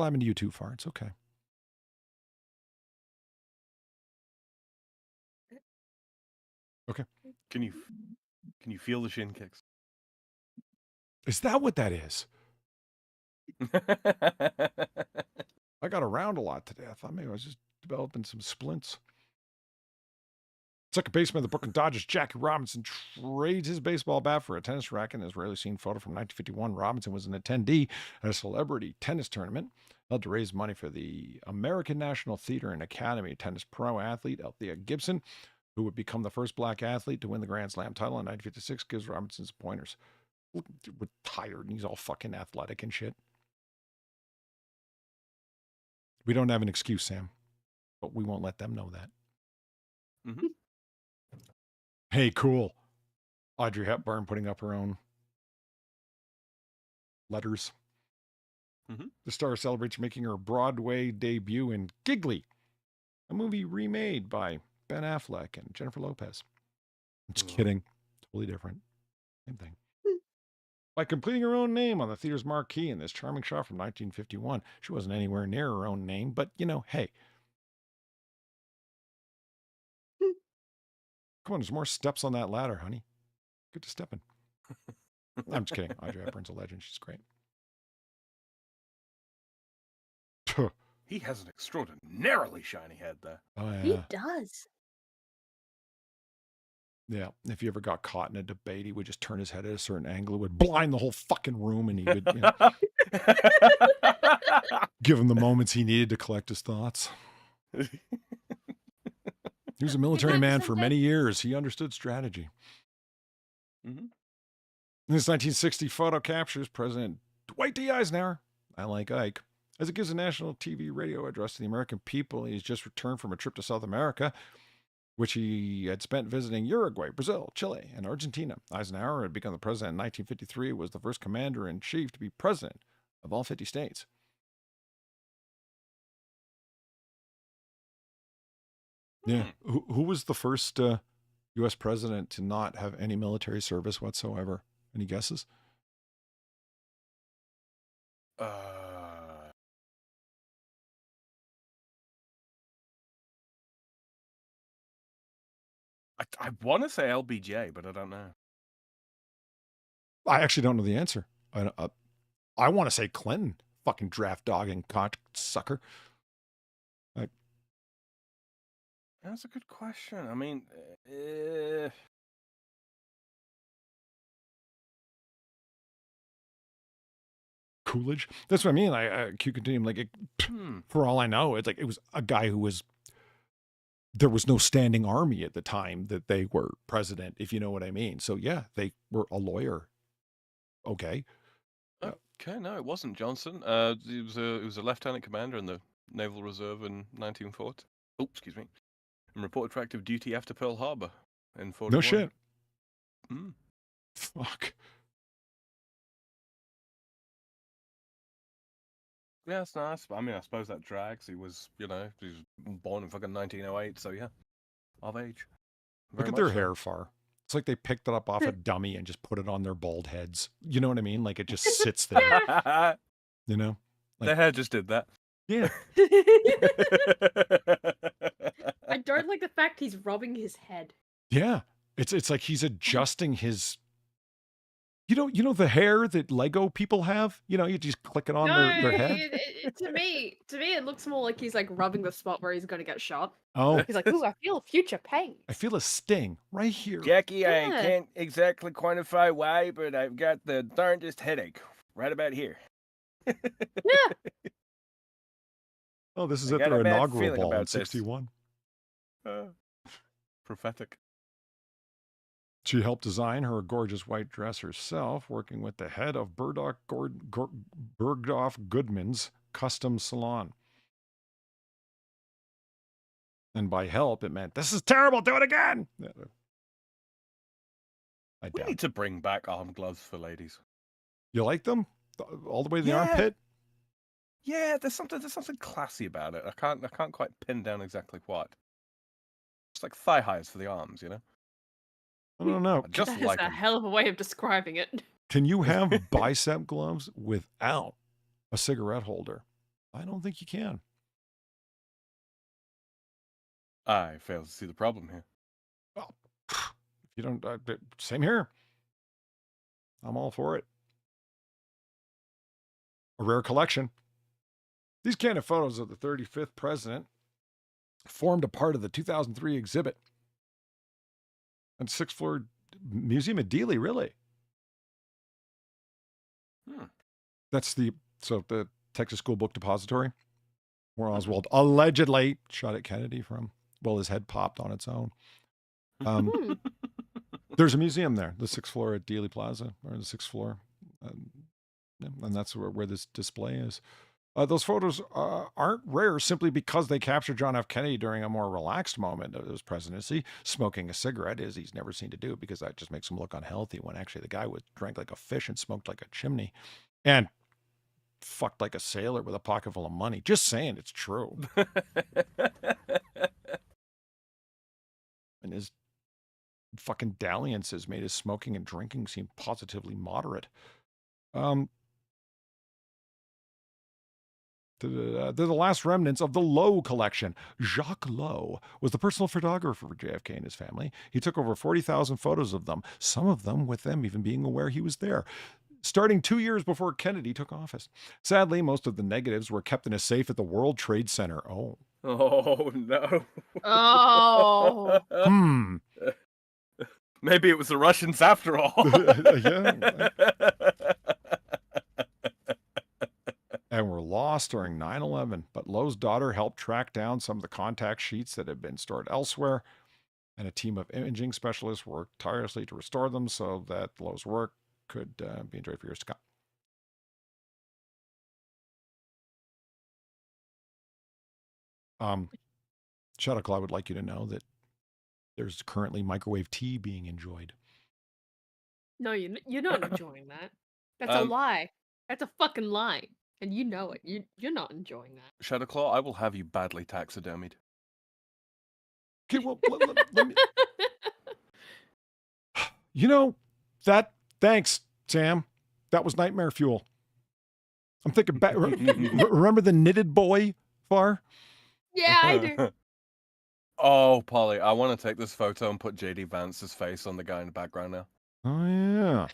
A: happen to you too, Far. It's okay. Okay.
C: Can you feel the shin kicks?
A: Is that what that is? I got around a lot today. I thought maybe I was just developing some splints. Second baseman of the Brooklyn Dodgers, Jackie Robinson, trades his baseball bat for a tennis racket. In his rarely seen photo from 1951, Robinson was an attendee at a celebrity tennis tournament held to raise money for the American National Theater and Academy tennis pro athlete Althea Gibson, who would become the first black athlete to win the Grand Slam title in 1956, gives Robinson's pointers. Retired, and he's all fucking athletic and shit. We don't have an excuse, Sam, but we won't let them know that. Hey, cool. Audrey Hepburn putting up her own letters. The star celebrates making her Broadway debut in Giggly, a movie remade by Ben Affleck and Jennifer Lopez. I'm just kidding. Totally different. Same thing. By completing her own name on the theater's marquee in this charming shot from 1951. She wasn't anywhere near her own name, but, hey. Come on, there's more steps on that ladder, honey. Get to stepping. I'm just kidding. Audrey Hepburn's a legend. She's great.
C: He has an extraordinarily shiny head there.
A: Oh, yeah.
B: He does.
A: Yeah, if he ever got caught in a debate, he would just turn his head at a certain angle. It would blind the whole fucking room, and he would give him the moments he needed to collect his thoughts. He was a military man for many years. He understood strategy. In this 1960 photo captures President Dwight D. Eisenhower, I like Ike, as it gives a national TV radio address to the American people. He's just returned from a trip to South America, which he had spent visiting Uruguay, Brazil, Chile, and Argentina. Eisenhower had become the president in 1953, was the first commander-in-chief to be president of all 50 states. Yeah. Who was the first U.S. president to not have any military service whatsoever? Any guesses?
C: I want to say LBJ, but I don't know.
A: I actually don't know the answer. I want to say Clinton, fucking draft dog and sucker.
C: That's a good question. I mean,
A: Coolidge. That's what I mean. I Q continuum like for all I know, it's like it was a guy who was. There was no standing army at the time that they were president, if you know what I mean. So yeah, they were a lawyer. Okay.
C: Okay, no, it wasn't Johnson. He was a lieutenant commander in the Naval Reserve in 1940. Oh, excuse me. And reported for active duty after Pearl Harbor in 41.
A: No shit. Fuck.
C: Yeah, it's nice. I mean, I suppose that drags. He was born in fucking 1908, so yeah, of age.
A: Look at their hair, Far. It's like they picked it up off a dummy and just put it on their bald heads. You know what I mean? Like it just sits there. Like,
C: their hair just did that.
A: Yeah.
B: I don't like the fact he's rubbing his head.
A: Yeah. It's like he's adjusting his You know the hair that Lego people have? You know, you just click it on their head.
B: To me, it looks more like he's like rubbing the spot where he's gonna get shot.
A: Oh,
B: He's like, ooh, I feel future pain.
A: I feel a sting right here.
C: Jackie, I
B: Yeah.
C: can't exactly quantify why, but I've got the darndest headache right about here.
B: Yeah.
A: Oh, this is
C: I
A: at
C: got
A: their
C: a bad
A: inaugural
C: feeling
A: ball in
C: about this.
A: '61.
C: Prophetic.
A: She helped design her gorgeous white dress herself, working with the head of Bergdorf Goodman's custom salon. And by help, it meant, this is terrible, do it again! I
C: We
A: doubt.
C: need to bring back arm gloves for ladies.
A: You like them? All the way to the
C: Yeah.
A: armpit?
C: Yeah, there's something classy about it. I can't quite pin down exactly what. It's like thigh highs for the arms, you know?
A: I don't know.
C: I just
B: That is
C: like
B: a
C: 'em.
B: hell of a way of describing it.
A: Can you have bicep gloves without a cigarette holder? I don't think you can.
C: I fail to see the problem here.
A: Well, if you don't, same here. I'm all for it. A rare collection. These candid photos of the 35th president formed a part of the 2003 exhibit at 6th Floor Museum at Dealey, really. That's the Texas School Book Depository, where Oswald allegedly shot at Kennedy from. Well, his head popped on its own. There's a museum there, the 6th floor at Dealey Plaza, or the 6th floor. And that's where this display is. Those photos aren't rare simply because they captured John F. Kennedy during a more relaxed moment of his presidency, smoking a cigarette, as he's never seen to do, because that just makes him look unhealthy, when actually the guy drank like a fish and smoked like a chimney and fucked like a sailor with a pocket full of money. Just saying, it's true. And his fucking dalliances made his smoking and drinking seem positively moderate. They're the last remnants of the Lowe collection. Jacques Lowe was the personal photographer for JFK and his family. He took over 40,000 photos of them, some of them with them even being aware he was there, starting 2 years before Kennedy took office. Sadly, most of the negatives were kept in a safe at the World Trade Center. Oh.
C: Oh, no.
B: Oh.
C: Maybe it was the Russians after all.
A: Yeah. And were lost during 9/11. But Lowe's daughter helped track down some of the contact sheets that had been stored elsewhere, and a team of imaging specialists worked tirelessly to restore them so that Lowe's work could be enjoyed for years to come. Shadow Claw would like you to know that there's currently microwave tea being enjoyed.
B: No, you're not enjoying that. That's a lie. That's a fucking lie. And you know it. You're not enjoying that.
C: Shadowclaw, I will have you badly taxidermied.
A: Okay, well, let me... You know, thanks, Sam. That was nightmare fuel. I'm thinking back. Remember the knitted boy, Far?
B: Yeah, I do.
C: Oh, Polly, I want to take this photo and put JD Vance's face on the guy in the background now.
A: Oh, yeah.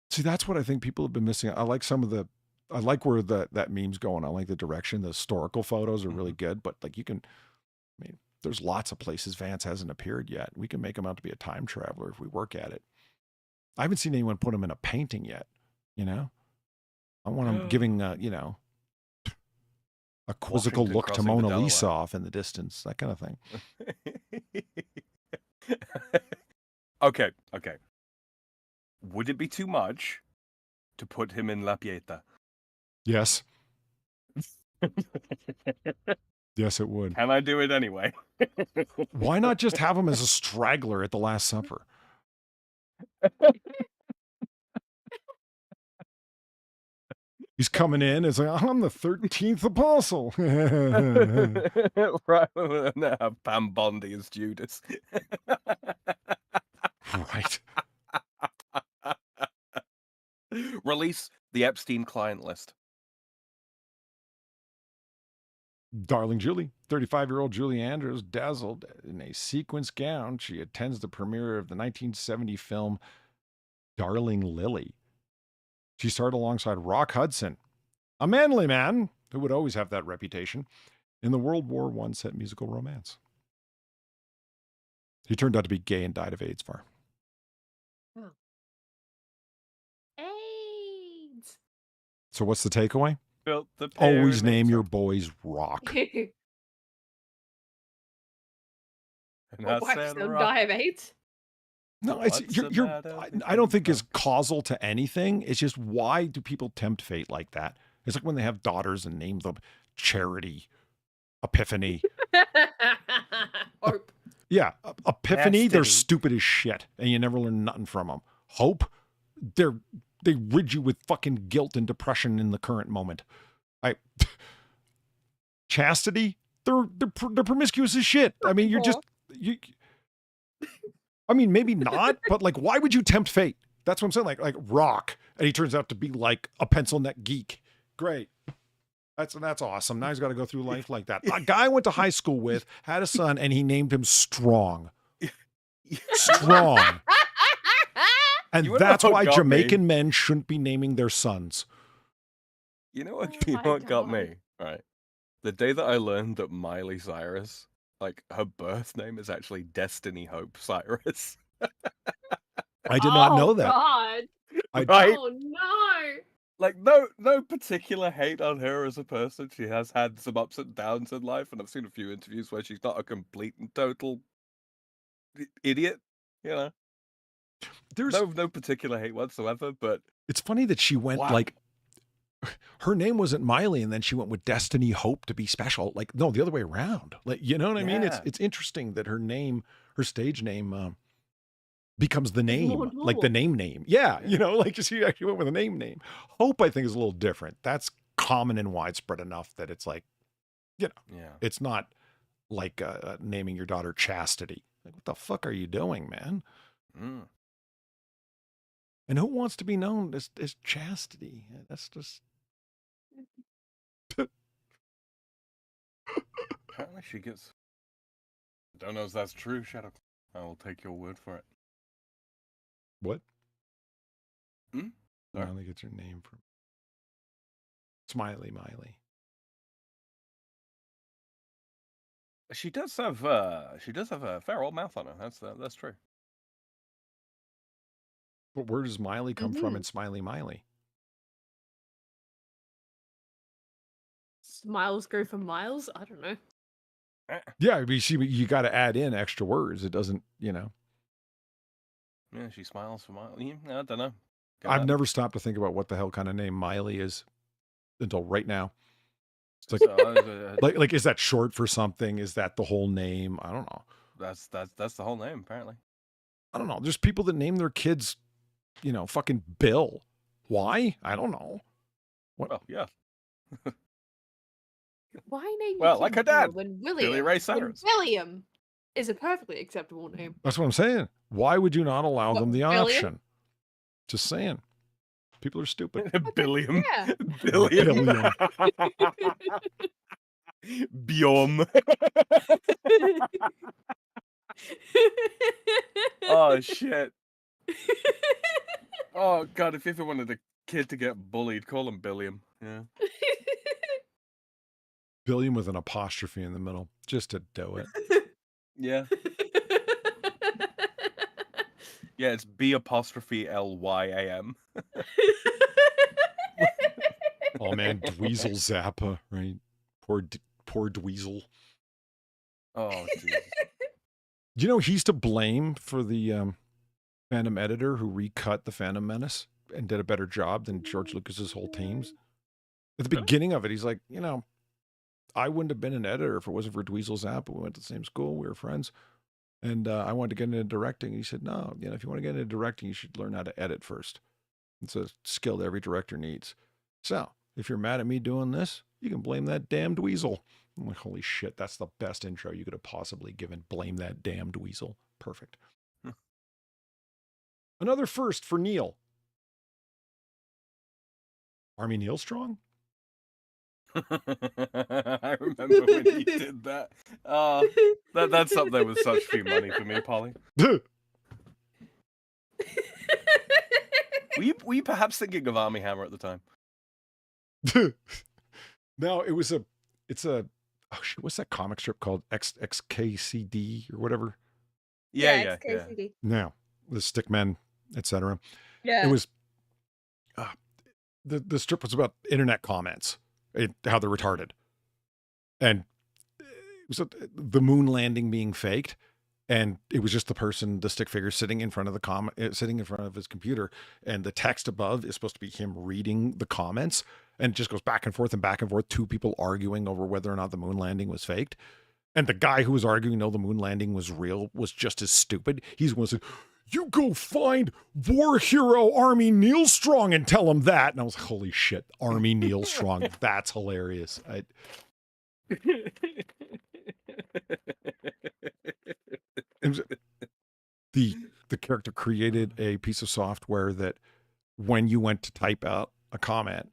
A: See, that's what I think people have been missing. I like I like where that meme's going. I like the direction. The historical photos are really good, but like there's lots of places Vance hasn't appeared yet. We can make him out to be a time traveler if we work at it. I haven't seen anyone put him in a painting yet, you know? I want him giving, a quizzical
C: Washington
A: look to
C: crossing the
A: Mona Lisa
C: Delaware.
A: off in the distance, that kind of thing.
C: Okay. Would it be too much to put him in La Pieta?
A: Yes. Yes, it would.
C: Can I do it anyway?
A: Why not just have him as a straggler at the Last Supper? He's coming in as like, I'm the 13th apostle.
C: Right. Pam Bondi as Judas.
A: Right.
C: Release the Epstein client list.
A: Darling Julie, 35-year-old Julie Andrews, dazzled in a sequins gown, she attends the premiere of the 1970 film Darling Lily. She starred alongside Rock Hudson, a manly man who would always have that reputation, in the World War I set musical romance. He turned out to be gay and died of AIDS.
B: AIDS.
A: So what's the takeaway?
C: Built the
A: Always
C: pyramids
A: name your
C: up.
A: boys Rock.
C: And I
B: Why
C: said
B: don't
C: rock.
B: die of AIDS?
A: No, it's
C: What's
A: you're.
C: the
A: you're
C: matter with
A: I don't
C: you,
A: think it's
C: man?
A: causal to anything. It's just, why do people tempt fate like that? It's like when they have daughters and name them Charity, Epiphany.
B: Hope.
A: Yeah, Epiphany. They're
C: Destiny.
A: stupid as shit, and you never learn nothing from them. Hope, they rid you with fucking guilt and depression in the current moment. Chastity, they're promiscuous as shit. I mean, you're just you. I mean, maybe not, but like, why would you tempt fate? That's what I'm saying. Like Rock, and he turns out to be like a pencil neck geek. Great. That's awesome. Now he's got to go through life like that. A guy I went to high school with had a son, and he named him Strong. Strong. And
C: You wanna
A: that's
C: know what
A: why
C: got
A: Jamaican men shouldn't be naming their sons.
C: You know what?
B: Oh
C: You
B: my
C: know what got
B: God.
C: me? Right. The day that I learned that Miley Cyrus, like her birth name is actually Destiny Hope Cyrus.
A: I did not know that.
B: God.
C: Right?
B: Oh no.
C: Like no particular hate on her as a person. She has had some ups and downs in life, and I've seen a few interviews where she's not a complete and total idiot. You know,
A: There's
C: no particular hate whatsoever. But
A: It's funny that she went
C: wow.
A: like, her name wasn't Miley, and then she went with Destiny Hope to be special. Like, no, the other way around. Like, you know what I mean?
C: Yeah.
A: It's interesting that her name, her stage name, becomes the
B: It's
A: name,
B: more
A: like the
B: normal.
A: name. Yeah, you know, like she actually went with a name. Hope, I think, is a little different. That's common and widespread enough that it's like, you know,
C: Yeah.
A: it's not like naming your daughter Chastity. Like, what the fuck are you doing, man?
C: Mm.
A: And who wants to be known as Chastity? That's just.
C: Apparently she gets. Don't know if that's true, Shadow. I will take your word for it.
A: What?
C: Hmm? Sorry?
A: Miley gets her name from Smiley Miley.
C: She does have a fair old mouth on her. That's true.
A: But where does Miley come from in Smiley Miley?
B: Smiles go for miles? I don't know.
A: Yeah, I mean, you got to add in extra words. It doesn't, you know.
C: Yeah, she smiles for miles. Yeah, I don't know.
A: I've never stopped to think about what the hell kind of name Miley is until right now. It's like,
C: So,
A: like, is that short for something? Is that the whole name? I don't know.
C: that's the whole name, apparently.
A: I don't know. There's people that name their kids, you know, fucking Bill. Why? I don't know. What?
C: Well, yeah.
B: Why name
C: Well,
B: your
C: like
B: kid
C: her dad,
B: Bill when
C: Billy
B: William?
C: Ray
B: When
C: Cyrus.
B: William is a perfectly acceptable name.
A: That's what I'm saying. Why would you not allow
B: What,
A: them the
B: Billiam?
A: option? Just saying. People are stupid.
C: Billiam.
B: Yeah.
C: Billiam. Biom. Oh shit. Oh god, if you ever wanted a kid to get bullied, call him Billiam. Yeah.
A: Billiam with an apostrophe in the middle, just to do it.
C: Yeah. Yeah, it's B''Lyam.
A: Oh man, Dweezil Zappa, right? Poor Dweezil.
C: Oh jeez.
A: Do you know he's to blame for the Phantom editor who recut the Phantom Menace and did a better job than George Lucas's whole teams? At the
C: Really?
A: beginning of it, he's like, you know, I wouldn't have been an editor if it wasn't for Dweezil Zappa. We went to the same school. We were friends. And I wanted to get into directing. He said, no, you know, if you want to get into directing, you should learn how to edit first. It's a skill that every director needs. So if you're mad at me doing this, you can blame that damned weasel. I'm like, holy shit, that's the best intro you could have possibly given. Blame that damned weasel. Perfect. Another first for Neil. Army Neil Strong?
C: I remember when he did that. That's up there with such free money for me, Polly. Were you perhaps thinking of Army Hammer at the time?
A: No, it's a, oh shit, what's that comic strip called? XKCD or whatever?
C: Yeah.
B: KCD.
A: No, the Stickmen, etc.
B: Yeah.
A: It was, the strip was about internet comments, how they're retarded. And it was the moon landing being faked. And it was just the stick figure sitting in front of sitting in front of his computer. And the text above is supposed to be him reading the comments. And it just goes back and forth and back and forth. Two people arguing over whether or not the moon landing was faked. And the guy who was arguing, no, the moon landing was real, was just as stupid. He's the one who said, you go find war hero Army Neil Strong and tell him that. And I was like, holy shit, Army Neil Strong. That's hilarious. The character created a piece of software that when you went to type out a comment,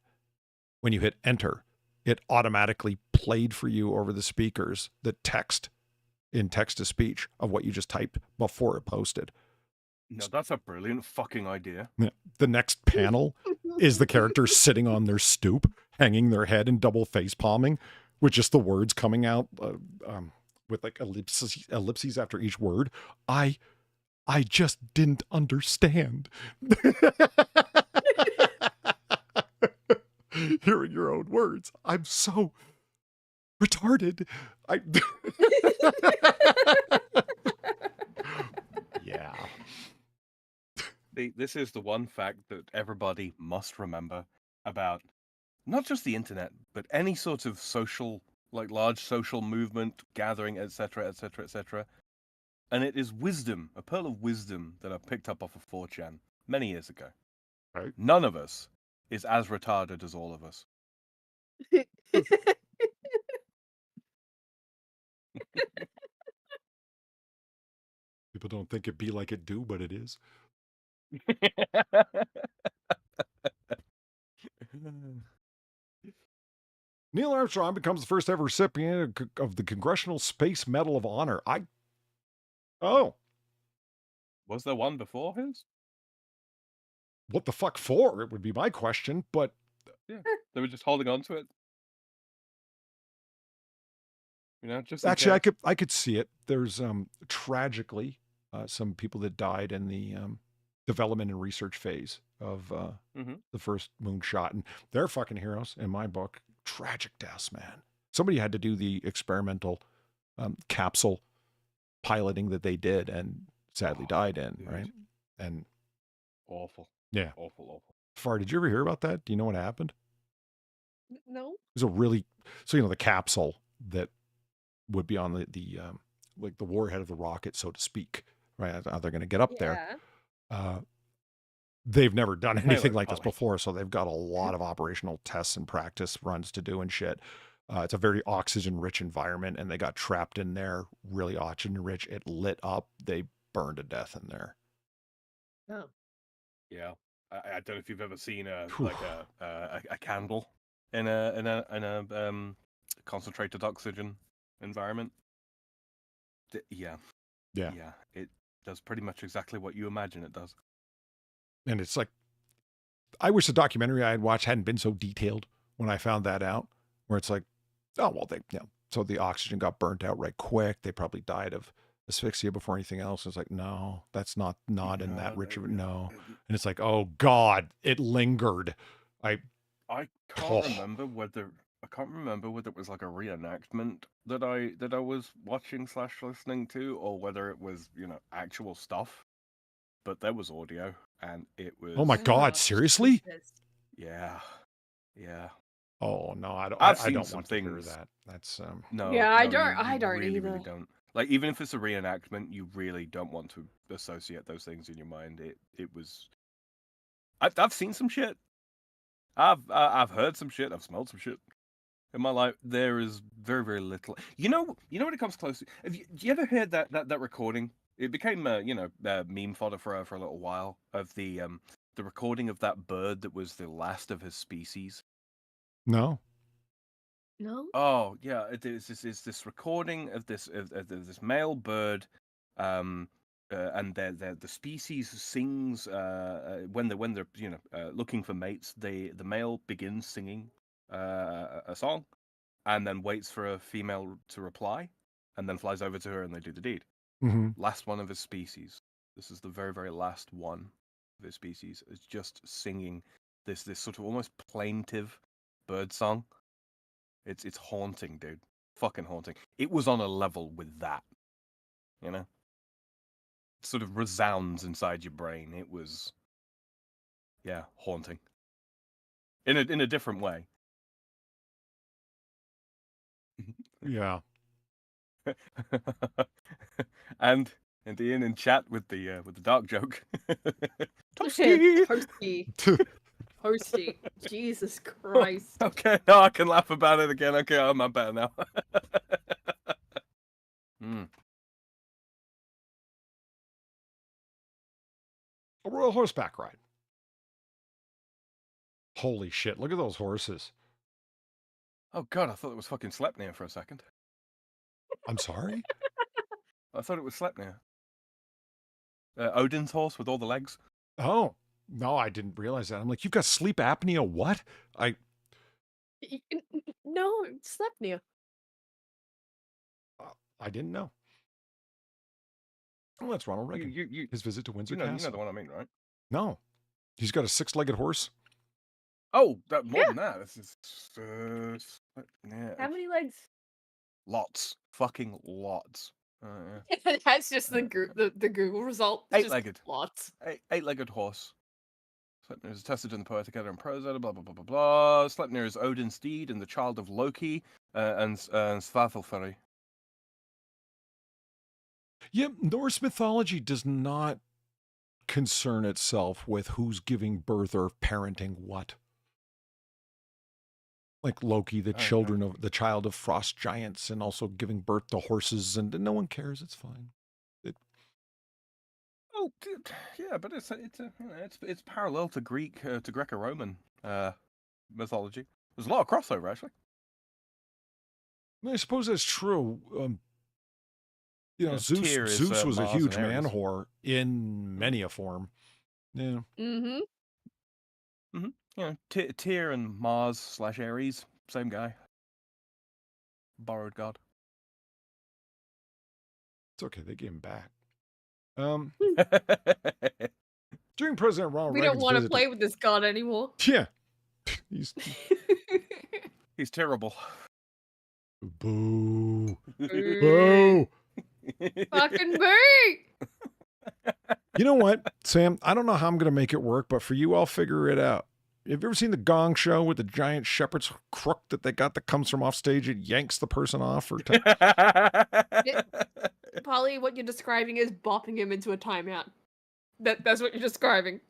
A: when you hit enter, it automatically played for you over the speakers the text in text to speech of what you just typed before it posted.
C: No, that's a brilliant fucking idea.
A: The next panel is the character sitting on their stoop, hanging their head and double face palming, with just the words coming out with like ellipses after each word. I just didn't understand. Hearing your own words, I'm so retarded. Yeah.
C: This is the one fact that everybody must remember about not just the internet, but any sort of social, like large social movement, gathering, etc., etc., etc. And it is wisdom, a pearl of wisdom that I picked up off of 4chan many years ago.
A: Right.
C: None of us is as retarded as all of us.
A: People don't think it be like it do, but it is. Neil Armstrong becomes the first ever recipient of the Congressional Space Medal of Honor. Oh.
C: Was there one before his?
A: What the fuck for? It would be my question, but...
C: Yeah, they were just holding on to it. You know, just
A: actually, I could see it. There's tragically some people that died in the development and research phase of the first moonshot, and they're fucking heroes in my book. Tragic deaths, man. Somebody had to do the experimental capsule piloting that they did, and sadly died in,
C: dude.
A: right? And
C: awful.
A: Yeah,
C: awful.
A: Far, did you ever hear about that? Do you know what happened?
B: No.
A: It was a really the capsule that would be on the like the warhead of the rocket, so to speak, right? How they're going to get up there. They've never done anything like this before, so they've got a lot of operational tests and practice runs to do and shit. It's a very oxygen-rich environment, and they got trapped in there, really oxygen-rich. It lit up. They burned to death in there.
B: Oh.
C: Yeah, I don't know if you've ever seen a candle in a concentrated oxygen environment. Yeah, it does pretty much exactly what you imagine it does.
A: And it's like, I wish the documentary I had watched hadn't been so detailed when I found that out, where it's like, oh, well, so the oxygen got burnt out right quick. They probably died of asphyxia before anything else. It's like, no, that's not in that rich. No. And it's like, oh God, it lingered. I
C: can't remember whether it was like a reenactment that I was watching / listening to, or whether it was, actual stuff. But there was audio, and it was...
A: Oh my God, seriously?
C: Yeah.
A: Oh no, I don't want to hear that. That's
C: no.
B: Yeah, I don't
C: really,
B: either.
C: Really don't. Like, even if it's a reenactment, you really don't want to associate those things in your mind. It was... I've seen some shit. I've heard some shit. I've smelled some shit. In my life, there is very, very little. You know what it comes close to? Do you ever heard that recording? It became meme fodder for a little while, of the recording of that bird that was the last of his species.
A: No.
B: No.
C: Oh yeah, it's this recording of this male bird, and the species sings when they're looking for mates. The male begins singing a song, and then waits for a female to reply, and then flies over to her, and they do the deed.
A: Mm-hmm.
C: Last one of his species. This is the very, very last one of his species. It's just singing this sort of almost plaintive bird song. It's haunting, dude. Fucking haunting. It was on a level with that. You know? It sort of resounds inside your brain. It was haunting. In a different way.
A: Yeah.
C: And Ian in chat with the dark joke.
B: Toasty. Toasty. Jesus Christ.
C: Okay, now I can laugh about it again. Okay, I'm better now.
A: A royal horseback ride. Holy shit, look at those horses.
C: Oh god, I thought it was fucking Sleipnir for a second.
A: I'm sorry?
C: I thought it was Sleipnir. Odin's horse with all the legs.
A: Oh, no, I didn't realize that. I'm like, you've got sleep apnea? What?
B: No, Sleipnir.
A: I didn't know. Oh, that's Ronald Reagan. His visit to Windsor Castle.
C: You know the one I mean, right?
A: No. He's got a 6-legged horse.
C: Oh, more than that. This is,
B: How many legs?
C: Lots. Fucking lots.
B: That's just the Google result. It's just
C: 8-legged.
B: lots.
C: 8-legged horse. Sleipnir is attested in the Poetic Edda and Prose Edda, blah, blah, blah, blah, blah. Sleipnir is Odin's steed and the child of Loki and Svartalfari.
A: Yeah, Norse mythology does not concern itself with who's giving birth or parenting what. Like Loki, the child of frost giants, and also giving birth to horses, and no one cares. It's fine.
C: Oh, yeah, but it's parallel to Greco-Roman mythology. There's a lot of crossover, actually.
A: I suppose that's true. Zeus was a
C: Mars
A: huge
C: and Ares.
A: man whore in many a form. Yeah.
B: Mm-hmm.
C: Tyr and Mars / Ares, same guy. Borrowed god.
A: It's okay. They gave him back. During President Ronald
B: We
A: Reagan's
B: don't want to
A: visit
B: play with this god anymore.
A: Yeah.
C: He's terrible.
A: Boo.
B: Boo.
A: Boo.
B: Fucking boo.
A: You know what, Sam? I don't know how I'm going to make it work, but for you, I'll figure it out. Have you ever seen the Gong Show with the giant shepherd's crook that they got that comes from off stage and yanks the person off?
B: Probably what you're describing is bopping him into a timeout. That's what you're describing.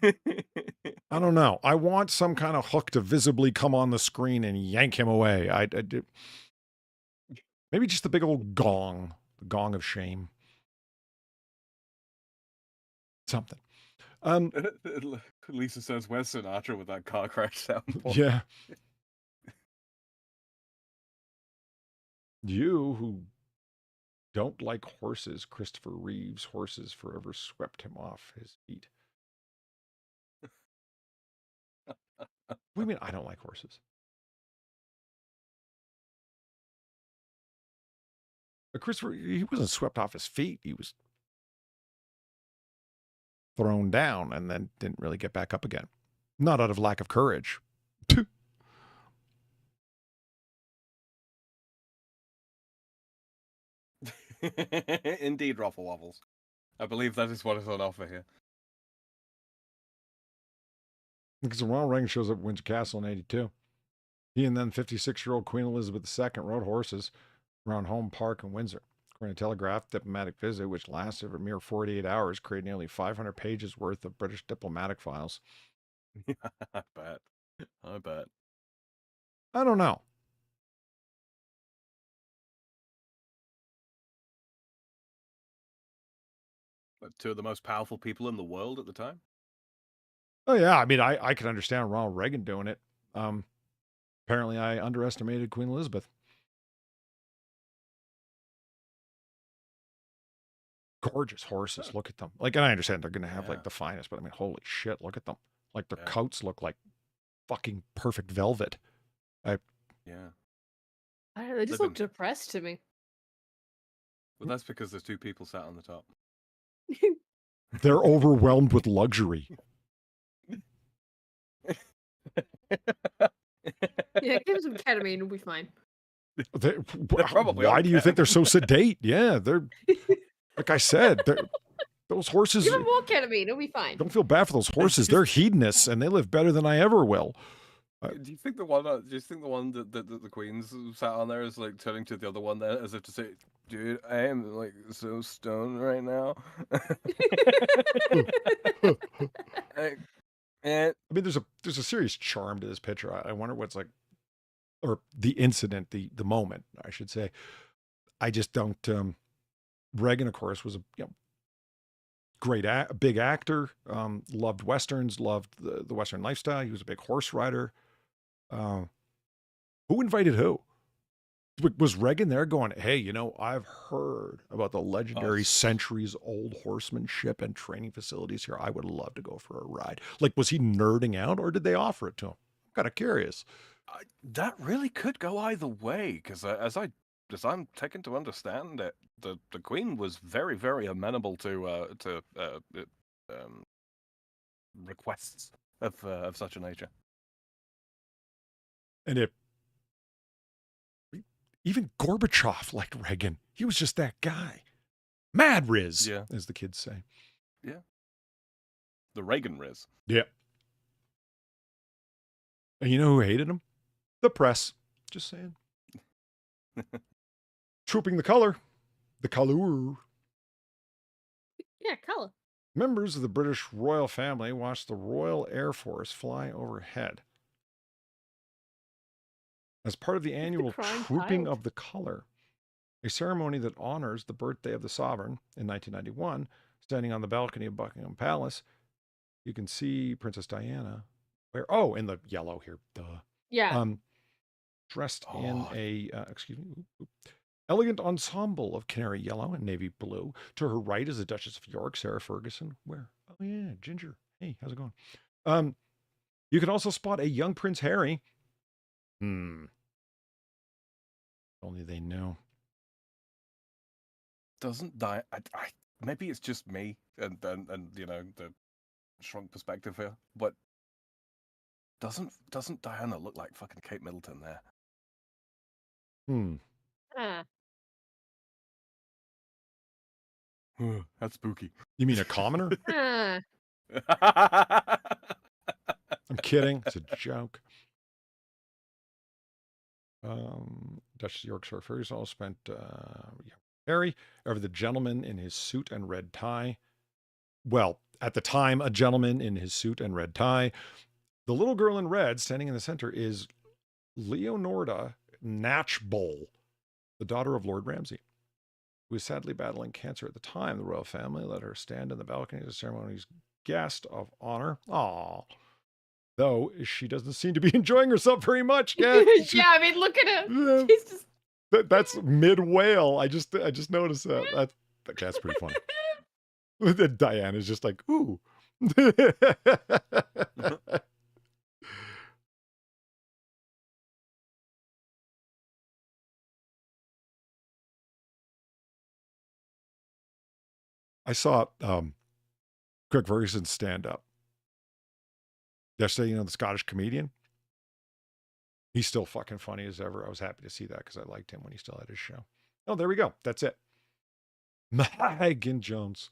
A: I don't know. I want some kind of hook to visibly come on the screen and yank him away. Maybe just the big old gong. The gong of shame. Something.
C: Lisa says, "Where's Sinatra with that car crash sound?"
A: Yeah. You who don't like horses, Christopher Reeve's horses forever swept him off his feet. What do you mean I don't like horses? But Christopher, he wasn't swept off his feet. He was thrown down and then didn't really get back up again. Not out of lack of courage.
C: Indeed, Ruffle Waffles. I believe that is what is on offer here.
A: Because Ronald Reagan shows up at Windsor Castle in 82. He and then 56-year-old Queen Elizabeth II rode horses around Home Park in Windsor. According to Telegraph, diplomatic visit, which lasted for a mere 48 hours, created nearly 500 pages worth of British diplomatic files.
C: I bet.
A: I don't know.
C: But two of the most powerful people in the world at the time.
A: Oh, yeah. I mean, I can understand Ronald Reagan doing it. Apparently, I underestimated Queen Elizabeth. Gorgeous horses. Look at them. Like, and I understand they're going to have like the finest, but I mean, holy shit, look at them. Like their coats look like fucking perfect velvet.
B: I don't know, they just look depressed to me.
C: Well, that's because there's two people sat on the top.
A: They're overwhelmed with luxury.
B: Yeah, give them some ketamine, it'll be fine.
C: Probably
A: Why
C: on
A: do you think they're so
C: ketamine.
A: sedate? Yeah, they're like I said, those horses.
B: Give them more ketamine, it'll be fine.
A: Don't feel bad for those horses. They're hedonists and they live better than I ever will.
C: Do you think the one? Do you think the one that the Queen's sat on there is like turning to the other one there as if to say, "Dude, I am like so stoned right now."
A: I mean, there's a serious charm to this picture. I wonder what's like, or the incident, the moment, I should say. I just don't. Reagan, of course, was a great, big actor. Loved westerns, loved the Western lifestyle. He was a big horse rider. Who invited who? Was Reagan there going, hey, you know, I've heard about the legendary centuries-old horsemanship and training facilities here. I would love to go for a ride. Like, was he nerding out or did they offer it to him? I'm kind of curious.
C: That really could go either way, because as I'm taken to understand it, the Queen was very, very amenable to requests of such a nature.
A: And even Gorbachev liked Reagan. He was just that guy. Mad Riz, as the kids say.
C: Yeah. The Reagan Riz.
A: Yeah. And you know who hated him? The press. Just saying. Trooping the color. The colour.
B: Yeah, color.
A: Members of the British royal family watched the Royal Air Force fly overhead as part of the annual Trooping of the Color, a ceremony that honors the birthday of the sovereign in 1991. Standing on the balcony of Buckingham Palace, you can see Princess Diana, in the yellow here, duh.
B: Yeah.
A: Dressed in a, elegant ensemble of canary yellow and navy blue. To her right is the Duchess of York, Sarah Ferguson. Where? Oh yeah, Ginger. Hey, how's it going? You can also spot a young Prince Harry. Only they know.
C: Doesn't Diana? Maybe it's just me and you know the shrunk perspective here, but doesn't Diana look like fucking Kate Middleton there? That's spooky.
A: You mean a commoner? I'm kidding. It's a joke. Duchess of York, Sarah Ferguson also spent Harry over the gentleman in his suit and red tie. Well, at the time, a gentleman in his suit and red tie. The little girl in red standing in the center is Leonorda Natchbowl, the daughter of Lord Ramsay, who was sadly battling cancer at the time. The royal family let her stand in the balcony as a ceremony's guest of honor. Aww. Though she doesn't seem to be enjoying herself very much. Yeah,
B: yeah, I mean, look at him. She's just...
A: That's mid wail. I just noticed that. That's pretty funny. Diana's just like, ooh. I saw Craig Ferguson stand up yesterday, you know, the Scottish comedian. He's still fucking funny as ever. I was happy to see that because I liked him when he still had his show. Oh, there we go. That's it. Megan Jones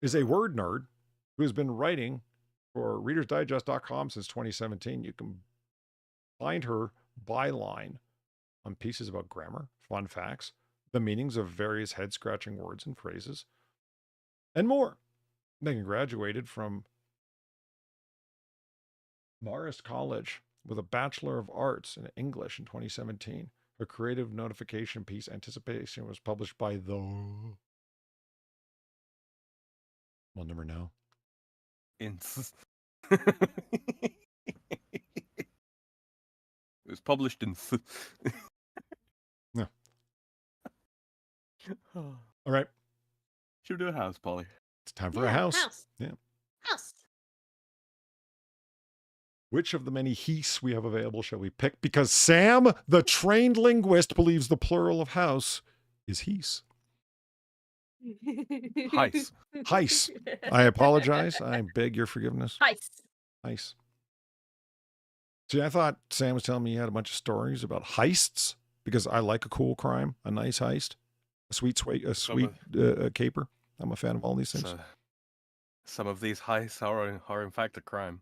A: is a word nerd who has been writing for ReadersDigest.com since 2017. You can find her byline on pieces about grammar, fun facts, the meanings of various head-scratching words and phrases, and more. Megan graduated from Marist College with a Bachelor of Arts in English in 2017. Her creative notification piece, Anticipation, was published by the... We'll never know.
C: published in.
A: Yeah. All right.
C: Should we do a house, Polly?
A: It's time for a house.
B: House.
A: Yeah.
B: House.
A: Which of the many he's we have available shall we pick? Because Sam, the trained linguist, believes the plural of house is he's.
C: Heis.
A: Heis. I apologize. I beg your forgiveness.
B: Heist.
A: Heis. See, I thought Sam was telling me he had a bunch of stories about heists because I like a cool crime, a nice heist, a sweet caper. I'm a fan of all these things.
C: So, some of these heists are in fact a crime.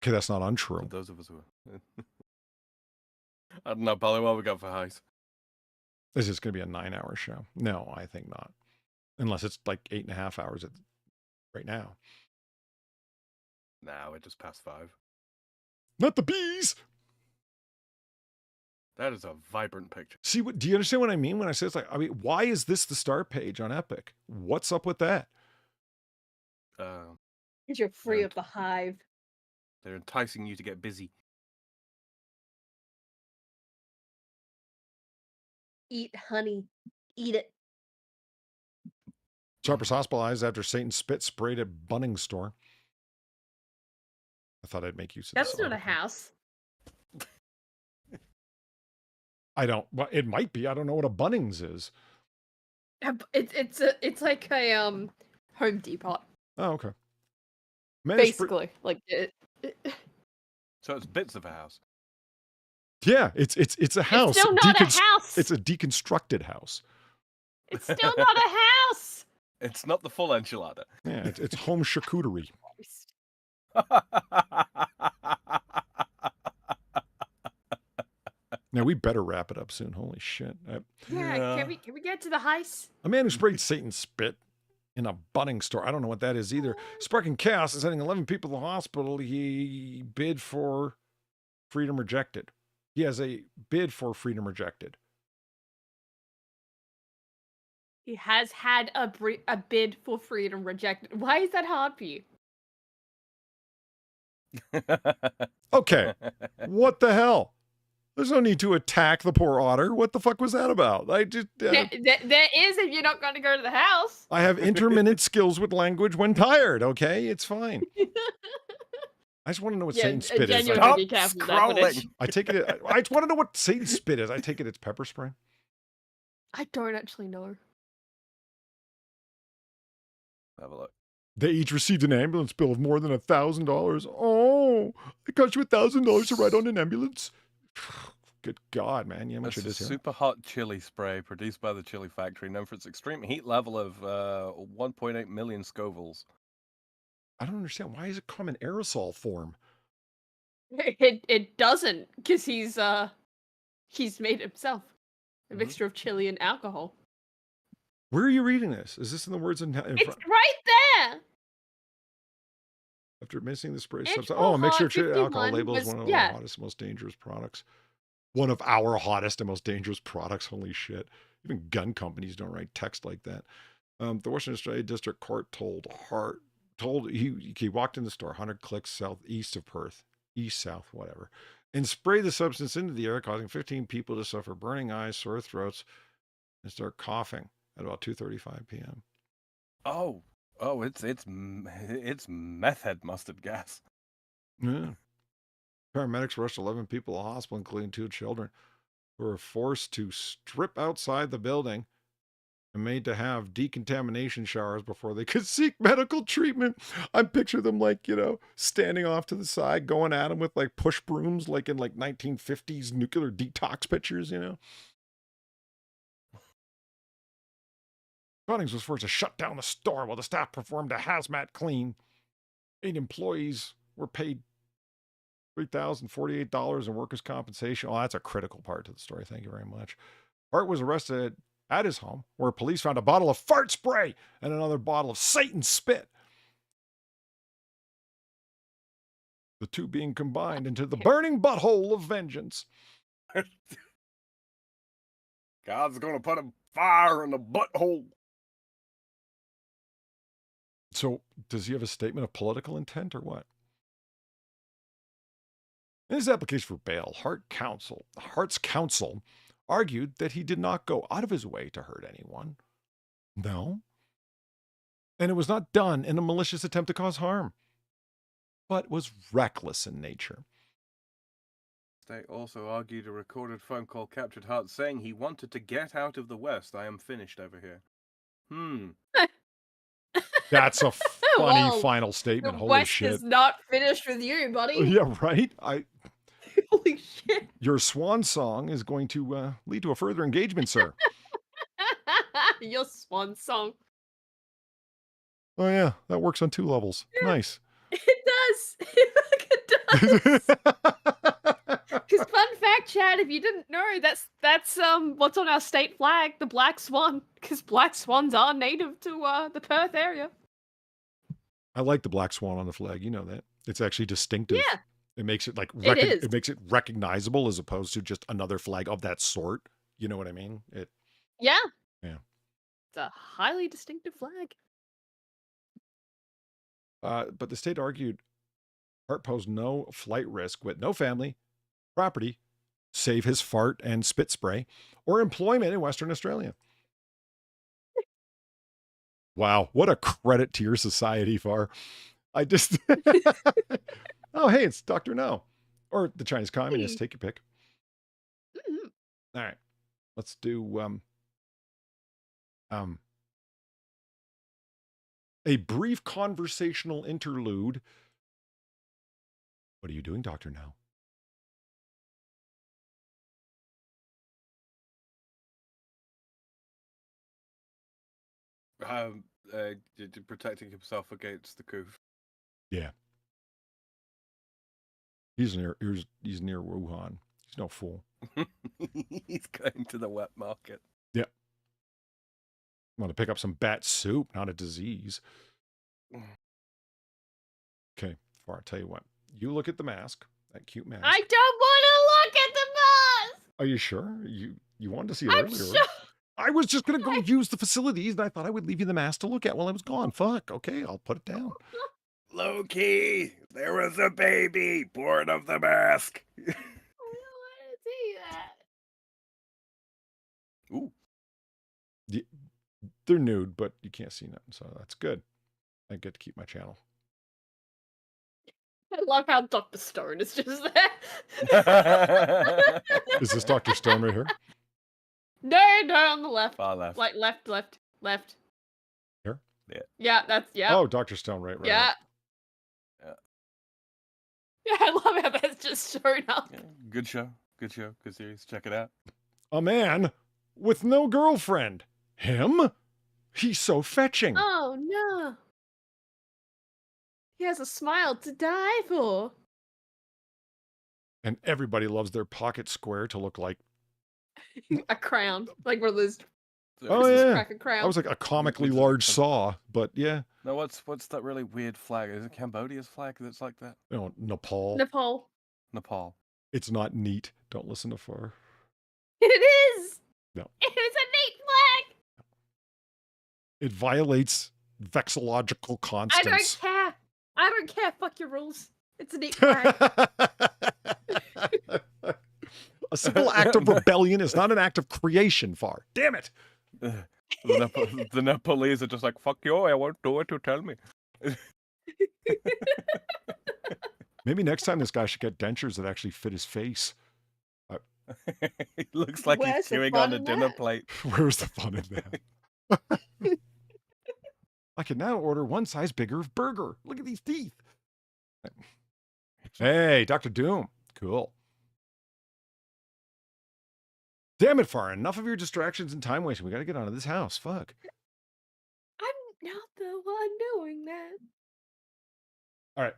A: Okay, that's not
C: For
A: untrue.
C: those of us who. I don't know, Polly. What we got for heist?
A: This is going to be a 9-hour show. No, I think not. Unless it's like 8.5 hours right now.
C: Nah, we're just past 5.
A: Not the bees.
C: That is a vibrant picture.
A: See, do you understand what I mean when I say it's like, I mean, why is this the start page on Epic? What's up with that?
B: Because you're free of the hive.
C: They're enticing you to get busy.
B: Eat honey. Eat it.
A: Sharper's hospitalized after Satan spit sprayed at Bunnings store. I thought I'd make use of this.
B: That's not a house.
A: I don't. Well, it might be. I don't know what a Bunnings is.
B: It's like a Home Depot.
A: Oh, okay.
B: Basically, like it.
C: So it's bits of a house.
A: Yeah, it's a house.
B: It's still not a house.
A: It's a deconstructed house.
B: It's still not a house.
C: It's not the full enchilada.
A: Yeah, it's home charcuterie. Now we better wrap it up soon. Holy shit!
B: Yeah, can we get to the heist?
A: A man who sprayed Satan's spit in a Bunnings store. I don't know what that is either. Sparking chaos and sending 11 people to the hospital. He bid for freedom rejected. He has a bid for freedom rejected.
B: He has had a bid for freedom rejected. Why is that hard for you?
A: Okay, what the hell? There's no need to attack the poor otter. What the fuck was that about? I just
B: There is if you're not going to go to the house.
A: I have intermittent skills with language when tired. Okay, it's fine. I just want to know what Satan's spit is.
C: Stop scrolling.
A: I take it. I just want to know what Satan's spit is. I take it it's pepper spray.
B: I don't actually know.
C: Have a look.
A: They each received an ambulance bill of more than $1,000. Oh, it cost you $1,000 to ride on an ambulance. Good God, man! You know how much it is here.
C: Super hot chili spray produced by the chili factory, known for its extreme heat level of 1.8 million Scovilles.
A: I don't understand. Why does it come in aerosol form?
B: It doesn't, because he's made himself a mixture of chili and alcohol.
A: Where are you reading this? Is this in the words in
B: It's
A: front?
B: right there.
A: After mixing the spray
B: It's
A: substance. Oh, a mixture of chili and
B: 51
A: alcohol label is
B: was-
A: one of
B: yeah.
A: the hottest, most dangerous products. One of our hottest and most dangerous products. Holy shit. Even gun companies don't write text like that. The Western Australia District Court told he walked in the store 100 clicks southeast of Perth, east-south, whatever, and sprayed the substance into the air, causing 15 people to suffer burning eyes, sore throats, and start coughing at about 2:35 p.m.
C: Oh, it's meth head mustard gas.
A: Yeah. Paramedics rushed 11 people to the hospital, including 2 children, who were forced to strip outside the building and made to have decontamination showers before they could seek medical treatment. I picture them like, standing off to the side, going at them with like push brooms, like in like 1950s nuclear detox pictures, Bunnings was forced to shut down the store while the staff performed a hazmat clean. 8 employees were paid $3,048 in workers' compensation. Oh, that's a critical part to the story. Thank you very much. Hart was arrested at his home, where police found a bottle of fart spray and another bottle of Satan's spit. The two being combined into the burning butthole of vengeance.
C: God's gonna put a fire in the butthole.
A: So, does he have a statement of political intent or what? In his application for bail, Hart's counsel argued that he did not go out of his way to hurt anyone. No. And it was not done in a malicious attempt to cause harm, but was reckless in nature.
C: State also argued a recorded phone call captured Hart saying he wanted to get out of the West. I am finished over here.
A: That's a funny
B: Well,
A: final
B: The
A: statement. Holy
B: West
A: shit.
B: is not finished with you, buddy.
A: Yeah, right?
B: Holy shit.
A: Your swan song is going to lead to a further engagement, sir.
B: Your swan song.
A: Oh, yeah. That works on 2 levels. Nice.
B: It does. It does. Because fun fact, Chad, if you didn't know, that's what's on our state flag, the black swan. Because black swans are native to the Perth area.
A: I like the black swan on the flag. You know that. It's actually distinctive.
B: Yeah.
A: It makes it like
B: is.
A: it makes it recognizable as opposed to just another flag of that sort. You know what I mean?
B: Yeah.
A: Yeah.
B: It's a highly distinctive flag.
A: But the state argued Hart posed no flight risk with no family, property, save his fart and spit spray, or employment in Western Australia. Wow, what a credit to your society, Far. I just... Oh, hey, it's Dr. No. Or the Chinese Communist. Take your pick.
B: Mhm.
A: All right. Let's do a brief conversational interlude. What are you doing, Dr. No?
C: Protecting himself against the coup.
A: Yeah. He's near Wuhan. He's no fool.
C: He's going to the wet market.
A: Yeah. I want to pick up some bat soup, not a disease. Okay, Far, I'll tell you what. You look at the mask, that cute mask.
B: I don't want to look at the mask!
A: Are you sure? You wanted to see it
B: I'm
A: earlier.
B: sure.
A: I was just going to go use the facilities, and I thought I would leave you the mask to look at while I was gone. Fuck. Okay, I'll put it down.
C: Low-key, there was a baby born of the mask.
B: I don't want to see that.
C: Ooh.
A: They're nude, but you can't see nothing, so that's good. I get to keep my channel.
B: I love how Dr. Stone is just there.
A: Is this Dr. Stone right here?
B: No, on the left.
C: Far left.
B: Like left.
A: Here?
C: Yeah.
B: Yeah, that's
A: Oh, Dr. Stone, right.
B: Yeah. Yeah, I love how that's just showing up.
C: Yeah, good show. Good series. Check it out.
A: A man with no girlfriend. Him? He's so fetching.
B: Oh no. He has a smile to die for.
A: And everybody loves their pocket square to look like...
B: A crown. Like where Liz
A: Oh, yeah.
B: crack a crown.
A: I was like a comically large saw, but yeah.
C: No, what's that really weird flag? Is it Cambodia's flag that's like that?
A: No, Nepal.
C: Nepal.
A: It's not neat. Don't listen to Far.
B: It is.
A: No.
B: It is a neat flag.
A: It violates vexillological constants.
B: I don't care. Fuck your rules. It's a neat flag.
A: A simple act of rebellion is not an act of creation, Far. Damn it.
C: The Nepalese are just like, fuck you, I won't do it, you tell me.
A: Maybe next time this guy should get dentures that actually fit his face.
C: He looks like
B: Where's
C: he's
B: the
C: chewing
B: fun
C: on a
B: in
C: dinner
B: that?
C: plate.
A: Where's the fun in that? I can now order one size bigger of burger. Look at these teeth. Hey, Dr. Doom. Cool. Damn it, Far. Enough of your distractions and time wasting. We got to get out of this house. Fuck.
B: I'm not the one doing that.
A: All right.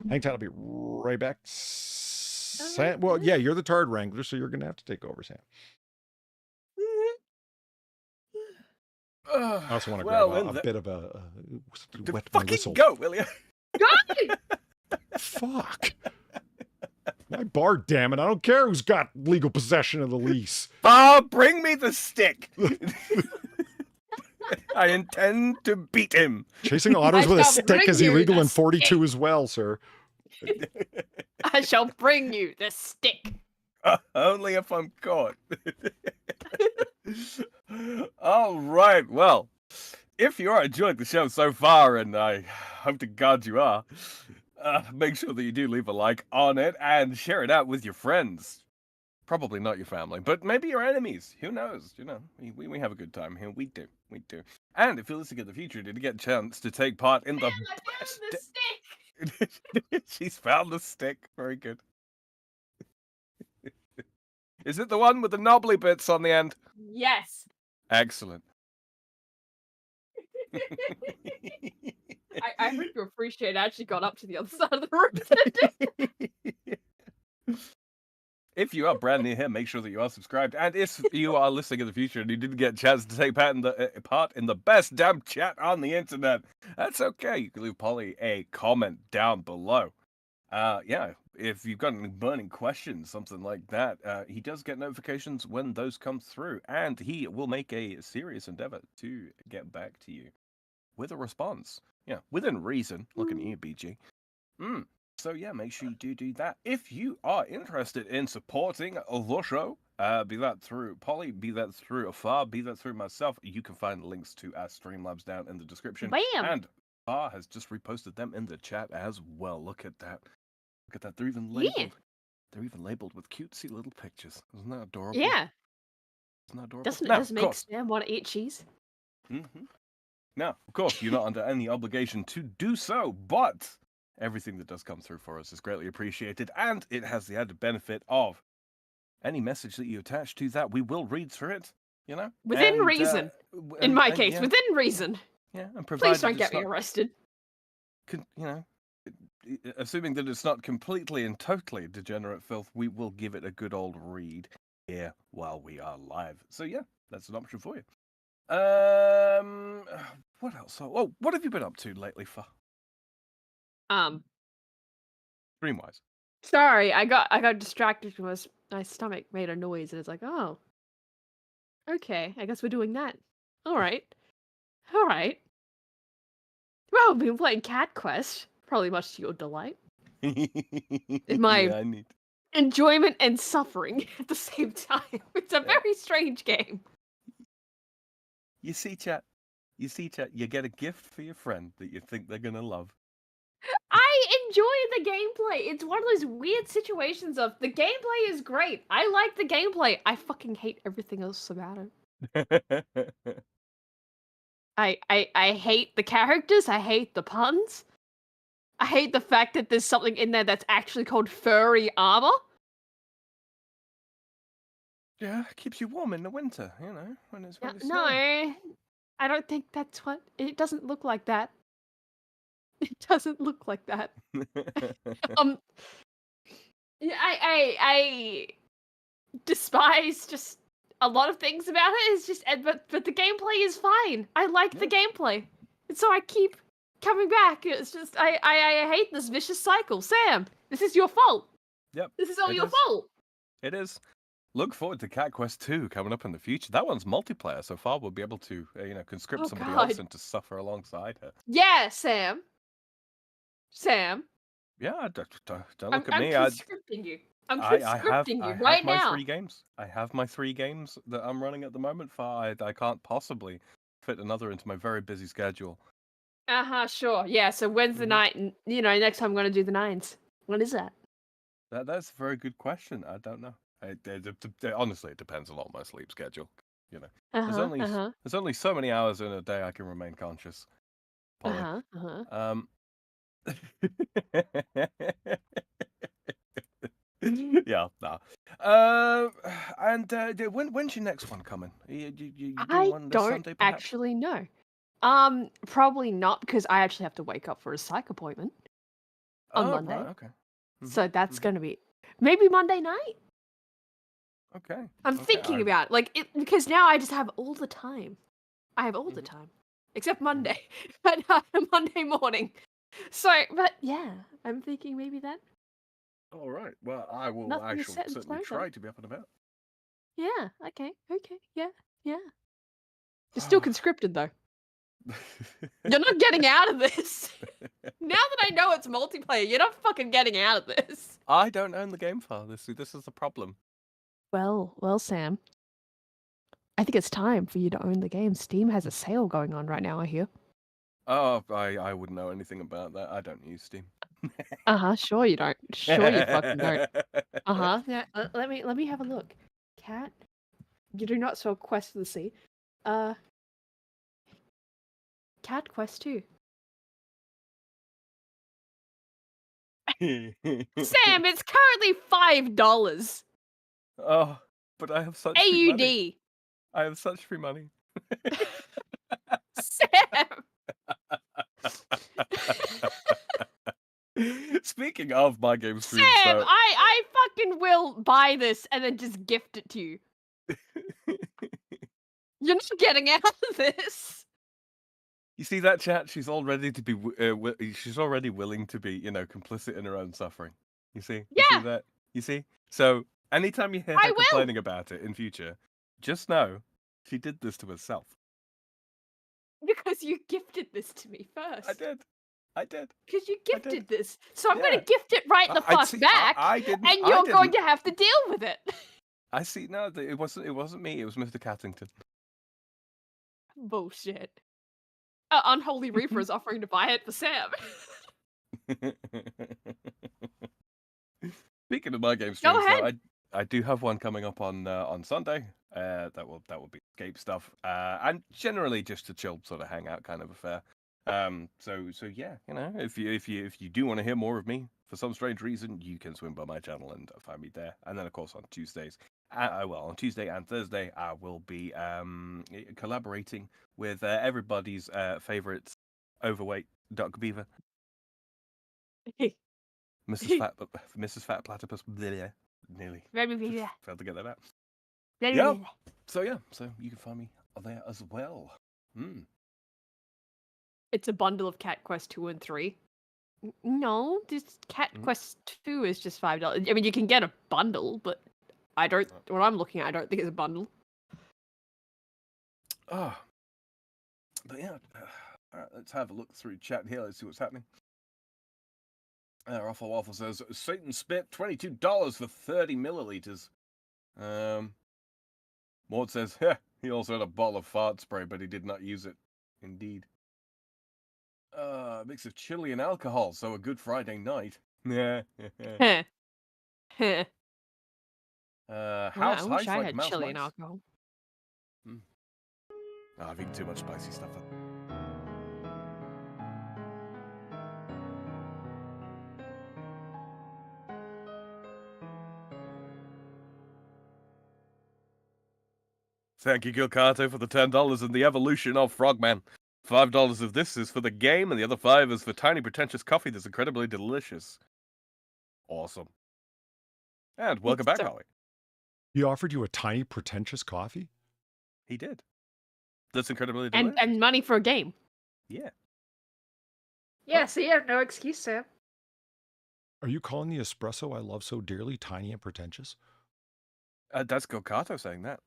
A: Hang tight. I'll be right back. Sam, well, yeah, you're the Tard Wrangler, so you're going to have to take over, Sam. I also want to grab a bit of a wet my whistle.
C: Go, will you?
A: Fuck. My bar, damn it. I don't care who's got legal possession of the lease.
C: Bring me the stick. I intend to beat him.
A: Chasing otters with a stick is
B: bring you
A: illegal
B: the
A: in 42 as well, sir.
B: I I shall bring you the stick.
C: Only if I'm caught. All right. Well, if you are enjoying the show so far, and I hope to God you are, make sure that you do leave a like on it and share it out with your friends. Probably not your family, but maybe your enemies. Who knows? You know, we have a good time here. We do. We do. And if you're listening in the future, did you get a chance to take part in the best...
B: The stick.
C: She's found the stick. Very good. Is it the one with the knobbly bits on the end?
B: Yes.
C: Excellent.
B: I hope you appreciate I actually got up to the other side of the room.
C: If you are brand new here, make sure that you are subscribed. And if you are listening in the future and you didn't get a chance to take part in the best damn chat on the internet, that's okay. You can leave Polly a comment down below. Yeah, if you've got any burning questions, something like that, he does get notifications when those come through, and he will make a serious endeavor to get back to you with a response. Yeah, within reason. Looking at you, BG. So yeah, make sure you do that. If you are interested in supporting the show, be that through Polly, be that through Afar, be that through myself, you can find links to our Streamlabs down in the description.
B: Bam!
C: And Afar has just reposted them in the chat as well. Look at that. Look at that. They're even labeled.
B: Yeah.
C: They're even labeled with cutesy little pictures. Isn't that adorable?
B: Yeah.
C: Isn't that adorable?
B: Doesn't it
C: Now,
B: just
C: of
B: make
C: course.
B: Sam want to eat cheese?
C: Now, of course, you're not under any obligation to do so, but everything that does come through for us is greatly appreciated, and it has the added benefit of any message that you attach to that, we will read through it, you know?
B: Within reason. In my case,
C: yeah,
B: within reason.
C: yeah, and
B: Please
C: provided
B: don't
C: it's
B: get me
C: not
B: arrested.
C: you know, assuming that it's not completely and totally degenerate filth, we will give it a good old read here while we are live. So yeah, that's an option for you. What else? Oh, what have you been up to lately, for stream-wise?
B: Sorry, I got distracted because my stomach made a noise, and it's like, oh, okay, I guess we're doing that. All right. Well, we've been playing Cat Quest, probably much to your delight. My
C: Yeah, I need.
B: enjoyment and suffering at the same time. It's a very strange game.
C: You see, chat. You get a gift for your friend that you think they're gonna love.
B: I enjoy the gameplay. It's one of those weird situations of the gameplay is great. I like the gameplay. I fucking hate everything else about it. I hate the characters. I hate the puns. I hate the fact that there's something in there that's actually called furry armor.
C: Yeah, it keeps you warm in the winter, you know, when it's
B: No,
C: snowing.
B: I don't think that's what. It doesn't look like that. It doesn't look like that. Yeah, I despise just a lot of things about it. It's just, but the gameplay is fine. I like the gameplay, and so I keep coming back. It's just I hate this vicious cycle. Sam, this is your fault.
C: Yep.
B: This is all
C: it
B: your
C: is.
B: fault.
C: It is. Look forward to Cat Quest 2 coming up in the future. That one's multiplayer, so far we'll be able to, conscript somebody else and to suffer alongside her.
B: Yeah, Sam.
C: Yeah, don't look at me.
B: I'm conscripting you. I'm conscripting you right now.
C: I have my 3 games. I have my 3 games that I'm running at the moment. I can't possibly fit another into my very busy schedule.
B: Sure. Yeah, so when's the night? And, next time I'm going to do the 9s. When is that?
C: That's a very good question. I don't know. Honestly, it depends a lot on my sleep schedule. You know, there's only so many hours in a day I can remain conscious. Polly. Yeah, nah. And when's your next one coming? You
B: I
C: one this
B: don't
C: Sunday, perhaps?
B: actually know. Probably not, because I actually have to wake up for a psych appointment on Monday.
C: Right, okay.
B: So that's going to be maybe Monday night.
C: Okay.
B: I'm thinking about it, because now I just have all the time. I have all the time, except Monday, but Monday morning. So, but yeah, I'm thinking maybe that.
C: All right. Well, I will.
B: Nothing
C: I
B: is
C: shall
B: set in
C: certainly
B: stone,
C: try to be up and about.
B: Yeah. Okay. Yeah. You're still conscripted though. You're not getting out of this. Now that I know it's multiplayer, you're not fucking getting out of this.
C: I don't own the game file. This is the problem.
B: Well, Sam. I think it's time for you to own the game. Steam has a sale going on right now, I hear.
C: Oh, I wouldn't know anything about that. I don't use Steam.
B: Sure you don't. Sure you fucking don't. Yeah, let me have a look. Cat, you do not sell Quest for the Sea. Cat Quest 2. Sam, it's currently $5.
C: Oh, but I have such free money.
B: AUD.
C: I have such free money.
B: Sam.
C: Speaking of my game streams,
B: Sam,
C: though,
B: I fucking will buy this and then just gift it to you. You're not getting out of this.
C: you see that chat? She's already she's already willing to be, complicit in her own suffering. You see? You
B: Yeah.
C: see that? You see? So anytime you hear her complaining about it in future, just know she did this to herself.
B: Because you gifted this to me first.
C: I did.
B: Because you gifted this. So I'm going to gift it right the
C: I
B: fuck
C: see,
B: back.
C: I didn't.
B: And
C: I
B: you're going
C: didn't.
B: to have to deal with it.
C: I see. No, it wasn't me. It was Mr. Cattington.
B: Bullshit. Unholy Reaper is offering to buy it for Sam.
C: Speaking of my game streams,
B: ahead.
C: though, I do have one coming up on Sunday. That will be escape stuff, and generally just a chill sort of hangout kind of affair. So yeah, if you do want to hear more of me for some strange reason, you can swing by my channel and find me there. And then of course on Tuesdays, on Tuesday and Thursday, I will be collaborating with everybody's favorite overweight duck beaver, Mrs. Fat Platypus. Nearly failed to get that out. Yeah. So you can find me there as well.
B: It's a bundle of Cat Quest 2 and 3. No, this Cat Quest 2 is just $5. I mean, you can get a bundle, but what I'm looking at, I don't think it's a bundle.
C: But yeah, all right, let's have a look through chat here. Let's see what's happening. Ruffle Waffle says, Satan spit $22 for 30 milliliters. Maud says, he also had a bottle of fart spray, but he did not use it. Indeed. A mix of chili and alcohol, so a good Friday night. Yeah. House
B: I
C: hides
B: wish I
C: like
B: had
C: mouse
B: chili and
C: mice.
B: alcohol.
C: I've eaten too much spicy stuff. Thank you, Gilcato, for the $10 and the evolution of Frogman. $5 of this is for the game, and the other $5 is for tiny pretentious coffee that's incredibly delicious. Awesome. And welcome back, Holly.
A: He offered you a tiny pretentious coffee?
C: He did. That's incredibly delicious.
B: And money for a game.
C: Yeah.
B: Yeah, so you have no excuse, Sam.
A: Are you calling the espresso I love so dearly tiny and pretentious?
C: That's Gilcato saying that.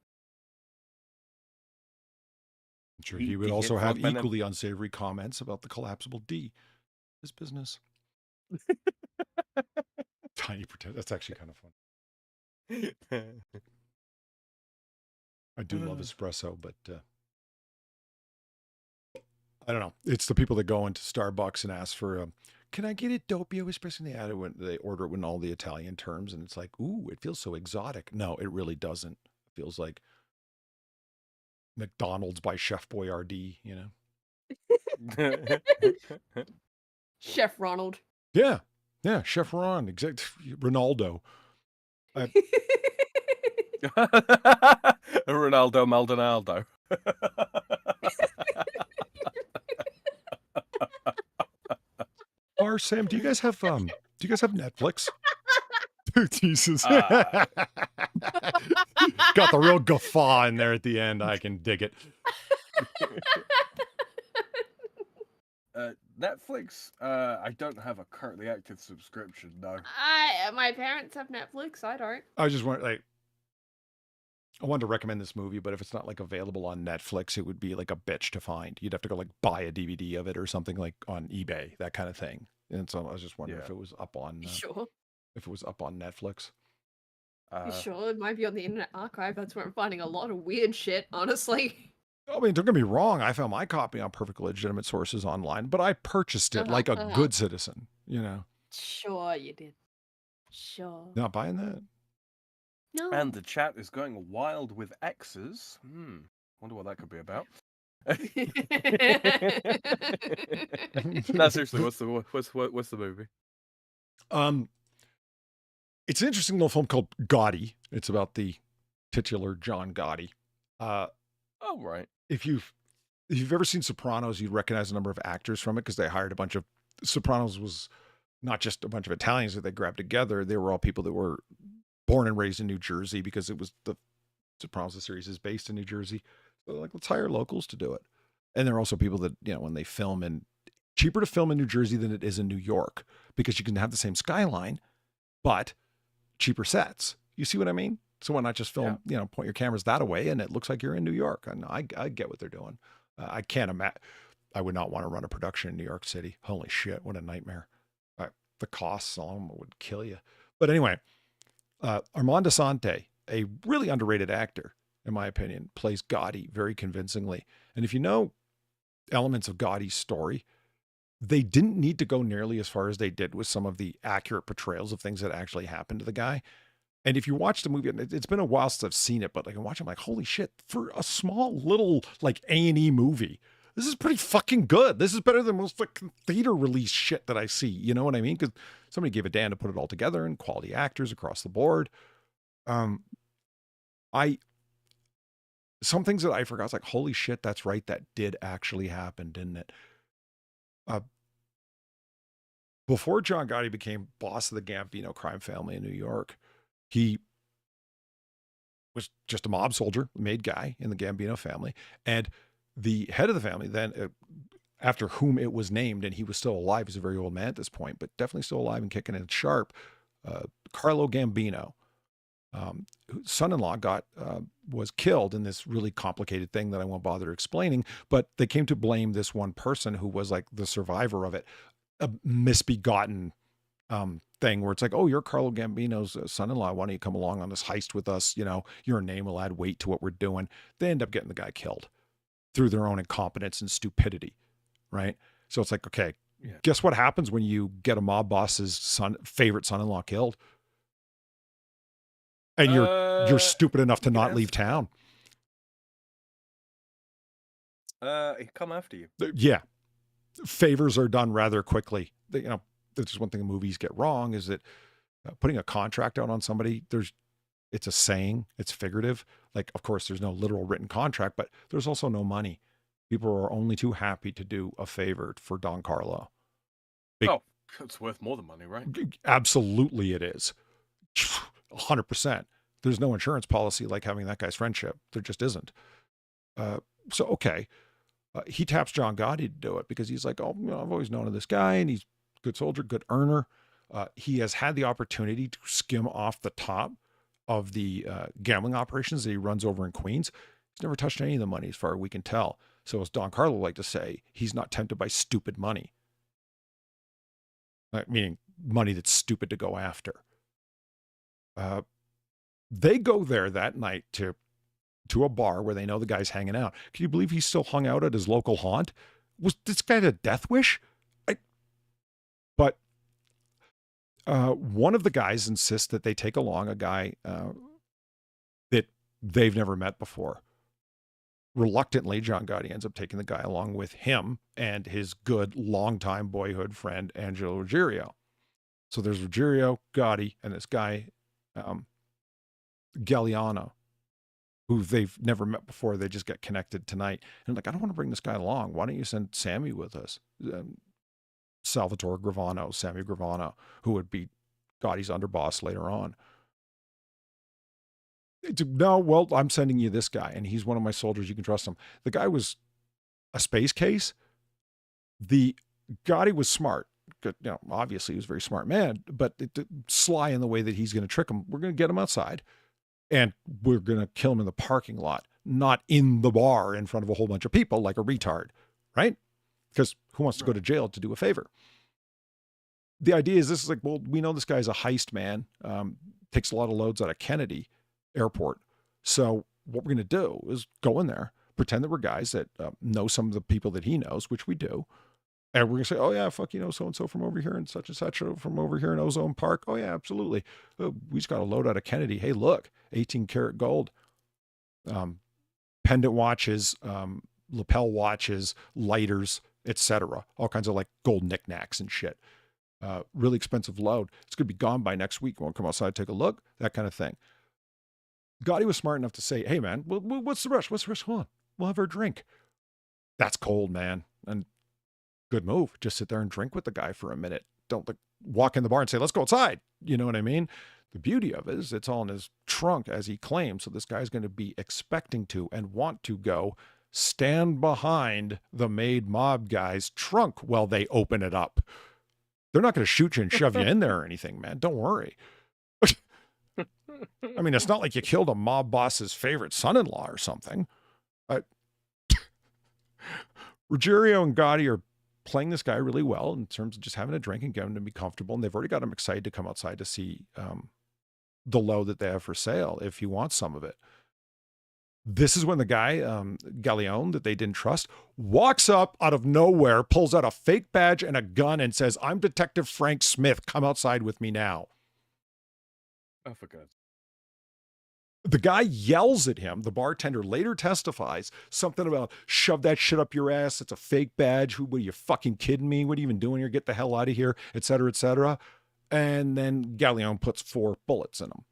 A: I'm sure he would also have equally unsavory comments about the collapsible D. His business. Tiny pretentious. That's actually kind of fun. I do love espresso, but I don't know. It's the people that go into Starbucks and ask for, can I get a doppio espresso? And they add it when they order it in all the Italian terms, and it's like, ooh, it feels so exotic. No, it really doesn't. It feels like McDonald's by Chef Boyardee,
B: Chef Ronald.
A: Yeah, Chef Ron, Ronaldo.
C: Ronaldo Maldonado.
A: Sam, do you guys have Netflix? Jesus. Got the real guffaw in there at the end. I can dig it.
C: Netflix, I don't have a currently active subscription, no.
B: My parents have Netflix, I don't.
A: I just want, I wanted to recommend this movie, but if it's not like available on Netflix, it would be like a bitch to find. You'd have to go like buy a DVD of it or something like on eBay, that kind of thing. And so I was just wondering if it was up on
B: Sure.
A: if it was up on Netflix.
B: Sure, it might be on the Internet Archive. That's where I'm finding a lot of weird shit, honestly.
A: I mean, don't get me wrong. I found my copy on perfectly legitimate sources online, but I purchased it like a good citizen, you know.
B: Sure, you did. Sure.
A: Not buying that.
B: No.
C: And the chat is going wild with X's. Wonder what that could be about. No, seriously, what's the movie?
A: It's an interesting little film called Gotti. It's about the titular John Gotti.
C: Oh, right.
A: If you've ever seen Sopranos, you'd recognize a number of actors from it because they hired a bunch of. Sopranos was not just a bunch of Italians that they grabbed together. They were all people that were born and raised in New Jersey because it was the Sopranos, the series is based in New Jersey. So like, let's hire locals to do it. And there are also people that, you know, when they film in, cheaper to film in New Jersey than it is in New York because you can have the same skyline, but cheaper sets. You see what I mean? So why not just film, you know, point your cameras that away and it looks like you're in New York. And I get what they're doing. I can't imagine. I would not want to run a production in New York City. Holy shit, what a nightmare. The costs alone would kill you. But anyway, Armand Assante, a really underrated actor, in my opinion, plays Gotti very convincingly. And if you know elements of Gotti's story, they didn't need to go nearly as far as they did with some of the accurate portrayals of things that actually happened to the guy. And if you watch the movie, it's been a while since I've seen it, but like I watch it, I'm like, holy shit, for a small little like A&E movie, this is pretty fucking good. This is better than most fucking theater release shit that I see. You know what I mean? Because somebody gave a damn to put it all together and quality actors across the board. Some things that I forgot, it's like, holy shit, that's right. That did actually happen, didn't it? Before John Gotti became boss of the Gambino crime family in New York, he was just a mob soldier, made guy in the Gambino family. And the head of the family then, after whom it was named, and he was still alive, he's a very old man at this point, but definitely still alive and kicking and sharp, Carlo Gambino, whose son-in-law was killed in this really complicated thing that I won't bother explaining, but they came to blame this one person who was like the survivor of it, a misbegotten thing where it's like, oh, you're Carlo Gambino's son-in-law. Why don't you come along on this heist with us? You know, your name will add weight to what we're doing. They end up getting the guy killed through their own incompetence and stupidity, right? So it's like, okay, guess what happens when you get a mob boss's favorite son-in-law killed? And you're stupid enough to not leave town.
C: He come after you.
A: Yeah. Favors are done rather quickly. You know, that's just one thing the movies get wrong is that putting a contract out on somebody, it's a saying, it's figurative. Like, of course, there's no literal written contract, but there's also no money. People are only too happy to do a favor for Don Carlo.
C: It's worth more than money, right?
A: Absolutely it is. 100%. There's no insurance policy like having that guy's friendship. There just isn't. So, okay. He taps John Gotti to do it because he's like, oh, you know, I've always known of this guy and he's a good soldier, good earner. He has had the opportunity to skim off the top of the gambling operations that he runs over in Queens. He's never touched any of the money as far as we can tell. So as Don Carlo like to say, he's not tempted by stupid money. Meaning money that's stupid to go after. They go there that night to a bar where they know the guy's hanging out. Can you believe he still hung out at his local haunt? Was this guy a death wish? But one of the guys insists that they take along a guy that they've never met before. Reluctantly, John Gotti ends up taking the guy along with him and his good longtime boyhood friend, Angelo Ruggiero. So there's Ruggiero, Gotti, and this guy, Galliano, who they've never met before. They just get connected tonight. And like, I don't want to bring this guy along. Why don't you send Sammy with us? Salvatore Gravano, Sammy Gravano, who would be Gotti's underboss later on. No, well, I'm sending you this guy, and he's one of my soldiers. You can trust him. The guy was a space case. The Gotti was smart. You know, obviously he was a very smart man, but sly in the way that he's going to trick him. We're going to get him outside. And we're going to kill him in the parking lot, not in the bar in front of a whole bunch of people like a retard, right? Because who wants to go to jail to do a favor? The idea is this is like, well, we know this guy's a heist man, takes a lot of loads out of Kennedy Airport. So what we're going to do is go in there, pretend that we're guys that know some of the people that he knows, which we do. And we're going to say, oh, yeah, fuck, you know, so-and-so from over here and such from over here in Ozone Park. Oh, yeah, absolutely. We just got a load out of Kennedy. Hey, look, 18 karat gold, pendant watches, lapel watches, lighters, etc. All kinds of like gold knickknacks and shit. Really expensive load. It's going to be gone by next week. You want to come outside, take a look, that kind of thing. Gotti was smart enough to say, hey, man, what's the rush? What's the rush? Hold on. We'll have our drink. That's cold, man. And good move. Just sit there and drink with the guy for a minute. Don't like walk in the bar and say, let's go outside. You know what I mean? The beauty of it is it's all in his trunk, as he claims. So this guy's going to be expecting to and want to go stand behind the maid mob guy's trunk while they open it up. They're not going to shoot you and shove you in there or anything, man. Don't worry. I mean, it's not like you killed a mob boss's favorite son-in-law or something. Ruggiero and Gotti are playing this guy really well in terms of just having a drink and getting him to be comfortable. And they've already got him excited to come outside to see the load that they have for sale if he wants some of it. This is when the guy, Galleon, that they didn't trust, walks up out of nowhere, pulls out a fake badge and a gun and says, I'm Detective Frank Smith. Come outside with me now.
C: Oh, for God's
A: The guy yells at him. The bartender later testifies something about shove that shit up your ass. It's a fake badge. What are you fucking kidding me? What are you even doing here? Get the hell out of here, et cetera, et cetera. And then Galleon puts 4 bullets in him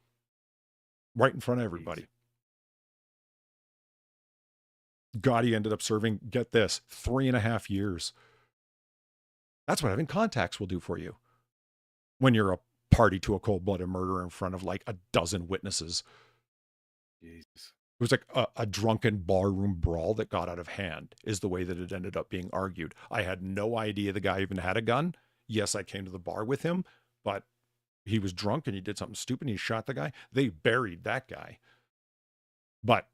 A: right in front of everybody. Gotti ended up serving, get this, 3.5 years. That's what having contacts will do for you when you're a party to a cold-blooded murder in front of like a dozen witnesses.
C: Jesus.
A: It was like a drunken barroom brawl that got out of hand is the way that it ended up being argued. I had no idea the guy even had a gun. Yes, I came to the bar with him, but he was drunk and he did something stupid and he shot the guy. They buried that guy. But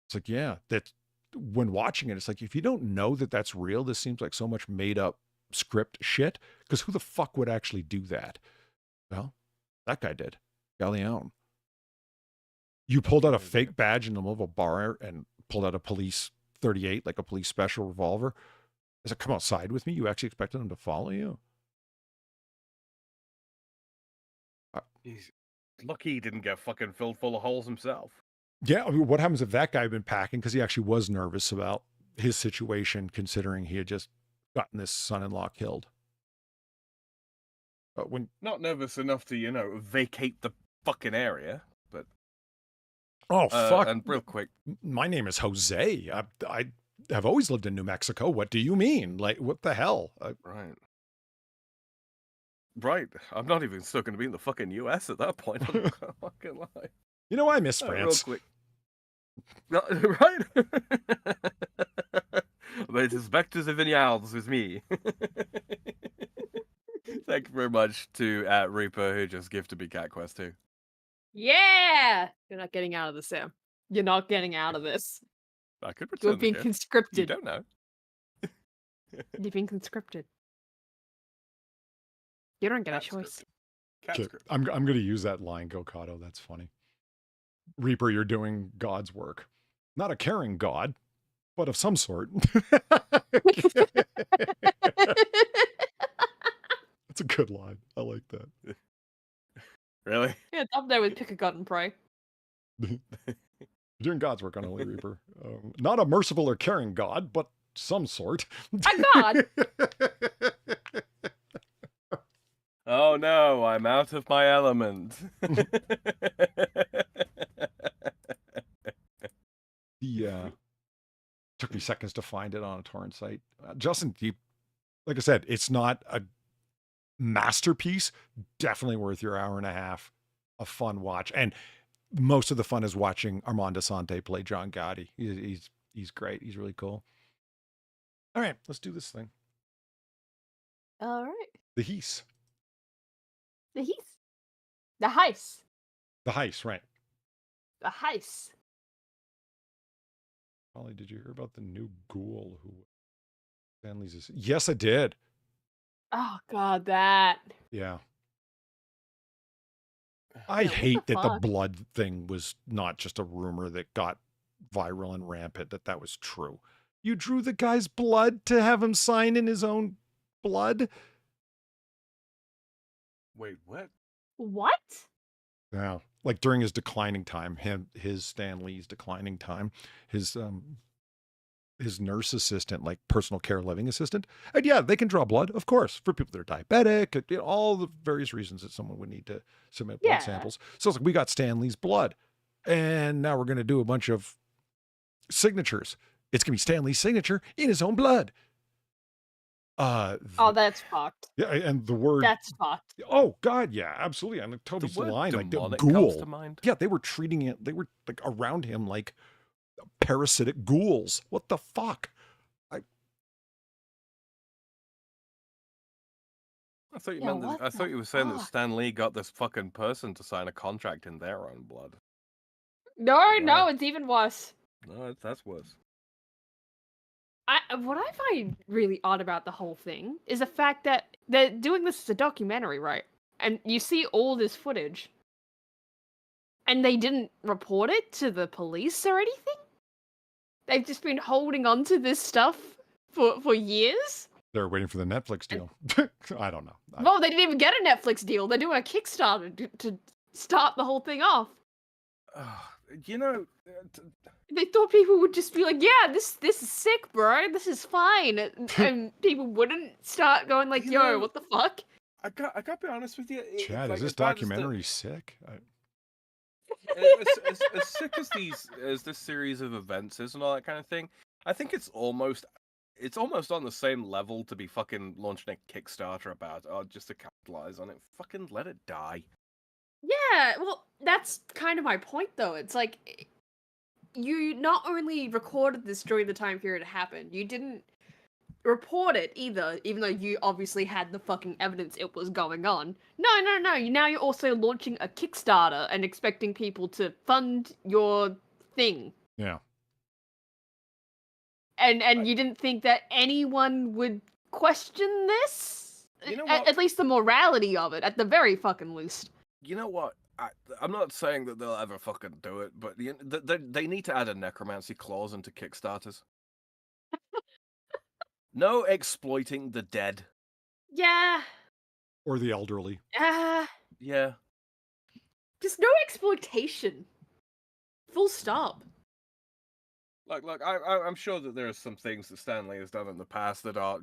A: it's like, yeah, that's when watching it, it's like, if you don't know that that's real, this seems like so much made up script shit. Because who the fuck would actually do that? Well, that guy did. Galleon. You pulled out a fake badge in the middle of a bar and pulled out a police 38, like a police special revolver. I said, come outside with me. You actually expected them to follow you?
C: He's lucky he didn't get fucking filled full of holes himself.
A: Yeah, I mean, what happens if that guy had been packing? Because he actually was nervous about his situation, considering he had just gotten this son-in-law killed. But when
C: Not nervous enough to, you know, vacate the fucking area, but...
A: Oh, fuck.
C: And real quick.
A: My name is Jose. I have always lived in New Mexico. What do you mean? Like, what the hell?
C: Right. Right. I'm not even still going to be in the fucking US at that point. I'm not going to fucking lie.
A: You know, I miss France.
C: Real quick. No, right? But it's back to the vineyards with me. Thank you very much to Reaper who just gifted me Cat Quest 2.
B: Yeah! You're not getting out of this, Sam. You're not getting out of this.
C: I could return
B: You're being
C: You
B: conscripted.
C: don't know.
B: You're being conscripted. You don't get a
C: Cat
B: choice.
C: script. Cat
A: Shit,
C: script.
A: I'm going to use that line, Gokato. That's funny. Reaper, you're doing God's work. Not a caring God, but of some sort. That's a good line. I like that.
C: Really?
B: Yeah, it's up there with pick a god and pray.
A: You're doing God's work, Unholy Reaper. Not a merciful or caring God, but some sort.
B: A god!
C: Oh no, I'm out of my element.
A: Took me seconds to find it on a torrent site. Justin, like I said, it's not a masterpiece. Definitely worth your 1.5 hours of fun watch. And most of the fun is watching Armand Assante play John Gotti. He's great. He's really cool. All right, let's do this thing.
B: All right.
A: The Heist.
B: The heist. The heist.
A: The Heist, right.
B: The heist.
A: Holly, did you hear about the new ghoul who Stanley's? Yes, I did.
B: Oh god, that.
A: Yeah. I
B: Yeah, what
A: hate
B: the
A: that the
B: fuck?
A: blood thing was not just a rumor that got viral and rampant, that was true. You drew the guy's blood to have him sign in his own blood?
C: Wait, what?
B: What?
A: Yeah. Like during his declining time, his Stanley's declining time, his nurse assistant, like personal care living assistant. And yeah, they can draw blood, of course, for people that are diabetic, all the various reasons that someone would need to submit blood
B: Yeah.
A: samples. So it's like, we got Stanley's blood. And now we're going to do a bunch of signatures. It's going to be Stanley's signature in his own blood.
B: Oh, that's fucked.
A: Yeah, and the word.
B: That's fucked.
A: Oh God, yeah, absolutely. I'm totally
C: The word
A: line like the
C: demonic comes
A: ghoul.
C: to mind.
A: Yeah, they were treating it. They were like around him like parasitic ghouls. What the fuck?
C: I thought you
B: Yeah,
C: meant.
B: what
C: I thought
B: the
C: you were saying that
B: fuck?
C: Stan Lee got this fucking person to sign a contract in their own blood.
B: No, no,
C: Wow.
B: it's even worse.
C: No, that's worse.
B: What I find really odd about the whole thing is the fact that they're doing this as a documentary, right? And you see all this footage, and they didn't report it to the police or anything. They've just been holding on to this stuff for years.
A: They're waiting for the Netflix deal. I don't know.
B: Well, they didn't even get a Netflix deal. They're doing a Kickstarter to start the whole thing off.
C: You know,
B: They thought people would just be like, "Yeah, this is sick, bro. This is fine," and people wouldn't start going like,
C: You
B: "Yo,
C: know,
B: what the fuck?"
C: I got to be honest with you.
A: Chad,
C: like,
A: is this
C: as bad as the-
A: documentary sick?
C: as sick as this series of events is and all that kind of thing, I think it's almost on the same level to be fucking launching a Kickstarter about just to capitalize on it. Fucking let it die.
B: Yeah, well, that's kind of my point, though. It's like you not only recorded this during the time period it happened, you didn't report it either, even though you obviously had the fucking evidence it was going on. No. Now you're also launching a Kickstarter and expecting people to fund your thing.
A: Yeah.
B: And you didn't think that anyone would question this?
C: You know
B: At
C: what?
B: least the morality of it, at the very fucking least.
C: You know what? I'm not saying that they'll ever fucking do it, but they need to add a necromancy clause into Kickstarters. No exploiting the dead.
B: Yeah.
A: Or the elderly.
C: Yeah.
B: Just no exploitation. Full stop.
C: Look, I'm sure that there are some things that Stanley has done in the past that are,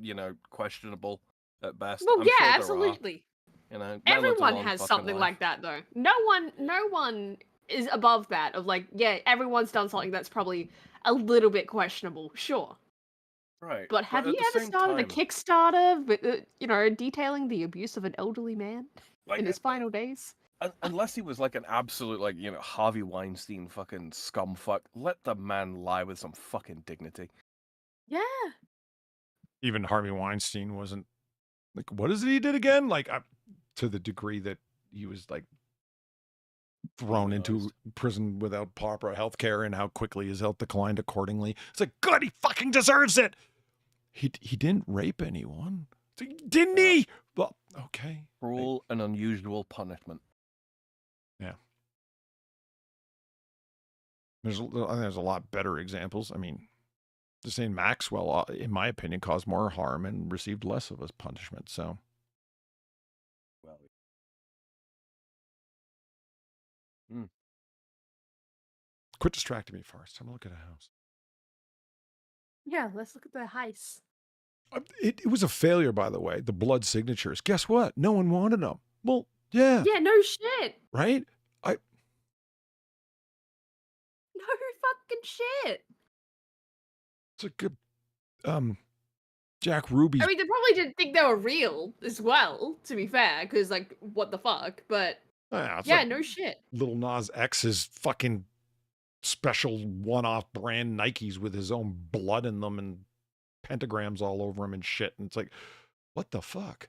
C: questionable at best.
B: Well,
C: I'm
B: yeah,
C: sure there are.
B: absolutely.
C: Everyone
B: Everyone has something like that, though. No one is above that. Of like, yeah, everyone's done something that's probably a little bit questionable. Sure.
C: Right.
B: But have
C: at
B: you
C: the
B: ever
C: same
B: started a
C: time,
B: Kickstarter with, detailing the abuse of an elderly man in his final days?
C: Unless he was like an absolute, Harvey Weinstein fucking scumfuck, let the man lie with some fucking dignity.
B: Yeah.
A: Even Harvey Weinstein wasn't like, what is it he did again? Like, to the degree that he was like thrown into prison without proper health care and how quickly his health declined accordingly. It's like, good, he fucking deserves it. He didn't rape anyone. Didn't he? Well, okay.
C: Cruel and unusual punishment.
A: Yeah. I think there's a lot better examples. I mean, Ghislaine Maxwell, in my opinion, caused more harm and received less of a punishment. So,
C: Well,
A: quit distracting me first. Time to look at a house.
B: Yeah, let's look at the heist.
A: It was a failure, by the way. The blood signatures. Guess what? No one wanted them. Well, yeah.
B: Yeah, no shit.
A: Right?
B: No fucking shit.
A: It's a good, Jack Ruby's.
B: I mean, they probably didn't think they were real as well, to be fair, because, like, what the fuck? But,
A: It's
B: yeah,
A: like
B: no shit.
A: Lil Nas X's fucking special one-off brand Nikes with his own blood in them and pentagrams all over him and shit. And it's like, what the fuck?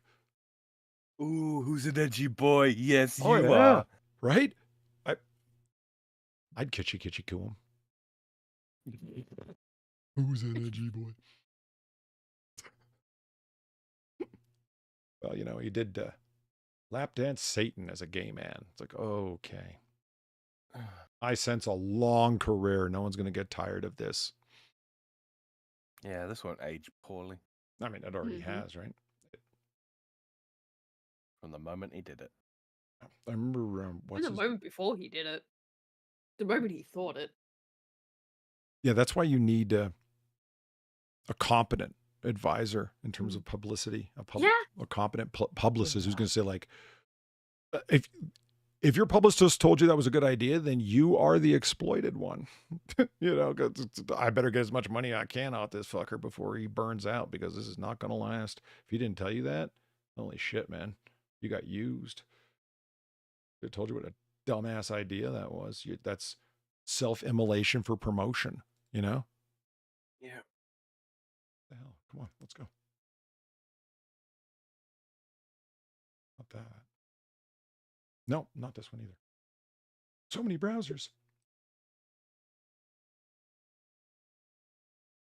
C: ooh, who's an edgy boy? Yes,
A: Oh,
C: you
A: yeah.
C: are.
A: Right? I'd kitschy coo him. Who's an edgy boy? Well, you know, he did lap dance Satan as a gay man. It's like, okay. I sense a long career. No one's going to get tired of this.
C: Yeah, this won't age poorly
A: I mean, it already has, right?
C: from the moment he did it.
A: I remember
B: the moment before he did it. The moment he thought it.
A: Yeah, that's why you need a competent advisor in terms of publicity. A competent publicist who's going to say, like, if your publicist told you that was a good idea, then you are the exploited one. You know, 'cause I better get as much money I can out this fucker before he burns out, because this is not going to last. If he didn't tell you that, holy shit, man, you got used. They told you what a dumbass idea that was. That's self-immolation for promotion, you know?
C: Yeah.
A: What the hell? Come on, let's go. Not that. No, not this one either. So many browsers.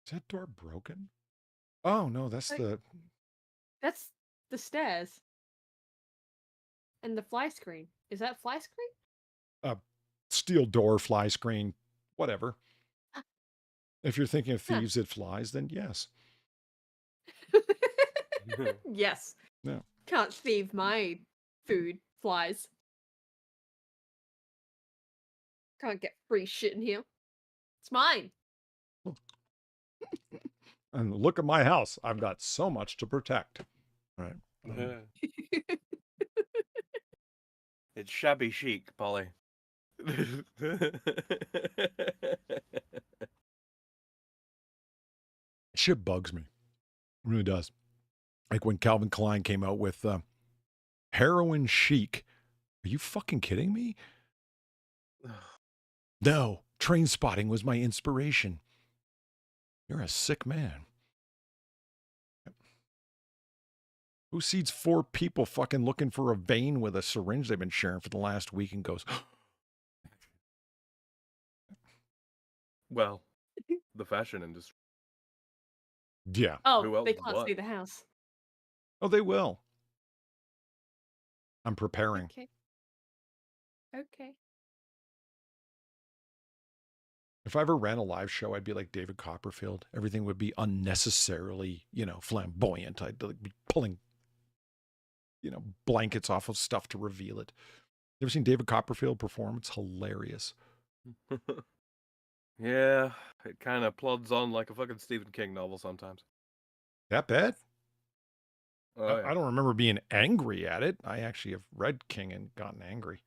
A: Is that door broken? Oh, no, that's
B: That's the stairs. And the fly screen. Is that fly screen?
A: Steel door, fly screen, whatever. If you're thinking of thieves that flies, then yes.
B: Yes.
A: No.
B: Can't thieve my food, flies. Can't get free shit in here. It's mine.
A: And look at my house. I've got so much to protect. All right.
C: It's shabby chic, Polly.
A: Shit bugs me. It really does. Like when Calvin Klein came out with heroin chic. Are you fucking kidding me? No, Train Spotting was my inspiration. You're a sick man. Who sees 4 people fucking looking for a vein with a syringe they've been sharing for the last week and goes,
C: well, the fashion industry.
A: yeah.
B: Oh,
C: Who else
B: they
C: would
B: can't
C: what?
B: see the house.
A: Oh, they will. I'm preparing.
B: Okay. Okay.
A: If I ever ran a live show, I'd be like David Copperfield. Everything would be unnecessarily, you know, flamboyant. I'd like be pulling, you know, blankets off of stuff to reveal it. You ever seen David Copperfield perform? It's hilarious.
C: Yeah, it kind of plods on like a fucking Stephen King novel sometimes.
A: That bad?
C: Oh, yeah.
A: I don't remember being angry at it. I actually have read King and gotten angry.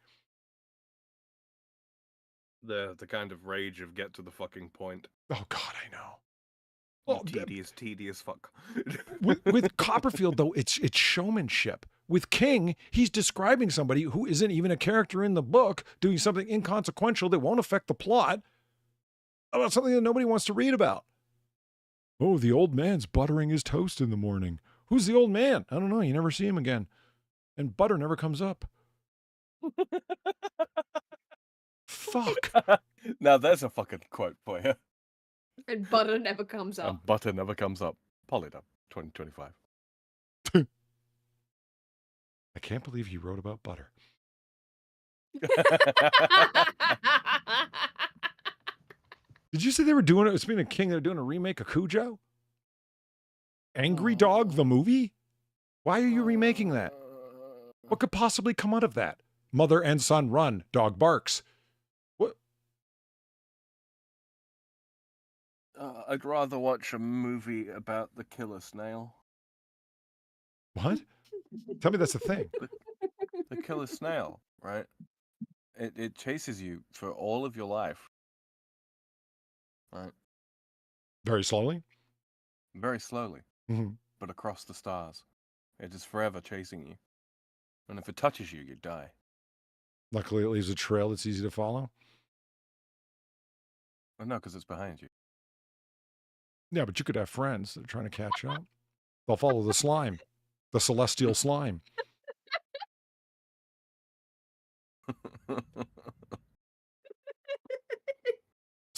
C: The kind of rage of get to the fucking point.
A: Oh, God, I know.
C: You tedious fuck.
A: with Copperfield, though, it's showmanship. With King, he's describing somebody who isn't even a character in the book doing something inconsequential that won't affect the plot about something that nobody wants to read about. Oh, the old man's buttering his toast in the morning. Who's the old man? I don't know. You never see him again. And butter never comes up. Fuck.
C: Now there's a fucking quote for you.
B: And butter never comes up.
C: And butter never comes up. Polydub 2025.
A: I can't believe you wrote about butter. Did you say they were doing it? Speaking of King, they're doing a remake of Cujo? Angry Dog, the movie? Why are you remaking that? What could possibly come out of that? Mother and son run, dog barks. What?
C: I'd rather watch a movie about the killer snail.
A: What? Tell me that's a thing.
C: The killer snail, right? It chases you for all of your life. Right?
A: Very slowly?
C: Very slowly,
A: Mm-hmm.
C: but across the stars. It is forever chasing you. And if it touches you, you die.
A: Luckily, it leaves a trail that's easy to follow.
C: Oh, no, because it's behind you.
A: Yeah, but you could have friends that are trying to catch up. They'll follow the slime, the celestial slime.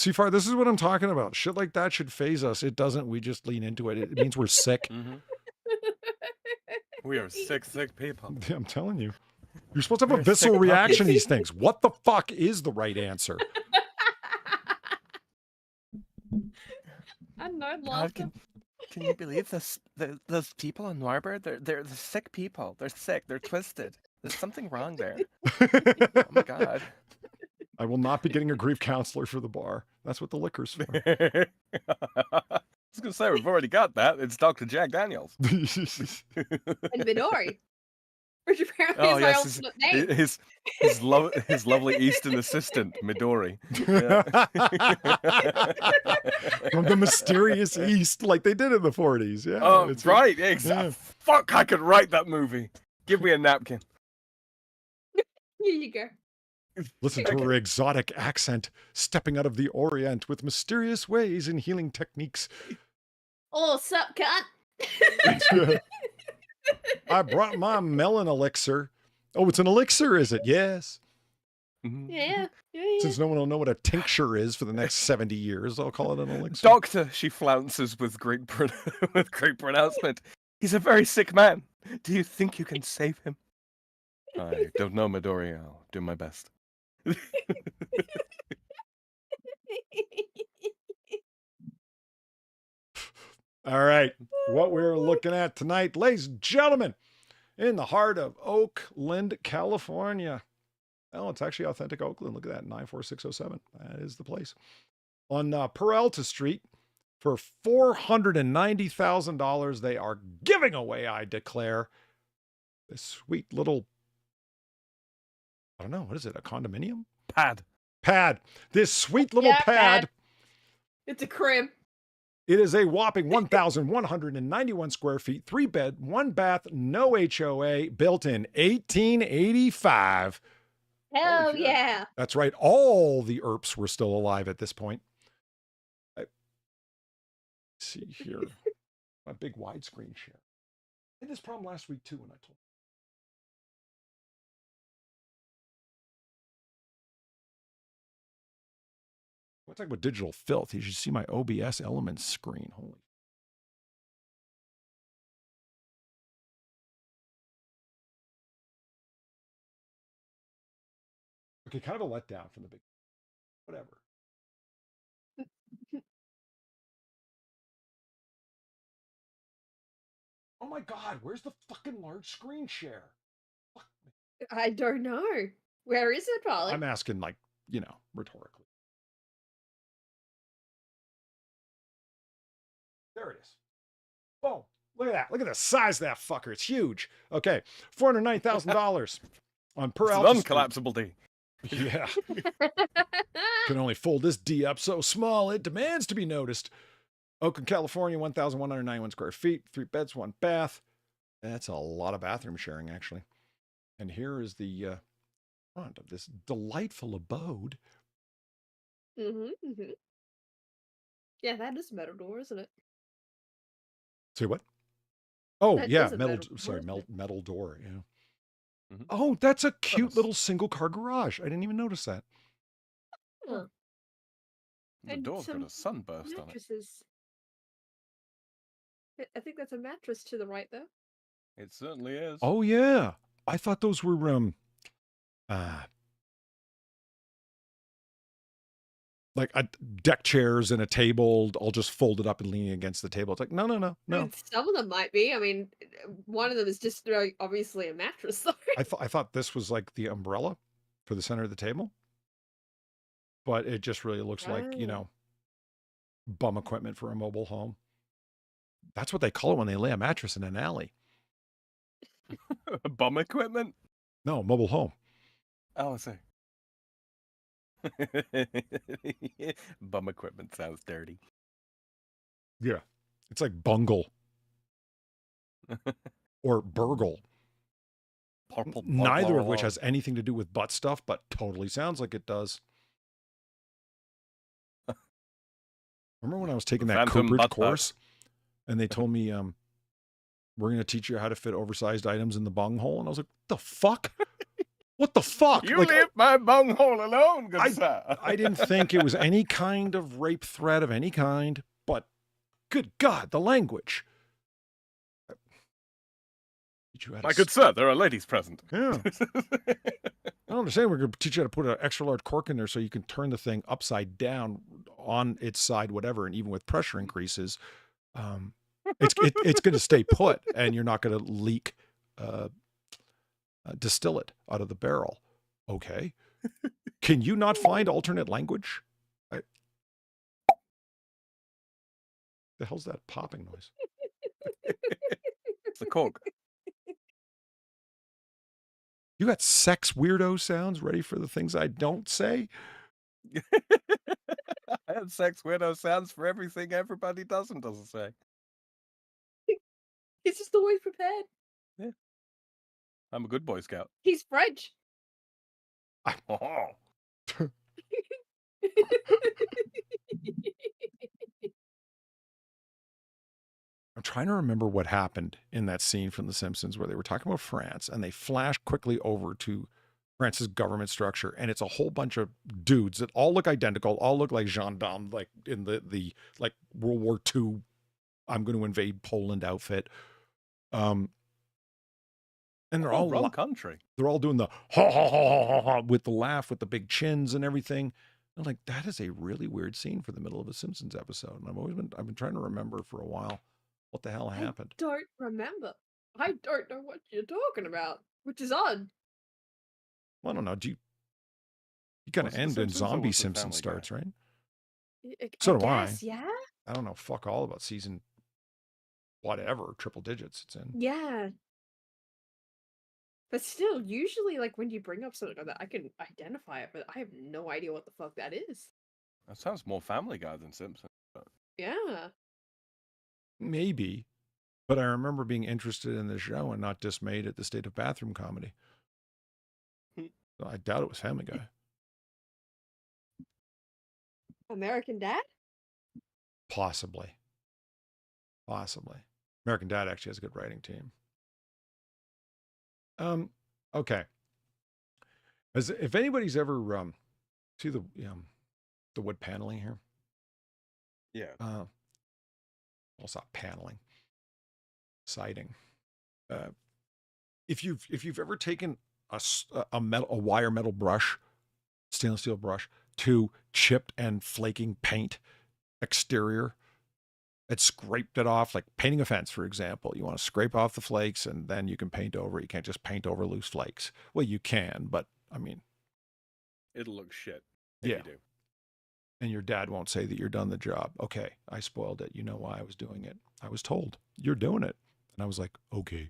A: See, Far, this is what I'm talking about. Shit like that should phase us. It doesn't. We just lean into it. It means we're sick.
C: We are sick people.
A: I'm telling you. You're supposed to have a visceral reaction to these things. What the fuck is the right answer?
B: I know,
J: God, can you believe this? Those people on Noirbird, they're sick people. They're sick. They're twisted. There's something wrong there. Oh my God.
A: I will not be getting a grief counselor for the bar. That's what the liquor's for.
C: I was going to say, we've already got that. It's Dr. Jack Daniels.
B: And Midori. Which apparently is my ultimate name.
C: His lovely Eastern assistant, Midori.
A: From the mysterious East, like they did in the 40s. Yeah.
C: Oh,
A: it's
C: right. Exactly.
A: Yeah.
C: Fuck, I could write that movie. Give me a napkin.
B: Here you go.
A: Listen to her exotic accent, stepping out of the Orient with mysterious ways and healing techniques.
B: Oh, sup, cunt?
A: I brought my melon elixir. Oh, it's an elixir, is it? Yes.
B: Yeah.
A: Since no one will know what a tincture is for the next 70 years, I'll call it an elixir.
C: Doctor, she flounces with great pronouncement. He's a very sick man. Do you think you can save him? I don't know, Midori. I'll do my best.
A: All right. What we're looking at tonight, ladies and gentlemen, in the heart of Oakland, California. Oh, it's actually authentic Oakland. Look at that, 94607. That is the place. On Peralta Street, for $490,000, they are giving away, I declare, this sweet little, I don't know, what is it, a condominium?
C: Pad.
A: This sweet little pad.
B: It's a crib.
A: It is a whopping 1,191 square feet, 3 bed, 1 bath, no HOA, built in 1885.
B: Hell yeah.
A: That's right. All the Earps were still alive at this point. Let's see here. My big widescreen share. I had this problem last week too when I told. We're talking about digital filth. You should see my OBS Elements screen. Holy. Okay, kind of a letdown from the big. Whatever. Oh my God, where's the fucking large screen share?
B: I don't know. Where is it, Polly?
A: I'm asking, like, you know, rhetorically. There it is. Boom. Look at that. Look at the size of that fucker. It's huge. Okay. $490,000 on Peralta.
C: It's an uncollapsible D.
A: Yeah. Can only fold this D up so small it demands to be noticed. Oakland, California, 1,191 square feet, 3 beds, 1 bath. That's a lot of bathroom sharing, actually. And here is the front of this delightful abode.
B: Yeah, that is a metal door, isn't it?
A: Say what? Oh,
B: That
A: yeah,
B: is a
A: metal.
B: metal door,
A: Sorry,
B: isn't it?
A: metal door. Yeah. Oh, that's a cute little single car garage. I didn't even notice that.
B: Huh.
C: The
B: And
C: door's got
B: some
C: a sunburst on it.
B: Mattresses. I think that's a mattress to the right, though.
C: It certainly is.
A: Oh yeah, I thought those were like deck chairs and a table, all just folded up and leaning against the table. It's like no.
B: I mean, some of them might be. I mean, one of them is just obviously a mattress, though.
A: I thought this was like the umbrella for the center of the table, but it just really looks like, you know, bum equipment for a mobile home. That's what they call it when they lay a mattress in an alley.
C: Bum equipment?
A: No, mobile home.
C: Oh, I see. Bum equipment sounds dirty.
A: Yeah. It's like bungle or burgle. Neither of which has anything to do with butt stuff, but totally sounds like it does. Remember when I was taking that
C: Phantom
A: Cooperage
C: butt
A: course and they told me, we're going to teach you how to fit oversized items in the bunghole. And I was like, the fuck? What the fuck?
C: You
A: Like,
C: leave my bunghole alone, good sir.
A: I didn't think it was any kind of rape threat of any kind, but good God, the language. Teach you how to
C: My good sir, there are ladies present.
A: Yeah. I don't understand. We're going to teach you how to put an extra large cork in there so you can turn the thing upside down on its side, whatever. And even with pressure increases, it's going to stay put, and you're not going to leak distillate out of the barrel. Okay. Can you not find alternate language? The hell's that popping noise?
C: It's the cork.
A: You got sex weirdo sounds ready for the things I don't say?
J: I have sex weirdo sounds for everything everybody doesn't say.
B: He's just always prepared.
C: Yeah. I'm a good Boy Scout.
B: He's French.
C: Oh.
A: I'm trying to remember what happened in that scene from The Simpsons where they were talking about France and they flash quickly over to France's government structure, and it's a whole bunch of dudes that all look identical, all look like gendarmes, like in the like World War II, I'm going to invade Poland outfit. And they're all
C: wrong country.
A: They're all doing the ha ha ha ha ha with the laugh, with the big chins and everything. I'm like, that is a really weird scene for the middle of a Simpsons episode. And I've been trying to remember for a while what the hell happened.
B: I don't remember. I don't know what you're talking about, which is odd.
A: Well, I don't know. You kind of
C: Was it The
A: end when
C: Simpsons or
A: Zombie
C: was it
A: Simpson
C: Family
A: starts,
C: Guy?
A: right?
B: So
A: do I.
B: Yeah.
A: I don't know fuck all about season whatever, triple digits it's in.
B: Yeah. But still, usually, like, when you bring up something like that, I can identify it, but I have no idea what the fuck that is.
C: That sounds more Family Guy than Simpson. But...
B: Yeah.
A: Maybe. But I remember being interested in the show and not dismayed at the state of bathroom comedy. So I doubt it was Family Guy.
B: American Dad?
A: Possibly. American Dad actually has a good writing team. Okay. If anybody's ever see the wood paneling here?
C: Yeah.
A: Well, it's not paneling. Siding. If you've ever taken a wire metal brush, stainless steel brush, to chipped and flaking paint exterior, and scraped it off, like painting a fence, for example. You want to scrape off the flakes and then you can paint over it. You can't just paint over loose flakes. Well, you can, but I mean,
C: it'll look shit if
A: yeah.
C: you do.
A: And your dad won't say that you're done the job. Okay, I spoiled it. You know why I was doing it. I was told, you're doing it. And I was like, okay.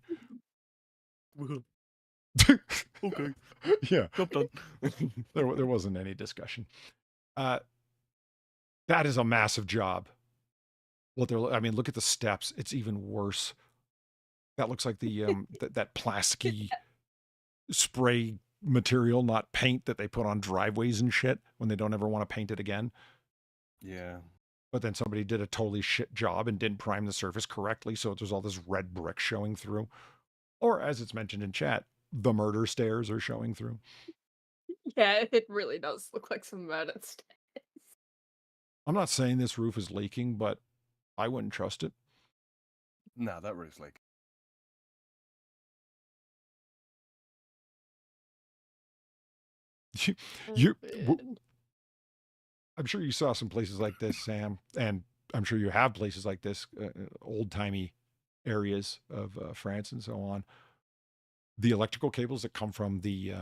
C: Okay.
A: Yeah.
C: Job done.
A: There wasn't any discussion. That is a massive job. Look at the steps. It's even worse. That looks like the that plasticky spray material, not paint, that they put on driveways and shit when they don't ever want to paint it again.
C: Yeah.
A: But then somebody did a totally shit job and didn't prime the surface correctly, so there's all this red brick showing through. Or as it's mentioned in chat, the murder stairs are showing through.
B: Yeah, it really does look like some murder stairs.
A: I'm not saying this roof is leaking, but I wouldn't trust it.
C: No, that roof's like.
A: I'm sure you saw some places like this, Sam, and I'm sure you have places like this, old-timey areas of France and so on. The electrical cables that come from the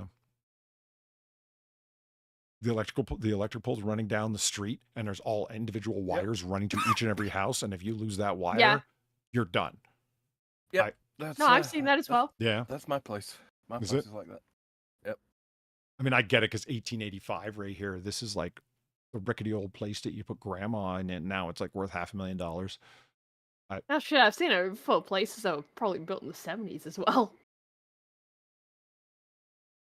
A: electric poles running down the street, and there's all individual wires running to each and every house, and if you lose that wire, you're done.
C: Yep.
B: I've seen that as well.
A: Yeah.
C: That's my place. My
A: Is
C: place
A: it?
C: is like that. Yep.
A: I mean, I get it because 1885 right here. This is like the rickety old place that you put grandma in, and now it's like worth $500,000.
B: Oh shit, I've seen it for places that were probably built in the 70s as well.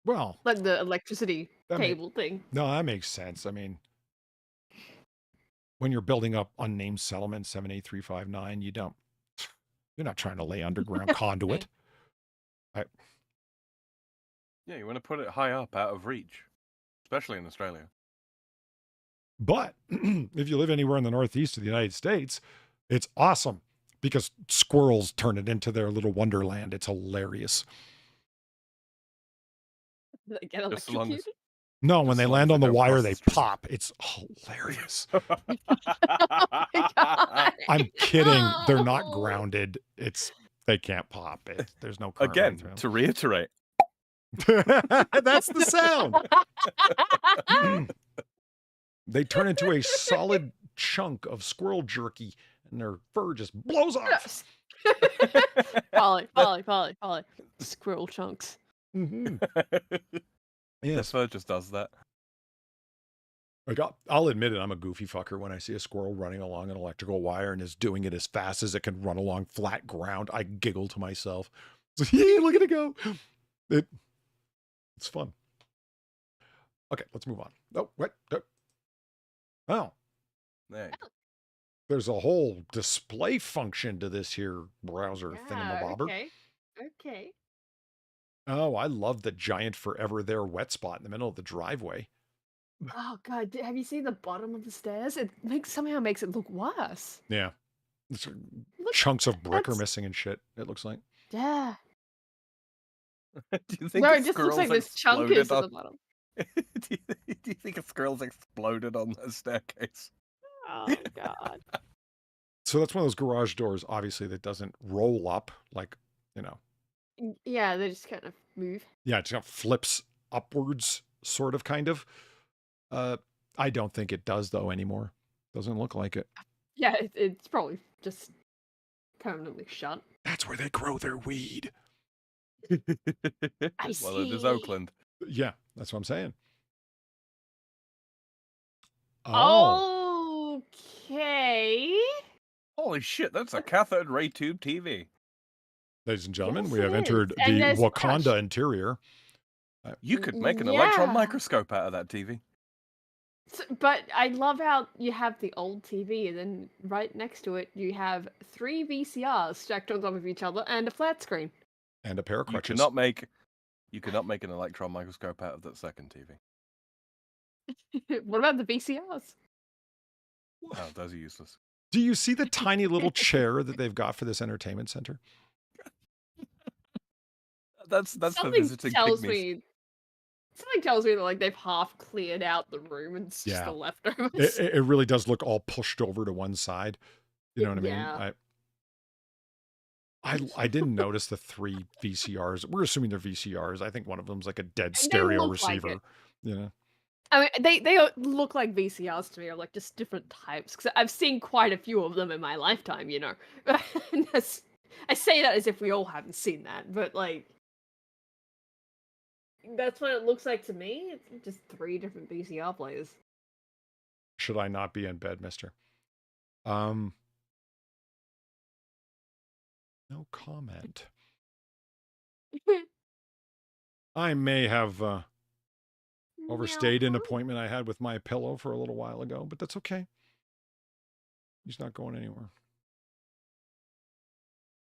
A: Well,
B: like the electricity cable thing.
A: No, that makes sense. I mean, when you're building up unnamed settlement 78359, you're not trying to lay underground conduit.
C: Yeah, you want to put it high up, out of reach, especially in Australia.
A: But if you live anywhere in the northeast of the United States, it's awesome because squirrels turn it into their little wonderland. It's hilarious.
B: Do they get
C: Just as long as-
B: electrocuted?
A: No, when
C: Just
A: they
C: as long
A: land
C: as
A: on
C: they
A: the
C: don't
A: wire,
C: cross
A: they
C: the street.
A: pop. It's hilarious.
B: Oh my God.
A: I'm kidding. They're not
B: No.
A: grounded. They can't pop. There's no current
C: Again,
A: running through
C: to reiterate,
A: them. That's the sound. They turn into a solid chunk of squirrel jerky, and their fur just blows off.
B: Polly. Squirrel chunks.
A: Mhm.
C: this
A: Yes.
C: fur just does that.
A: Like, I'll admit it, I'm a goofy fucker when I see a squirrel running along an electrical wire and is doing it as fast as it can run along flat ground. I giggle to myself. It's like, yeah, look at it go. It's fun. Okay, let's move on. Oh, what? Oh,
C: There.
A: there's a whole display function to this here browser thingamabobber.
B: Okay.
A: Oh, I love the giant forever there wet spot in the middle of the driveway.
B: Oh God, have you seen the bottom of the stairs? It somehow makes it look worse.
A: Yeah. It's
B: Look,
A: chunks of brick are
B: that's-
A: missing and shit, it looks like.
B: Yeah.
C: Do you think
B: No,
C: a
B: it just looks
C: squirrel's
B: like this chunk is at the bottom.
C: do you think a squirrel's exploded on the staircase?
B: Oh God.
A: So that's one of those garage doors, obviously, that doesn't roll up like,
B: Yeah, they just kind of move.
A: yeah, it just kind of flips upwards, sort of, kind of. I don't think it does, though, anymore. Doesn't look like it.
B: Yeah, it's probably just permanently shut.
A: That's where they grow their weed.
B: I
C: Well, it is
B: see.
C: Oakland.
A: Yeah, that's what I'm saying.
B: Okay.
C: Holy shit, that's a cathode ray tube TV.
A: Ladies and gentlemen,
B: Yes,
A: we have
B: it
A: entered
B: is. And
A: the
B: there's
A: Wakanda
B: touch.
A: interior.
C: You could make an electron
B: Yeah.
C: microscope out of that TV.
B: But I love how you have the old TV, and then right next to it, you have 3 VCRs stacked on top of each other and a flat screen.
A: And a pair of
C: You
A: crutches.
C: cannot make an electron microscope out of that second TV.
B: What about the VCRs?
C: Oh, those are useless.
A: Do you see the tiny little chair that they've got for this entertainment center?
C: That's the
B: Something
C: visiting
B: tells
C: pygmies.
B: me. Something tells me that like they've half cleared out the room and it's just
A: Yeah.
B: the leftovers.
A: It really does look all pushed over to one side. You know what I mean?
B: Yeah.
A: I didn't notice the 3 VCRs. We're assuming they're VCRs. I think one of them's like a dead
B: They
A: stereo
B: look like
A: receiver.
B: it.
A: You know?
B: I mean, they look like VCRs to me, or like just different types. Because I've seen quite a few of them in my lifetime, you know. And I say that as if we all haven't seen that, but like, that's what it looks like to me. It's just 3 different VCR players.
A: Should I not be in bed, mister? No comment. I may have overstayed an appointment I had with my pillow for a little while ago, but that's okay. He's not going anywhere.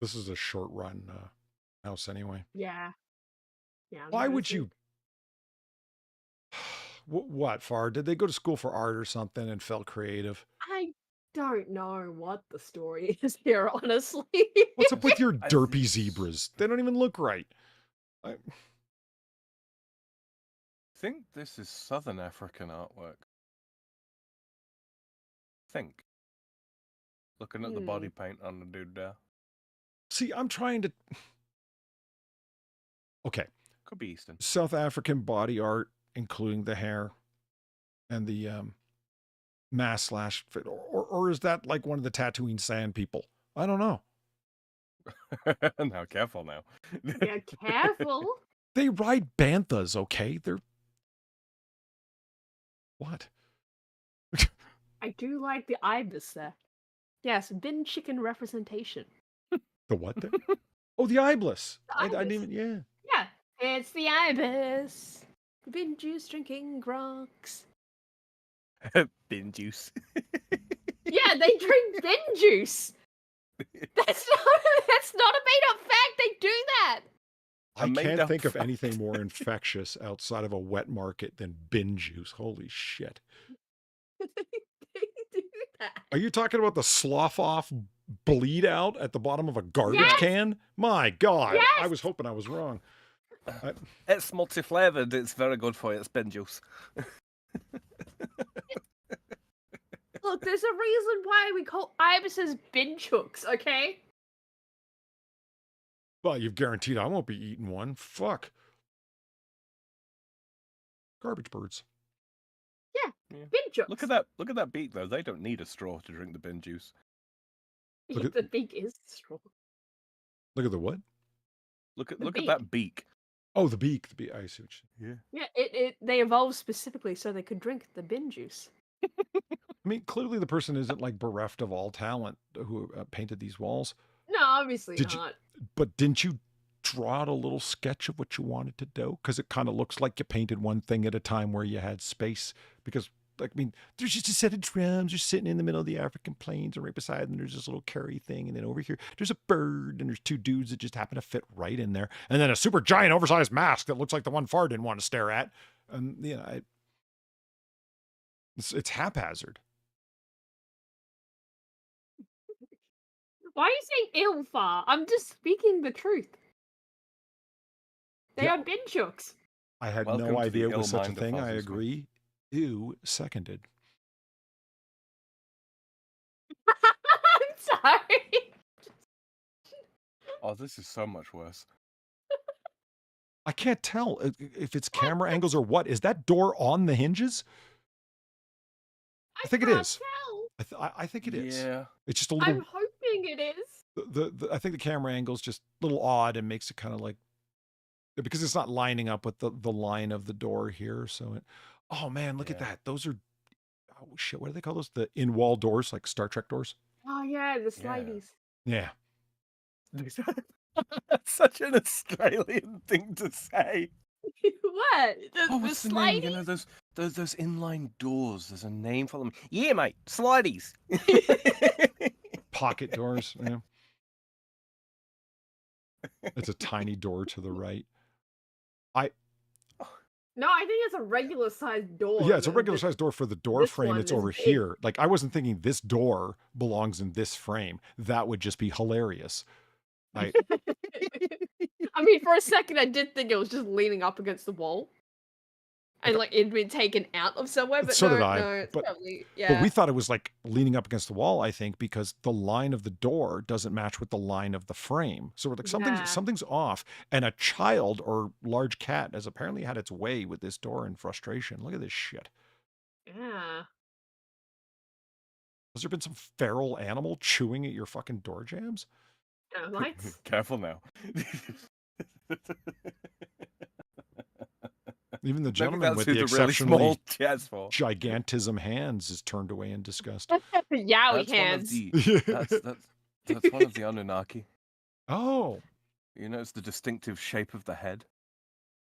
A: This is a short run house anyway.
B: Yeah. Yeah. I'm
A: Why would
B: noticing.
A: you? What, Far? Did they go to school for art or something and felt creative?
B: I don't know what the story is here, honestly.
A: What's up with your
C: I-
A: derpy zebras? They don't even look right.
C: I think this is Southern African artwork. Think. Looking at the body paint on the dude there.
A: See, I'm trying to. Okay.
C: Could be Eastern.
A: South African body art, including the hair and the mask slash fit, or is that like one of the tattooing sand people? I don't know.
C: Now, careful now.
B: Yeah, careful.
A: They ride banthas, okay? They're what?
B: I do like the ibis there. Yes, bin chicken representation.
A: The what? There? Oh, the ibis.
B: The
A: I didn't
B: ibis.
A: even. Yeah.
B: Yeah, it's the ibis. Bin juice drinking gronks.
C: Bin juice.
B: Yeah, they drink bin juice. That's not a made up fact. They do that.
A: I
C: made
A: can't
C: up
A: think of anything more infectious outside of a wet market than bin juice. Holy shit.
B: They do that.
A: Are you talking about the slough off bleed out at the bottom of a garbage
B: Yes!
A: can? My God. I
B: Yes!
A: was hoping I was wrong.
J: It's multi-flavored. It's very good for you. It's bin juice.
B: Look, there's a reason why we call ibises bin chooks, okay?
A: Well, you've guaranteed I won't be eating one. Fuck. Garbage birds.
B: Yeah,
C: Yeah.
B: bin chooks.
C: Look at that beak though. They don't need a straw to drink the bin juice.
A: Look at-
B: The beak is strong.
A: Look at the what?
C: Look at
B: beak.
C: that beak.
A: Oh, the beak. The beak. I see what you
C: Yeah.
B: Yeah, they evolved specifically so they could drink the bin juice.
A: I mean, clearly the person isn't like bereft of all talent who painted these walls.
B: No, obviously
A: Did you-
B: not.
A: But didn't you draw out a little sketch of what you wanted to do? Because it kind of looks like you painted one thing at a time where you had space. Because, like, I mean, there's just a set of drums just sitting in the middle of the African plains, and right beside them there's this little curry thing. And then over here there's a bird, and there's two dudes that just happen to fit right in there. And then a super giant oversized mask that looks like the one Far didn't want to stare at. And, you know, it's haphazard.
B: Why are you saying Ilfar? I'm just speaking the truth. They
A: Yeah.
B: are bin chooks.
A: I had
C: Welcome
A: no
C: to
A: idea
C: the
A: it was such a
C: ill mind of
A: thing. I
C: FarZoosme.
A: agree. Ew, seconded.
B: I'm sorry.
C: Oh, this is so much worse.
A: I can't tell if it's camera angles or what. Is that door on the hinges? I think it
B: can't
A: is.
B: tell.
A: I think it is.
C: Yeah.
A: It's just a little.
B: I'm hoping it is.
A: I think the camera angle's just a little odd and makes it kind of like, because it's not lining up with the line of the door here. So it. Oh man, look at
C: Yeah.
A: that. Those are. Oh shit! What do they call those? The in-wall doors, like Star Trek doors.
B: Oh yeah, the slideys.
A: Yeah.
J: That's such an Australian thing to say.
B: What?
J: Oh,
B: The
J: what's the name? You know,
B: slideys?
J: those inline doors. There's a name for them. Yeah, mate, slideys.
A: Pocket doors. Yeah. It's a tiny door to the right.
B: No, I think it's a regular sized door.
A: Yeah, it's a
B: The-
A: regular
B: the-
A: sized door for the door
B: this
A: frame.
B: one
A: It's
B: is
A: over
B: big.
A: here. Like, I wasn't thinking this door belongs in this frame. That would just be hilarious. I,
B: I mean, for a second, I did think it was just leaning up against the wall, and like it'd been taken out of somewhere. But
A: So
B: no,
A: did I,
B: no, it's
A: but-
B: probably
A: But
B: yeah.
A: we thought it was like leaning up against the wall, I think, because the line of the door doesn't match with the line of the frame. So we're like,
B: Yeah.
A: something's off. And a child or large cat has apparently had its way with this door in frustration. Look at this shit.
B: Yeah.
A: Has there been some feral animal chewing at your fucking door jams?
B: Termites.
C: Careful now.
A: Even the
J: Maybe
A: gentleman
J: that's
A: with
J: who
A: the
J: the really
A: exceptionally
J: small chair's for.
A: gigantism hands is turned away in disgust.
B: Yowie
J: That's
B: hands.
J: That's one of the Anunnaki.
A: Oh,
J: You know, it's the distinctive shape of the head.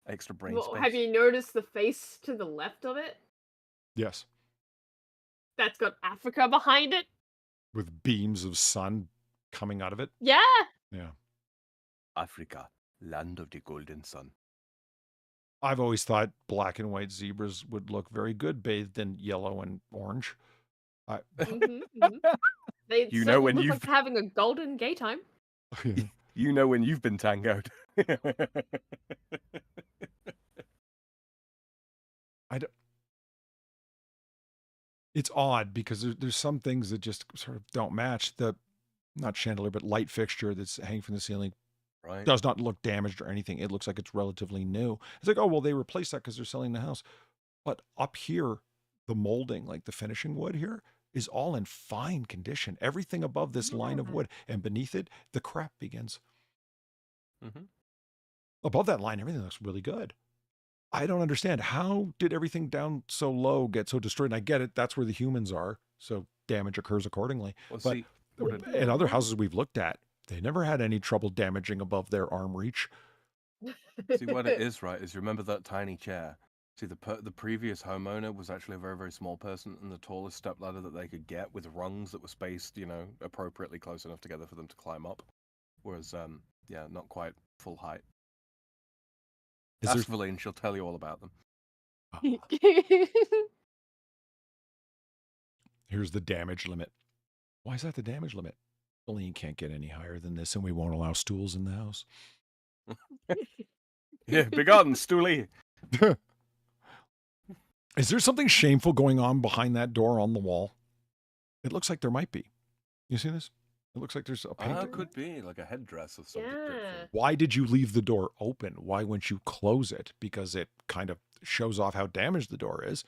J: Extra brain
B: Well,
J: space.
B: have you noticed the face to the left of it?
A: yes.
B: That's got Africa behind it.
A: With beams of sun coming out of it.
B: Yeah.
A: Yeah.
J: Africa, land of the golden sun.
A: I've always thought black and white zebras would look very good bathed in yellow and orange.
B: Mhm, mhm. They
C: You know when
B: certainly look
C: you've-
B: like having a golden gay time.
C: You know when you've been tangoed.
A: It's odd because there's some things that just sort of don't match. The, not chandelier, but light fixture that's hanging from the ceiling
J: Right.
A: does not look damaged or anything. It looks like it's relatively new. It's like, oh, well, they replaced that because they're selling the house. But up here, the molding, like the finishing wood here, is all in fine condition. Everything above this line of
B: Yeah.
A: wood and beneath it, the crap begins.
J: Mm-hmm.
A: Above that line, everything looks really good. I don't understand. How did everything down so low get so destroyed? And I get it. That's where the humans are. So damage occurs accordingly.
J: Well,
A: But
J: see, what it-
A: in other houses we've looked at, they never had any trouble damaging above their arm reach.
J: See what it is, right? Is you remember that tiny chair? See, the previous homeowner was actually a very, very small person, and the tallest step ladder that they could get with rungs that were spaced, you know, appropriately close enough together for them to climb up. Whereas, yeah, not quite full height.
A: Is
J: Ask
A: there?
J: Valine, she'll tell you all about them.
A: Here's the damage limit. Why is that the damage limit? Valine can't get any higher than this, and we won't allow stools in the house.
J: Yeah, begone, Stoolie.
A: Is there something shameful going on behind that door on the wall? It looks like there might be. You see this? It looks like there's a paint.
J: Could be like a headdress of some
B: Yeah.
J: description.
A: Why did you leave the door open? Why wouldn't you close it? Because it kind of shows off how damaged the door is.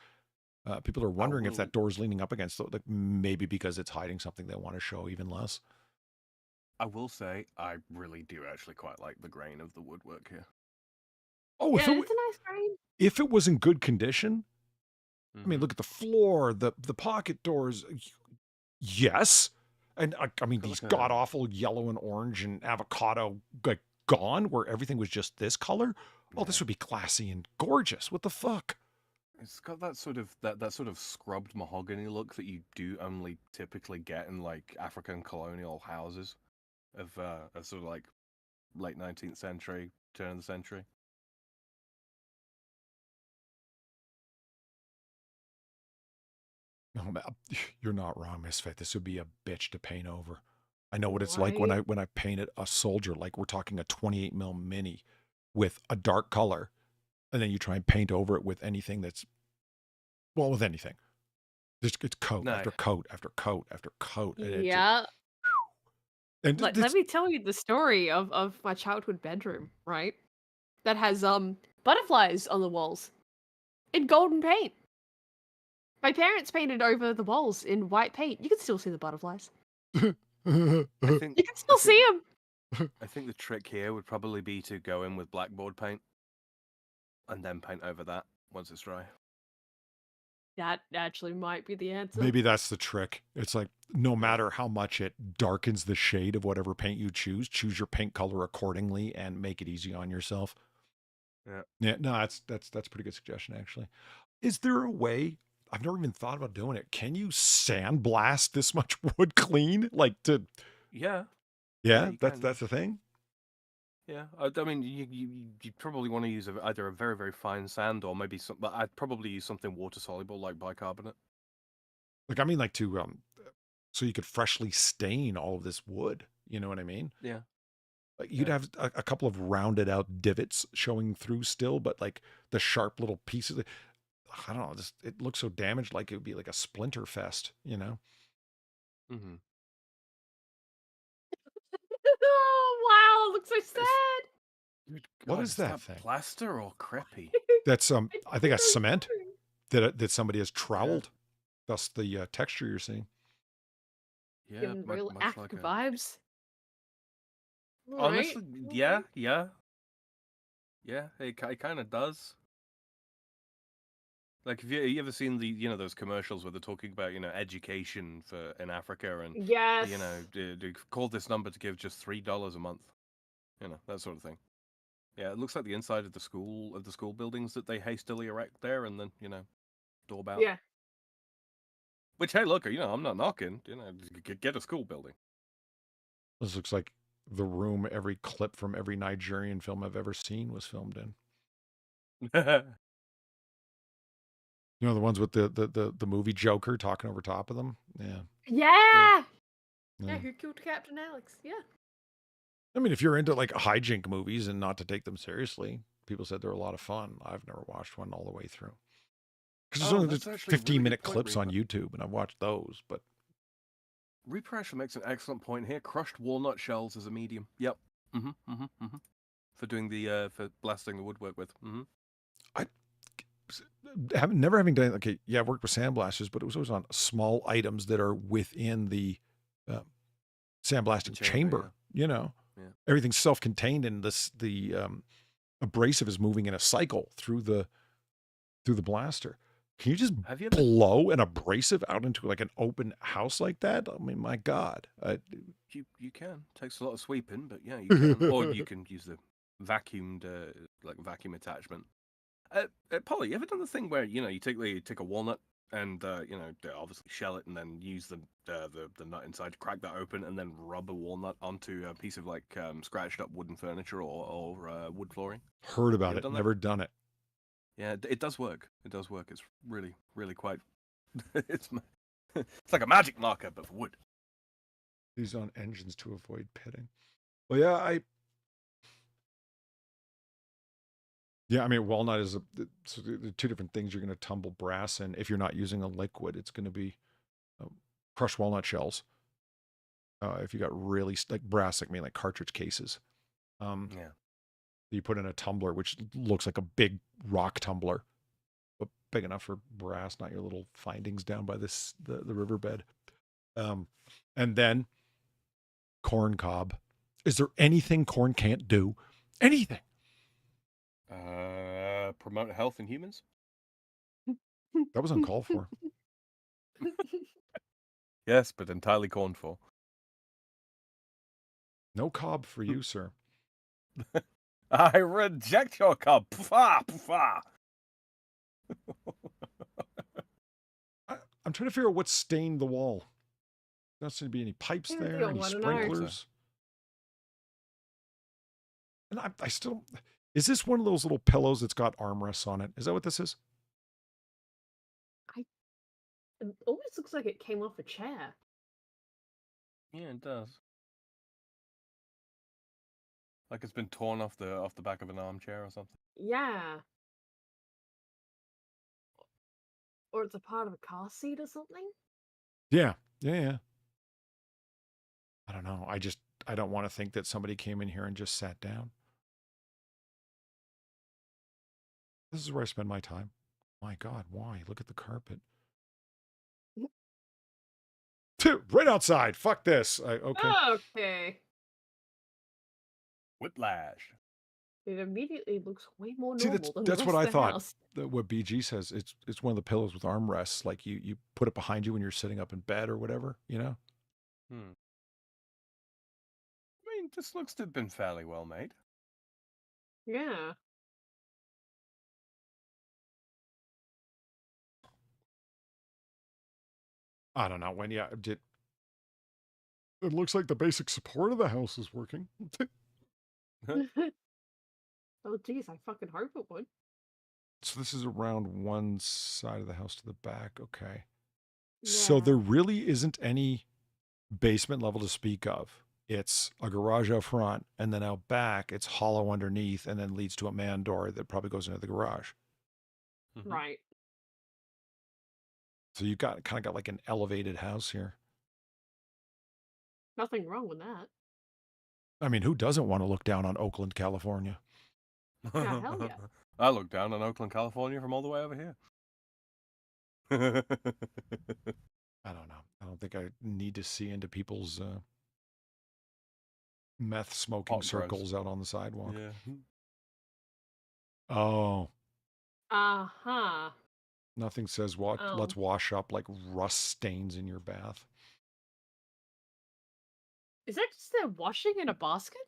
A: People are wondering if that door is leaning up against, like maybe because it's hiding something they want to show even less.
J: I will say, I really do actually quite like the grain of the woodwork here.
A: Oh,
B: Yeah, it's a nice grain.
A: if it was in good condition, I mean,
J: Mhm.
A: look at the floor, the pocket doors. Yes, and I mean these
J: Look at
A: god awful yellow and orange and avocado like gone, where everything was just this color. Oh, this
J: Yeah.
A: would be classy and gorgeous. What the fuck?
J: It's got that sort of that sort of scrubbed mahogany look that you do only typically get in like African colonial houses of sort of like late 19th century, turn of the century.
A: No, you're not wrong, Misfit. This would be a bitch to paint over. I know what it's like when
B: Right.
A: I painted a soldier, like we're talking a 28 mil mini with a dark color, and then you try and paint over it with anything that's, well, with anything. It's coat
J: No.
A: after coat after coat after coat. And it just-
B: Yeah.
A: and
B: Let
A: this-
B: me tell you the story of my childhood bedroom, right? That has butterflies on the walls in golden paint. My parents painted over the walls in white paint. You can still see the butterflies.
J: I think
B: You can still see them.
J: I think the trick here would probably be to go in with blackboard paint and then paint over that once it's dry.
B: That actually might be the answer.
A: Maybe that's the trick. It's like no matter how much it darkens the shade of whatever paint you choose your paint color accordingly and make it easy on yourself.
J: Yeah.
A: Yeah, no, that's a pretty good suggestion actually. Is there a way? I've never even thought about doing it. Can you sandblast this much wood clean? Like to
J: Yeah.
A: yeah,
J: you
A: that's
J: can.
A: that's the thing.
J: Yeah, I mean, you probably want to use either a very, very fine sand or maybe some. But I'd probably use something water soluble like bicarbonate.
A: Like I mean like to so you could freshly stain all of this wood. You know what I mean?
J: Yeah.
A: Like you'd
J: Yeah.
A: have a couple of rounded out divots showing through still, but like the sharp little pieces. I don't know. Just it looks so damaged, like it would be like a splinter fest. You know?
J: Mm-hmm.
B: Oh wow, it looks so sad.
A: What is that thing?
J: Plaster or creppy?
A: That's I think that's
B: so
A: cement
B: sad.
A: that somebody has troweled. Thus the texture you're seeing.
J: Yeah,
B: Giving real
J: much
B: African
J: like a...
B: vibes. All
J: Honestly,
B: right.
J: yeah. It kind of does. Like, have you ever seen the those commercials where they're talking about education for in Africa and
B: Yes.
J: do call this number to give just $3 a month, that sort of thing. Yeah, it looks like the inside of the school buildings that they hastily erect there, and then doorbell.
B: Yeah.
J: Which, hey, look, I'm not knocking. Get a school building.
A: This looks like the room every clip from every Nigerian film I've ever seen was filmed in. You know, the ones with the movie Joker talking over top of them? Yeah.
B: Yeah.
A: Yeah.
B: Who killed Captain Alex? Yeah.
A: I mean, if you're into like hijink movies and not to take them seriously, people said they're a lot of fun. I've never watched one all the way through. Because there's only
J: that's
A: just
J: actually a really
A: 15-minute
J: good point,
A: clips on
J: Reaper.
A: YouTube, and I've watched those, but
J: Reaper actually makes an excellent point here. Crushed walnut shells as a medium. Yep. For doing for blasting the woodwork with.
A: never having done, okay, yeah, I've worked with sandblasters, but it was always on small items that are within the sandblasting chamber,
J: Yeah.
A: Everything's self-contained, and the abrasive is moving in a cycle through the blaster. Can you just
J: Have you ever...
A: blow an abrasive out into like an open house like that? I mean, my God.
J: You can. Takes a lot of sweeping, but yeah, you can. Or you can use the vacuumed vacuum attachment. Polly, you ever done the thing where you take a walnut
C: and you know, they obviously shell it and then use the nut inside to crack that open, and then rub a walnut onto a piece of like scratched up wooden furniture or wood flooring.
A: Heard about
C: ever
A: it,
C: done that?
A: never done it.
C: Yeah, it does work. It does work. It's really, really quite. it's like a magic marker, but for wood.
A: These on engines to avoid pitting. Well, yeah, I mean, walnut is so the two different things you're going to tumble brass in. If you're not using a liquid, it's going to be crushed walnut shells. If you got really like brass, like like cartridge cases.
C: Yeah.
A: You put in a tumbler, which looks like a big rock tumbler, but big enough for brass, not your little findings down by the riverbed. And then corn cob. Is there anything corn can't do? Anything?
C: Promote health in humans.
A: That was uncalled for.
C: Yes, but entirely corn for.
A: No cob for you, sir.
C: I reject your cob. Poofa, poofa.
A: I'm trying to figure out what stained the wall. There doesn't seem to be any pipes
B: Yeah,
A: there,
B: I
A: any
B: wanna know.
A: sprinklers. And I still... Is this one of those little pillows that's got armrests on it? Is that what this is?
B: It almost looks like it came off a chair.
C: Yeah, it does. Like it's been torn off the back of an armchair or something.
B: Yeah. Or it's a part of a car seat or something?
A: Yeah. I don't know. I don't want to think that somebody came in here and just sat down. This is where I spend my time. My God, why? Look at the carpet. Right outside. Fuck this. Okay.
B: Okay.
C: Whiplash.
B: It immediately looks way more
A: See,
B: normal than
A: that's
B: the
A: what
B: rest
A: I
B: of the
A: thought.
B: house.
A: What BG says. It's one of the pillows with armrests. Like you put it behind you when you're sitting up in bed or whatever, you know?
C: I mean, this looks to have been fairly well made.
B: Yeah.
A: I don't know when. Yeah, it looks like the basic support of the house is working.
B: Oh, geez, I fucking hope it would.
A: So this is around one side of the house to the back. Okay. So there really isn't any basement level to speak of. It's a garage out front, and then out back, it's hollow underneath, and then leads to a man door that probably goes into the garage.
B: Right.
A: So you kind of got like an elevated house here.
B: Nothing wrong with that.
A: I mean, who doesn't want to look down on Oakland, California?
B: Yeah, hell yeah.
C: I look down on Oakland, California from all the way over here.
A: I don't know. I don't think I need to see into people's meth smoking
C: Hot
A: circles
C: gross.
A: out on the sidewalk.
C: Yeah.
A: Oh,
B: Uh-huh.
A: nothing says let's wash up like rust stains in your bath.
B: Is that just their washing in a basket?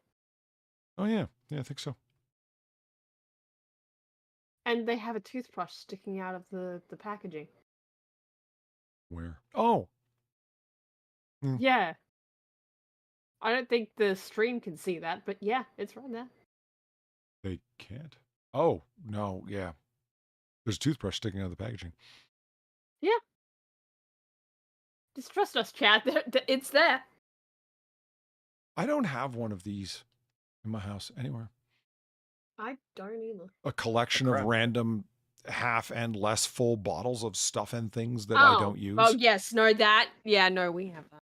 A: Oh yeah, I think so.
B: And they have a toothbrush sticking out of the packaging.
A: Where? Oh,
B: Yeah. I don't think the stream can see that, but yeah, it's right there.
A: they can't. Oh no, yeah. There's a toothbrush sticking out of the packaging.
B: Yeah. Just trust us, Chad. It's there.
A: I don't have one of these in my house anywhere.
B: I don't either.
A: A collection of
C: crap.
A: random half and less full bottles of stuff and things that I don't use.
B: Oh, yes. No, that. Yeah, no, we have that.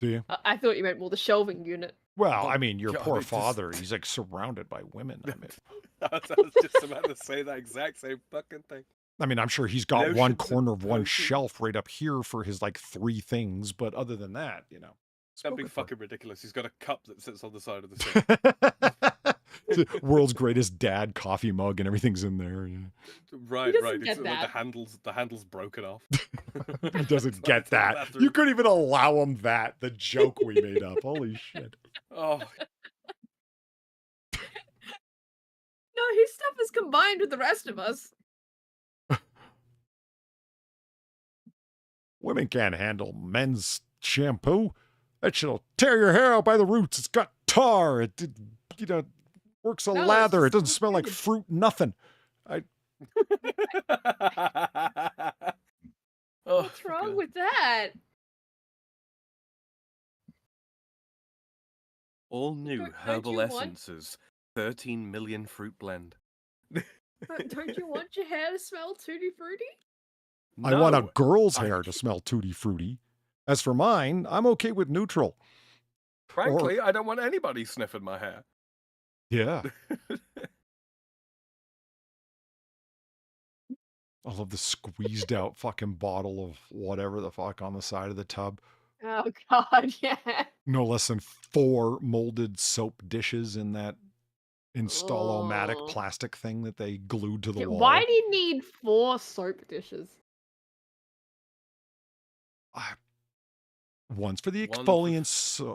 A: Do you?
B: I thought you meant more the shelving unit.
A: Well,
C: Oh,
A: I mean, your
C: God,
A: poor
C: it just-
A: father, he's like surrounded by women.
C: I was just about to say that exact same fucking thing.
A: I mean, I'm sure he's got
C: Notions
A: one
C: and
A: corner of one
C: notions.
A: shelf right up here for his like 3 things, but other than that, you know.
C: That'd be
A: spoken for.
C: fucking ridiculous. He's got a cup that sits on the side of the sink.
A: The world's greatest dad coffee mug and everything's in there. Yeah.
C: Right.
B: doesn't get
C: It's like
B: that.
C: the handle's broken off.
A: He doesn't get
C: It's in the
A: that.
C: bathroom.
A: You couldn't even allow him that. The joke we made up. Holy shit.
C: Oh,
B: No, his stuff is combined with the rest of us.
A: Women can't handle men's shampoo. That shit'll tear your hair out by the roots. It's got tar. It works a
B: No, it's
A: lather. It
B: just
A: doesn't smell like
B: good.
A: fruit, nothing.
C: Oh,
B: What's wrong
C: God.
B: with that?
C: All new
B: Don't
C: herbal
B: you want-
C: essences. 13 million fruit blend.
B: Don't you want your hair to smell tutti frutti?
A: I want a
C: No,
A: girl's
C: I-
A: hair to smell tutti frutti. As for mine, I'm okay with neutral.
C: Frankly, I don't want anybody sniffing my hair.
A: Yeah. I love the squeezed out fucking bottle of whatever the fuck on the side of the tub.
B: Oh god, yeah.
A: No less than 4 molded soap dishes in that install-o-matic
B: Ugh.
A: plastic thing that they glued to the
B: Yeah,
A: wall.
B: why do you need 4 soap dishes?
A: One's for the
C: One for-
A: exfoliant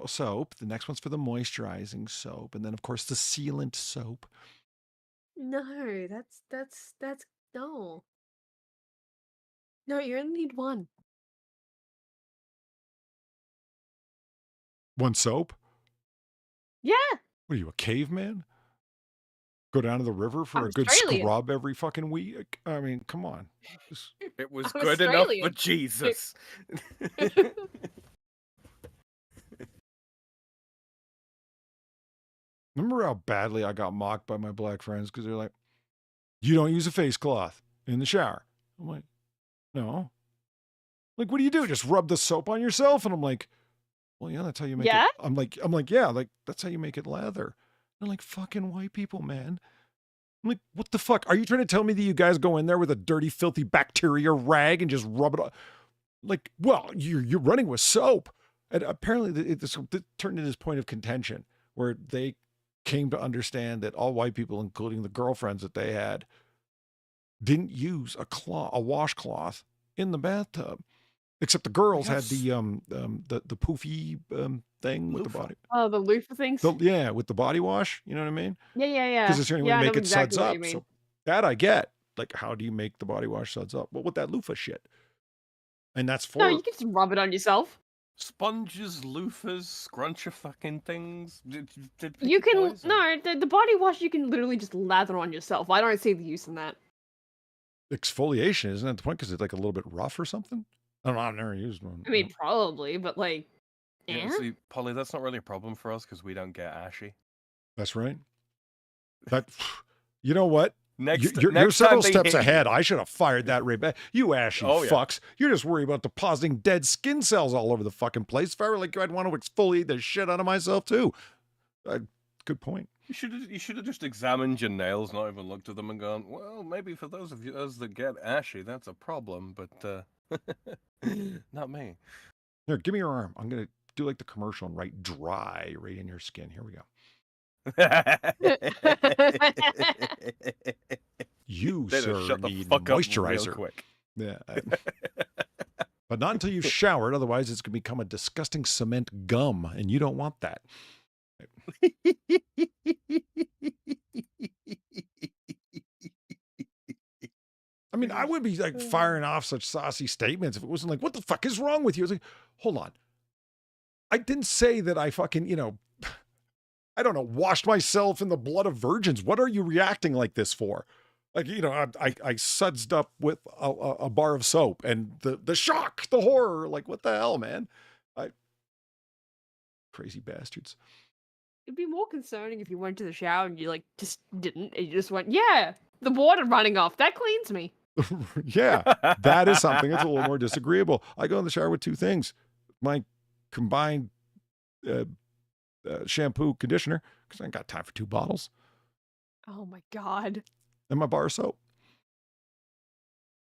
A: soap, the next one's for the moisturizing soap, and then of course the sealant soap.
B: No, that's no. No, you only need 1.
A: One soap?
B: Yeah.
A: What are you, a caveman? Go down to the river for
B: I'm
A: a good
B: Australian.
A: scrub every fucking week? I mean, come on. Just-
C: It was
B: I'm
C: good enough for
B: Australian.
C: Jesus.
A: Remember how badly I got mocked by my black friends because they're like, you don't use a face cloth in the shower. I'm like, no. Like, what do you do? Just rub the soap on yourself? And I'm like, well, yeah, that's how you make
B: Yeah?
A: it. I'm like, yeah, like that's how you make it lather. They're like, fucking white people, man. I'm like, what the fuck? Are you trying to tell me that you guys go in there with a dirty, filthy bacteria rag and just rub it on? Like, well, you're running with soap. And apparently this turned into this point of contention where they came to understand that all white people, including the girlfriends that they had, didn't use a washcloth in the bathtub. Except the girls had the poofy thing with the
C: Loofah.
A: body.
B: Oh, the loofah things?
A: Yeah, with the body wash. You know what I mean?
B: Yeah.
A: Because it's the only way
B: Yeah,
A: to
B: I
A: make
B: know
A: it suds
B: exactly what
A: up.
B: you mean.
A: So that I get. Like, how do you make the body wash suds up? Well, with that loofah shit. And that's for
B: No, you can just rub it on yourself.
C: Sponges, loofahs, scruncher fucking things. Did
B: You
C: pick a
B: can
C: poison.
B: no, the body wash you can literally just lather on yourself. I don't see the use in that.
A: exfoliation, isn't that the point? Because it's like a little bit rough or something? I don't know. I've never used one.
B: I mean, probably, but like,
C: Yeah,
B: eh?
C: see, Polly, that's not really a problem for us because we don't get ashy.
A: That's right. That, you know what?
C: Next,
A: You're
C: next
A: several
C: time they
A: steps
C: hit
A: ahead. I should have fired that right back. You ashy
C: Oh, yeah.
A: fucks. You're just worried about depositing dead skin cells all over the fucking place. If I were like you, I'd want to exfoliate the shit out of myself too. Good point.
C: You should have just examined your nails, not even looked at them and gone, well, maybe for those of us that get ashy, that's a problem, but not me.
A: Here, give me your arm. I'm gonna do like the commercial and write dry right in your skin. Here we go. You,
C: They just
A: sir,
C: shut the
A: need
C: fuck up real
A: moisturizer.
C: quick.
A: Yeah. But not until you've showered. Otherwise, it's going to become a disgusting cement gum, and you don't want that. I mean, I would be like firing off such saucy statements if it wasn't like, what the fuck is wrong with you? I was like, hold on. I didn't say that I fucking, I don't know, washed myself in the blood of virgins. What are you reacting like this for? Like, I sudsed up with a bar of soap and the shock, the horror, like, what the hell, man? Crazy bastards.
B: It'd be more concerning if you went to the shower and you like just didn't. And you just went, yeah, the water running off. That cleans me.
A: Yeah, that is something that's a little more disagreeable. I go in the shower with 2 things. My combined shampoo, conditioner, because I ain't got time for 2 bottles,
B: Oh my god.
A: and my bar of soap.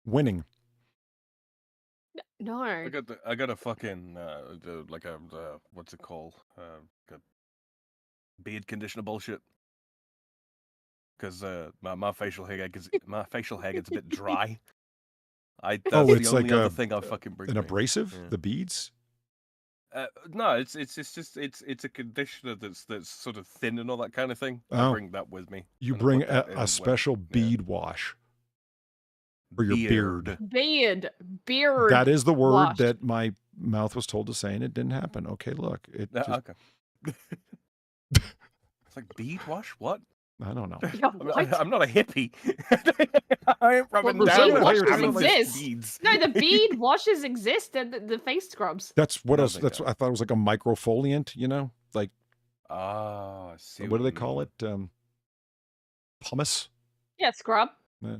A: Winning.
B: No.
C: I got a fucking what's it called? A beard conditioner bullshit. Because my facial hair gets a bit dry. That's
A: Oh,
C: the
A: it's
C: only
A: like
C: other thing I fucking bring.
A: an
C: me.
A: abrasive,
C: Yeah.
A: the beads.
C: No, it's a conditioner that's sort of thin and all that kind of thing. I
A: Oh.
C: bring that with me.
A: You
C: and I
A: bring
C: put that in
A: a
C: when-
A: special
C: yeah.
A: bead wash. Or your beard.
B: Beard.
A: That is the word
B: washed.
A: that my mouth was told to say, and it didn't happen. Okay, look. It just,
J: Okay. It's like bead wash? What?
A: I don't know.
B: Yeah, what?
C: I'm not a hippie. I ain't rubbing
B: the
C: down
B: bead
C: with
B: washes
C: amethyst
B: exist.
C: beads.
B: No, the bead washes exist and the face scrubs.
A: That's what
J: No,
A: else.
J: they
A: That's
J: don't.
A: I thought it was like a microfoliant, you know? Like,
J: Oh, I see.
A: what do
J: you
A: they call
J: mean.
A: it? Pumice?
B: Yeah, scrub.
A: Yeah.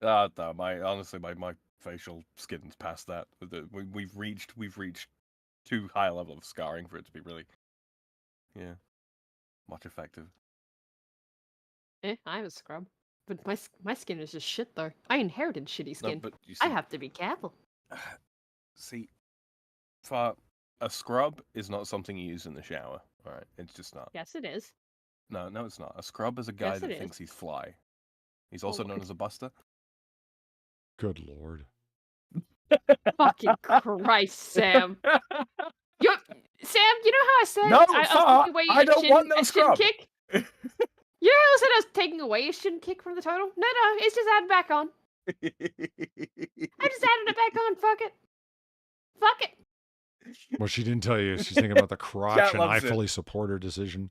J: No, honestly, my facial skin's past that. We've reached too high a level of scarring for it to be really, much effective.
B: I have a scrub. But my skin is just shit though. I inherited shitty
J: No,
B: skin.
J: but you
B: I
J: see,
B: have to be careful.
J: see, for a scrub is not something you use in the shower. All right, it's just not.
B: Yes, it is.
J: No, it's not. A scrub is a guy
B: Yes,
J: that
B: it
J: thinks
B: is.
J: he's fly. He's also known as a buster.
A: Good Lord.
B: Fucking Christ, Sam. Sam, you know how I said
C: No,
B: I was
C: Far,
B: taking away
C: I
B: a
C: don't
B: shin,
C: want no
B: a shin
C: scrub.
B: kick? You know how I said I was taking away a shin kick from the total? No, it's just added back on. I just added it back on. Fuck it. Fuck it.
A: What she didn't tell you is she's thinking about the crotch,
C: Cat
A: and I
C: loves it.
A: fully support her decision.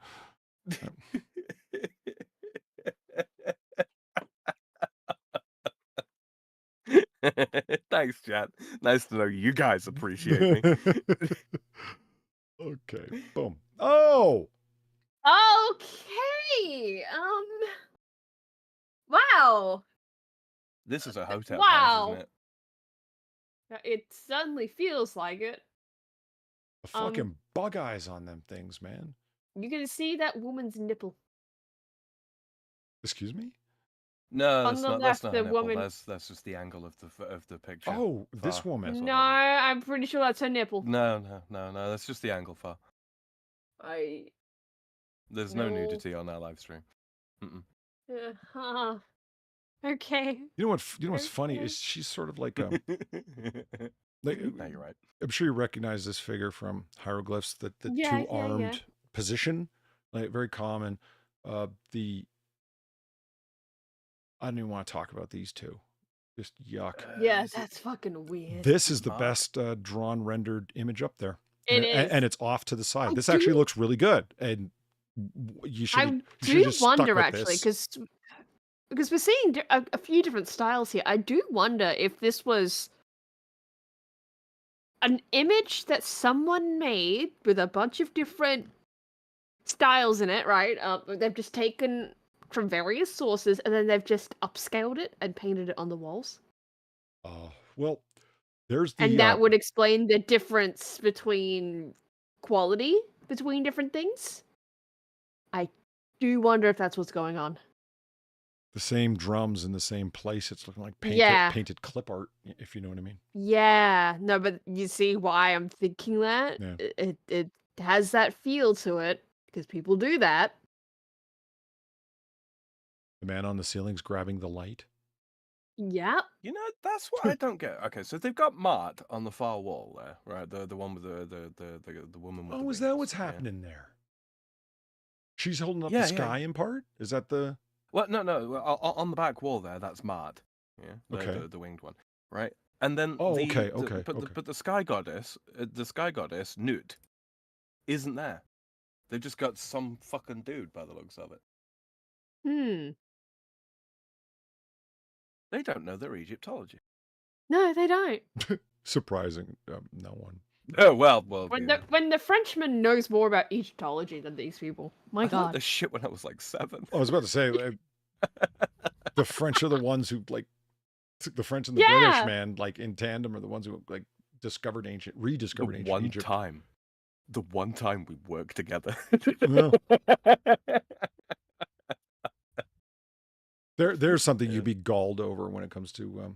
C: Thanks, chat. Nice to know you guys appreciate me.
A: Okay, boom. Oh!
B: Okay. Wow.
J: This is a hotel
B: Wow.
J: house, isn't it?
B: It suddenly feels like it.
A: The fucking bug eyes on them things, man.
B: You can see that woman's nipple.
A: Excuse me?
J: No,
B: On
J: that's
B: the
J: not.
B: left,
J: That's not
B: the
J: a nipple.
B: woman-
J: That's just the angle of the picture.
A: Oh, this
J: Far.
A: woman.
J: That's what
B: No,
J: that
B: I'm pretty sure that's her nipple.
J: is. No. That's just the angle, Far. There's no
B: No.
J: nudity on our live stream.
B: Huh. Okay.
A: You know what's funny
B: Okay.
A: is she's sort of like like
J: No, you're right.
A: I'm sure you recognize this figure from hieroglyphs, the
B: Yeah,
A: two-armed position, like very common. I don't even want to talk about these two. Just yuck.
B: Yeah, that's fucking weird.
A: This is the best drawn rendered image up there.
B: It is.
A: And it's off to the side.
B: I
A: This actually
B: do-
A: looks really good. And you should.
B: I do wonder actually, because we're seeing a few different styles here. I do wonder if this was an image that someone made with a bunch of different styles in it, right? They've just taken from various sources and then they've just upscaled it and painted it on the walls.
A: Well, there's the.
B: And that would explain the difference between quality between different things. I do wonder if that's what's going on.
A: the same drums in the same place. It's looking like painted clip art, if you know what I mean.
B: Yeah, no, but you see why I'm thinking that?
A: Yeah.
B: It has that feel to it because people do that.
A: The man on the ceiling's grabbing the light.
B: Yeah.
J: You know, that's what I don't get. Okay, so they've got Mart on the far wall there, right? The one with the woman with the
A: Oh, is that
J: wings,
A: what's
J: yeah?
A: happening there? She's holding up
J: Yeah,
A: the
J: yeah.
A: sky in part? Is that the...
J: Well, no. On the back wall there, that's Mart. Yeah,
A: Okay.
J: the winged one, right? And then
A: okay.
J: But the sky goddess, Newt, isn't there. They've just got some fucking dude by the looks of it. They don't know their Egyptology.
B: No, they don't.
A: Surprising. No one.
J: Oh well.
B: When the Frenchman knows more about Egyptology than these people. My
J: I learned
B: God.
J: this shit when I was like 7.
A: I was about to say, the French are the ones who, like, the French and the
B: Yeah.
A: British, man, like, in tandem are the ones who, like, rediscovered ancient Egypt.
J: The one time we worked together.
A: No. There's something you'd be galled over when it comes to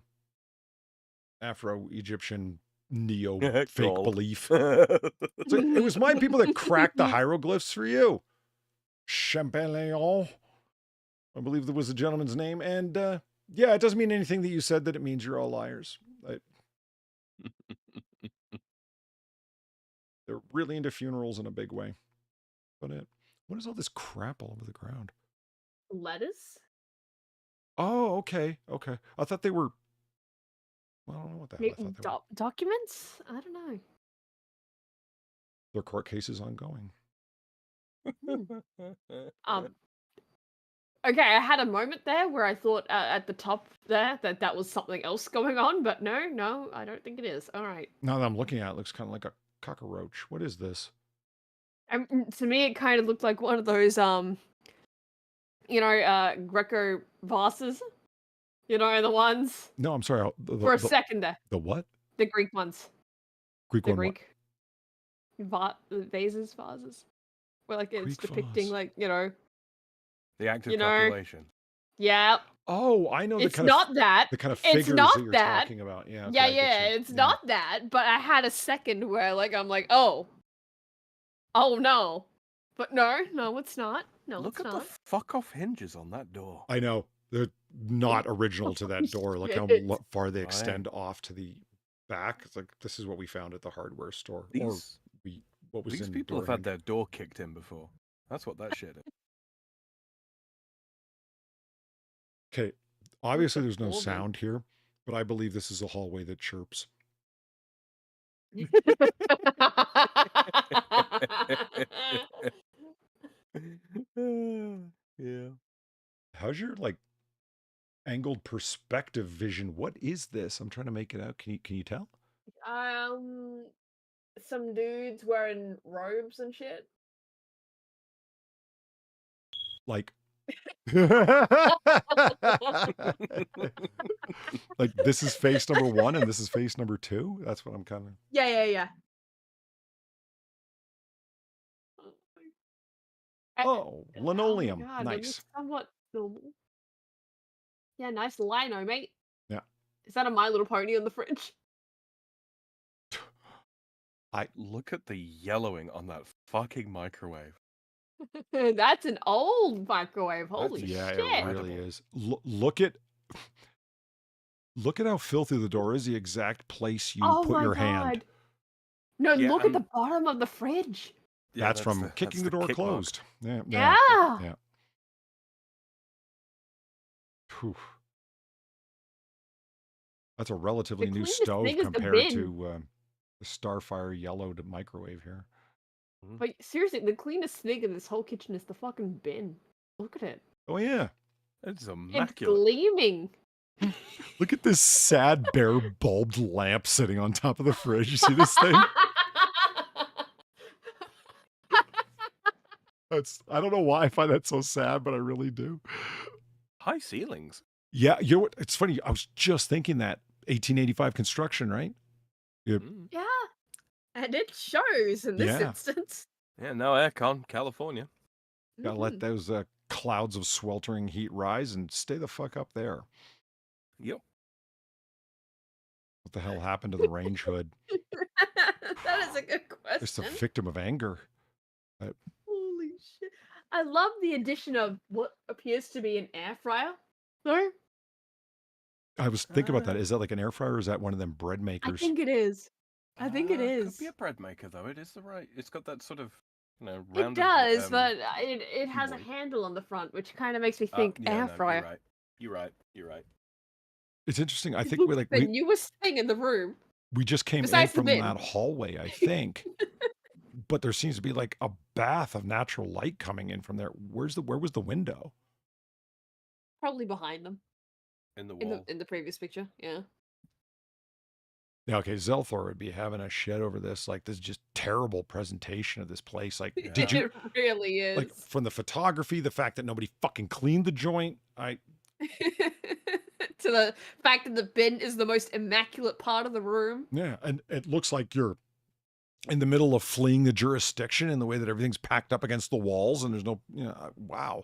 A: Afro-Egyptian neo-fake
J: Galled.
A: belief. It's like, it was my people that cracked the hieroglyphs for you. Champollion, I believe that was the gentleman's name. And yeah, it doesn't mean anything that you said that it means you're all liars. They're really into funerals in a big way. But what is all this crap all over the ground?
B: Lettuce?
A: Oh, okay. I thought they were Well, I don't know what the hell I thought they were.
B: Documents? I don't know.
A: Their court case is ongoing.
B: Okay, I had a moment there where I thought at the top there that was something else going on, but no, I don't think it is. All right.
A: Now that I'm looking at it, looks kind of like a cockroach. What is this?
B: To me, it kind of looked like one of those Greco vases. You know, the ones
A: No, I'm sorry.
B: for a second there.
A: The what?
B: The Greek ones.
A: Greek
B: The
A: one. What?
B: Greek vases. Where like it's
A: Greek
B: depicting
A: vase.
B: like,
J: The act of
B: You know,
J: copulation.
B: yeah.
A: Oh, I know
B: It's not that.
A: the kind of
B: It's
A: figures
B: not
A: that you're
B: that.
A: talking about. Yeah.
B: Yeah,
A: okay, I get you.
B: it's not that, but I had a second where like I'm like, oh no. But no, it's not. No,
J: Look
B: it's
J: at
B: not.
J: the fuck off hinges on that door.
A: I know. They're not original to that door. Look how
B: Shit.
A: far they
J: Right.
A: extend off to the back. It's like, this is what we found at the hardware store.
J: These
A: What was
J: these
A: in
J: people
A: door
J: have had
A: hinge.
J: their door kicked in before. That's what that shit is.
A: Okay. Obviously, there's no
B: Cool, man.
A: sound here, but I believe this is a hallway that chirps.
J: Yeah.
A: How's your like angled perspective vision? What is this? I'm trying to make it out. Can you tell?
B: Some dudes wearing robes and shit.
A: Like like this is face number 1 and this is face number 2. That's what I'm kind of.
B: Yeah.
A: Oh, linoleum.
B: God, it
A: Nice.
B: looks somewhat normal. Yeah, nice lino, mate.
A: Yeah.
B: Is that a My Little Pony on the fridge?
J: Look at the yellowing on that fucking microwave.
B: That's an old microwave. Holy
A: Yeah,
B: shit.
A: it really is. Look at how filthy the door is. The exact place you
B: Oh
A: put
B: my
A: your
B: God.
A: hand.
B: No,
J: Yeah,
B: look at
J: and-
B: the bottom of the fridge.
J: Yeah,
A: That's from kicking the door
J: kick mark.
A: closed. Yeah.
B: Yeah.
A: Whew. That's a relatively new
B: cleanest
A: stove
B: thing is the
A: compared
B: bin.
A: to the Starfire yellowed microwave here.
B: But seriously, the cleanest thing in this whole kitchen is the fucking bin. Look at it.
A: Oh yeah.
J: It's
B: It's
J: immaculate.
B: gleaming.
A: Look at this sad bare bulbed lamp sitting on top of the fridge. You see this thing? I don't know why I find that so sad, but I really do.
J: High ceilings.
A: Yeah, you know what? It's funny. I was just thinking that 1885 construction, right? Yep.
B: Yeah. And it shows in this
A: Yeah.
B: instance.
J: Yeah, no aircon, California.
A: Gotta let those clouds of sweltering heat rise and stay the fuck up there.
J: Yep.
A: What the hell happened to the range hood?
B: That is a good
A: It's a
B: question.
A: victim of anger.
B: Holy shit. I love the addition of what appears to be an air fryer. No?
A: I was thinking about that. Is that like an air fryer or is that one of them bread
B: I
A: makers?
B: think it is. I think it
J: Could
B: is.
J: be a bread maker though. It is the right. It's got that sort of,
B: It
J: rounded.
B: does, but it has a
J: keyboard.
B: handle on the front, which kind of makes me think air fryer.
J: You're right.
A: It's interesting. I think
B: The newest thing in the room.
A: we just came in
B: Besides the
A: from
B: bin.
A: that hallway, I think. But there seems to be like a bath of natural light coming in from there. Where was the window?
B: Probably behind them.
J: In the wall.
B: In the previous picture, yeah.
A: Yeah, okay, Zelthor would be having a shit over this. Like, this is just terrible presentation of this place. Like, did you
B: It really is.
A: like from the photography, the fact that nobody fucking cleaned the joint?
B: To the fact that the bin is the most immaculate part of the room.
A: Yeah, and it looks like you're in the middle of fleeing the jurisdiction in the way that everything's packed up against the walls and there's no, wow.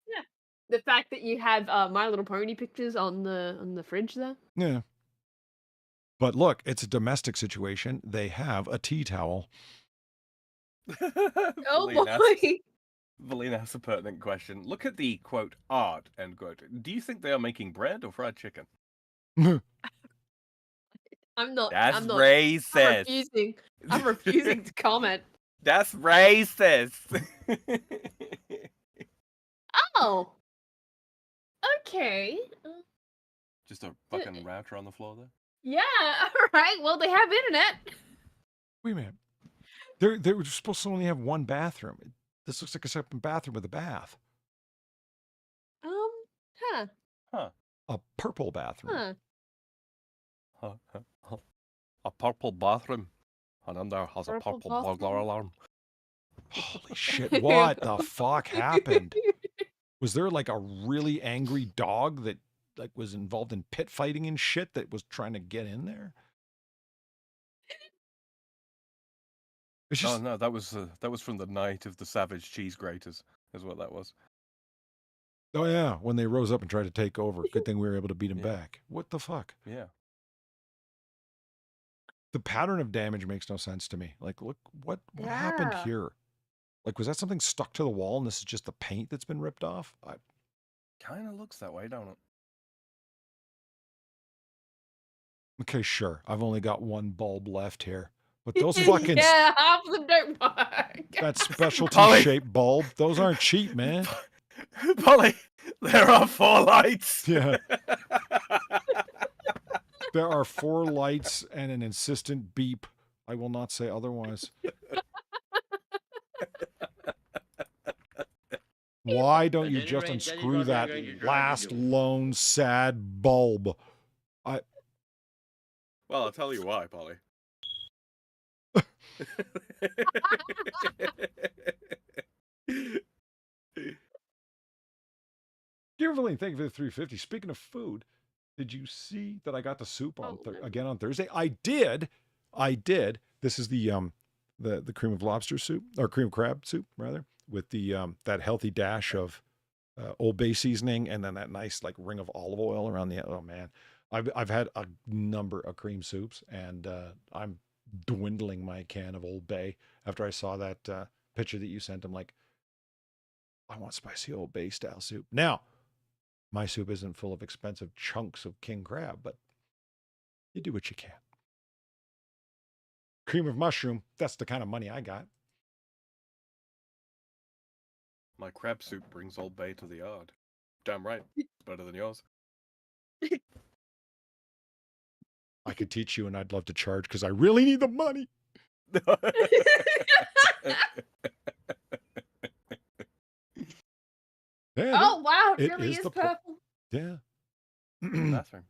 B: Yeah. The fact that you have My Little Pony pictures on the fridge there.
A: Yeah. But look, it's a domestic situation. They have a tea towel.
B: Oh boy.
J: Valina has a pertinent question. Look at the quote art end quote. Do you think they are making bread or fried chicken?
B: I'm not.
J: That's
B: I'm not.
J: racist.
B: I'm refusing to comment.
J: That's racist.
B: Oh. Okay.
J: Just a fucking router on the floor there.
B: Yeah, all right. Well, they have internet.
A: Wait a minute. They were supposed to only have one bathroom. This looks like a separate bathroom with a bath.
B: Huh.
C: Huh.
A: A purple bathroom.
B: Huh.
C: A purple bathroom. And then there has a
B: Purple
C: purple
B: bathroom?
C: burglar alarm.
A: Holy shit. What the fuck happened? Was there like a really angry dog that like was involved in pit fighting and shit that was trying to get in there? It's
C: Oh
A: just,
C: no, that was from the night of the savage cheese graters, is what that was.
A: oh yeah, when they rose up and tried to take over. Good thing we were able to beat them
C: Yeah.
A: back. What the fuck?
C: Yeah.
A: The pattern of damage makes no sense to me. Like, look, what happened
B: Yeah.
A: here? Like, was that something stuck to the wall and this is just the paint that's been ripped off?
C: Kind of looks that way, don't it?
A: Okay, sure. I've only got one bulb left here. But those fucking,
B: Yeah, half of them don't work.
A: that specialty
C: Polly.
A: shaped bulb, those aren't cheap, man.
C: Polly, there are 4 lights.
A: Yeah. There are 4 lights and an insistent beep. I will not say otherwise. Why don't you just unscrew that last lone sad bulb?
C: Well, I'll tell you why, Polly.
A: Kimberly, thank you for the 350. Speaking of food, did you see that I got the soup on again on Thursday? I did. This is the cream of lobster soup, or cream of crab soup rather, with the that healthy dash of Old Bay seasoning and then that nice like ring of olive oil around the. Oh man, I've had a number of cream soups and I'm dwindling my can of Old Bay after I saw that picture that you sent. I'm like, I want spicy Old Bay style soup now. My soup isn't full of expensive chunks of king crab, but you do what you can. Cream of mushroom, that's the kind of money I got.
C: My crab soup brings Old Bay to the yard. Damn right. It's better than yours.
A: I could teach you and I'd love to charge because I really need the money. Yeah,
B: Oh wow, it
A: it
B: really
A: is
B: is
A: the
B: purple.
A: yeah.
C: Bathroom.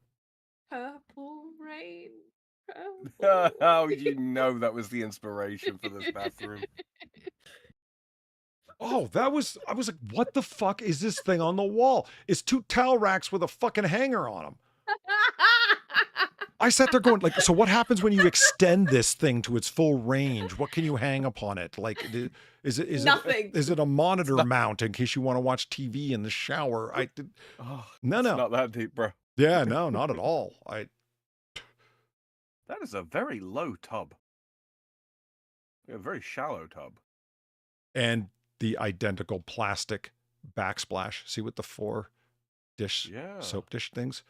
B: Purple rain.
C: Oh, you know that was the inspiration for this bathroom.
A: Oh, I was like, what the fuck is this thing on the wall? It's 2 towel racks with a fucking hanger on them. I sat there going, like, so what happens when you extend this thing to its full range? What can you hang upon it? Like, is
B: Nothing.
A: it a monitor mount in case you want to watch TV in the shower?
C: Oh,
A: No.
C: it's not that deep, bro.
A: Yeah, no, not at all.
C: That is a very low tub. A very shallow tub.
A: And the identical plastic backsplash. See with the 4 dish soap dish things?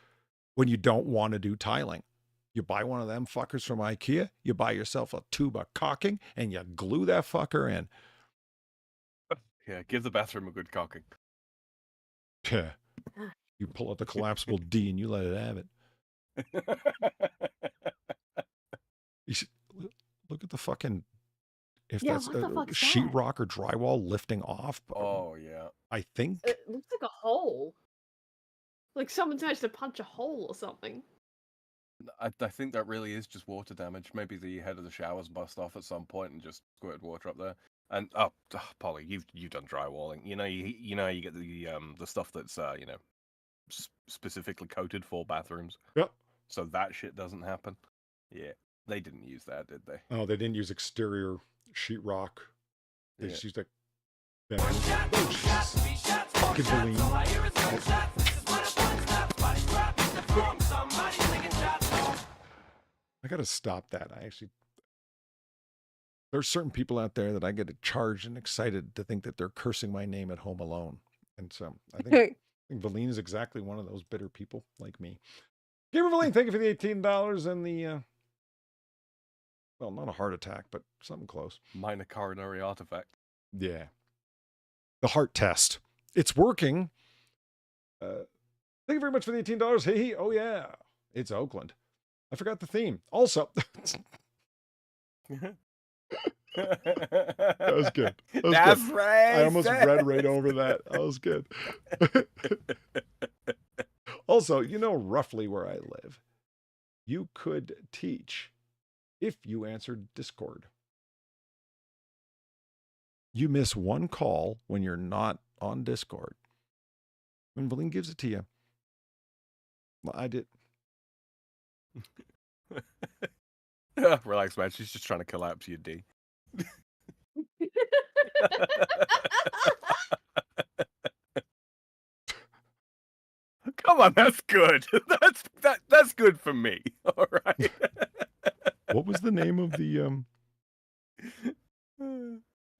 A: When you don't want to do tiling. You buy one of them fuckers from IKEA, you buy yourself a tube of caulking, and you glue that fucker in.
C: Yeah, give the bathroom a good caulking.
A: Yeah. You pull out the collapsible D and you let it have it. You should, look at the fucking, if
B: Yeah,
A: that's
B: what the fuck's that?
A: sheetrock or drywall lifting off.
C: Oh, yeah.
A: I think.
B: It looks like a hole. Like someone's managed to punch a hole or something.
C: I think that really is just water damage. Maybe the head of the shower's bust off at some point and just squirted water up there. And Polly, you've done drywalling. You know you get the stuff that's specifically coated for bathrooms.
A: Yep.
C: So that shit doesn't happen. Yeah, they didn't use that, did they?
A: Oh, they didn't use exterior sheetrock. They just used like. Fucking I gotta stop that. There's certain people out there that I get charged and excited to think that they're cursing my name at home alone. And so I think Valine is exactly one of those bitter people like me. Gamer Valine, thank you for the $18 and the, well, not a heart attack, but something close.
C: Minor coronary artifact.
A: Yeah. The heart test. It's working. Thank you very much for the $18. Hey, oh yeah. It's Oakland. I forgot the theme. Also,
C: That
A: was good. That was
C: That's
A: good.
C: right.
A: I almost read right over that. That was good. Also, you know roughly where I live. You could teach if you answered Discord. You miss one call when you're not on Discord. When Valine gives it to you. Well, I did.
C: Relax, man. She's just trying to collapse you, D. Come on, that's good. That's good for me. All right.
A: What was the name of the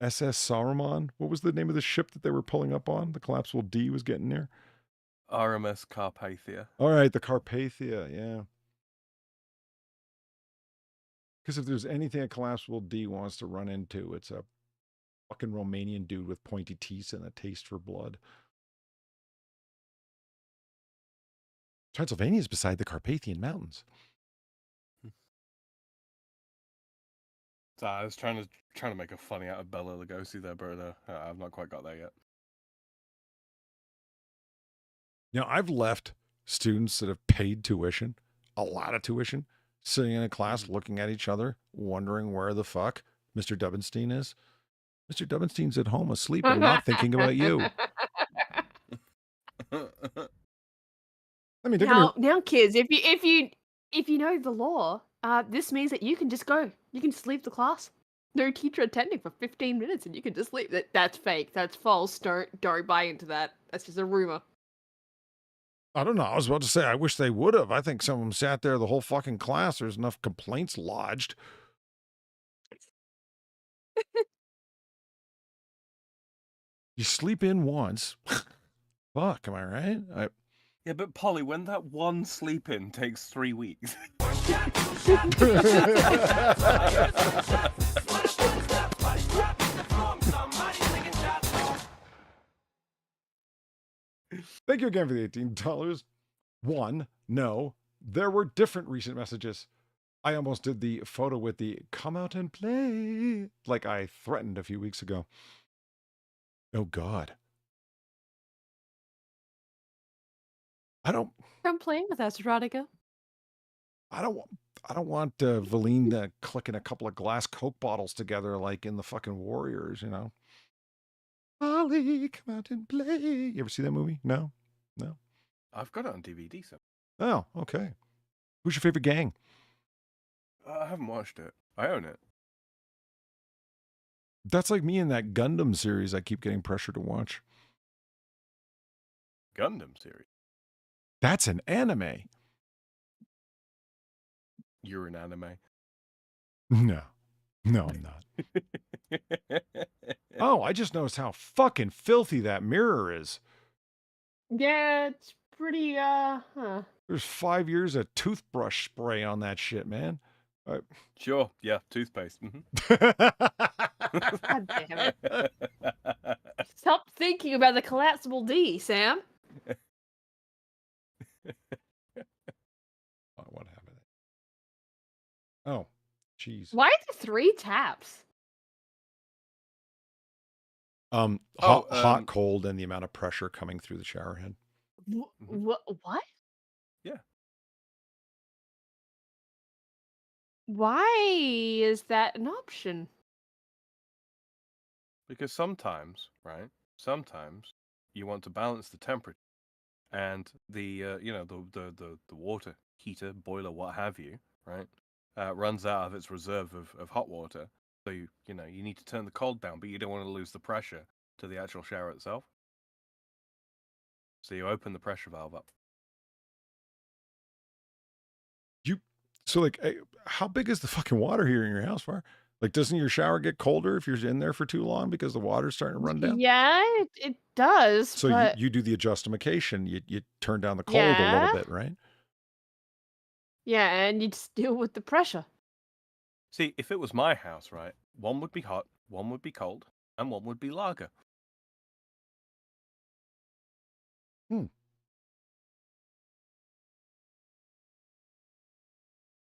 A: SS Saruman? What was the name of the ship that they were pulling up on? The collapsible D was getting near.
C: RMS Carpathia.
A: All right, the Carpathia, yeah. Because if there's anything a collapsible D wants to run into, it's a fucking Romanian dude with pointy teeth and a taste for blood. Transylvania is beside the Carpathian Mountains.
C: So I was trying to make a funny out of Bela Lugosi there, but I've not quite got there yet.
A: You know, I've left students that have paid tuition, a lot of tuition, sitting in a class looking at each other, wondering where the fuck Mr. Dubbenstein is. Mr. Dubbenstein's at home asleep and not thinking about you. I mean,
B: now, kids, if you know the law, this means that you can just go. You can just leave the class. No teacher attending for 15 minutes, and you can just leave. That's fake. That's false. Don't buy into that. That's just a rumor.
A: I don't know. I was about to say, I wish they would have. I think some of them sat there the whole fucking class. There's enough complaints lodged. You sleep in once. Fuck, am I right?
C: Yeah, but Polly, when that one sleep-in takes 3 weeks.
A: Thank you again for the $18. One, no, there were different recent messages. I almost did the photo with the come out and play like I threatened a few weeks ago. Oh, God.
F: Come playing with us, Rodica.
A: I don't want Valine clicking a couple of glass Coke bottles together like in the fucking Warriors, you know. Ollie, come out and play. You ever see that movie? No?
C: I've got it on DVD, so.
A: Oh, okay. Who's your favorite gang?
C: I haven't watched it. I own it.
A: That's like me in that Gundam series I keep getting pressure to watch.
C: Gundam series?
A: That's an anime.
C: You're an anime.
A: No, I'm not. Oh, I just noticed how fucking filthy that mirror is.
B: Yeah, it's pretty,
A: There's 5 years of toothbrush spray on that shit, man.
C: Sure, yeah, toothpaste.
B: God damn it. Stop thinking about the collapsible D, Sam.
A: What happened? Oh, jeez.
B: Why are there 3 taps?
A: Hot, cold, and the amount of pressure coming through the shower head.
B: What?
C: Yeah.
B: Why is that an option?
C: Because sometimes, right? Sometimes you want to balance the temperature, and the the water heater, boiler, what have you, right? Runs out of its reserve of hot water. So you need to turn the cold down, but you don't want to lose the pressure to the actual shower itself. So you open the pressure valve up.
A: So, how big is the fucking water here in your house, Far? Like, doesn't your shower get colder if you're in there for too long because the water's starting to run down?
B: Yeah, it does.
A: So
B: but...
A: you do the adjustification. You turn down the cold a little bit, right?
B: Yeah, and you just deal with the pressure.
C: See, if it was my house, right, one would be hot, one would be cold, and one would be lager.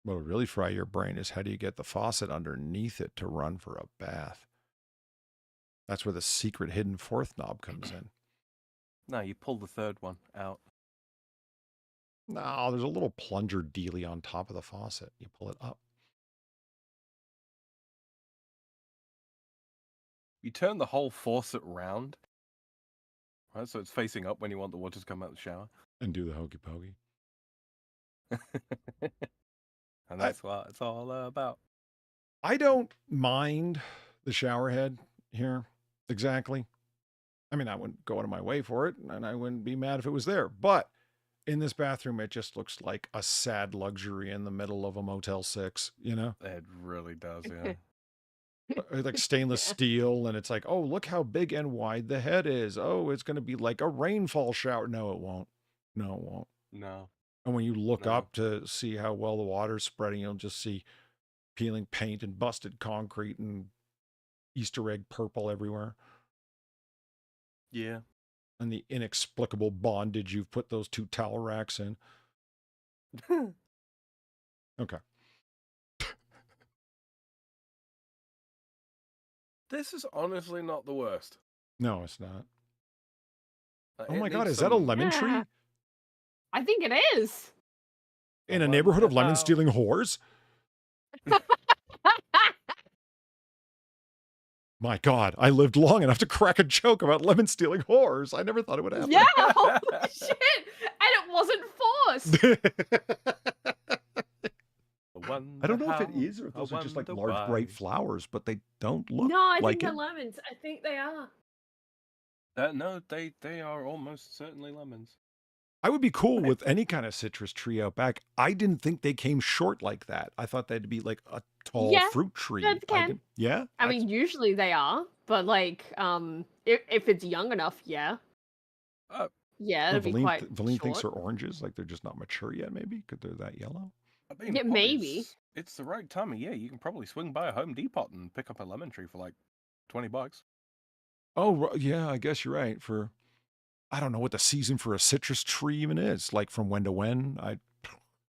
A: What'll really fry your brain is how do you get the faucet underneath it to run for a bath? That's where the secret hidden fourth knob comes in.
J: No, you pull the third one out.
A: No, there's a little plunger dealy on top of the faucet. You pull it up.
J: You turn the whole faucet round, right? So it's facing up when you want the water to come out of the shower.
A: And do the hokey pokey.
J: And that's what it's all about.
A: I don't mind the shower head here exactly. I mean, I wouldn't go out of my way for it, and I wouldn't be mad if it was there. But in this bathroom, it just looks like a sad luxury in the middle of a Motel 6, you know?
J: It really does, yeah.
A: Like stainless steel, and it's like, oh, look how big and wide the head is. Oh, it's going to be like a rainfall shower. No, it won't. No, it won't.
J: No.
A: And when you look
J: No.
A: up to see how well the water's spreading, you'll just see peeling paint and busted concrete and Easter egg purple everywhere.
J: Yeah.
A: And the inexplicable bondage you've put those two towel racks in. Okay.
J: This is honestly not the worst.
A: No, it's not. Oh
J: It
A: my God,
J: needs
A: is that a
J: some-
A: lemon tree?
B: Yeah. I think it is.
A: In a neighborhood of lemon stealing whores? My God, I lived long enough to crack a joke about lemon stealing whores. I never thought it would happen.
B: Yeah, holy shit! And it wasn't forced.
A: I don't know if it is or if those are just like large bright flowers, but they don't look
B: No, I
A: like
B: think they're
A: it.
B: lemons. I think they are.
J: No, they are almost certainly lemons.
A: I would be cool with any kind of citrus tree out back. I didn't think they came short like that. I thought they'd be like a tall
B: Yeah,
A: fruit tree.
B: they can.
A: Yeah?
B: I mean, usually they are, but like, if it's young enough, yeah. Yeah, it'd be quite
A: Valine thinks they're
B: short.
A: oranges, like they're just not mature yet, maybe? Because they're that yellow?
J: I mean,
B: Yeah,
J: probably
B: maybe.
J: It's the right time of year. You can probably swing by a Home Depot and pick up a lemon tree for like $20.
A: Oh, yeah, I guess you're right. I don't know what the season for a citrus tree even is. Like from when to when?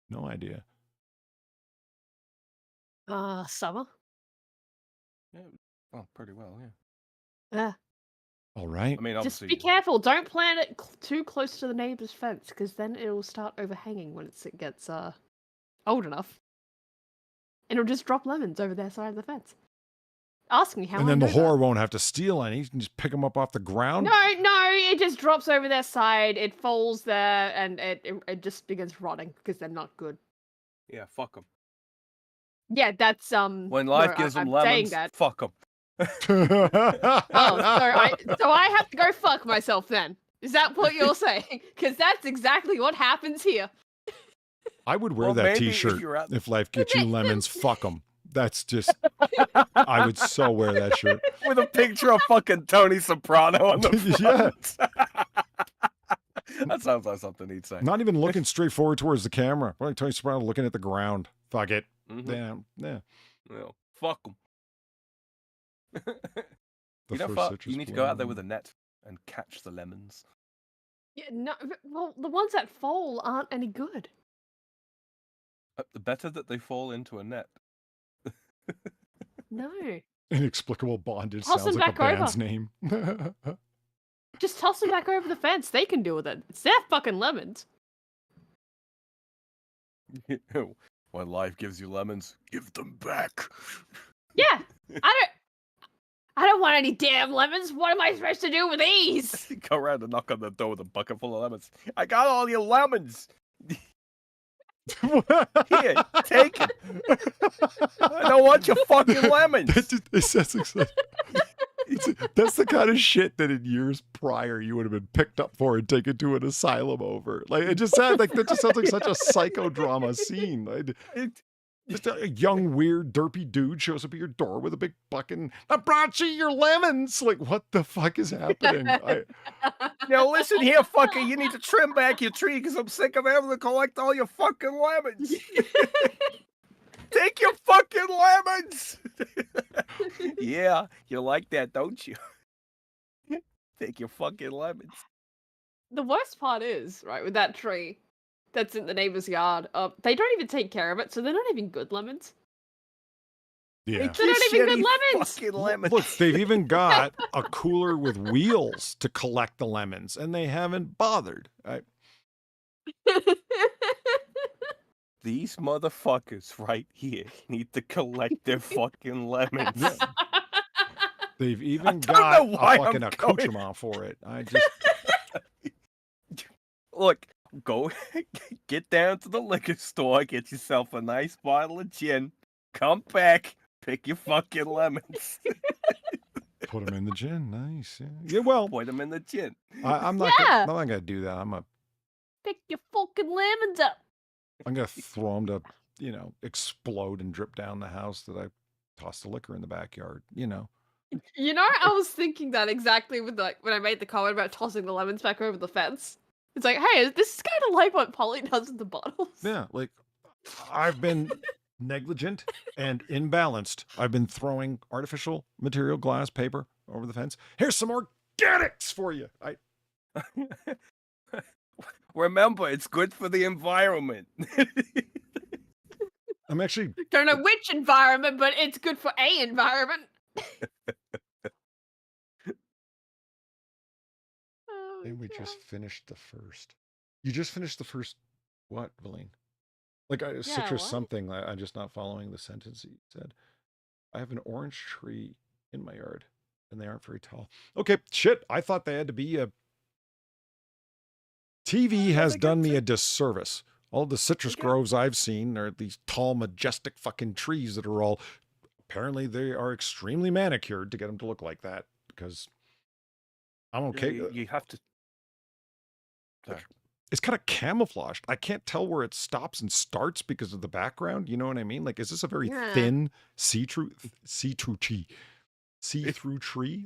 A: No idea.
B: Summer.
J: Yeah, well, pretty well, yeah.
B: Yeah.
A: All right.
J: I mean,
B: Just
J: obviously,
B: be careful. Don't plant it too close to the neighbor's fence, because then it'll start overhanging when it gets old enough. And it'll just drop lemons over their side of the fence. Ask me how.
A: And then
B: I
A: the
B: know
A: whore won't have to steal any. You can just pick them up off the ground.
B: No, it just drops over their side. It falls there, and it just begins rotting because they're not good.
J: yeah, fuck them.
B: Yeah, that's
J: When life gives them
B: I'm
J: lemons,
B: saying that.
J: fuck them.
B: Oh, so I have to go fuck myself then. Is that what you're saying? Because that's exactly what happens here.
A: I would wear
J: Well,
A: that
J: maybe if
A: T-shirt
J: you're out-
A: if life gets you lemons. Fuck them. That's just. I would so wear that shirt.
J: With a picture of fucking Tony Soprano on the front. That sounds like something he'd say.
A: Not even looking straight forward towards the camera. Like Tony Soprano looking at the ground. Fuck it.
J: Mhm.
A: Yeah.
J: Well, fuck them.
A: The
J: You know,
A: first
J: fuck,
A: citrus
J: you need to go out there
A: bloom.
J: with a net and catch the lemons.
B: Yeah, no, well, the ones that fall aren't any good.
J: The better that they fall into a net.
B: No,
A: Inexplicable bondage
B: Toss
A: sounds
B: them
A: like a
B: back over.
A: band's name.
B: just toss them back over the fence. They can deal with it. It's their fucking lemons.
J: When life gives you lemons, give them back.
B: Yeah, I don't want any damn lemons. What am I supposed to do with these?
J: Go around and knock on the door with a bucket full of lemons. I got all your lemons. Here, take it. I don't want your fucking lemons.
A: That's the kind of shit that in years prior you would have been picked up for and taken to an asylum over. Like it just sounds like that just sounds like such a psychodrama scene. Like, just a young, weird, derpy dude shows up at your door with a big fucking I brought you your lemons. Like, what the fuck is happening?
C: Now listen here, fucker. You need to trim back your tree because I'm sick of having to collect all your fucking lemons. Take your fucking lemons. Yeah, you like that, don't you? Take your fucking lemons.
B: The worst part is, right, with that tree, that's in the neighbor's yard. They don't even take care of it, so they're not even good lemons.
A: Yeah.
B: They're not even good lemons.
C: Fucking lemons.
A: Look, they've even got a cooler with wheels to collect the lemons, and they haven't bothered.
C: These motherfuckers right here need to collect their fucking lemons.
A: Yeah. They've even
C: don't know
A: got a
C: why I'm
A: fucking
C: going-
A: accoutrement for it. I just
C: Look, go get down to the liquor store, get yourself a nice bottle of gin, come back, pick your fucking lemons,
A: put them in the gin. Nice. Yeah, well,
C: put them in the gin.
A: I'm not.
B: Yeah.
A: I'm not gonna do that.
B: Pick your fucking lemons up.
A: I'm gonna throw them to, explode and drip down the house that I tossed the liquor in the backyard.
B: You know, I was thinking that exactly with when I made the comment about tossing the lemons back over the fence. It's like, hey, this is kind of like what Polly does with the bottles.
A: Yeah, like I've been negligent and imbalanced. I've been throwing artificial material, glass, paper over the fence. Here's some organics for you.
C: Remember, it's good for the environment.
A: I'm actually.
B: Don't know which environment, but it's good for a environment. Oh,
A: And we
B: God.
A: just finished the first. You just finished the first. What, Valine? Like citrus
B: what?
A: something. I'm just not following the sentence he said. I have an orange tree in my yard, and they aren't very tall. Okay, shit. I thought they had to be a. TV has done me a disservice. All the citrus groves I've seen are these tall, majestic fucking trees that are all. Apparently, they are extremely manicured to get them to look like that. Because I'm okay.
C: You have to. Sorry.
A: It's kind of camouflaged. I can't tell where it stops and starts because of the background. You know what I mean? Like, is this a very thin see-through tree?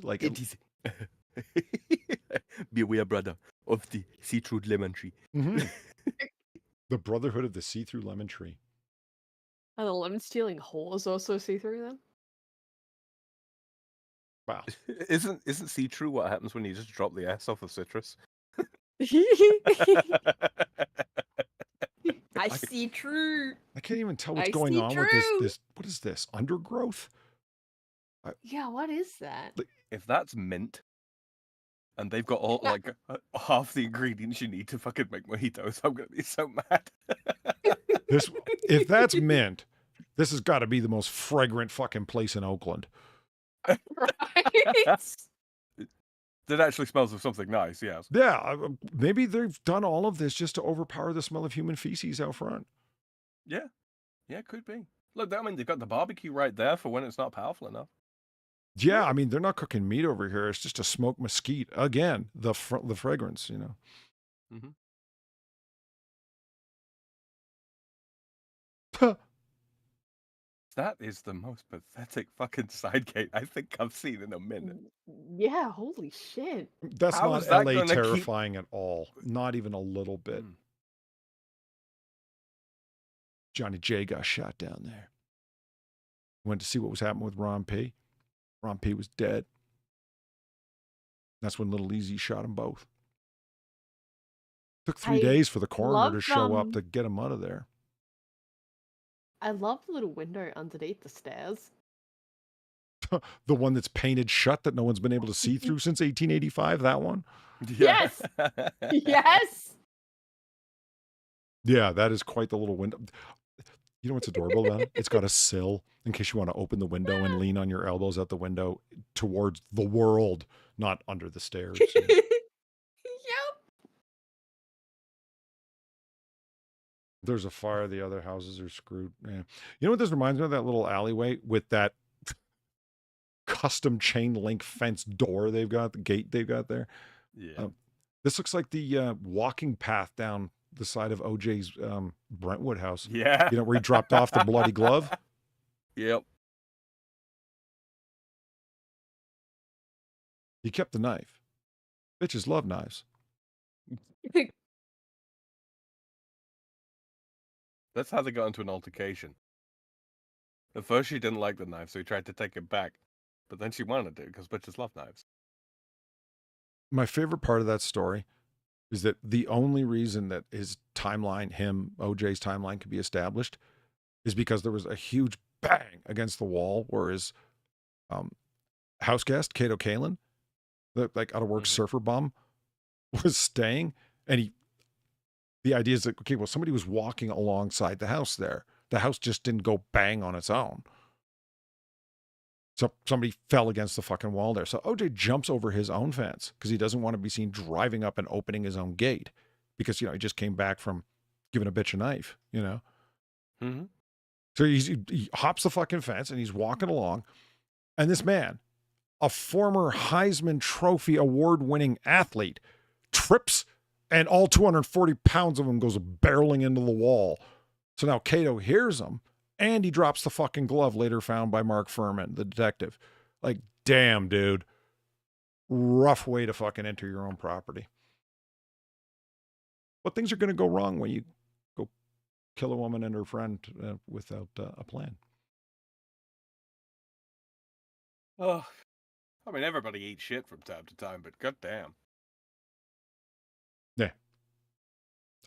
A: Like
C: It is. Beware, brother, of the see-through lemon tree.
A: Mhm. The Brotherhood of the See-Through Lemon Tree.
B: Are the lemon stealing whores also see-through then?
A: Wow.
C: Isn't see-through what happens when you just drop the S off of citrus?
B: I see true.
A: I can't even tell what's
B: I
A: going
B: see
A: on with
B: true.
A: this. What is this? Undergrowth?
B: Yeah, what is that?
C: If that's mint, and they've got all like half the ingredients you need to fucking make mojitos, I'm gonna be so mad.
A: If that's mint, this has got to be the most fragrant fucking place in Oakland.
B: Right?
C: That actually smells of something nice, yes.
A: Yeah, maybe they've done all of this just to overpower the smell of human feces out front.
C: Yeah, could be. Look, I mean, they've got the barbecue right there for when it's not powerful enough.
A: Yeah, I mean, they're not cooking meat over here. It's just a smoked mesquite. Again, the fragrance,
C: Mm-hmm. That is the most pathetic fucking side gate I think I've seen in a minute.
B: Yeah, holy shit.
A: That's
C: How
A: not
C: is that
A: LA
C: gonna keep-
A: terrifying at all. Not even a little bit.
C: Mm.
A: Johnny J got shot down there. Went to see what was happening with Ron P. Ron P was dead. That's when Little Easy shot them both. Took 3
B: I
A: days for the coroner to
B: love,
A: show up to get him out of there.
B: I love the little window underneath the stairs.
A: The one that's painted shut that no one's been able to see through since 1885, that one?
B: Yes! Yes!
A: Yeah, that is quite the little window. You know what's adorable about it? It's got a sill in case you want to open the window and lean on your elbows out the window towards the world, not under the stairs.
B: Yep.
A: There's a fire. The other houses are screwed. Yeah. You know what this reminds me of? That little alleyway with that custom chain link fence door they've got, the gate they've got there.
C: Yeah.
A: This looks like the walking path down the side of OJ's Brentwood house.
C: Yeah.
A: You know, where he dropped off the bloody glove.
C: Yep.
A: He kept the knife. Bitches love knives.
C: That's how they got into an altercation. At first, she didn't like the knife, so he tried to take it back. But then she wanted it because bitches love knives.
A: My favorite part of that story is that the only reason that his timeline, OJ's timeline, could be established is because there was a huge bang against the wall where his house guest, Kato Kalin, the like out of work surfer bum, was staying. And the idea is that, okay, well, somebody was walking alongside the house there. The house just didn't go bang on its own. So somebody fell against the fucking wall there. So OJ jumps over his own fence because he doesn't want to be seen driving up and opening his own gate because, he just came back from giving a bitch a knife,
J: Mm-hmm.
A: So he hops the fucking fence and he's walking along. And this man, a former Heisman Trophy award-winning athlete, trips and all 240 pounds of him goes barreling into the wall. So now Kato hears him and he drops the fucking glove later found by Mark Furman, the detective. Like, damn, dude. Rough way to fucking enter your own property. But things are going to go wrong when you go kill a woman and her friend without a plan.
J: Oh, I mean, everybody eats shit from time to time, but goddamn.
A: Yeah.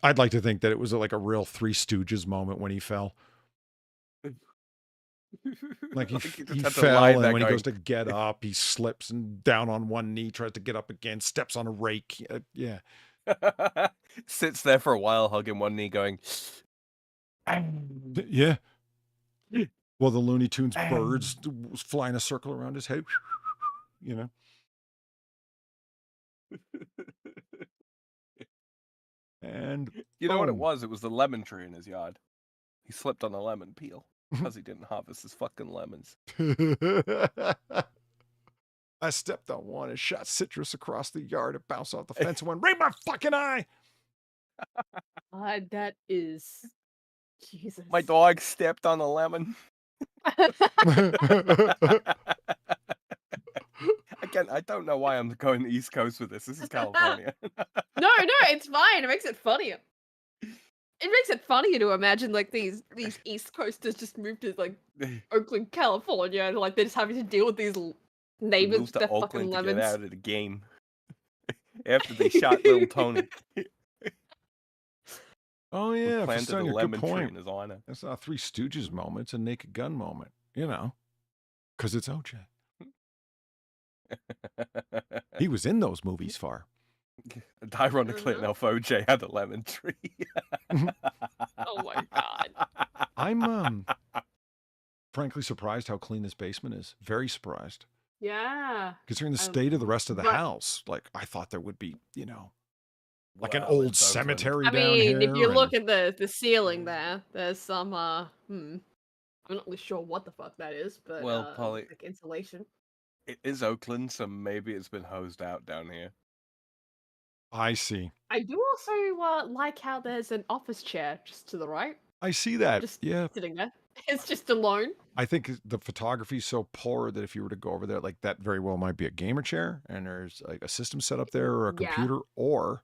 A: I'd like to think that it was like a real Three Stooges moment when he fell. Like he fell, and when he goes to get up, he slips and down on one knee, tries to get up again, steps on a rake. Yeah.
J: Sits there for a while, hugging one knee, going,
A: yeah. Well, the Looney Tunes birds flying a circle around his head, And
J: you know what it was? It was the lemon tree in his yard. He slipped on a lemon peel because he didn't harvest his fucking lemons.
A: I stepped on one and shot citrus across the yard. It bounced off the fence and went right in my fucking eye.
B: That is Jesus.
J: My dog stepped on a lemon. Again, I don't know why I'm going to the East Coast with this. This is California.
B: No, it's fine. It makes it funnier. It makes it funnier to imagine like these East Coasters just moved to like Oakland, California, and like they're just having to deal with these neighbors with their fucking lemons.
J: To get out of the game after they shot little Tony.
A: Oh yeah,
J: planted a lemon tree in his honor.
A: That's not a Three Stooges moment. It's a Naked Gun moment, because it's OJ. He was in those movies, Far.
J: Ironically enough, OJ had a lemon tree.
B: Oh my god.
A: I'm frankly surprised how clean this basement is. Very surprised.
B: Yeah.
A: Considering the state of the rest of the house. Like, I thought there would be, like an old cemetery down here.
B: If you look at the ceiling there, there's some I'm not really sure what the fuck that is, but
J: Polly,
B: like insulation.
J: It is Oakland, so maybe it's been hosed out down here.
A: I see.
B: I do also like how there's an office chair just to the right.
A: I see that.
B: Just
A: yeah.
B: sitting there. It's just alone.
A: I think the photography is so poor that if you were to go over there, like that very well might be a gamer chair, and there's like a system set up there or a computer, or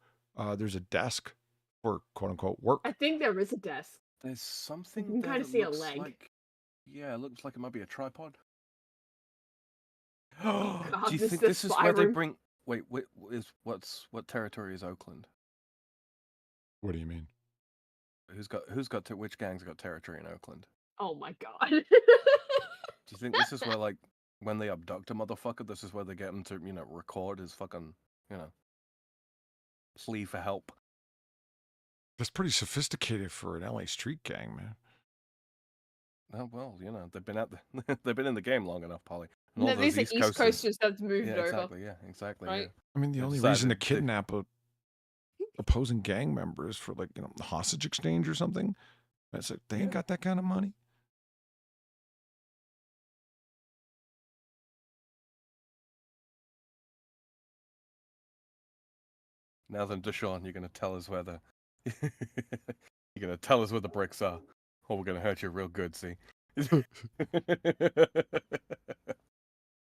A: there's a desk for quote unquote work.
B: I think there is a desk.
J: There's something.
B: You can kind of see a leg.
J: It looks like it might be a tripod.
B: God,
J: do you think this is where they bring? Wait, what territory is Oakland?
A: What do you mean?
J: Which gang's got territory in Oakland?
B: Oh my god.
J: Do you think this is where, like, when they abduct a motherfucker, this is where they get him to, record his fucking, plea for help?
A: That's pretty sophisticated for an LA street gang, man.
J: Oh, well, they've been in the game long enough, Polly.
B: No, these are East Coasters that's moved over.
J: Exactly.
B: Right?
J: Yeah.
A: I mean, the only reason to kidnap a opposing gang member is for, like, hostage exchange or something. It's like, they ain't got that kind of money.
J: Now then, Deshaun, you're gonna tell us where the bricks are, or we're gonna hurt you real good. See.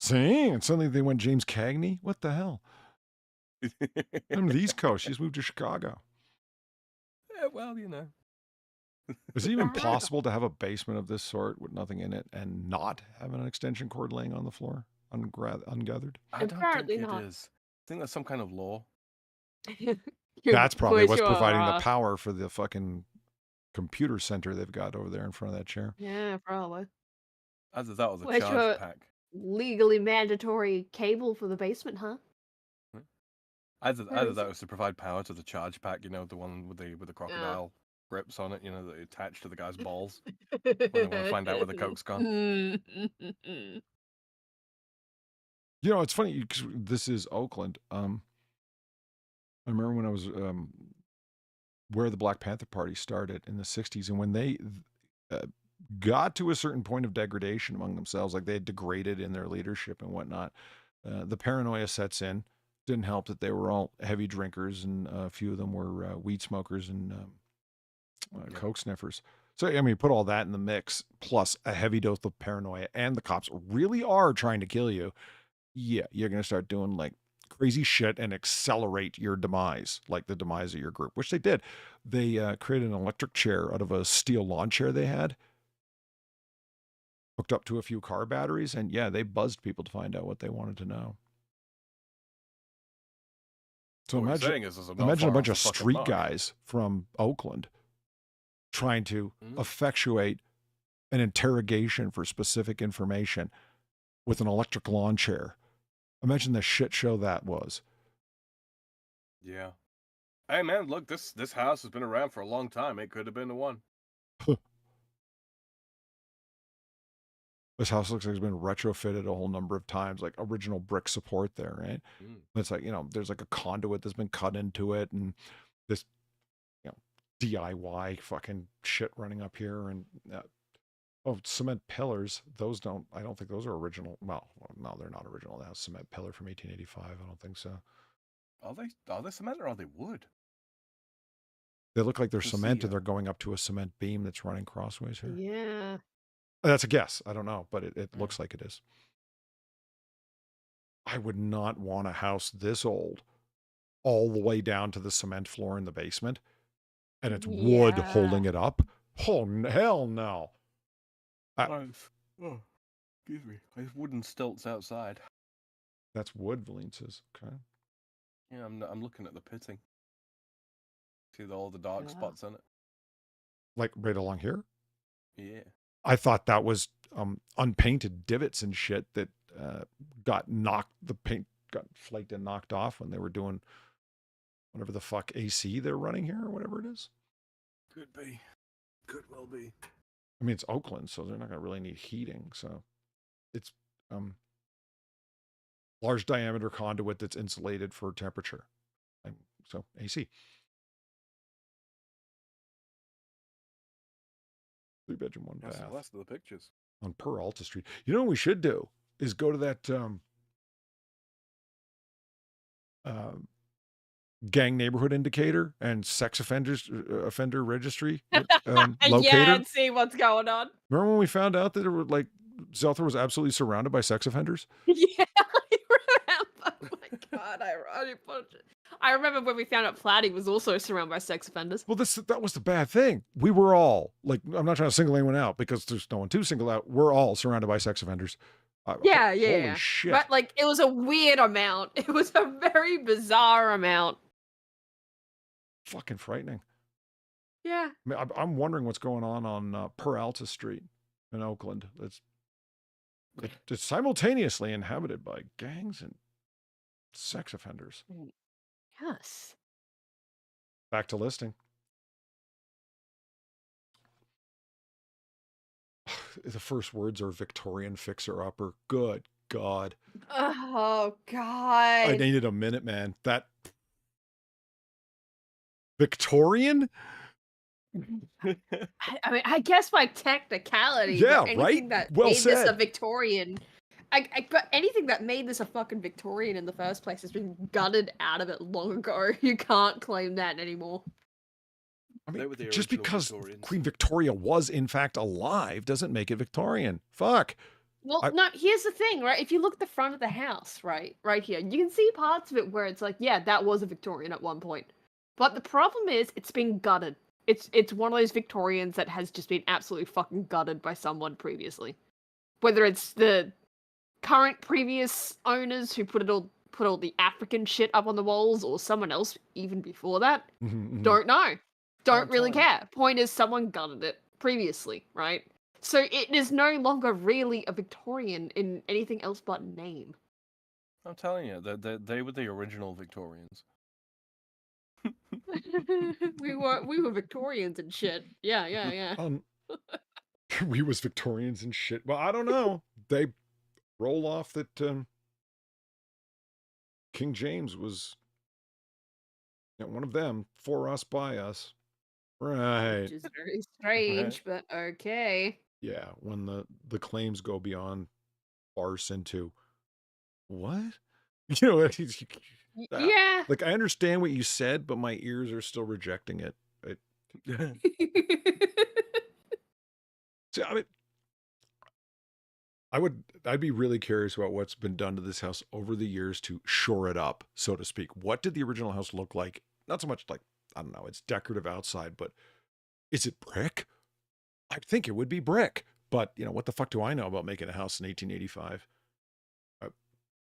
A: See, and suddenly they went James Cagney. What the hell? I'm the East Coast. She's moved to Chicago.
J: Yeah, well,
A: Is it even possible to have a basement of this sort with nothing in it and not have an extension cord laying on the floor, ungathered?
J: I don't think it is. I think that's some kind of law.
A: That's probably what's
B: sure
A: providing the
B: are.
A: power for the fucking computer center they've got over there in front of that chair.
B: Yeah, probably.
J: Either that or the
B: Where's
J: charge
B: your
J: pack.
B: legally mandatory cable for the basement, huh?
J: Either
B: Where
J: either
B: is
J: that
B: it?
J: was to provide power to the charge pack, you know, the one with the
B: Yeah.
J: crocodile grips on it, you know, that are attached to the guy's balls when they want to find out where the coke's gone.
A: You know, it's funny because this is Oakland. I remember when I was where the Black Panther Party started in the '60s, and when they got to a certain point of degradation among themselves, like they had degraded in their leadership and whatnot, the paranoia sets in. Didn't help that they were all heavy drinkers, and a few of them were weed smokers and coke sniffers. So, I mean, put all that in the mix, plus a heavy dose of paranoia, and the cops really are trying to kill you. Yeah, you're going to start doing like crazy shit and accelerate your demise, like the demise of your group, which they did. They created an electric chair out of a steel lawn chair they had, hooked up to a few car batteries, and yeah, they buzzed people to find out what they wanted to know. So
J: What you're
A: imagine,
J: saying is I'm not
A: imagine a
J: far
A: bunch
J: off
A: of
J: the fucking
A: street
J: mark.
A: guys from Oakland trying to
J: Mm.
A: effectuate an interrogation for specific information with an electric lawn chair. Imagine the shit show that was.
J: Yeah. Hey man, look, this house has been around for a long time. It could have been the one.
A: This house looks like it's been retrofitted a whole number of times, like original brick support there, right?
J: Mm.
A: It's like, you know, there's like a conduit that's been cut into it, and this, you know, DIY fucking shit running up here, and cement pillars. Those don't. I don't think those are original. Well, no, they're not original. That was cement pillar from 1885. I don't think so.
J: Are they cement or are they wood?
A: They look like they're
J: Let's
A: cement,
J: see,
A: and they're going up to a cement beam that's running crossways here.
B: Yeah.
A: That's a guess. I don't know, but it looks like it is. I would not want a house this old all the way down to the cement floor in the basement, and it's wood holding it up. Oh, hell no.
J: Oh, excuse me. There's wooden stilts outside.
A: That's wood, Valine says. Okay.
J: Yeah, I'm looking at the pitting. See all the dark spots on it?
A: Like right along here?
J: Yeah.
A: I thought that was unpainted divots and shit that the paint got flaked and knocked off when they were doing whatever the fuck AC they're running here or whatever it is.
J: Could be. Could well be.
A: I mean, it's Oakland, so they're not going to really need heating. So it's large diameter conduit that's insulated for temperature. So AC. 3-bedroom, 1
J: That's
A: bath.
J: the last of the pictures.
A: On Peralta Street. You know what we should do is go to that gang neighborhood indicator and sex offender registry locator.
B: Yeah, and see what's going on.
A: Remember when we found out that it was like Zelther was absolutely surrounded by sex offenders?
B: Yeah, I remember. Oh my god, I remember when we found out Flatty was also surrounded by sex offenders.
A: Well, that was the bad thing. We were all, like, I'm not trying to single anyone out because there's no one to single out. We're all surrounded by sex offenders.
B: Yeah.
A: Holy shit.
B: But, like, it was a weird amount. It was a very bizarre amount.
A: Fucking frightening.
B: Yeah.
A: I mean, I'm wondering what's going on Peralta Street in Oakland. It's simultaneously inhabited by gangs and sex offenders.
B: Yes.
A: Back to listing. The first words are Victorian fixer-upper. Good God.
B: Oh, God.
A: I needed a minute, man. That Victorian?
B: I mean, I guess by technicality,
A: Yeah,
B: but anything
A: right?
B: that
A: Well
B: made this a
A: said.
B: Victorian, but anything that made this a fucking Victorian in the first place has been gutted out of it long ago. You can't claim that anymore.
A: I
J: They
A: mean,
J: were the
A: just
J: original
A: because
J: Victorians.
A: Queen Victoria was in fact alive doesn't make it Victorian. Fuck.
B: Well, no, here's the thing, right? If you look at the front of the house, right here, you can see parts of it where it's like, yeah, that was a Victorian at one point. But the problem is, it's been gutted. It's one of those Victorians that has just been absolutely fucking gutted by someone previously. Whether it's the current previous owners who put it all put all the African shit up on the walls or someone else even before that.
A: Mhm, mhm.
B: Don't know. Don't really
J: telling you.
B: care. Point is, someone gutted it previously, right? So it is no longer really a Victorian in anything else but name.
J: I'm telling you, they were the original Victorians.
B: we were Victorians and shit. Yeah, yeah, yeah.
A: We was Victorians and shit. Well, I don't know. They roll off that King James was one of them, for us, by us. Right.
B: Which is very strange, but okay.
A: Yeah, when the claims go beyond farce into what? You know,
B: Yeah.
A: like I understand what you said, but my ears are still rejecting it. See, I mean, I'd be really curious about what's been done to this house over the years to shore it up, so to speak. What did the original house look like? Not so much like, I don't know, it's decorative outside, but is it brick? I think it would be brick. But, what the fuck do I know about making a house in 1885?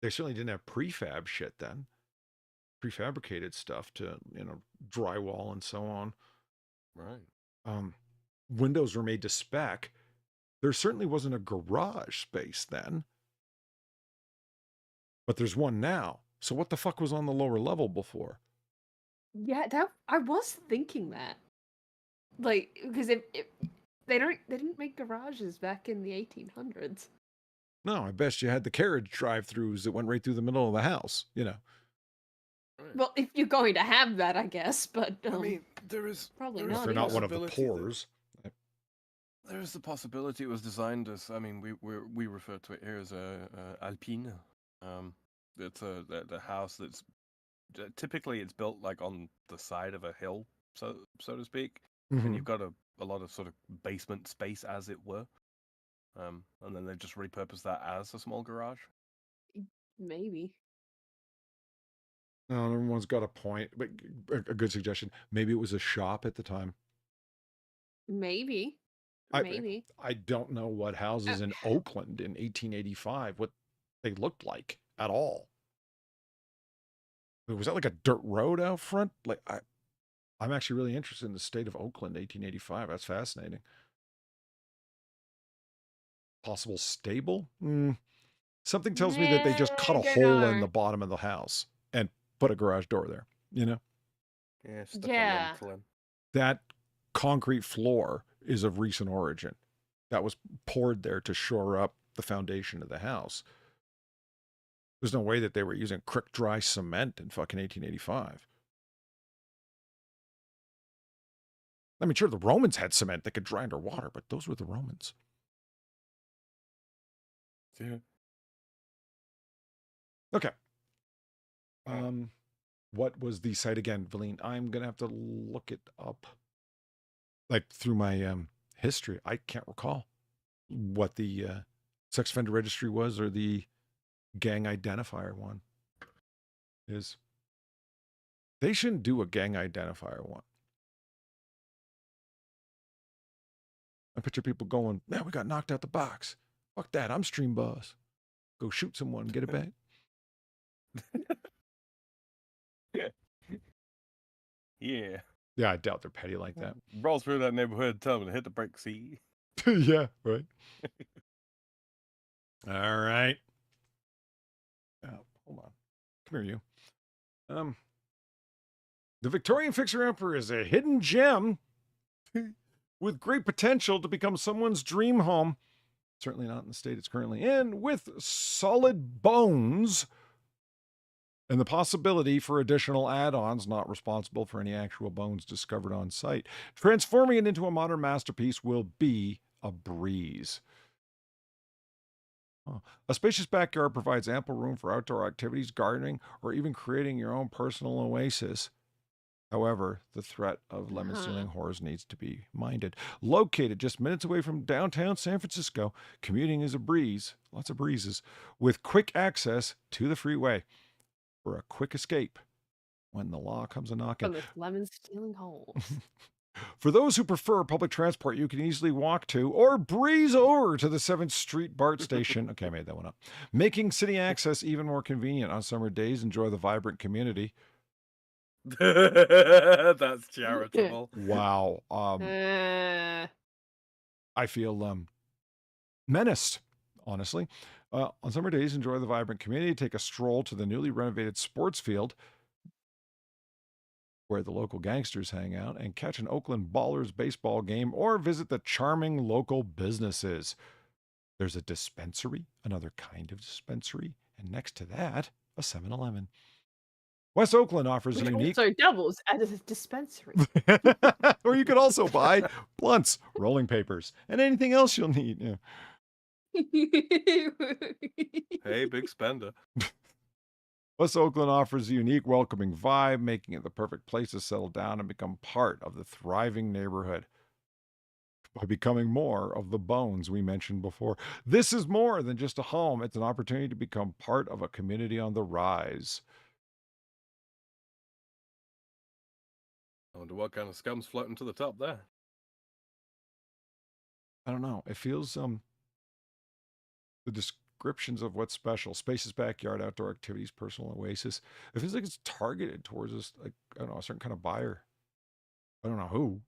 A: They certainly didn't have prefab shit then. Prefabricated stuff to, drywall and so on.
J: Right.
A: Windows were made to spec. There certainly wasn't a garage space then. But there's one now. So what the fuck was on the lower level before?
B: Yeah, I was thinking that. Like, because they didn't make garages back in the 1800s.
A: No, I bet you had the carriage drive-throughs that went right through the middle of the house,
B: Well, if you're going to have that, I guess, but
J: I mean, there is
B: probably
J: there is
B: not.
A: If they're not one of the
J: possibility that-
A: pores.
J: There is the possibility it was designed as. I mean, we refer to it here as a alpine. It's the house that's typically it's built like on the side of a hill, so to speak, and you've got a lot of sort of basement space, as it were. And then they just repurpose that as a small garage.
B: Maybe.
A: No, everyone's got a point, but a good suggestion. Maybe it was a shop at the time.
B: Maybe.
A: I don't know what houses in Oakland in 1885, what they looked like at all. Was that like a dirt road out front? Like I'm actually really interested in the state of Oakland, 1885. That's fascinating. Possible stable? Something tells me that they just cut a hole in the bottom of the house and put a garage door there,
J: Yeah.
B: Yeah.
A: That concrete floor is of recent origin. That was poured there to shore up the foundation of the house. There's no way that they were using creek dry cement in fucking 1885. I mean, sure, the Romans had cement that could dry underwater, but those were the Romans.
J: Yeah.
A: Okay. What was the site again, Valine? I'm gonna have to look it up. Like through my history, I can't recall what the sex offender registry was or the gang identifier one is. They shouldn't do a gang identifier one. I picture people going, man, we got knocked out the box. Fuck that, I'm stream boss. Go shoot someone, get it back.
J: Yeah.
A: Yeah, I doubt they're petty like that.
J: Roll through that neighborhood, tell them to hit the brake, see?
A: Yeah, right. All right. Oh, hold on. Come here, you. The Victorian fixer-upper is a hidden gem with great potential to become someone's dream home. Certainly not in the state it's currently in, with solid bones and the possibility for additional add-ons not responsible for any actual bones discovered on site. Transforming it into a modern masterpiece will be a breeze. A spacious backyard provides ample room for outdoor activities, gardening, or even creating your own personal oasis. However, the threat of lemon stealing horrors needs to be minded. Located just minutes away from downtown San Francisco, commuting is a breeze, lots of breezes, with quick access to the freeway for a quick escape when the law comes a-knocking.
B: From the lemon stealing holes.
A: For those who prefer public transport, you can easily walk to or breeze over to the 7th Street BART station. Okay, I made that one up. Making city access even more convenient on summer days. Enjoy the vibrant community.
C: That's charitable.
A: Wow. I feel menaced, honestly. On summer days, enjoy the vibrant community. Take a stroll to the newly renovated sports field where the local gangsters hang out, and catch an Oakland Ballers baseball game, or visit the charming local businesses. There's a dispensary, another kind of dispensary, and next to that, a 7-Eleven. West Oakland offers a unique...
B: Also doubles as a dispensary.
A: Or you could also buy blunts, rolling papers, and anything else you'll need. Yeah.
C: Hey, big spender.
A: West Oakland offers a unique, welcoming vibe, making it the perfect place to settle down and become part of the thriving neighborhood. By becoming more of the bones we mentioned before. This is more than just a home. It's an opportunity to become part of a community on the rise.
C: I wonder what kind of scum's floating to the top there.
A: I don't know. It feels, the descriptions of what's special: spaces, backyard, outdoor activities, personal oasis. It feels like it's targeted towards this, like, I don't know, a certain kind of buyer. I don't know who.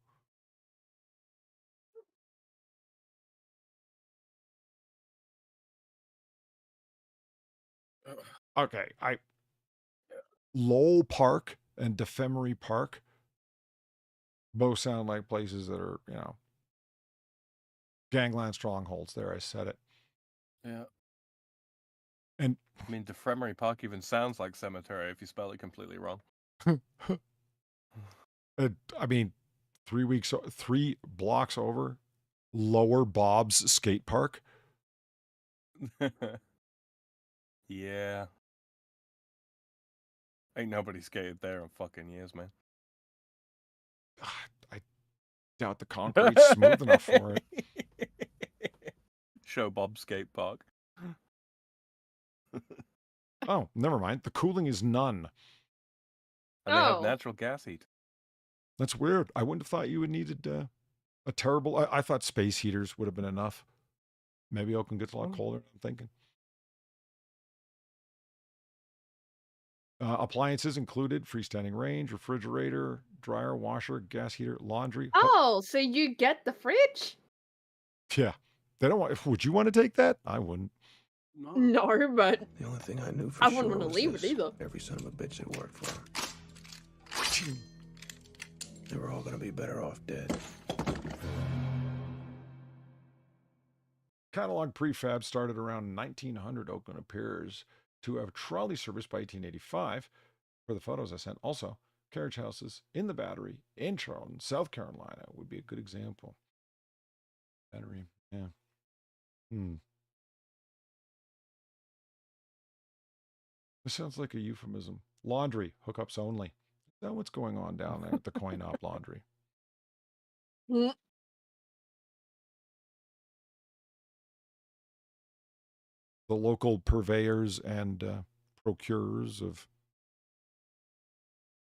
A: Okay, Lowell Park and Defemery Park both sound like places that are, gangland strongholds. There, I said it.
C: Yeah.
A: And
C: I mean, Defremery Park even sounds like cemetery if you spell it completely wrong.
A: I mean, 3 blocks over, Lower Bob's Skate Park.
C: Yeah. Ain't nobody skated there in fucking years, man.
A: I doubt the concrete's smooth enough for it.
C: Show Bob Skate Park.
A: Oh, never mind. The cooling is none.
C: And they have natural gas heat.
A: That's weird. I wouldn't have thought you would needed a terrible... I thought space heaters would have been enough. Maybe Oakland gets a lot colder than I'm thinking. Appliances included: freestanding range, refrigerator, dryer, washer, gas heater, laundry.
B: Oh, so you get the fridge?
A: Yeah. They don't want... Would you want to take that? I wouldn't.
B: No, but
H: The only thing I knew for
B: I
H: sure
B: wouldn't want to
H: was
B: leave it
H: this.
B: either.
H: Every son of a bitch that worked for her. They were all gonna be better off dead.
A: Catalog prefab started around 1900. Oakland appears to have trolley service by 1885. For the photos I sent, also carriage houses in the Battery in Charlton, South Carolina would be a good example. Battery, yeah. This sounds like a euphemism. Laundry, hookups only. Is that what's going on down there at the Coin Op Laundry?
B: Mm.
A: The local purveyors and procurers of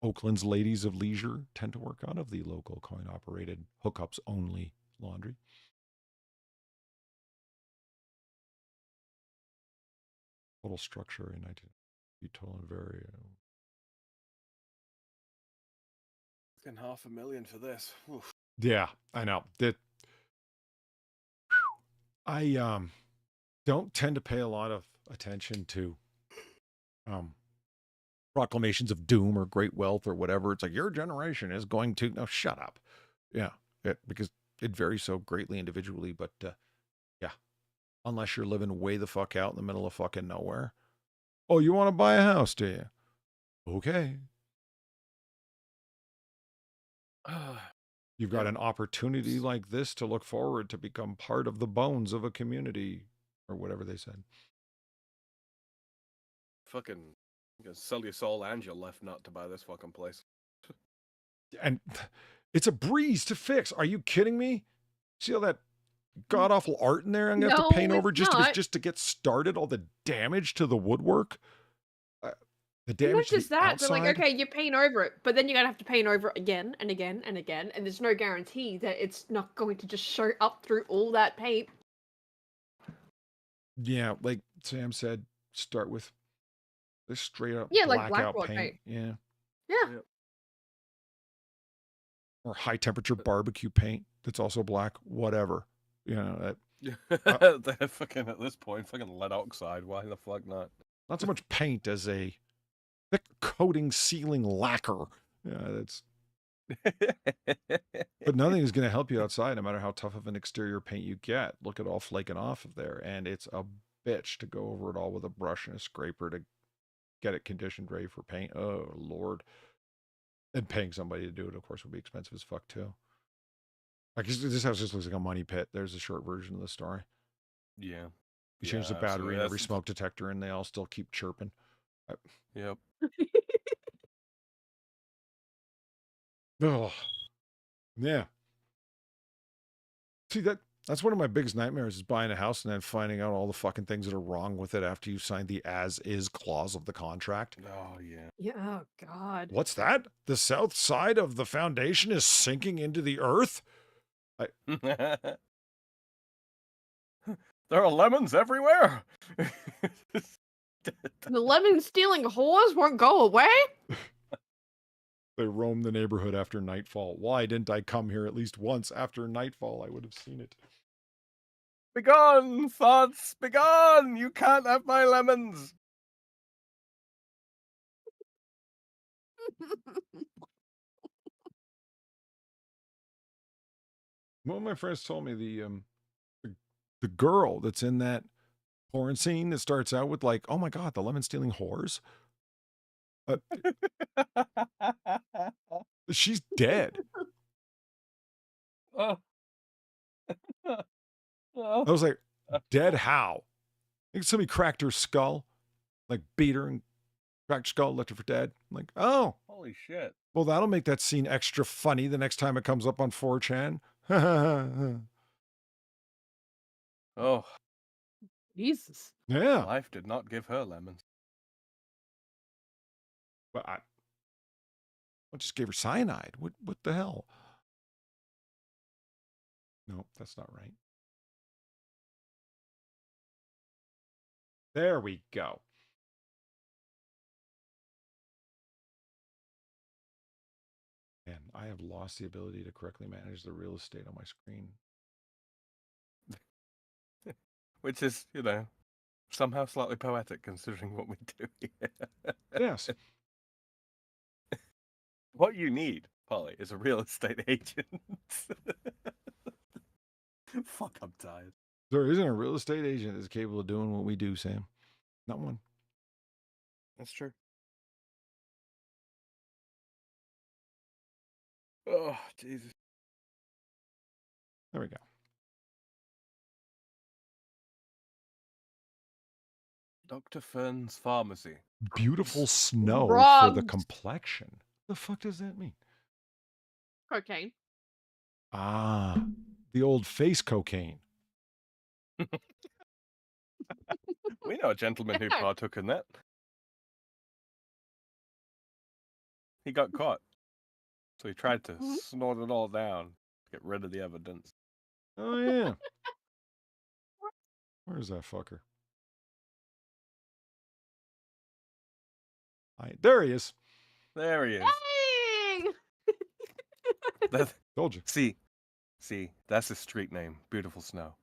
A: Oakland's ladies of leisure tend to work out of the local coin-operated hookups only laundry. Total structure in 19... total and very...
J: Getting $500,000 for this. Oof.
A: Yeah, I know. I don't tend to pay a lot of attention to proclamations of doom or great wealth or whatever. It's like, your generation is going to... No, shut up. Yeah, because it varies so greatly individually, but yeah. Unless you're living way the fuck out in the middle of fucking nowhere. Oh, you want to buy a house, do you? Okay. You've got an opportunity like this to look forward to become part of the bones of a community, or whatever they said.
C: Fucking, you can sell your soul and your left nut to buy this fucking place.
A: And it's a breeze to fix. Are you kidding me? See all that god awful art in there? I'm gonna have to paint over just to get started. All the damage to the woodwork. The
B: And
A: damage
B: not
A: to
B: just
A: the
B: that, but like,
A: outside.
B: okay, you paint over it, but then you're gonna have to paint over it again and again and again, and there's no guarantee that it's not going to just show up through all that paint.
A: Yeah, like Sam said, start with this straight up
B: Yeah, like
A: blackout
B: blackboard
A: paint.
B: paint.
A: Yeah.
B: Yeah.
A: Or high temperature barbecue paint that's also black, whatever. You know,
J: They're fucking at this point, fucking lead oxide. Why the fuck not?
A: not so much paint as a thick coating sealing lacquer. Yeah, that's. But nothing is going to help you outside, no matter how tough of an exterior paint you get. Look at all flaking off of there, and it's a bitch to go over it all with a brush and a scraper to get it conditioned ready for paint. Oh Lord! And paying somebody to do it, of course, would be expensive as fuck too. Like this house just looks like a money pit. There's a short version of the story.
J: Yeah.
A: You change the battery in every smoke detector, and they all still keep chirping.
J: Yep.
A: Oh, yeah. See, that's one of my biggest nightmares is buying a house and then finding out all the fucking things that are wrong with it after you signed the as-is clause of the contract.
J: Oh, yeah.
B: Yeah, oh god.
A: What's that? The south side of the foundation is sinking into the earth?
J: There are lemons everywhere.
B: The lemon stealing whores won't go away?
A: They roam the neighborhood after nightfall. Why didn't I come here at least once after nightfall? I would have seen it.
J: Begone, thoughts, begone! You can't have my lemons.
A: One of my friends told me the girl that's in that porn scene that starts out with like, oh my god, the lemon stealing whores. She's dead.
J: Oh.
A: I was like, dead how? I think somebody cracked her skull, like beat her and cracked her skull, left her for dead. I'm like, oh.
J: Holy shit.
A: Well, that'll make that scene extra funny the next time it comes up on 4chan.
J: Oh.
B: Jesus.
A: Yeah.
J: Life did not give her lemons.
A: But I just gave her cyanide. What the hell? No, that's not right. There we go. And I have lost the ability to correctly manage the real estate on my screen.
J: Which is, somehow slightly poetic considering what we do here.
A: Yes.
J: What you need, Polly, is a real estate agent. Fuck, I'm tired.
A: There isn't a real estate agent that's capable of doing what we do, Sam. Not one.
J: That's true. Oh, Jesus.
A: There we go.
J: Dr. Fern's Pharmacy.
A: Beautiful snow for the
B: Rugged.
A: complexion. The fuck does that mean?
B: Cocaine.
A: Ah, the old face cocaine.
J: We know a gentleman who partook in that. He got caught. So he tried to snort it all down to get rid of the evidence.
A: Oh, yeah. Where's that fucker? There he is.
J: There he is.
B: Dang!
A: Told you.
J: See, that's his street name. Beautiful Snow.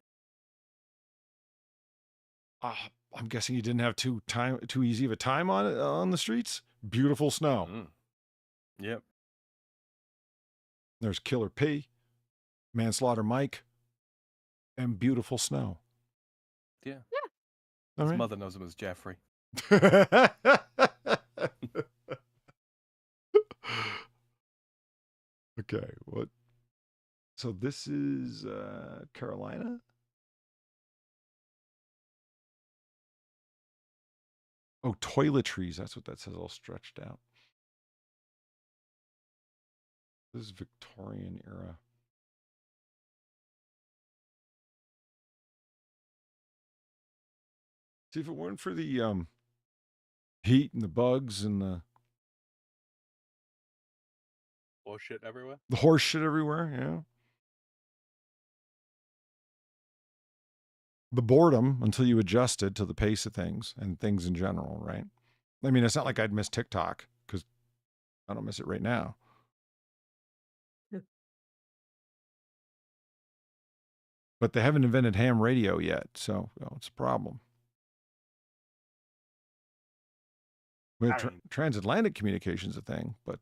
A: I'm guessing you didn't have too easy of a time on the streets. Beautiful Snow.
J: Yep.
A: There's Killer P, Manslaughter Mike, and Beautiful Snow.
J: Yeah.
A: All
J: His
A: right.
J: mother knows him as Jeffrey.
A: Okay, what? So this is Carolina? Oh, toiletries. That's what that says, all stretched out. This is Victorian era. See, if it weren't for the heat and the bugs and the
J: Bullshit everywhere.
A: horse shit everywhere. Yeah. The boredom until you adjusted to the pace of things and things in general, right? I mean, it's not like I'd miss TikTok because I don't miss it right now. But they haven't invented ham radio yet, so it's a problem. Transatlantic communication's a thing, but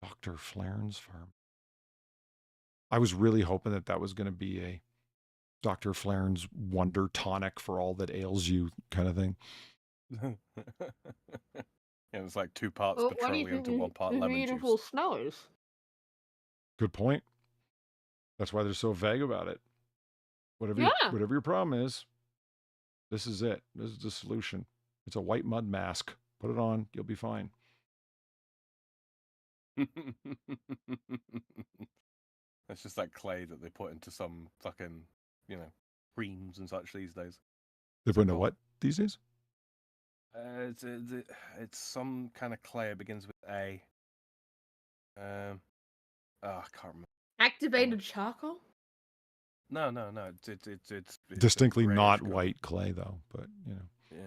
A: Dr. Flaren's farm. I was really hoping that was going to be a Dr. Flaren's wonder tonic for all that ails you kind of thing.
J: Yeah, it's like 2 parts
B: Well, why do you
J: petroleum
B: think
J: to 1 part
B: the
J: lemon
B: beautiful
J: juice.
B: snows?
A: Good point. That's why they're so vague about it. Whatever
B: Yeah.
A: whatever your problem is, this is it. This is the solution. It's a white mud mask. Put it on, you'll be fine.
J: It's just like clay that they put into some fucking, creams and such these days.
A: They put into what these days?
J: It's some kind of clay. It begins with A. I can't remember.
B: Activated charcoal?
J: No. It's
A: Distinctly
J: grayish
A: not
J: color.
A: white clay, though. But
J: Yeah.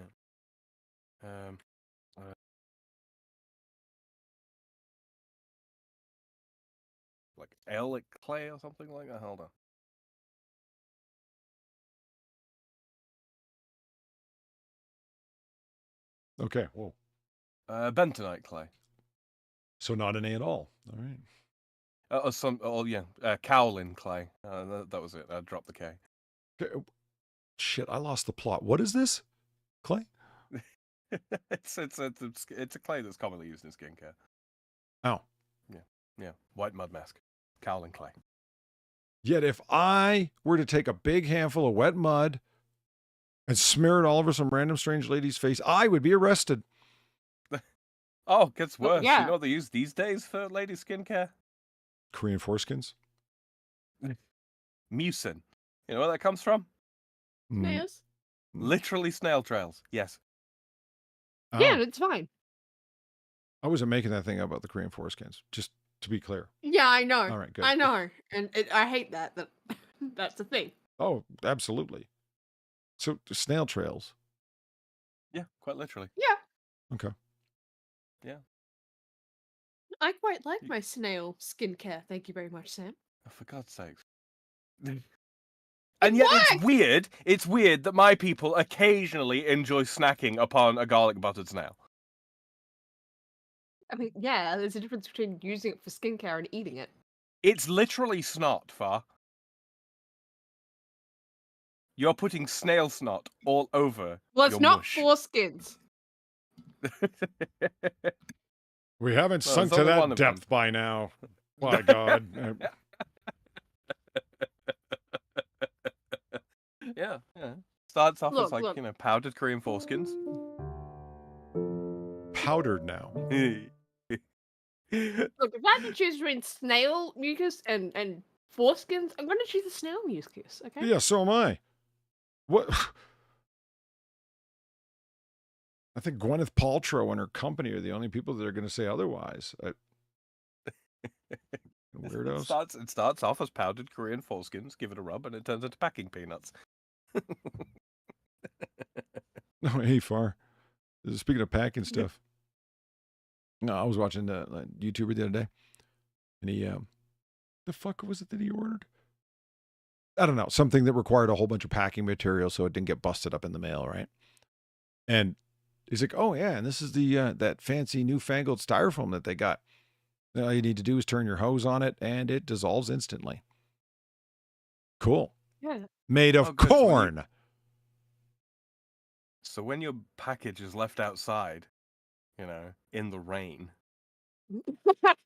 J: Like Ellic clay or something like that. Hold on.
A: okay. Whoa.
J: Bentonite clay.
A: So not an A at all. All right.
J: Cowlin clay. That was it. I dropped the K.
A: Okay. Shit, I lost the plot. What is this? Clay?
J: It's a clay that's commonly used in skincare.
A: Oh.
J: Yeah. White mud mask. Cowlin clay.
A: Yet if I were to take a big handful of wet mud and smear it all over some random strange lady's face, I would be arrested.
J: Oh, it gets worse.
B: yeah.
J: You know what they use these days for lady skincare?
A: Korean foreskins?
J: Mucin. You know where that comes from?
A: Mm.
B: Yes.
J: Literally snail trails. Yes.
A: Oh,
B: Yeah, it's fine.
A: I wasn't making that thing up about the Korean foreskins, just to be clear.
B: Yeah, I know.
A: All right, good.
B: I know. And I hate that that's the thing.
A: Oh, absolutely. So snail trails.
J: Yeah, quite literally.
B: Yeah.
A: Okay.
J: Yeah.
B: I quite like my snail skincare. Thank you very much, Sam.
J: Oh, for God's sakes. And yet it's weird that my people occasionally enjoy snacking upon a garlic buttered snail.
B: I mean, yeah, there's a difference between using it for skincare and eating it.
J: It's literally snot, Far. You're putting snail snot all over
B: Well, it's
J: your
B: not
J: mush.
B: foreskins.
A: We haven't
J: Well,
A: sunk
J: there's
A: to
J: only one
A: that
J: of them.
A: depth by now. My God.
J: Yeah. Starts off as
B: Look.
J: powdered Korean foreskins.
A: Powdered now.
B: Look, if I have to choose between snail mucus and foreskins, I'm going to choose the snail mucus, okay?
A: Yeah, so am I. What? I think Gwyneth Paltrow and her company are the only people that are going to say otherwise. Weirdos.
J: It starts off as powdered Korean foreskins, give it a rub, and it turns into packing peanuts.
A: Oh, hey, Far. Speaking of packing stuff. No, I was watching a YouTuber the other day, and he, the fuck was it that he ordered? I don't know, something that required a whole bunch of packing material so it didn't get busted up in the mail, right? And he's like, oh yeah, and this is the that fancy newfangled styrofoam that they got. All you need to do is turn your hose on it, and it dissolves instantly. Cool.
B: Yeah.
A: Made of
J: good.
A: corn.
J: So when your package is left outside, in the rain.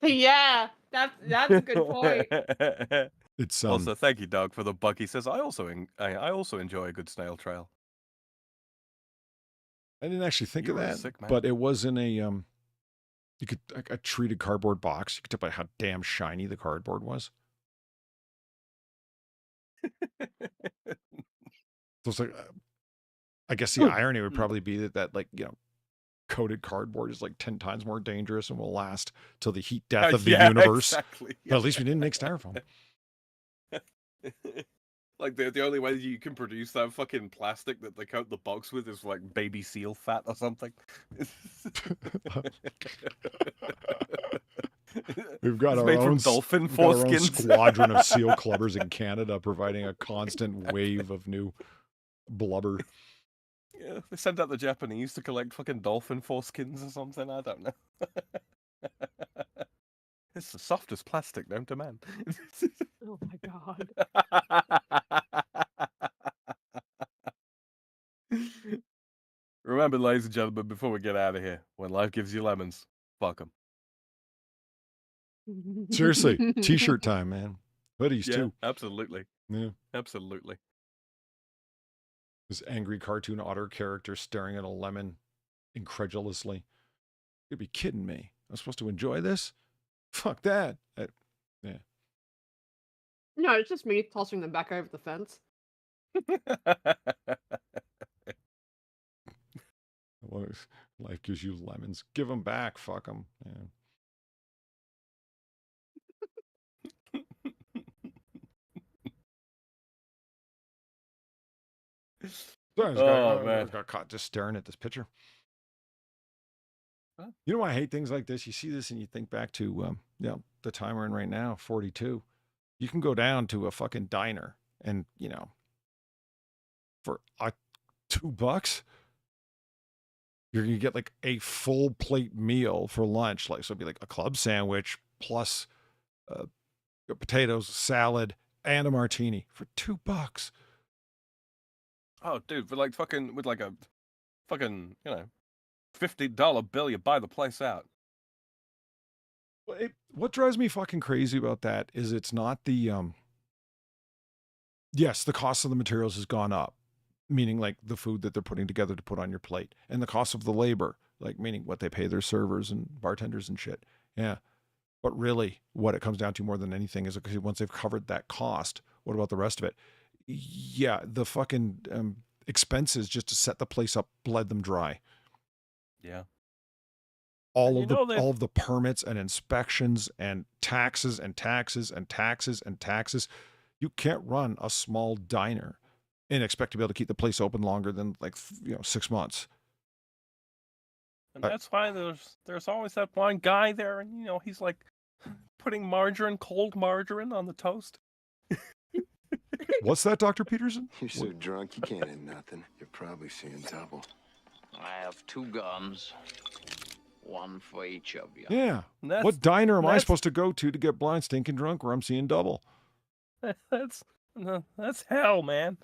B: Yeah, that's a good point.
A: It's
J: Also, thank you, Doug, for the bug. He says, I also enjoy a good snail trail.
A: I didn't actually think of
J: You are a
A: that,
J: sick man.
A: but it was in a a treated cardboard box. You could tell by how damn shiny the cardboard was. So it's like I guess the irony would probably be that like, coated cardboard is like 10 times more dangerous and will last till the heat death of the universe.
C: Exactly.
A: But at least we didn't make styrofoam.
C: Like the only way you can produce that fucking plastic that they coat the box with is like baby seal fat or something.
A: We've got
C: It's
A: our
C: made from
A: own
C: dolphin
A: we've got our own
C: foreskins.
A: squadron of seal clubbers in Canada, providing a constant wave of new blubber.
C: Yeah, they sent out the Japanese to collect fucking dolphin foreskins or something. I don't know. It's the softest plastic known to man.
B: Oh my god.
C: Remember, ladies and gentlemen, before we get out of here, when life gives you lemons, fuck them.
A: Seriously, t-shirt time, man. Hoodies too.
C: Absolutely.
A: Yeah.
C: Absolutely.
A: This angry cartoon otter character staring at a lemon incredulously. You'd be kidding me. I'm supposed to enjoy this? Fuck that. Yeah.
B: No, it's just me tossing them back over the fence.
A: Life gives you lemons. Give them back. Fuck them. Yeah. Sorry, I got caught just staring at this picture.
C: Huh?
A: You know why I hate things like this? You see this and you think back to the time we're in right now, 42. You can go down to a fucking diner and, for $2, you're gonna get like a full plate meal for lunch. Like, so it'd be like a club sandwich plus potatoes, salad, and a martini for $2.
C: Oh, dude, with like a fucking, $50 bill, you buy the place out.
A: What drives me fucking crazy about that is it's not the yes, the cost of the materials has gone up, meaning like the food that they're putting together to put on your plate, and the cost of the labor, like meaning what they pay their servers and bartenders and shit. Yeah. But really what it comes down to more than anything is because once they've covered that cost, what about the rest of it? Yeah, the fucking expenses just to set the place up bled them dry.
C: Yeah.
A: All of the permits and inspections and taxes and taxes and taxes and taxes. You can't run a small diner and expect to be able to keep the place open longer than 6 months.
C: And that's why there's always that one guy there, and he's like putting cold margarine on the toast.
A: What's that, Dr. Peterson?
H: You're so drunk you can't hit nothing. You're probably seeing double.
G: I have 2 guns, one for each of you.
A: Yeah. What diner am I supposed to go to get blind, stinking drunk, where I'm seeing double?
C: That's hell, man.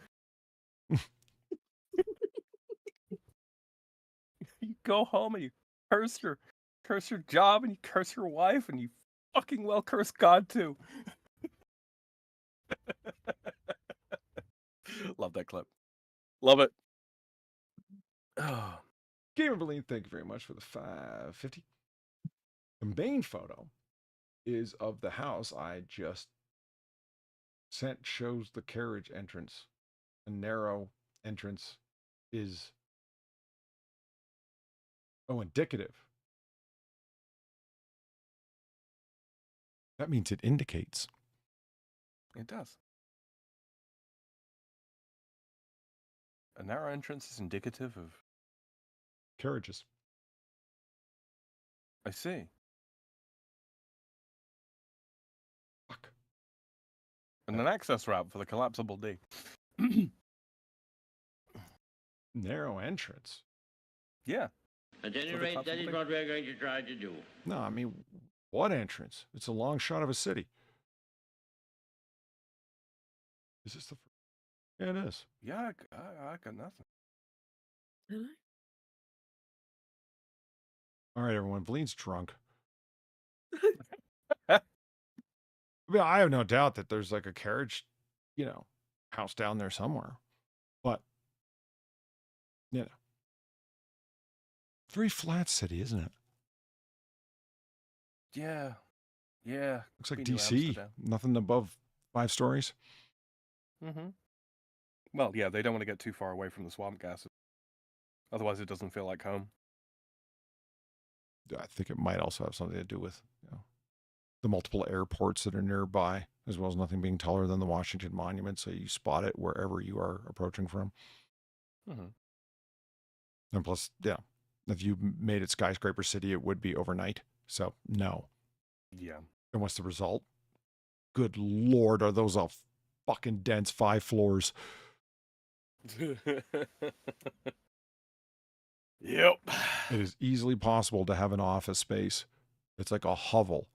C: You go home and you curse your job and you curse your wife and you fucking well curse God too. Love that clip. Love it. Oh.
A: Gamer Valine, thank you very much for the 550. The main photo is of the house I just sent, shows the carriage entrance. A narrow entrance is indicative. That means it indicates.
C: It does. A narrow entrance is indicative of
A: carriages.
C: I see.
A: Fuck.
C: And an access route for the collapsible D.
A: Narrow entrance?
C: Yeah.
G: At any rate, that is what we're going to try to do.
A: No, I mean, what entrance? It's a long shot of a city. Is this the first? Yeah, it is.
C: Yeah, I got nothing.
B: Really?
A: All right, everyone. Valine's drunk. I have no doubt that there's like a carriage, house down there somewhere. But, very flat city, isn't it?
C: Yeah. Yeah.
A: Looks like
C: Been to
A: DC.
C: Amsterdam.
A: Nothing above 5 stories.
C: Mm-hmm. Well, yeah, they don't want to get too far away from the swamp gases. Otherwise, it doesn't feel like home.
A: I think it might also have something to do with the multiple airports that are nearby, as well as nothing being taller than the Washington Monument, so you spot it wherever you are approaching from.
C: Mm-hmm.
A: And plus, yeah, if you made it Skyscraper City, it would be overnight. So, no.
C: Yeah.
A: And what's the result? Good Lord, are those a fucking dense 5 floors?
C: Yep.
A: It is easily possible to have an office space. It's like a hovel.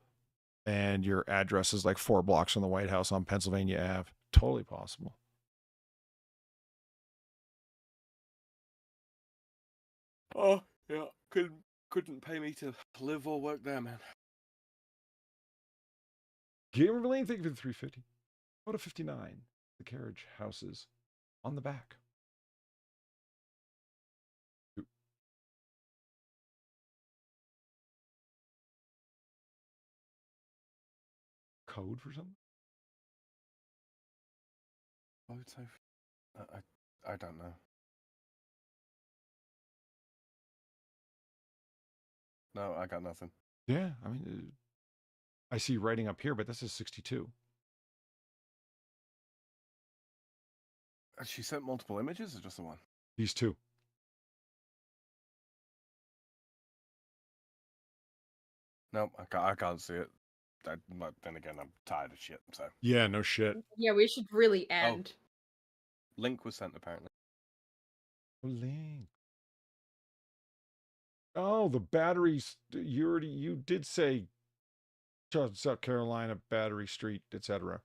A: And your address is like 4 blocks from the White House on Pennsylvania Ave. Totally possible.
C: Oh, yeah. Couldn't pay me to live or work there, man.
A: Gamer Lane, thank you for the 350. Photo 59. The carriage houses on the back. Ooh. Code for something?
C: I don't know. No, I got nothing.
A: Yeah, I mean, I see writing up here, but this is 62.
C: She sent multiple images or just the one?
A: These two.
C: No, I can't see it. Then again, I'm tired of shit, so.
A: Yeah, no shit.
B: Yeah, we should really end.
C: Link was sent, apparently.
A: Link. Oh, the batteries. You did say South Carolina, Battery Street, etc.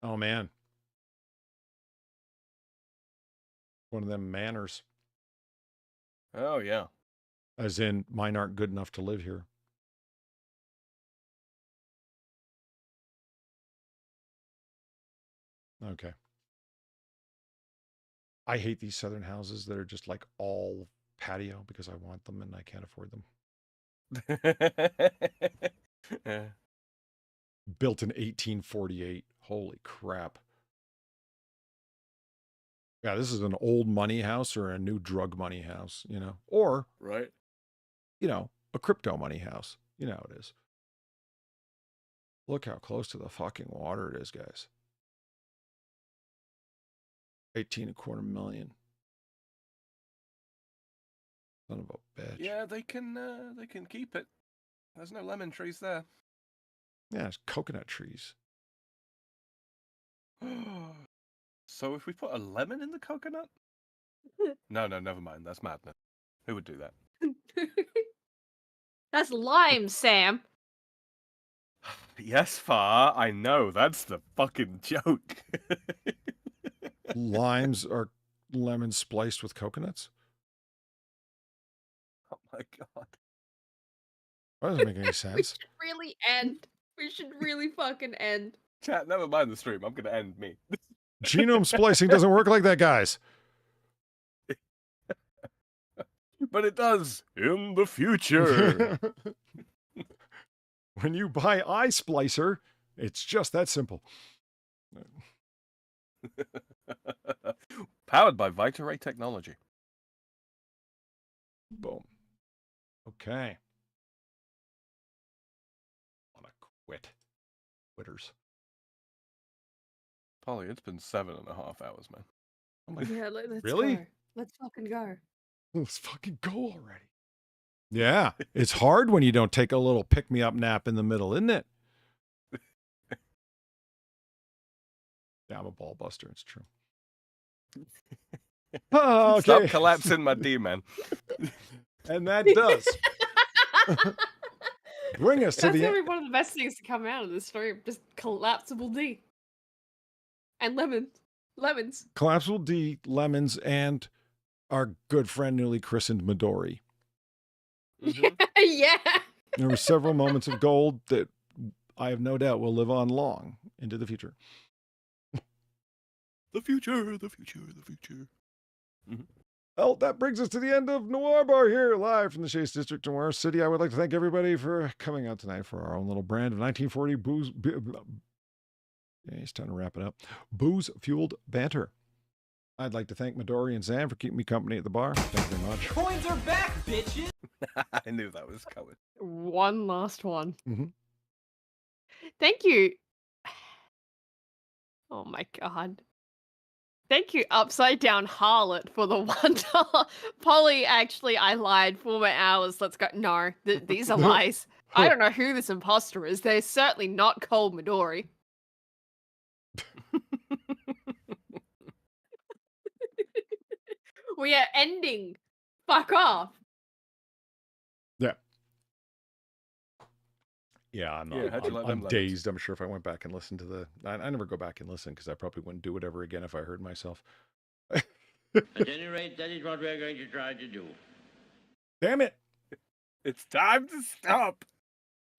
A: Oh, man. One of them manners.
C: Oh, yeah.
A: As in, mine aren't good enough to live here. Okay. I hate these southern houses that are just like all patio because I want them and I can't afford them.
C: Yeah.
A: Built in 1848. Holy crap. Yeah, this is an old money house or a new drug money house, you know, or,
C: Right.
A: you know, a crypto money house. You know how it is. Look how close to the fucking water it is, guys. 18.25 million. Son of a bitch.
C: Yeah, they can keep it. There's no lemon trees there.
A: Yeah, it's coconut trees.
C: So if we put a lemon in the coconut? No, never mind. That's madness. Who would do that?
B: That's lime, Sam.
C: Yes, Far. I know. That's the fucking joke.
A: Limes are lemons spliced with coconuts?
C: Oh my god.
A: That doesn't make any
B: We
A: sense.
B: should really end. We should really fucking end.
C: Chat, never mind the stream. I'm going to end me.
A: Genome splicing doesn't work like that, guys.
C: But it does in the future.
A: When you buy iSplicer, it's just that simple.
C: Powered by Vitaray technology.
A: Boom. Okay. Want to quit. Quitters.
C: Polly, it's been 7.5 hours, man.
A: Oh my
B: Yeah, let's
A: Really?
B: go. Let's fucking go.
A: Let's fucking go already. Yeah, it's hard when you don't take a little pick-me-up nap in the middle, isn't it? Yeah, I'm a ball buster. It's true. Oh, okay.
C: Stop collapsing my D, man.
A: And that does bring us to
B: That's
A: the
B: gonna
A: end.
B: be one of the best things to come out of this story. Just collapsible D. And lemons.
A: Collapsible D, lemons, and our good friend newly christened Midori.
C: Mhm.
B: Yeah.
A: There were several moments of gold that I have no doubt will live on long into the future.
C: The future, the future, the future.
A: Well, that brings us to the end of Noir Bar here, live from the Chase District, Noir City. I would like to thank everybody for coming out tonight for our own little brand of 1940 booze, Yeah, it's time to wrap it up. Booze-fueled banter. I'd like to thank Midori and Sam for keeping me company at the bar. Thank you very much.
D: Coins are back, bitches!
C: I knew that was coming.
B: One last one.
A: Mm-hmm.
B: Thank you. Oh my god. Thank you, Upside Down Harlot, for the $1. Polly, actually, I lied. 4 more hours. Let's go. No, these are lies. I don't know who this imposter is. They're certainly not Cole Midori. We are ending. Fuck off.
A: Yeah. Yeah, I'm not.
C: Yeah, how'd you like
A: I'm
C: them lemons?
A: dazed. I'm sure if I went back and listened to the, I never go back and listen because I probably wouldn't do it ever again if I heard myself.
K: At any rate, that is what we're going to try to do.
A: Damn it!
C: It's time to stop.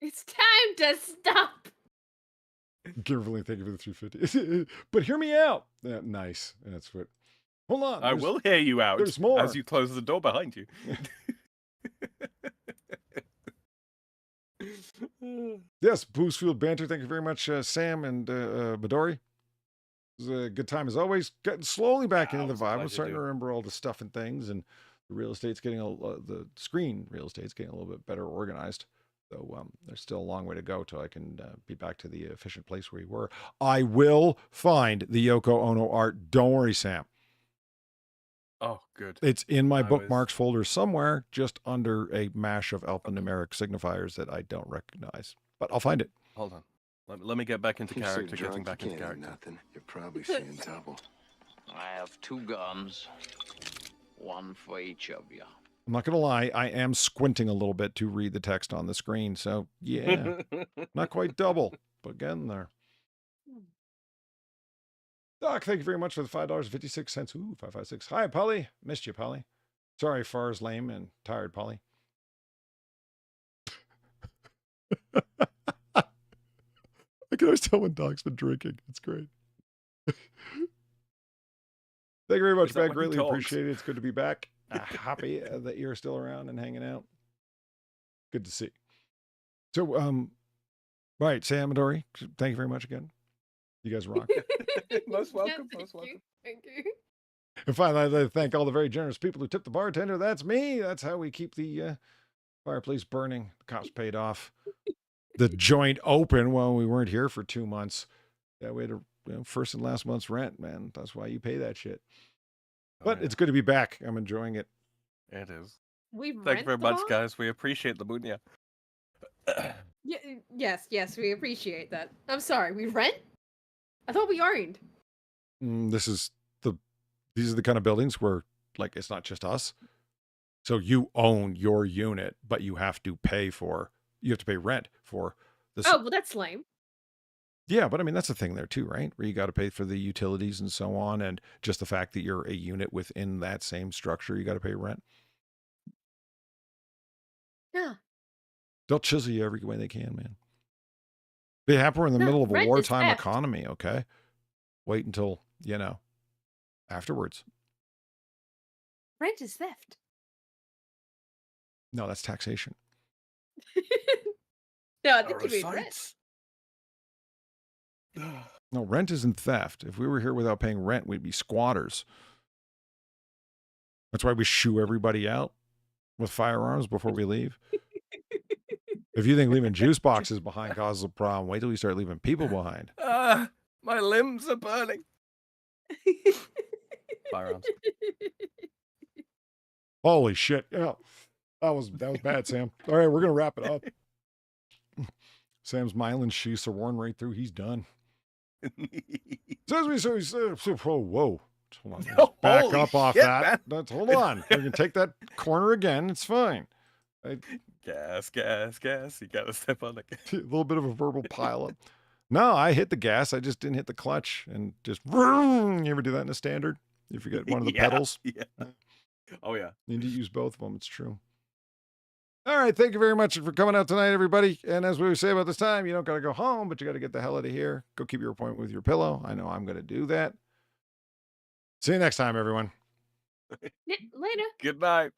B: It's time to stop.
A: Carefully, thank you for the 350. But hear me out. Yeah, nice. That's what. Hold on.
C: I
A: there's-
C: will hear you out
A: there's more.
C: as you close the door behind you.
A: Yes, Boozefield banter. Thank you very much, Sam and Midori. It was a good time as always. Getting slowly back into the
C: it's a
A: vibe. I'm
C: pleasure,
A: starting to
C: dude.
A: remember all the stuff and things, and the real estate's getting the screen real estate's getting a little bit better organized. So there's still a long way to go till I can be back to the efficient place where we were. I will find the Yoko Ono art. Don't worry, Sam.
C: Oh, good.
A: It's in my
C: I
A: bookmarks folder somewhere, just under a mash of alphanumeric signifiers that I don't recognize. But I'll find it.
C: Hold on. Let me get back into
H: You're so
C: character, getting
H: drunk,
C: back
H: you
C: into
H: can't hear
C: character.
H: nothing. You're probably seeing double.
G: I have 2 guns. 1 for each of you.
A: I'm not going to lie, I am squinting a little bit to read the text on the screen. So, yeah, not quite double, but getting there. Doc, thank you very much for the $5.56. Ooh, 556. Hi, Polly. Missed you, Polly. Sorry, Far's lame and tired, Polly. I can always tell when Doc's been drinking. It's great. Thank you very much,
C: Is that
A: man.
C: when he
A: Greatly
C: talks?
A: appreciate it. It's good to be back. Happy that you're still around and hanging out. Good to see. So, right, Sam Midori, thank you very much again. You guys rock.
C: Most welcome.
B: Yeah,
C: Most
B: thank
C: welcome.
B: you. Thank you.
A: And finally, I'd like to thank all the very generous people who tipped the bartender. That's me. That's how we keep the fireplace burning. The cops paid off. The joint open while we weren't here for 2 months. That way to first and last month's rent, man. That's why you pay that shit. But it's good to be back. I'm enjoying it.
C: It is.
B: We
C: Thank
B: rent
C: you very
B: the
C: much,
B: bar?
C: guys. We appreciate the Bunya.
B: Yes, we appreciate that. I'm sorry, we rent? I thought we owned.
A: These are the kind of buildings where, like, it's not just us. So you own your unit, but you have to pay rent for this.
B: Oh, well, that's lame.
A: Yeah, but I mean, that's the thing there too, right? Where you got to pay for the utilities and so on. And just the fact that you're a unit within that same structure, you got to pay rent.
B: Yeah.
A: They'll chisel you every way they can, man. Be happy we're in the middle of a
B: rent is
A: wartime
B: theft.
A: economy, okay? Wait until, afterwards.
B: Rent is theft.
A: No, that's taxation.
B: No, I think you mean rent.
A: No, rent isn't theft. If we were here without paying rent, we'd be squatters. That's why we shoo everybody out with firearms before we leave. If you think leaving juice boxes behind causes a problem, wait till we start leaving people behind.
C: My limbs are burning. Firearms.
A: Holy shit. Yeah. That was bad, Sam. All right, we're going to wrap it up. Sam's myelin sheaths are worn right through. He's done. Whoa. Hold on. Let's back
C: Holy
A: up off
C: shit,
A: that.
C: man.
A: Hold on. We can take that corner again. It's fine.
C: Gas. You gotta step on it.
A: A little bit of a verbal pileup. No, I hit the gas. I just didn't hit the clutch and just. You ever do that in a standard? You forget one of the pedals?
C: Yeah. Oh, yeah.
A: You need to use both of them. It's true. All right. Thank you very much for coming out tonight, everybody. And as we always say about this time, you don't got to go home, but you got to get the hell out of here. Go keep your appointment with your pillow. I know I'm going to do that. See you next time, everyone.
B: Yeah, later.
C: Good night.